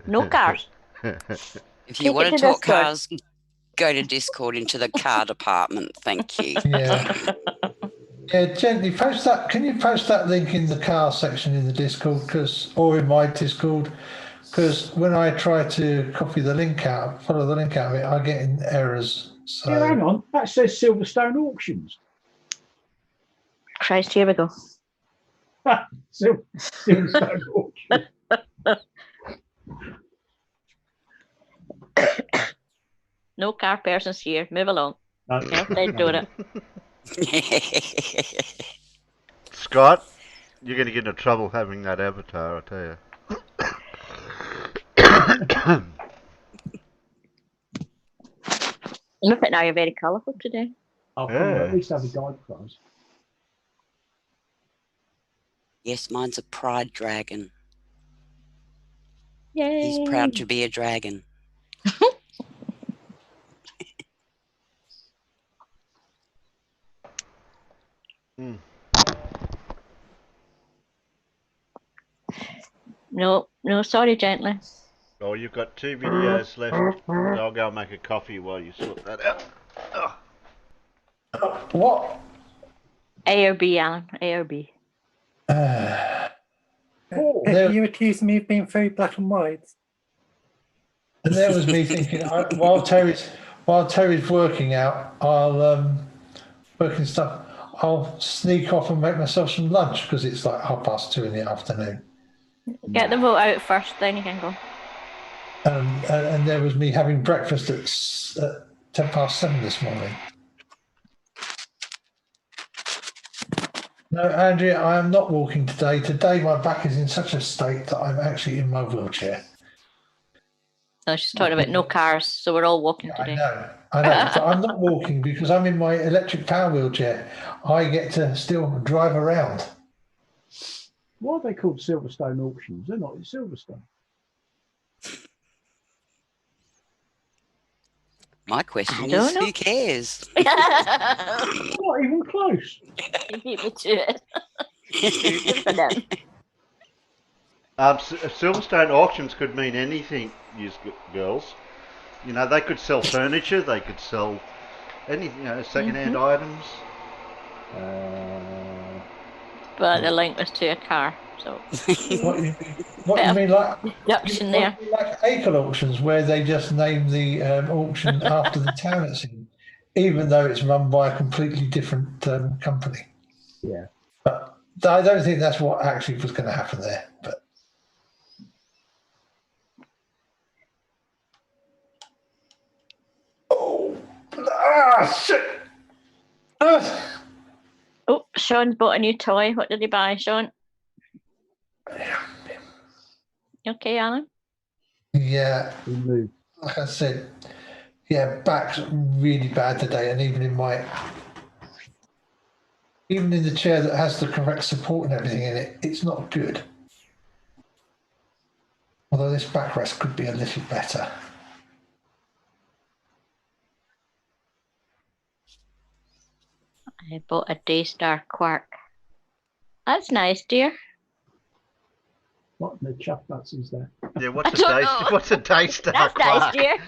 No cars. If you want to talk cars, go to Discord into the car department. Thank you. Yeah. Yeah, Gently, post that. Can you post that link in the car section in the Discord, or in my Discord? Because when I try to copy the link out, follow the link out of it, I get in errors. So yeah, hang on, that says Silverstone Auctions. Christ, here we go. Silverstone Auctions. No car persons here. Move along. No. Yep, they're doing it. Scott, you're going to get into trouble having that avatar, I tell you. Look at now, you're very colourful today. Oh, at least have a guide prize. Yes, mine's a pride dragon. Yay. He's proud to be a dragon. No, sorry, Gently. Oh, you've got 2 videos left. I'll go and make a coffee while you sort that out. What? A or B, Alan. A or B. You accused me of being very black and white. And there was me thinking, while Terry's working out, working stuff, I'll sneak off and make myself some lunch, because it's like 2:30 in the afternoon. Get the vote out first, then you can go. And there was me having breakfast at 7:10 this morning. No, Andrea, I am not walking today. Today my back is in such a state that I'm actually in my wheelchair. No, she's talking about no cars, so we're all walking today. I know, but I'm not walking because I'm in my electric power wheelchair. I get to still drive around. Why are they called Silverstone Auctions? They're not in Silverstone. My question is, who cares? Not even close. You beat me to it. Good for them. Silverstone Auctions could mean anything, you girls. You know, they could sell furniture, they could sell anything, second-hand items. But the link was to a car, so. What you mean, like deduction there? Like acre auctions, where they just name the auction after the town it's in, even though it's run by a completely different company. Yeah. But I don't think that's what actually was going to happen there. But shit! Oh, Sean's bought a new toy. What did he buy, Sean? You okay, Alan? Yeah, like I said, yeah, back's really bad today, and even in the chair that has the correct support and everything in it, it's not good. Although this backrest could be a little better. I bought a Daystar Quark. That's nice, dear. What in the chuff nuts is that? Yeah, what's a Daystar That's Quark? nice, dear.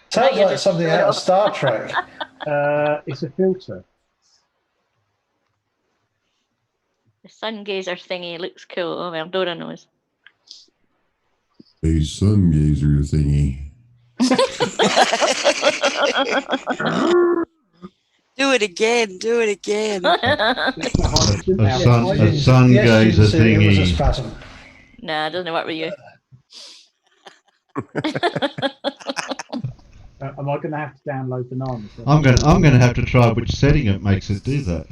Sounds like something out of Star Trek. It's a filter. The sun gazer thingy looks cool. Oh, well, Dora knows. A sun gazer thingy. Do it again. Do it again. A sun gazer thingy. It was a spasm. Nah, it doesn't work with you. Am I going to have to download bananas? I'm going to have to try which setting it makes it do that.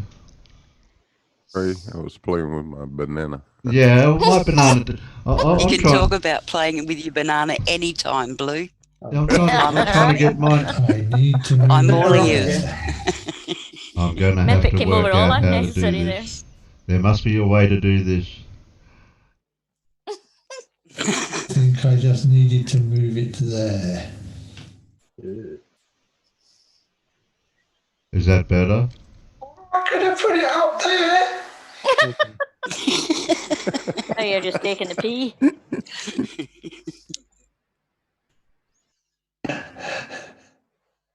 Sorry, I was playing with my banana. Yeah, my banana. You can talk about playing with your banana anytime, Blue. I'm trying to get mine. I'm all ears. I'm going to have to work out how to do this. There must be a way to do this. I think I just needed to move it there. Is that better? I could have put it up there. Oh, you're just taking the pee.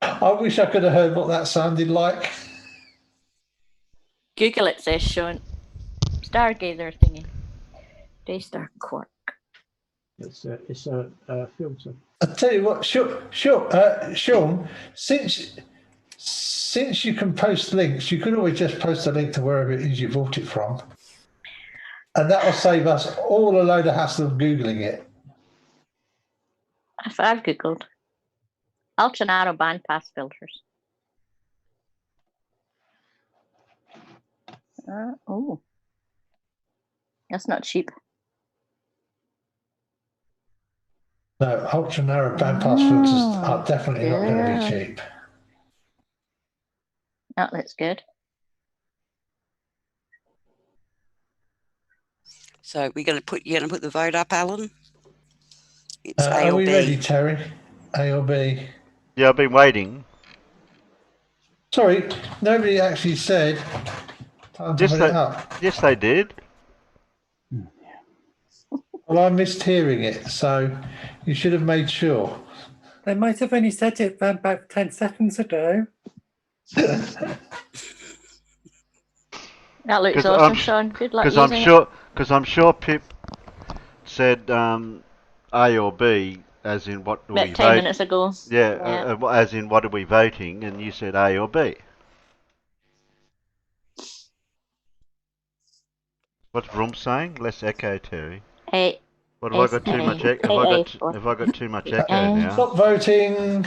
I wish I could have heard what that sounded like. Google it, says Sean. Stargazer thingy. Daystar Quark. It's a filter. I tell you what, Sean, since you can post links, you could always just post a link to wherever it is you bought it from, and that will save us all a load of hassle of googling it. That's what I've googled. Ultra narrow bandpass filters. Oh, that's not cheap. No, ultra narrow bandpass filters are definitely not going to be cheap. That looks good. So you're going to put the vote up, Alan? It's A are or we B. ready, Terry? A or B? Yeah, I've been waiting. Sorry, nobody actually said time to put it up. Yes, they did. Well, I missed hearing it, so you should have made sure. They might have only said it about 10 seconds ago. That looks awesome, Sean. Good luck using it. Because I'm sure Pip said A or B, as in what do we vote? About 10 minutes ago. Yeah, as in what are we voting, and you said A or B. What's Vroom saying? Less echo, Terry. A. What have I got too much echo? Have I got too much echo now? Stop voting.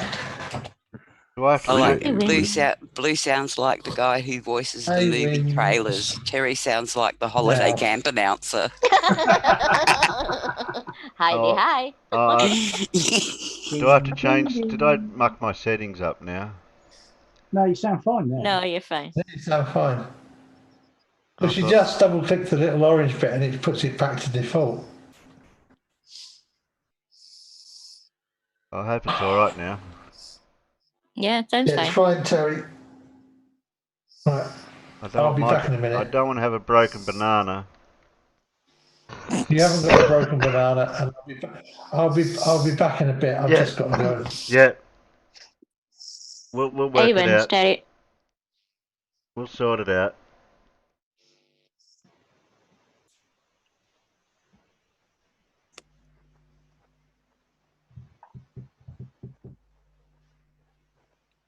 Do I have to like Blue sounds like the guy who voices the movie trailers. Terry sounds like the holiday camp announcer. Hi. Do I have to change? Did I muck my settings up now? No, you sound fine now. No, you're fine. You sound fine. Because you just double click the little orange bit and it puts it back to default. I hope it's all right now. Yeah, it sounds fine. It's fine, Terry. Right. I'll be back in a minute. I don't want to have a broken banana. You haven't got a broken banana, and I'll be back in a bit. I've just got to go. Yeah. We'll work it out. Terry. We'll sort it out.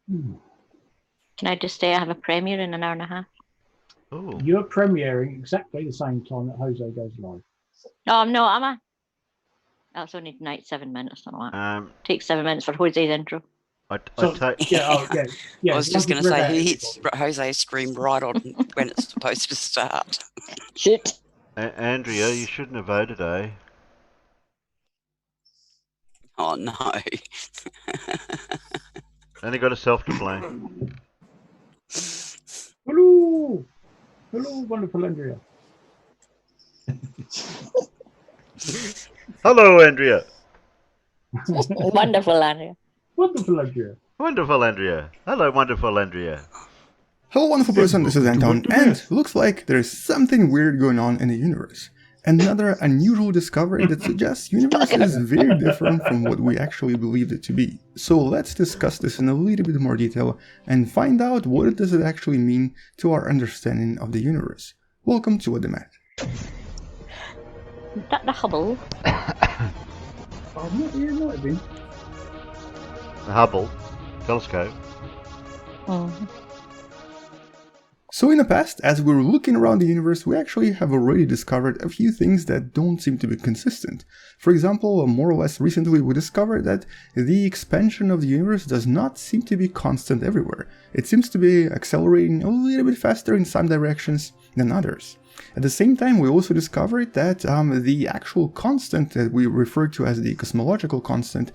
Can I just say I have a premiere in an hour and a half? Ooh. You're premiering exactly the same time that Jose goes live. No, I'm not, am I? That's only 7 minutes on that. Takes 7 minutes for Jose's intro. I was just going to say, he hits Jose's scream right on when it's supposed to start. Shit. Andrea, you shouldn't have voted, eh? Oh, no. Only got herself to blame. Hello, wonderful Andrea. Hello, Andrea. Wonderful, Andrea. Wonderful, Andrea. Wonderful, Andrea. Hello, wonderful, Andrea. Hello, wonderful person, this is Anton, and looks like there's something weird going on in the universe. Another unusual discovery that suggests the universe is very different from what we actually believed it to be. So let's discuss this in a little bit more detail and find out what does it actually mean to our understanding of the universe. Welcome to What the Math. That the Hubble. The Hubble telescope. So in the past, as we were looking around the universe, we actually have already discovered a few things that don't seem to be consistent. For example, more or less recently we discovered that the expansion of the universe does not seem to be constant everywhere. It seems to be accelerating a little bit faster in some directions than others. At the same time, we also discovered that the actual constant that we refer to as the cosmological constant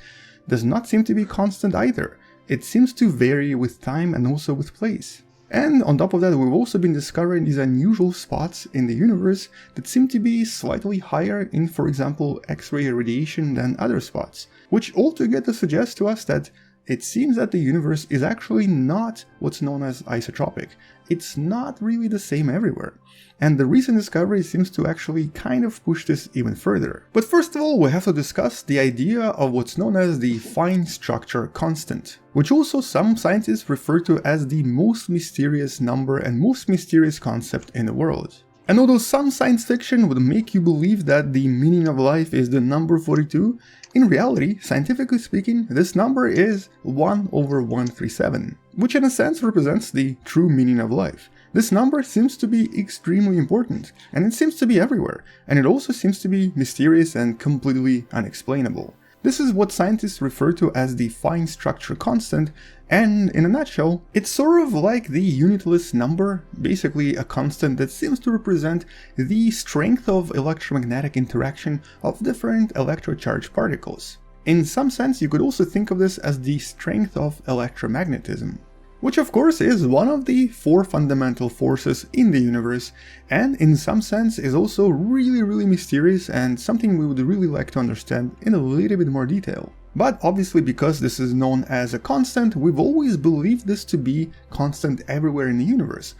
does not seem to be constant either. It seems to vary with time and also with place. And on top of that, we've also been discovering these unusual spots in the universe that seem to be slightly higher in, for example, X-ray radiation than other spots, which altogether suggests to us that it seems that the universe is actually not what's known as isotropic. It's not really the same everywhere. And the recent discovery seems to actually kind of push this even further. But first of all, we have to discuss the idea of what's known as the fine structure constant, which also some scientists refer to as the most mysterious number and most mysterious concept in the world. And although some science fiction would make you believe that the meaning of life is the number 42, in reality, scientifically speaking, this number is 1/137, which in a sense represents the true meaning of life. This number seems to be extremely important, and it seems to be everywhere, and it also seems to be mysterious and completely unexplainable. This is what scientists refer to as the fine structure constant, and in a nutshell, it's sort of like the unitless number, basically a constant that seems to represent the strength of electromagnetic interaction of different electrocharged particles. In some sense, you could also think of this as the strength of electromagnetism, which of course is one of the 4 fundamental forces in the universe, and in some sense is also really mysterious and something we would really like to understand in a little bit more detail. But obviously, because this is known as a constant, we've always believed this to be constant everywhere in the universe,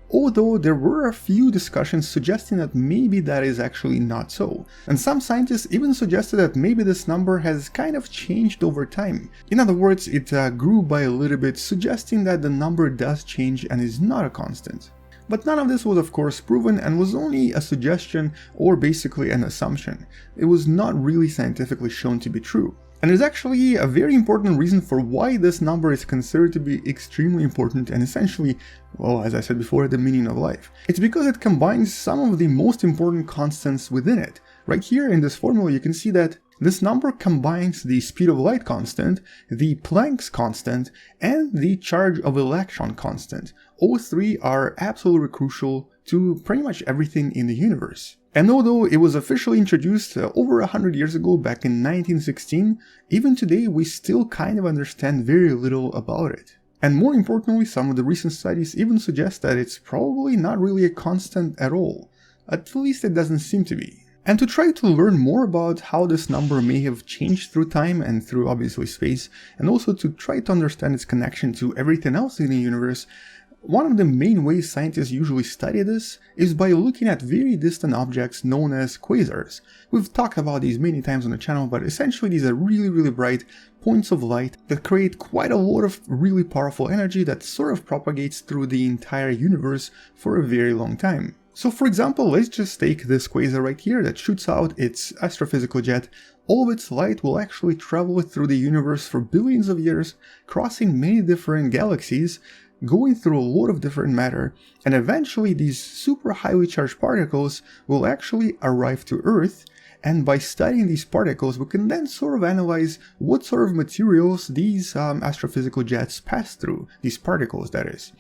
although there were a few discussions suggesting that maybe that is actually not so. And some scientists even suggested that maybe this number has kind of changed over time. In other words, it grew by a little bit, suggesting that the number does change and is not a constant. But none of this was of course proven and was only a suggestion or basically an assumption. It was not really scientifically shown to be true. And there's actually a very important reason for why this number is considered to be extremely important and essentially, well, as I said before, the meaning of life. It's because it combines some of the most important constants within it. Right here in this formula you can see that this number combines the speed of light constant, the Planck's constant, and the charge of electron constant. All 3 are absolutely crucial to pretty much everything in the universe. And although it was officially introduced over 100 years ago, back in 1916, even today we still kind of understand very little about it. And more importantly, some of the recent studies even suggest that it's probably not really a constant at all. At least it doesn't seem to be. And to try to learn more about how this number may have changed through time and through obviously space, and also to try to understand its connection to everything else in the universe, one of the main ways scientists usually study this is by looking at very distant objects known as quasars. We've talked about these many times on the channel, but essentially these are really bright points of light that create quite a lot of really powerful energy that sort of propagates through the entire universe for a very long time. So for example, let's just take this quasar right here that shoots out its astrophysical jet. All of its light will actually travel through the universe for billions of years, crossing many different galaxies, going through a lot of different matter, and eventually these super highly charged particles will actually arrive to Earth, and by studying these particles we can then sort of analyze what sort of materials these astrophysical jets pass through, these particles that is.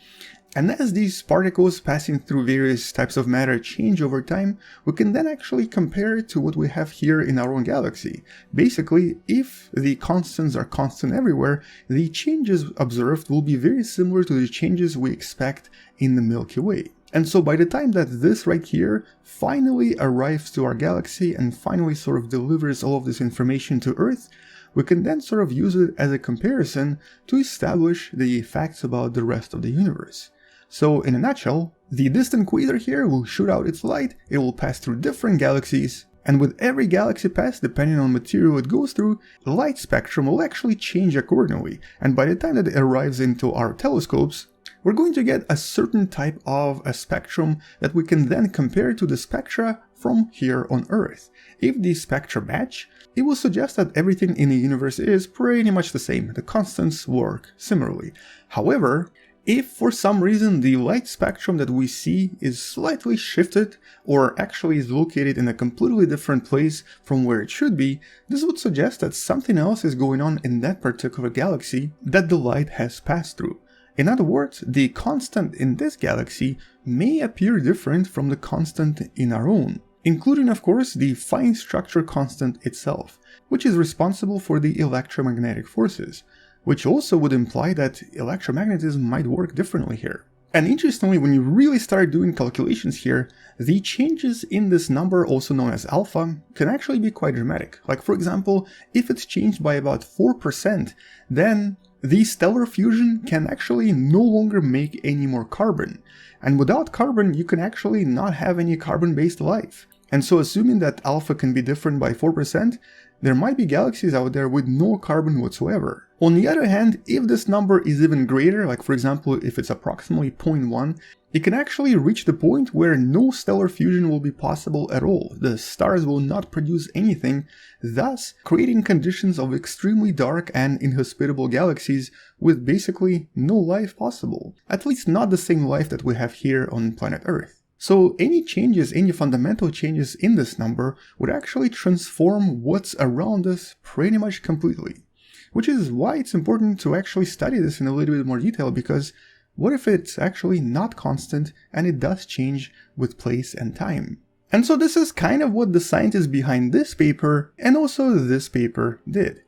And as these particles passing through various types of matter change over time, we can then actually compare it to what we have here in our own galaxy. Basically, if the constants are constant everywhere, the changes observed will be very similar to the changes we expect in the Milky Way. And so by the time that this right here finally arrives to our galaxy and finally sort of delivers all of this information to Earth, we can then sort of use it as a comparison to establish the facts about the rest of the universe. So in a nutshell, the distant quasar here will shoot out its light, it will pass through different galaxies, and with every galaxy pass, depending on the material it goes through, the light spectrum will actually change accordingly, and by the time that it arrives into our telescopes, we're going to get a certain type of a spectrum that we can then compare to the spectra from here on Earth. If these spectra match, it will suggest that everything in the universe is pretty much the same, the constants work similarly. However, if for some reason the light spectrum that we see is slightly shifted or actually is located in a completely different place from where it should be, this would suggest that something else is going on in that particular galaxy that the light has passed through. In other words, the constant in this galaxy may appear different from the constant in our own, including of course the fine structure constant itself, which is responsible for the electromagnetic forces, which also would imply that electromagnetism might work differently here. And interestingly, when you really start doing calculations here, the changes in this number, also known as alpha, can actually be quite dramatic. Like for example, if it's changed by about 4%, then the stellar fusion can actually no longer make any more carbon. And without carbon, you can actually not have any carbon-based life. And so assuming that alpha can be different by 4%, there might be galaxies out there with no carbon whatsoever. On the other hand, if this number is even greater, like for example if it's approximately 0.1, it can actually reach the point where no stellar fusion will be possible at all. The stars will not produce anything, thus creating conditions of extremely dark and inhospitable galaxies with basically no life possible. At least not the same life that we have here on planet Earth. So any changes, any fundamental changes in this number would actually transform what's around us pretty much completely. Which is why it's important to actually study this in a little bit more detail, because what if it's actually not constant and it does change with place and time? And so this is kind of what the scientists behind this paper and also this paper did.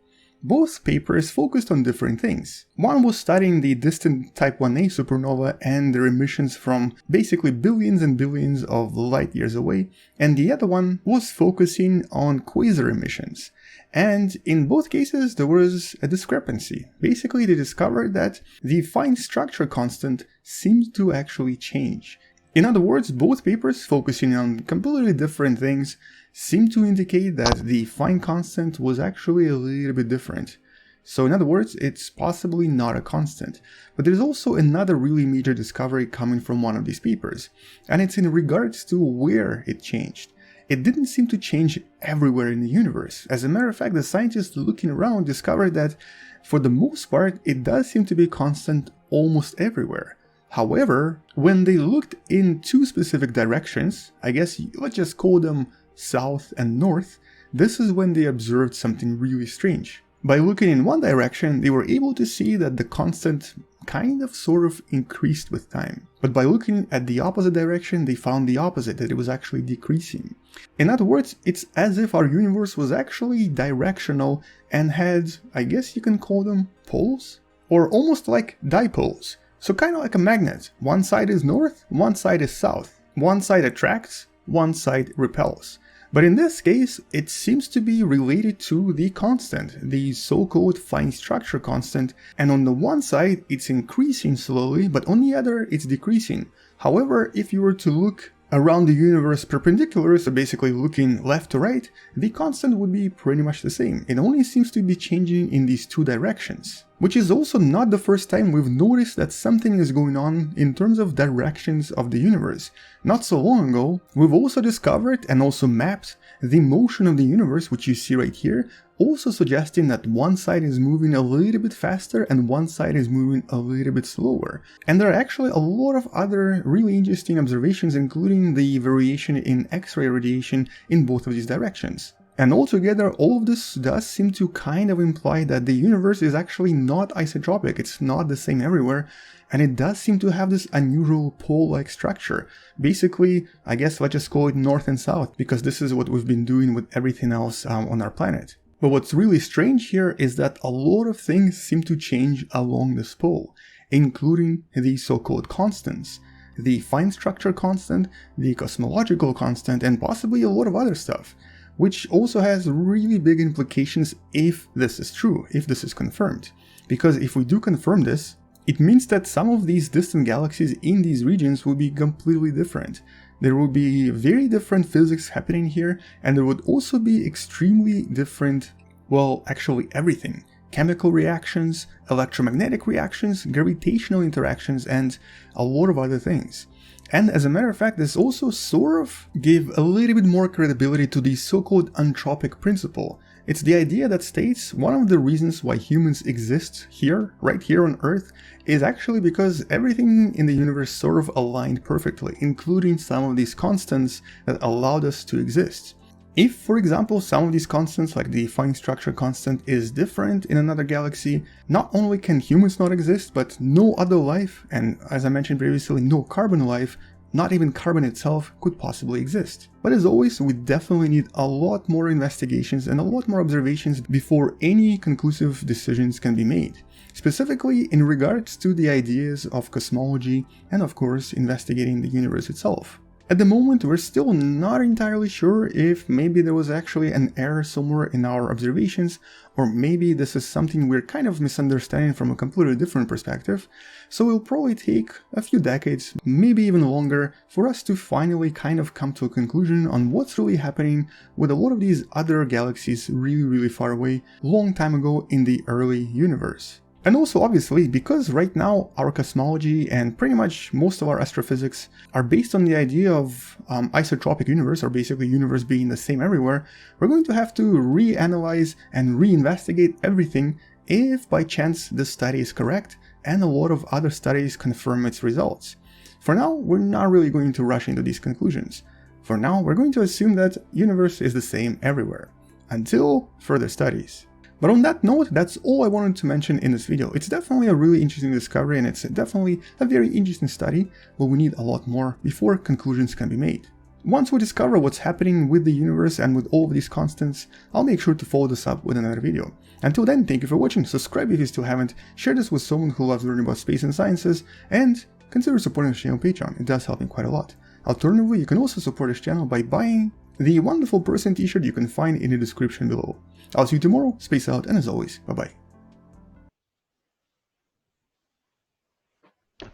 Both papers focused on different things. One was studying the distant Type 1a supernova and their emissions from basically billions and billions of light years away, and the other one was focusing on quasar emissions. And in both cases there was a discrepancy. Basically they discovered that the fine structure constant seemed to actually change. In other words, both papers, focusing on completely different things, seem to indicate that the fine constant was actually a little bit different. So in other words, it's possibly not a constant. But there's also another really major discovery coming from one of these papers, and it's in regards to where it changed. It didn't seem to change everywhere in the universe. As a matter of fact, the scientists looking around discovered that for the most part it does seem to be constant almost everywhere. However, when they looked in two specific directions, I guess let's just call them south and north, this is when they observed something really strange. By looking in one direction, they were able to see that the constant kind of sort of increased with time. But by looking at the opposite direction, they found the opposite, that it was actually decreasing. In other words, it's as if our universe was actually directional and had, I guess you can call them poles? Or almost like dipoles. So kind of like a magnet. One side is north, one side is south. One side attracts, one side repels. But in this case, it seems to be related to the constant, the so-called fine structure constant, and on the one side it's increasing slowly, but on the other it's decreasing. However, if you were to look around the universe perpendicular, so basically looking left to right, the constant would be pretty much the same. It only seems to be changing in these two directions. Which is also not the first time we've noticed that something is going on in terms of directions of the universe. Not so long ago, we've also discovered and also mapped the motion of the universe, which you see right here, also suggesting that one side is moving a little bit faster and one side is moving a little bit slower. And there are actually a lot of other really interesting observations, including the variation in X-ray radiation in both of these directions. And altogether, all of this does seem to kind of imply that the universe is actually not isotropic, it's not the same everywhere, and it does seem to have this unusual pole-like structure. Basically, I guess let's just call it north and south, because this is what we've been doing with everything else on our planet. But what's really strange here is that a lot of things seem to change along this pole, including the so-called constants. the fine structure constant, the cosmological constant, and possibly a lot of other stuff, which also has really big implications if this is true, if this is confirmed. Because if we do confirm this, it means that some of these distant galaxies in these regions will be completely different. There will be very different physics happening here, and there would also be extremely different, well, actually everything. Chemical reactions, electromagnetic reactions, gravitational interactions, and a lot of other things. And as a matter of fact, this also sort of gave a little bit more credibility to the so-called anthropic principle. It's the idea that states one of the reasons why humans exist here, right here on Earth, is actually because everything in the universe sort of aligned perfectly, including some of these constants that allowed us to exist. If, for example, some of these constants, like the fine structure constant, is different in another galaxy, not only can humans not exist, but no other life, and as I mentioned previously, no carbon life, not even carbon itself, could possibly exist. But as always, we definitely need a lot more investigations and a lot more observations before any conclusive decisions can be made. Specifically in regards to the ideas of cosmology and, of course, investigating the universe itself. At the moment, we're still not entirely sure if maybe there was actually an error somewhere in our observations, or maybe this is something we're kind of misunderstanding from a completely different perspective, so it'll probably take a few decades, maybe even longer, for us to finally kind of come to a conclusion on what's really happening with a lot of these other galaxies really far away, long time ago in the early universe. And also, obviously, because right now our cosmology and pretty much most of our astrophysics are based on the idea of isotropic universe, or basically universe being the same everywhere, we're going to have to reanalyze and reinvestigate everything if by chance this study is correct and a lot of other studies confirm its results. For now, we're not really going to rush into these conclusions. For now, we're going to assume that universe is the same everywhere, until further studies. But on that note, that's all I wanted to mention in this video. It's definitely a really interesting discovery, and it's definitely a very interesting study, but we need a lot more before conclusions can be made. Once we discover what's happening with the universe and with all of these constants, I'll make sure to follow this up with another video. Until then, thank you for watching, subscribe if you still haven't, share this with someone who loves learning about space and sciences, and consider supporting this channel on Patreon, it does help me quite a lot. Alternatively, you can also support this channel by buying the Wonderful Person t-shirt you can find in the description below. I'll see you tomorrow, space out, and as always, bye-bye.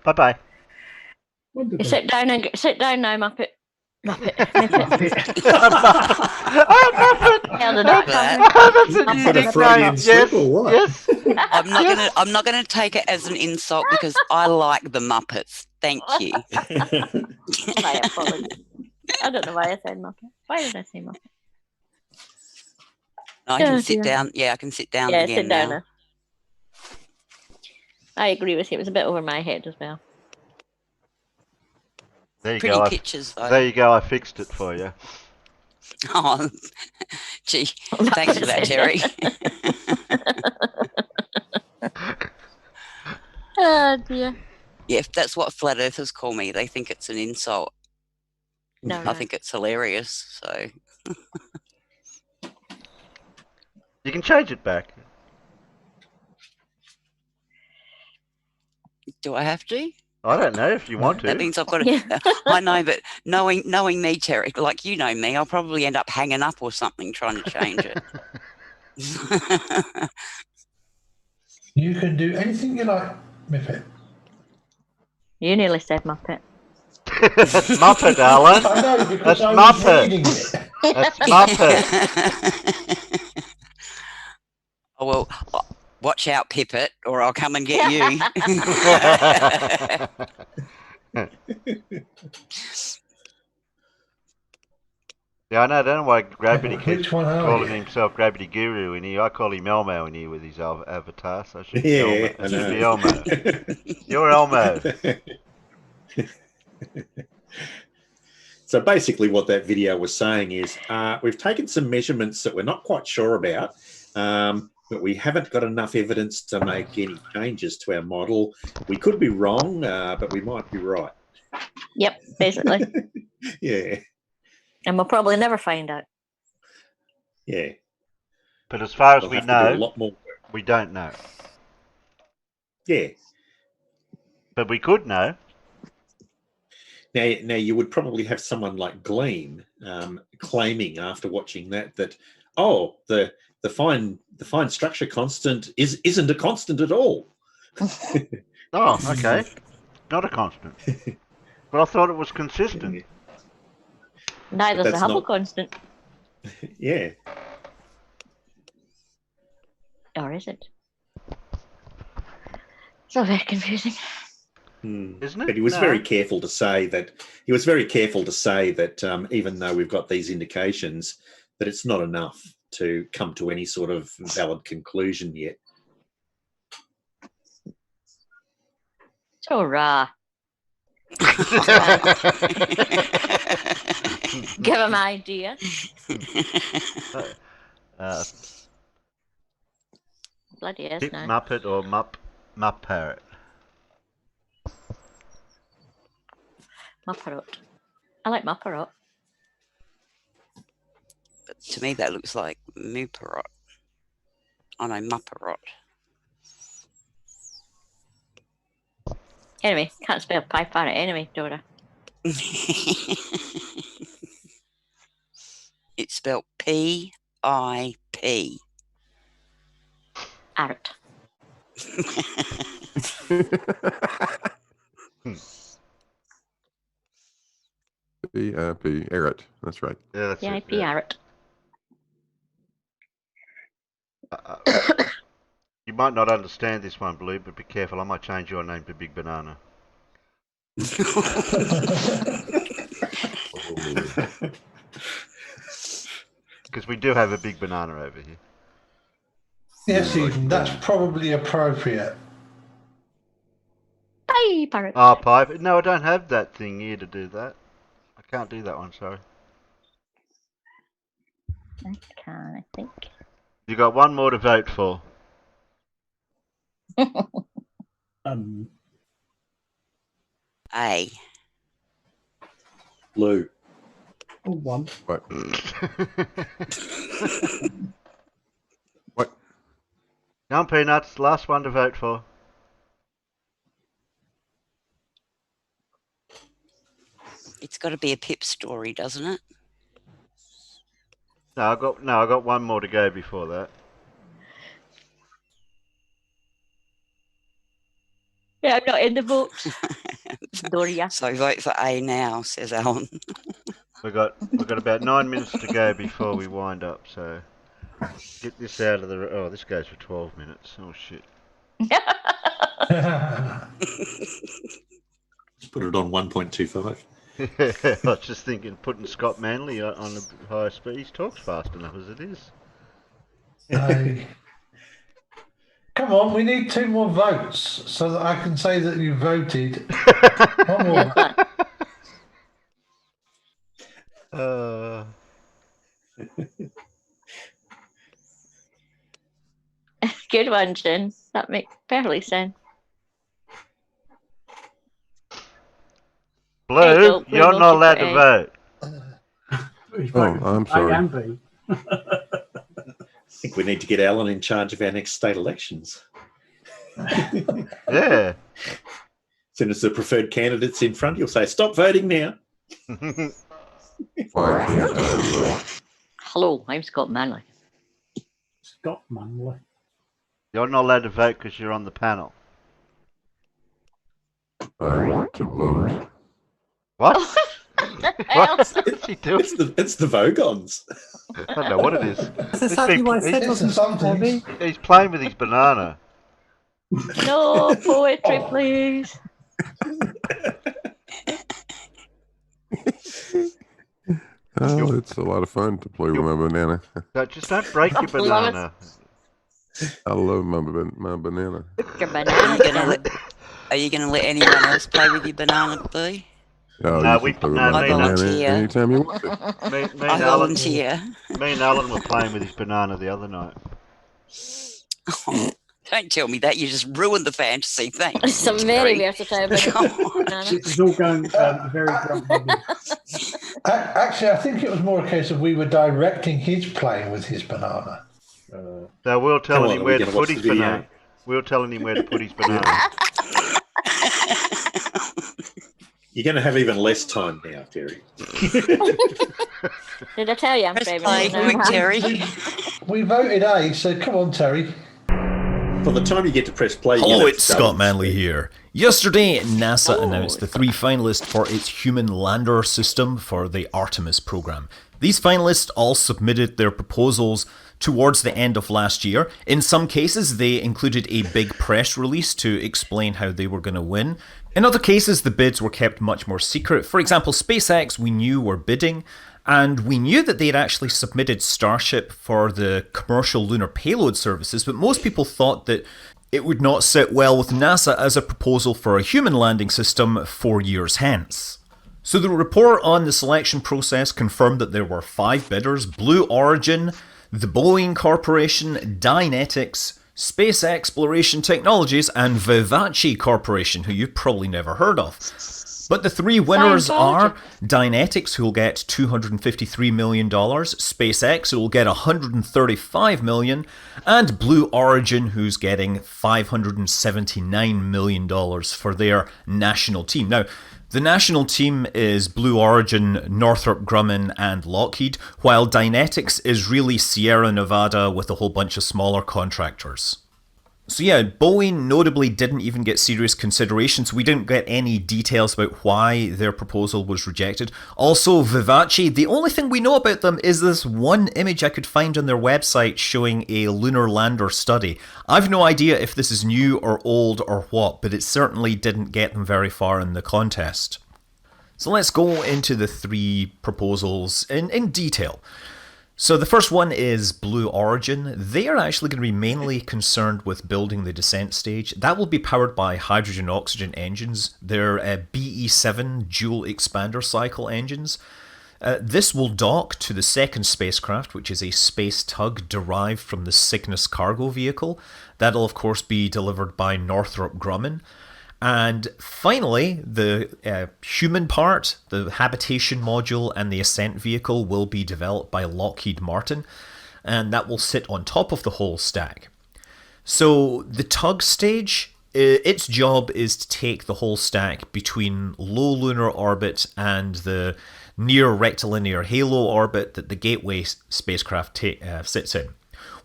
Bye-bye. Sit down now, Muppet. Muppet. I'm not gonna take it as an insult because I like the Muppets. Thank you. My apologies. I don't know why I said Muppet. Why did I say Muppet? I can sit down. Yeah, I can sit down again sit down now. I agree with you. It was a bit over my head as well. There you Pretty go. pictures, though. There you go. I fixed it for you. Oh, gee, thanks for that, Terry. Oh dear. Yeah, if that's what flat earthers call me, they think it's an insult. No, I think it's hilarious. So you can change it back. Do I have to? I don't know if you want to. That means I've got to. I know, but knowing me, Terry, like you know me, I'll probably end up hanging up or something trying to change it. You can do anything you like, Muppet. You nearly said Muppet. Muppet, Alan. I know, because That's I was Muppet. reading it. That's Muppet. Oh, well, watch out, Pippet, or I'll come and get you. Yeah, I know. I don't know why Gravity Which keeps one are calling you? himself Gravity Guru in here. I call him Elmo in here with his avatar, so I should Yeah, be Elmo. I I should be know. Elmo. You're Elmo. So basically what that video was saying is we've taken some measurements that we're not quite sure about, but we haven't got enough evidence to make any changes to our model. We could be wrong, but we might be right. Yep, basically. Yeah. And we'll probably never find out. Yeah. But as far as We'll we have to do a know, lot more. we don't know. Yeah. But we could know. Now you would probably have someone like Glean claiming after watching that the fine structure constant isn't a constant at all. Oh, okay, not a constant. But I thought it was consistent. Neither's the Hubble constant. Yeah. Or is it? So very confusing. Isn't it? But he was very careful to say that even though we've got these indications, that it's not enough to come to any sort of valid conclusion yet. So raw. Give him idea. Bloody yes, Tip no. Muppet or Mupp Parrot? Piparrot. I like piparrot. But to me, that looks like piparrot. Oh no, piparrot. Anyway, can't spell piparrot anyway, Dora. It's spelled P-I-P. Arrot. P-I-P, Arrot. That's right. Yeah, that's it. Arrot. You might not understand this one, Blue, but be careful. I might change your name to Big Banana. Because we do have a big banana over here. Yes, Ethan, that's probably appropriate. Bye, parrot. Oh, pipe. No, I don't have that thing here to do that. I can't do that one, sorry. I can, I think. You got one more to vote for. A. Blue. Oh, one. What? What? Come on, Peanuts. Last one to vote for. It's got to be a Pip story, doesn't it? No, I got one more to go before that. Yeah, I'm not in the books. Doria. So vote for A now, says Alan. We've got about 9 minutes to go before we wind up, so get this out of the... Oh, this goes for 12 minutes. Oh, shit. Let's put it on 1.25. I was just thinking putting Scott Manley on the higher speed. He talks fast enough as it is. Come on, we need 2 more votes so that I can say that you voted. One more. Good one, Jen. That makes perfect sense. Blue, you're not allowed to vote. Oh, I'm sorry. A and B. I think we need to get Alan in charge of our next state elections. Yeah. As soon as the preferred candidate's in front, you'll say, "Stop voting now." Hello, I'm Scott Manley. Scott Manley. You're not allowed to vote because you're on the panel. I want to vote. What? What? What's he doing? It's the Vogons. I don't know what it is. That's exactly what I said wasn't something. He's playing with his banana. No poetry, please. Oh, it's a lot of fun to play with my banana. Just don't break your banana. I love my banana. Your banana. Are you going to let anyone else play with your banana, Boo? Oh, No, you we- can play with no, my me banana volunteer. anytime you want to. Me I and Alan, volunteer. me and Alan were playing with his banana the other night. Don't tell me that. You just ruined the fantasy. Thanks. It's a very versatile banana. It's all going very grumpy. Actually, I think it was more a case of we were directing his playing with his banana. So we were telling him where to put his banana. We were telling him where to put his banana. You're going to have even less time now, Terry. Did I tell you I'm saving quick, Terry. We voted A, so come on, Terry. By the time you get to press play, Hello, it's Scott Manley here. Yesterday, NASA announced the 3 finalists for its human lander system for the Artemis program. These finalists all submitted their proposals towards the end of last year. In some cases, they included a big press release to explain how they were going to win. In other cases, the bids were kept much more secret. For example, SpaceX we knew were bidding, and we knew that they'd actually submitted Starship for the commercial lunar payload services, but most people thought that it would not sit well with NASA as a proposal for a human landing system 4 years hence. So the report on the selection process confirmed that there were 5 bidders: Blue Origin, the Boeing Corporation, Dynetics, Space Exploration Technologies, and Vivace Corporation, who you've probably never heard of. But the 3 winners are Dynetics, who will get $253 million, SpaceX, who will get $135 million, and Blue Origin, who's getting $579 million for their national team. Now, the national team is Blue Origin, Northrop Grumman, and Lockheed, while Dynetics is really Sierra Nevada with a whole bunch of smaller contractors. So yeah, Boeing notably didn't even get serious consideration, so we didn't get any details about why their proposal was rejected. Also, Vivace, the only thing we know about them is this one image I could find on their website showing a lunar lander study. I've no idea if this is new or old or what, but it certainly didn't get them very far in the contest. So let's go into the 3 proposals in detail. So the first one is Blue Origin. They are actually going to be mainly concerned with building the descent stage. That will be powered by hydrogen-oxygen engines. They're BE-7 dual expander cycle engines. This will dock to the second spacecraft, which is a space tug derived from the Cygnus cargo vehicle. That'll of course be delivered by Northrop Grumman. And finally, the human part, the habitation module and the ascent vehicle will be developed by Lockheed Martin, and that will sit on top of the whole stack. So the tug stage, its job is to take the whole stack between low lunar orbit and the near rectilinear halo orbit that the Gateway spacecraft sits in.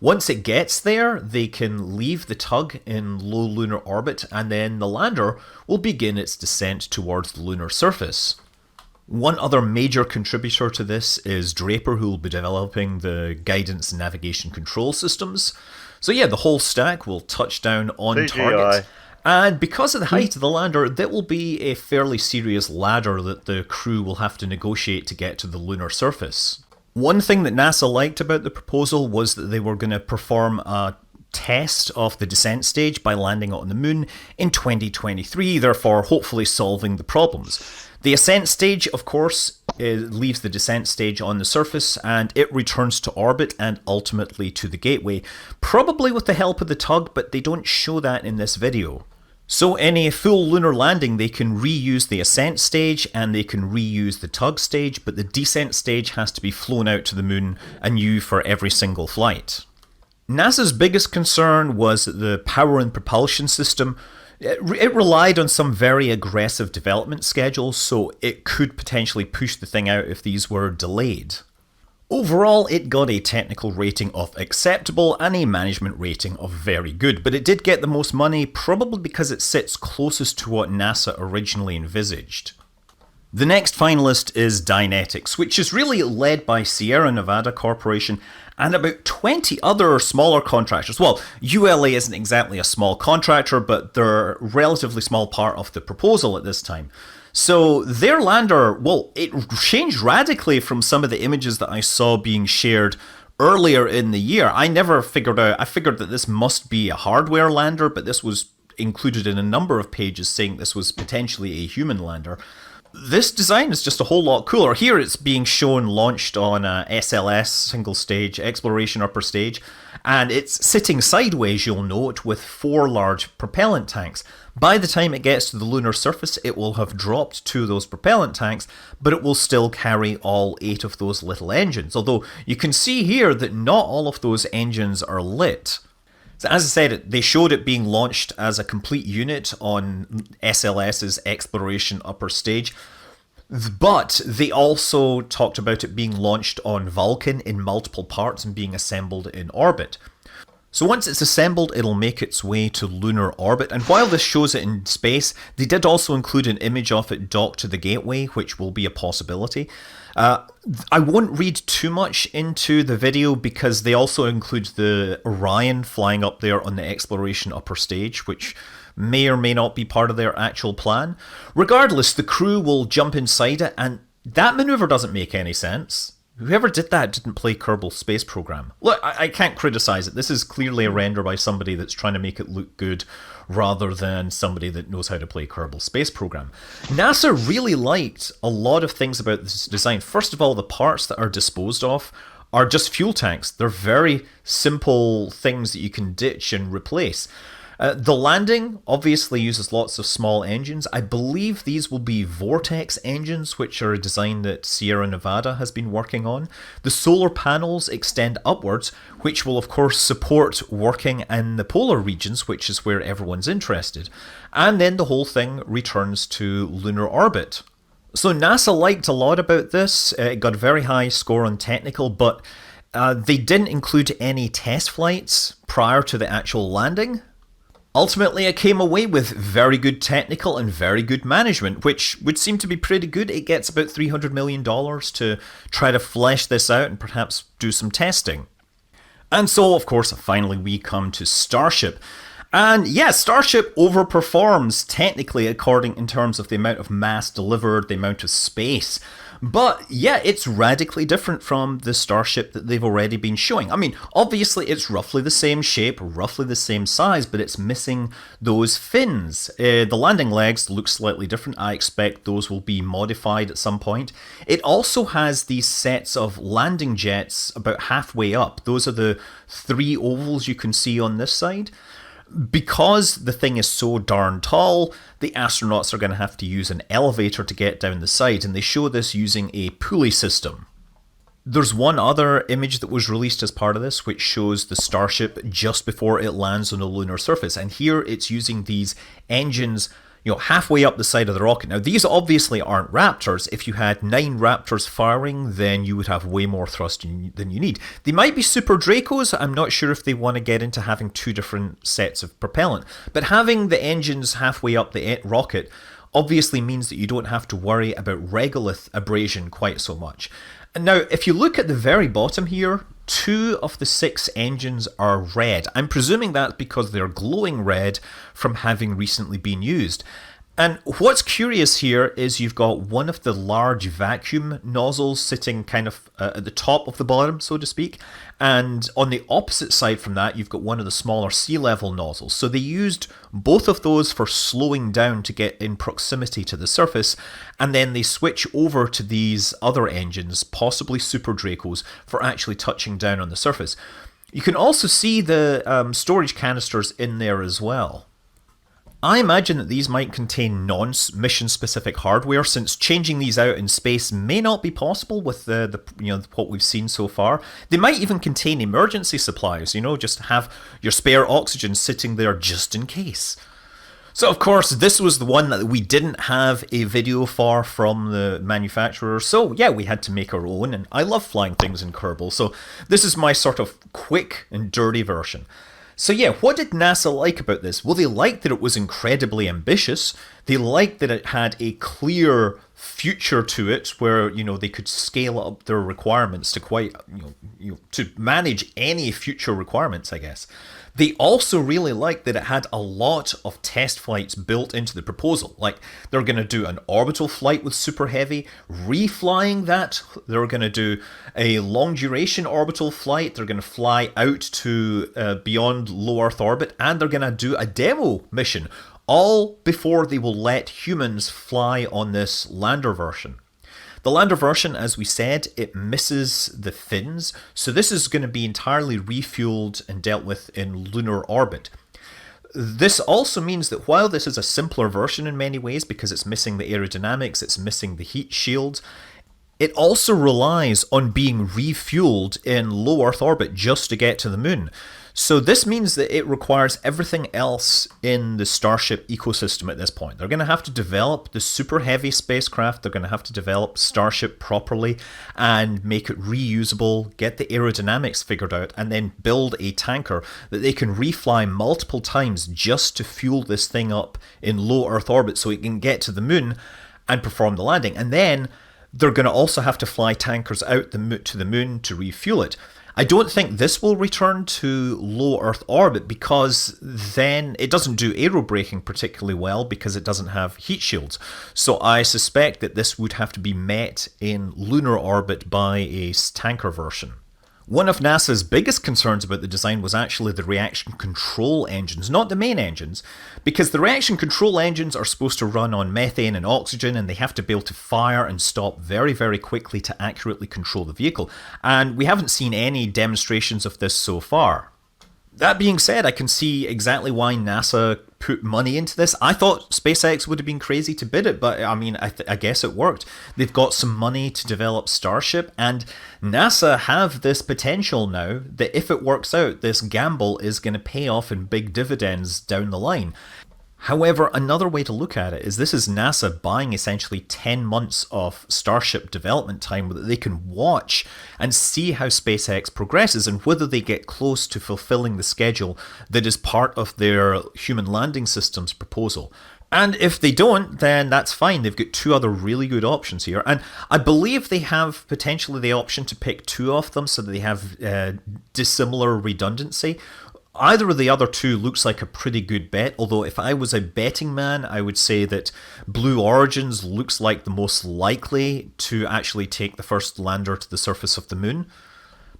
Once it gets there, they can leave the tug in low lunar orbit, and then the lander will begin its descent towards the lunar surface. One other major contributor to this is Draper, who will be developing the guidance and navigation control systems. So yeah, the whole stack will touch down on target. And because of the height of the lander, that will be a fairly serious ladder that the crew will have to negotiate to get to the lunar surface. One thing that NASA liked about the proposal was that they were going to perform a test of the descent stage by landing on the moon in 2023, therefore hopefully solving the problems. The ascent stage, of course, leaves the descent stage on the surface and it returns to orbit and ultimately to the Gateway, probably with the help of the tug, but they don't show that in this video. So in a full lunar landing, they can reuse the ascent stage and they can reuse the tug stage, but the descent stage has to be flown out to the moon anew for every single flight. NASA's biggest concern was the power and propulsion system. It relied on some very aggressive development schedules, so it could potentially push the thing out if these were delayed. Overall, it got a technical rating of acceptable and a management rating of very good, but it did get the most money probably because it sits closest to what NASA originally envisaged. The next finalist is Dynetics, which is really led by Sierra Nevada Corporation and about 20 other smaller contractors. Well, ULA isn't exactly a small contractor, but they're a relatively small part of the proposal at this time. So their lander, well, it changed radically from some of the images that I saw being shared earlier in the year. I figured that this must be a hardware lander, but this was included in a number of pages saying this was potentially a human lander. This design is just a whole lot cooler. Here it's being shown launched on a SLS, single stage, exploration upper stage, and it's sitting sideways, you'll note, with 4 large propellant tanks. By the time it gets to the lunar surface, it will have dropped 2 of those propellant tanks, but it will still carry all 8 of those little engines, although you can see here that not all of those engines are lit. So as I said, they showed it being launched as a complete unit on SLS's Exploration Upper Stage, but they also talked about it being launched on Vulcan in multiple parts and being assembled in orbit. So once it's assembled, it'll make its way to lunar orbit, and while this shows it in space, they did also include an image of it docked to the gateway, which will be a possibility. I won't read too much into the video because they also include the Orion flying up there on the Exploration Upper Stage, which may or may not be part of their actual plan. Regardless, the crew will jump inside it, and that maneuver doesn't make any sense. Whoever did that didn't play Kerbal Space Program. Look, I can't criticize it. This is clearly a render by somebody that's trying to make it look good rather than somebody that knows how to play Kerbal Space Program. NASA really liked a lot of things about this design. First of all, the parts that are disposed of are just fuel tanks. They're very simple things that you can ditch and replace. The landing obviously uses lots of small engines. I believe these will be Vortex engines, which are a design that Sierra Nevada has been working on. The solar panels extend upwards, which will of course support working in the polar regions, which is where everyone's interested. And then the whole thing returns to lunar orbit. So NASA liked a lot about this. It got a very high score on technical, but they didn't include any test flights prior to the actual landing. Ultimately, it came away with very good technical and very good management, which would seem to be pretty good. It gets about $300 million to try to flesh this out and perhaps do some testing. And so, of course, finally we come to Starship. And yeah, Starship overperforms technically according in terms of the amount of mass delivered, the amount of space. But yeah, it's radically different from the Starship that they've already been showing. I mean, obviously it's roughly the same shape, roughly the same size, but it's missing those fins. The landing legs look slightly different. I expect those will be modified at some point. It also has these sets of landing jets about halfway up. Those are the 3 ovals you can see on this side. Because the thing is so darn tall, the astronauts are going to have to use an elevator to get down the side, and they show this using a pulley system. There's one other image that was released as part of this, which shows the Starship just before it lands on the lunar surface, and here it's using these engines, you know, halfway up the side of the rocket. Now, these obviously aren't Raptors. If you had 9 Raptors firing, then you would have way more thrust than you need. They might be Super Dracos. I'm not sure if they want to get into having 2 different sets of propellant. But having the engines halfway up the rocket obviously means that you don't have to worry about regolith abrasion quite so much. And now, if you look at the very bottom here, 2 of the 6 engines are red. I'm presuming that's because they're glowing red from having recently been used. And what's curious here is you've got one of the large vacuum nozzles sitting kind of at the top of the bottom, so to speak. And on the opposite side from that, you've got one of the smaller sea level nozzles. So they used both of those for slowing down to get in proximity to the surface. And then they switch over to these other engines, possibly Super Dracos, for actually touching down on the surface. You can also see the storage canisters in there as well. I imagine that these might contain non-mission specific hardware, since changing these out in space may not be possible with the what we've seen so far. They might even contain emergency supplies, you know, just have your spare oxygen sitting there just in case. So of course, this was the one that we didn't have a video for from the manufacturer, so yeah, we had to make our own, and I love flying things in Kerbal, so this is my sort of quick and dirty version. So yeah, what did NASA like about this? Well, they liked that it was incredibly ambitious. They liked that it had a clear future to it where, you know, they could scale up their requirements to quite, to manage any future requirements, I guess. They also really liked that it had a lot of test flights built into the proposal. Like, they're going to do an orbital flight with Super Heavy, reflying that. They're going to do a long duration orbital flight. They're going to fly out to beyond low Earth orbit, and they're going to do a demo mission, all before they will let humans fly on this lander version. The lander version, as we said, it misses the fins, so this is going to be entirely refueled and dealt with in lunar orbit. This also means that while this is a simpler version in many ways because it's missing the aerodynamics, it's missing the heat shield, it also relies on being refueled in low Earth orbit just to get to the moon. So this means that it requires everything else in the Starship ecosystem at this point. They're going to have to develop the super heavy spacecraft, they're going to have to develop Starship properly and make it reusable, get the aerodynamics figured out, and then build a tanker that they can refly multiple times just to fuel this thing up in low Earth orbit so it can get to the moon and perform the landing. And then they're going to also have to fly tankers out to the moon to refuel it. I don't think this will return to low Earth orbit because then it doesn't do aerobraking particularly well because it doesn't have heat shields. So I suspect that this would have to be met in lunar orbit by a tanker version. One of NASA's biggest concerns about the design was actually the reaction control engines, not the main engines, because the reaction control engines are supposed to run on methane and oxygen, and they have to be able to fire and stop very, very quickly to accurately control the vehicle. And we haven't seen any demonstrations of this so far. That being said, I can see exactly why NASA put money into this. I thought SpaceX would have been crazy to bid it, but I mean, I guess it worked. They've got some money to develop Starship, and NASA have this potential now that if it works out, this gamble is going to pay off in big dividends down the line. However, another way to look at it is this is NASA buying essentially 10 months of Starship development time that they can watch and see how SpaceX progresses and whether they get close to fulfilling the schedule that is part of their human landing system's proposal. And if they don't, then that's fine. They've got two other really good options here. And I believe they have potentially the option to pick two of them so that they have dissimilar redundancy. Either of the other two looks like a pretty good bet, although if I was a betting man, I would say that Blue Origins looks like the most likely to actually take the first lander to the surface of the moon.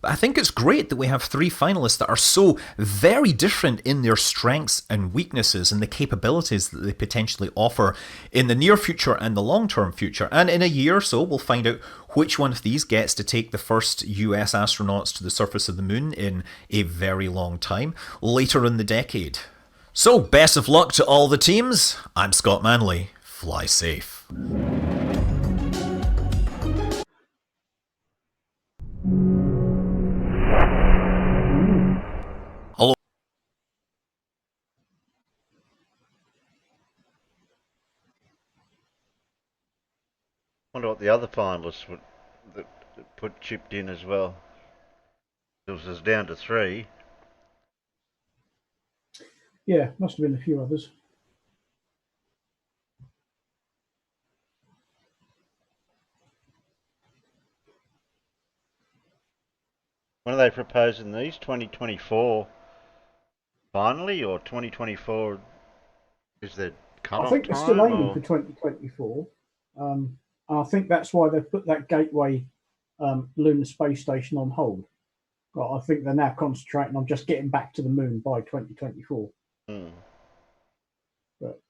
But I think it's great that we have three finalists that are so very different in their strengths and weaknesses and the capabilities that they potentially offer in the near future and the long-term future. And in a year or so, we'll find out which one of these gets to take the first US astronauts to the surface of the moon in a very long time, later in the decade. So, best of luck to all the teams. I'm Scott Manley. Fly safe. I wonder what the other finalists would that put chipped in as well. It was down to 3. Yeah, must have been a few others. When are they proposing these? 2024 finally, or 2024 is their cut-off time? I think they're still aiming for 2024. I think that's why they've put that Gateway lunar space station on hold. Well, I think they're now concentrating on just getting back to the moon by 2024. But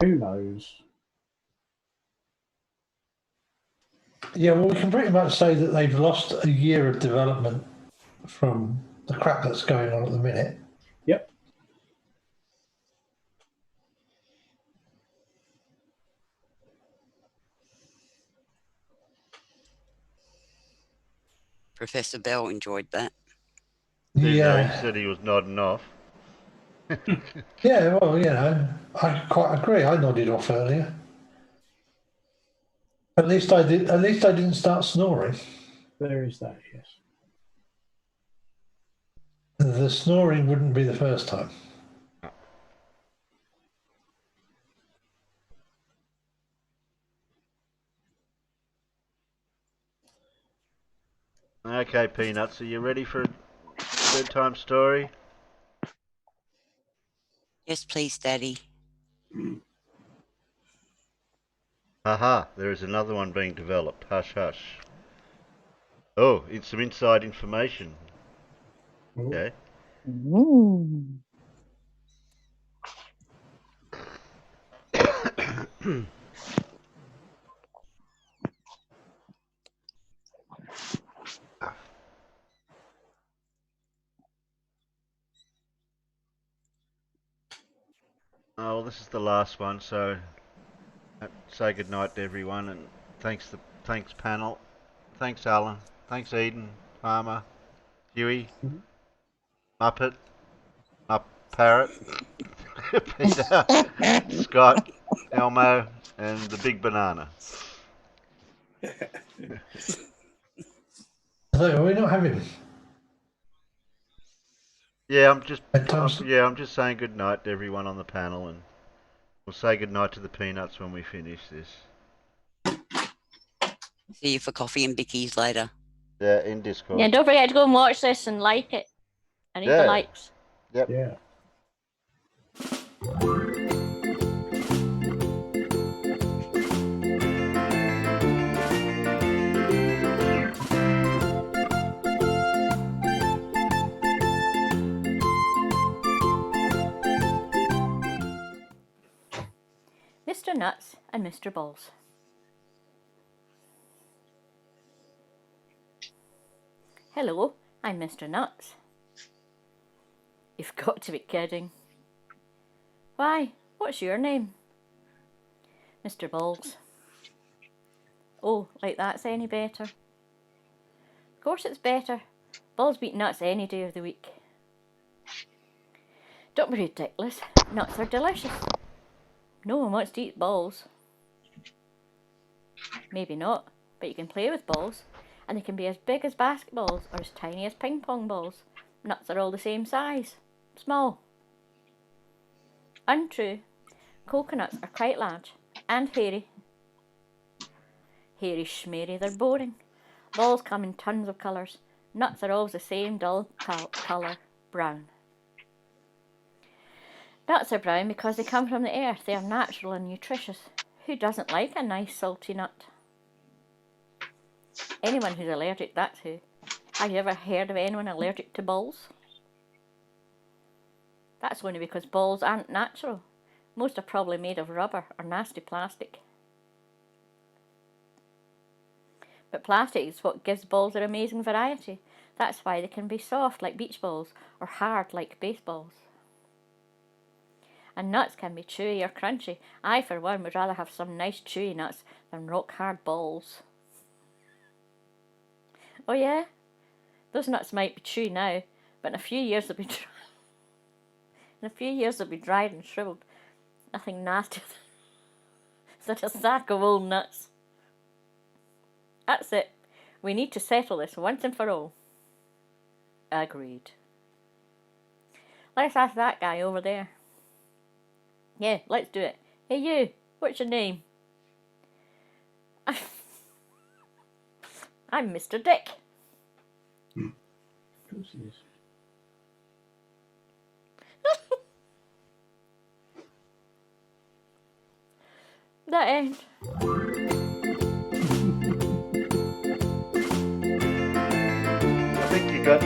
who knows? Yeah, well, we can pretty much say that they've lost a year of development from the crap that's going on at the minute. Yep. Professor Bell enjoyed that. Yeah, he said he was nodding off. Yeah, well, you know, I quite agree. I nodded off earlier. At least I did. At least I didn't start snoring. There is that, yes. The snoring wouldn't be the first time. Okay, Peanuts, are you ready for a bedtime story? Yes, please, Daddy. Haha, there is another one being developed. Hush, hush. Oh, it's some inside information. Okay. Oh, well, this is the last one, so say goodnight to everyone, and thanks panel, thanks Alan, thanks Eden, Palmer, Huey, Muppet, Parrot, Peter, Scott, Elmo, and the big banana. So are we not having? Yeah, I'm just saying good night to everyone on the panel, and we'll say good night to the peanuts when we finish this. See you for coffee and bickies later. Yeah, in Discord. Yeah, don't forget to go and watch this and like it. I need the likes. Yep. Yeah. Mr. Nuts and Mr. Balls. Hello, I'm Mr. Nuts. You've got to be kidding. Why, what's your name? Mr. Balls. Oh, like that's any better? Of course it's better. Balls beat nuts any day of the week. Don't be ridiculous. Nuts are delicious. No one wants to eat balls. Maybe not, but you can play with balls, and they can be as big as basketballs or as tiny as ping pong balls. Nuts are all the same size. Small. Untrue. Coconuts are quite large and hairy. Hairy schmairy, they're boring. Balls come in tons of colours. Nuts are always the same dull colour, brown. Nuts are brown because they come from the earth. They are natural and nutritious. Who doesn't like a nice salty nut? Anyone who's allergic, that's who. Have you ever heard of anyone allergic to balls? That's only because balls aren't natural. Most are probably made of rubber or nasty plastic. But plastic is what gives balls their amazing variety. That's why they can be soft like beach balls or hard like baseballs. And nuts can be chewy or crunchy. I, for one, would rather have some nice chewy nuts than rock hard balls. Oh yeah? Those nuts might be chewy now, but in a few years they'll be dry. In a few years they'll be dried and shriveled. Nothing nasty than a sack of old nuts. That's it. We need to settle this once and for all. Agreed. Let's ask that guy over there. Yeah, let's do it. Hey you, what's your name? I'm Mr. Dick. Of course he is. That end. I think you got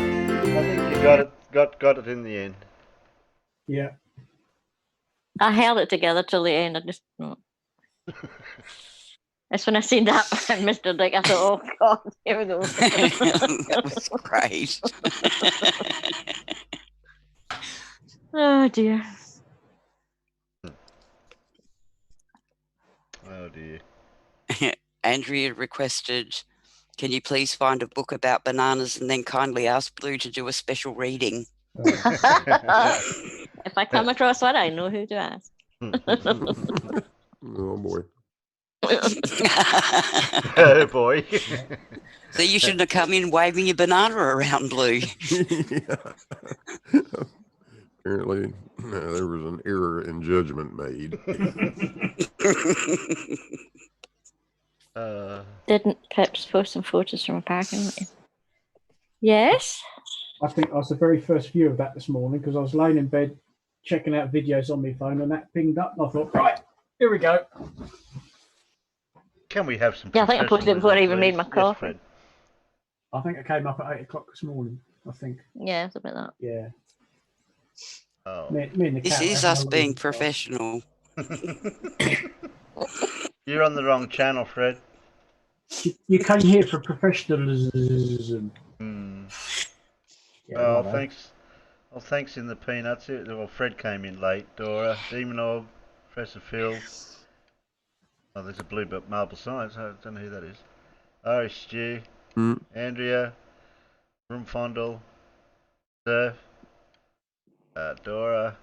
it in the end. Yeah. I held it together till the end. I just. That's when I seen that Mr. Dick. I thought, oh God, here we go. That was great. Oh dear. Oh dear. Andrea requested, can you please find a book about bananas and then kindly ask Blue to do a special reading? If I come across one, I know who to ask. Oh boy. Oh boy. So you shouldn't have come in waving your banana around, Blue. Apparently, there was an error in judgment made. Didn't Pips post some photos from a parking lot? Yes. I think I was the very first view of that this morning because I was laying in bed checking out videos on my phone and that pinged up and I thought, right, here we go. Can we have some? Yeah, I think I posted it before I even made my coffee. Yes, I think I came up at 8 o'clock this morning. I think. Yeah, something like that. Yeah. Oh. Me and the This cat is having us a being little- professional. You're on the wrong channel, Fred. You came here for professionalism. Yeah, Oh, righto. thanks. Well, thanks in the peanuts. Well, Fred came in late. Dora, Demon Orb, Professor Phil. Oh, there's a blue belt marble science. I don't know who that is. Oh, Stu, Andrea, Roomfondle, Surf, Dora.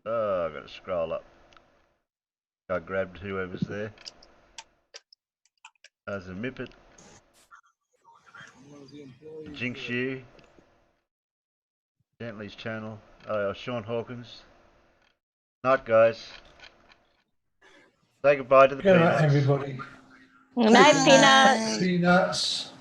Oh, I've got to scroll up. I grabbed whoever's there. There's a Mippet. Jinxu. Gently's channel. Oh, Sean Hawkins. Night, guys. Say goodbye to the Good night, peanuts. everybody. Night, peanuts. Peanuts.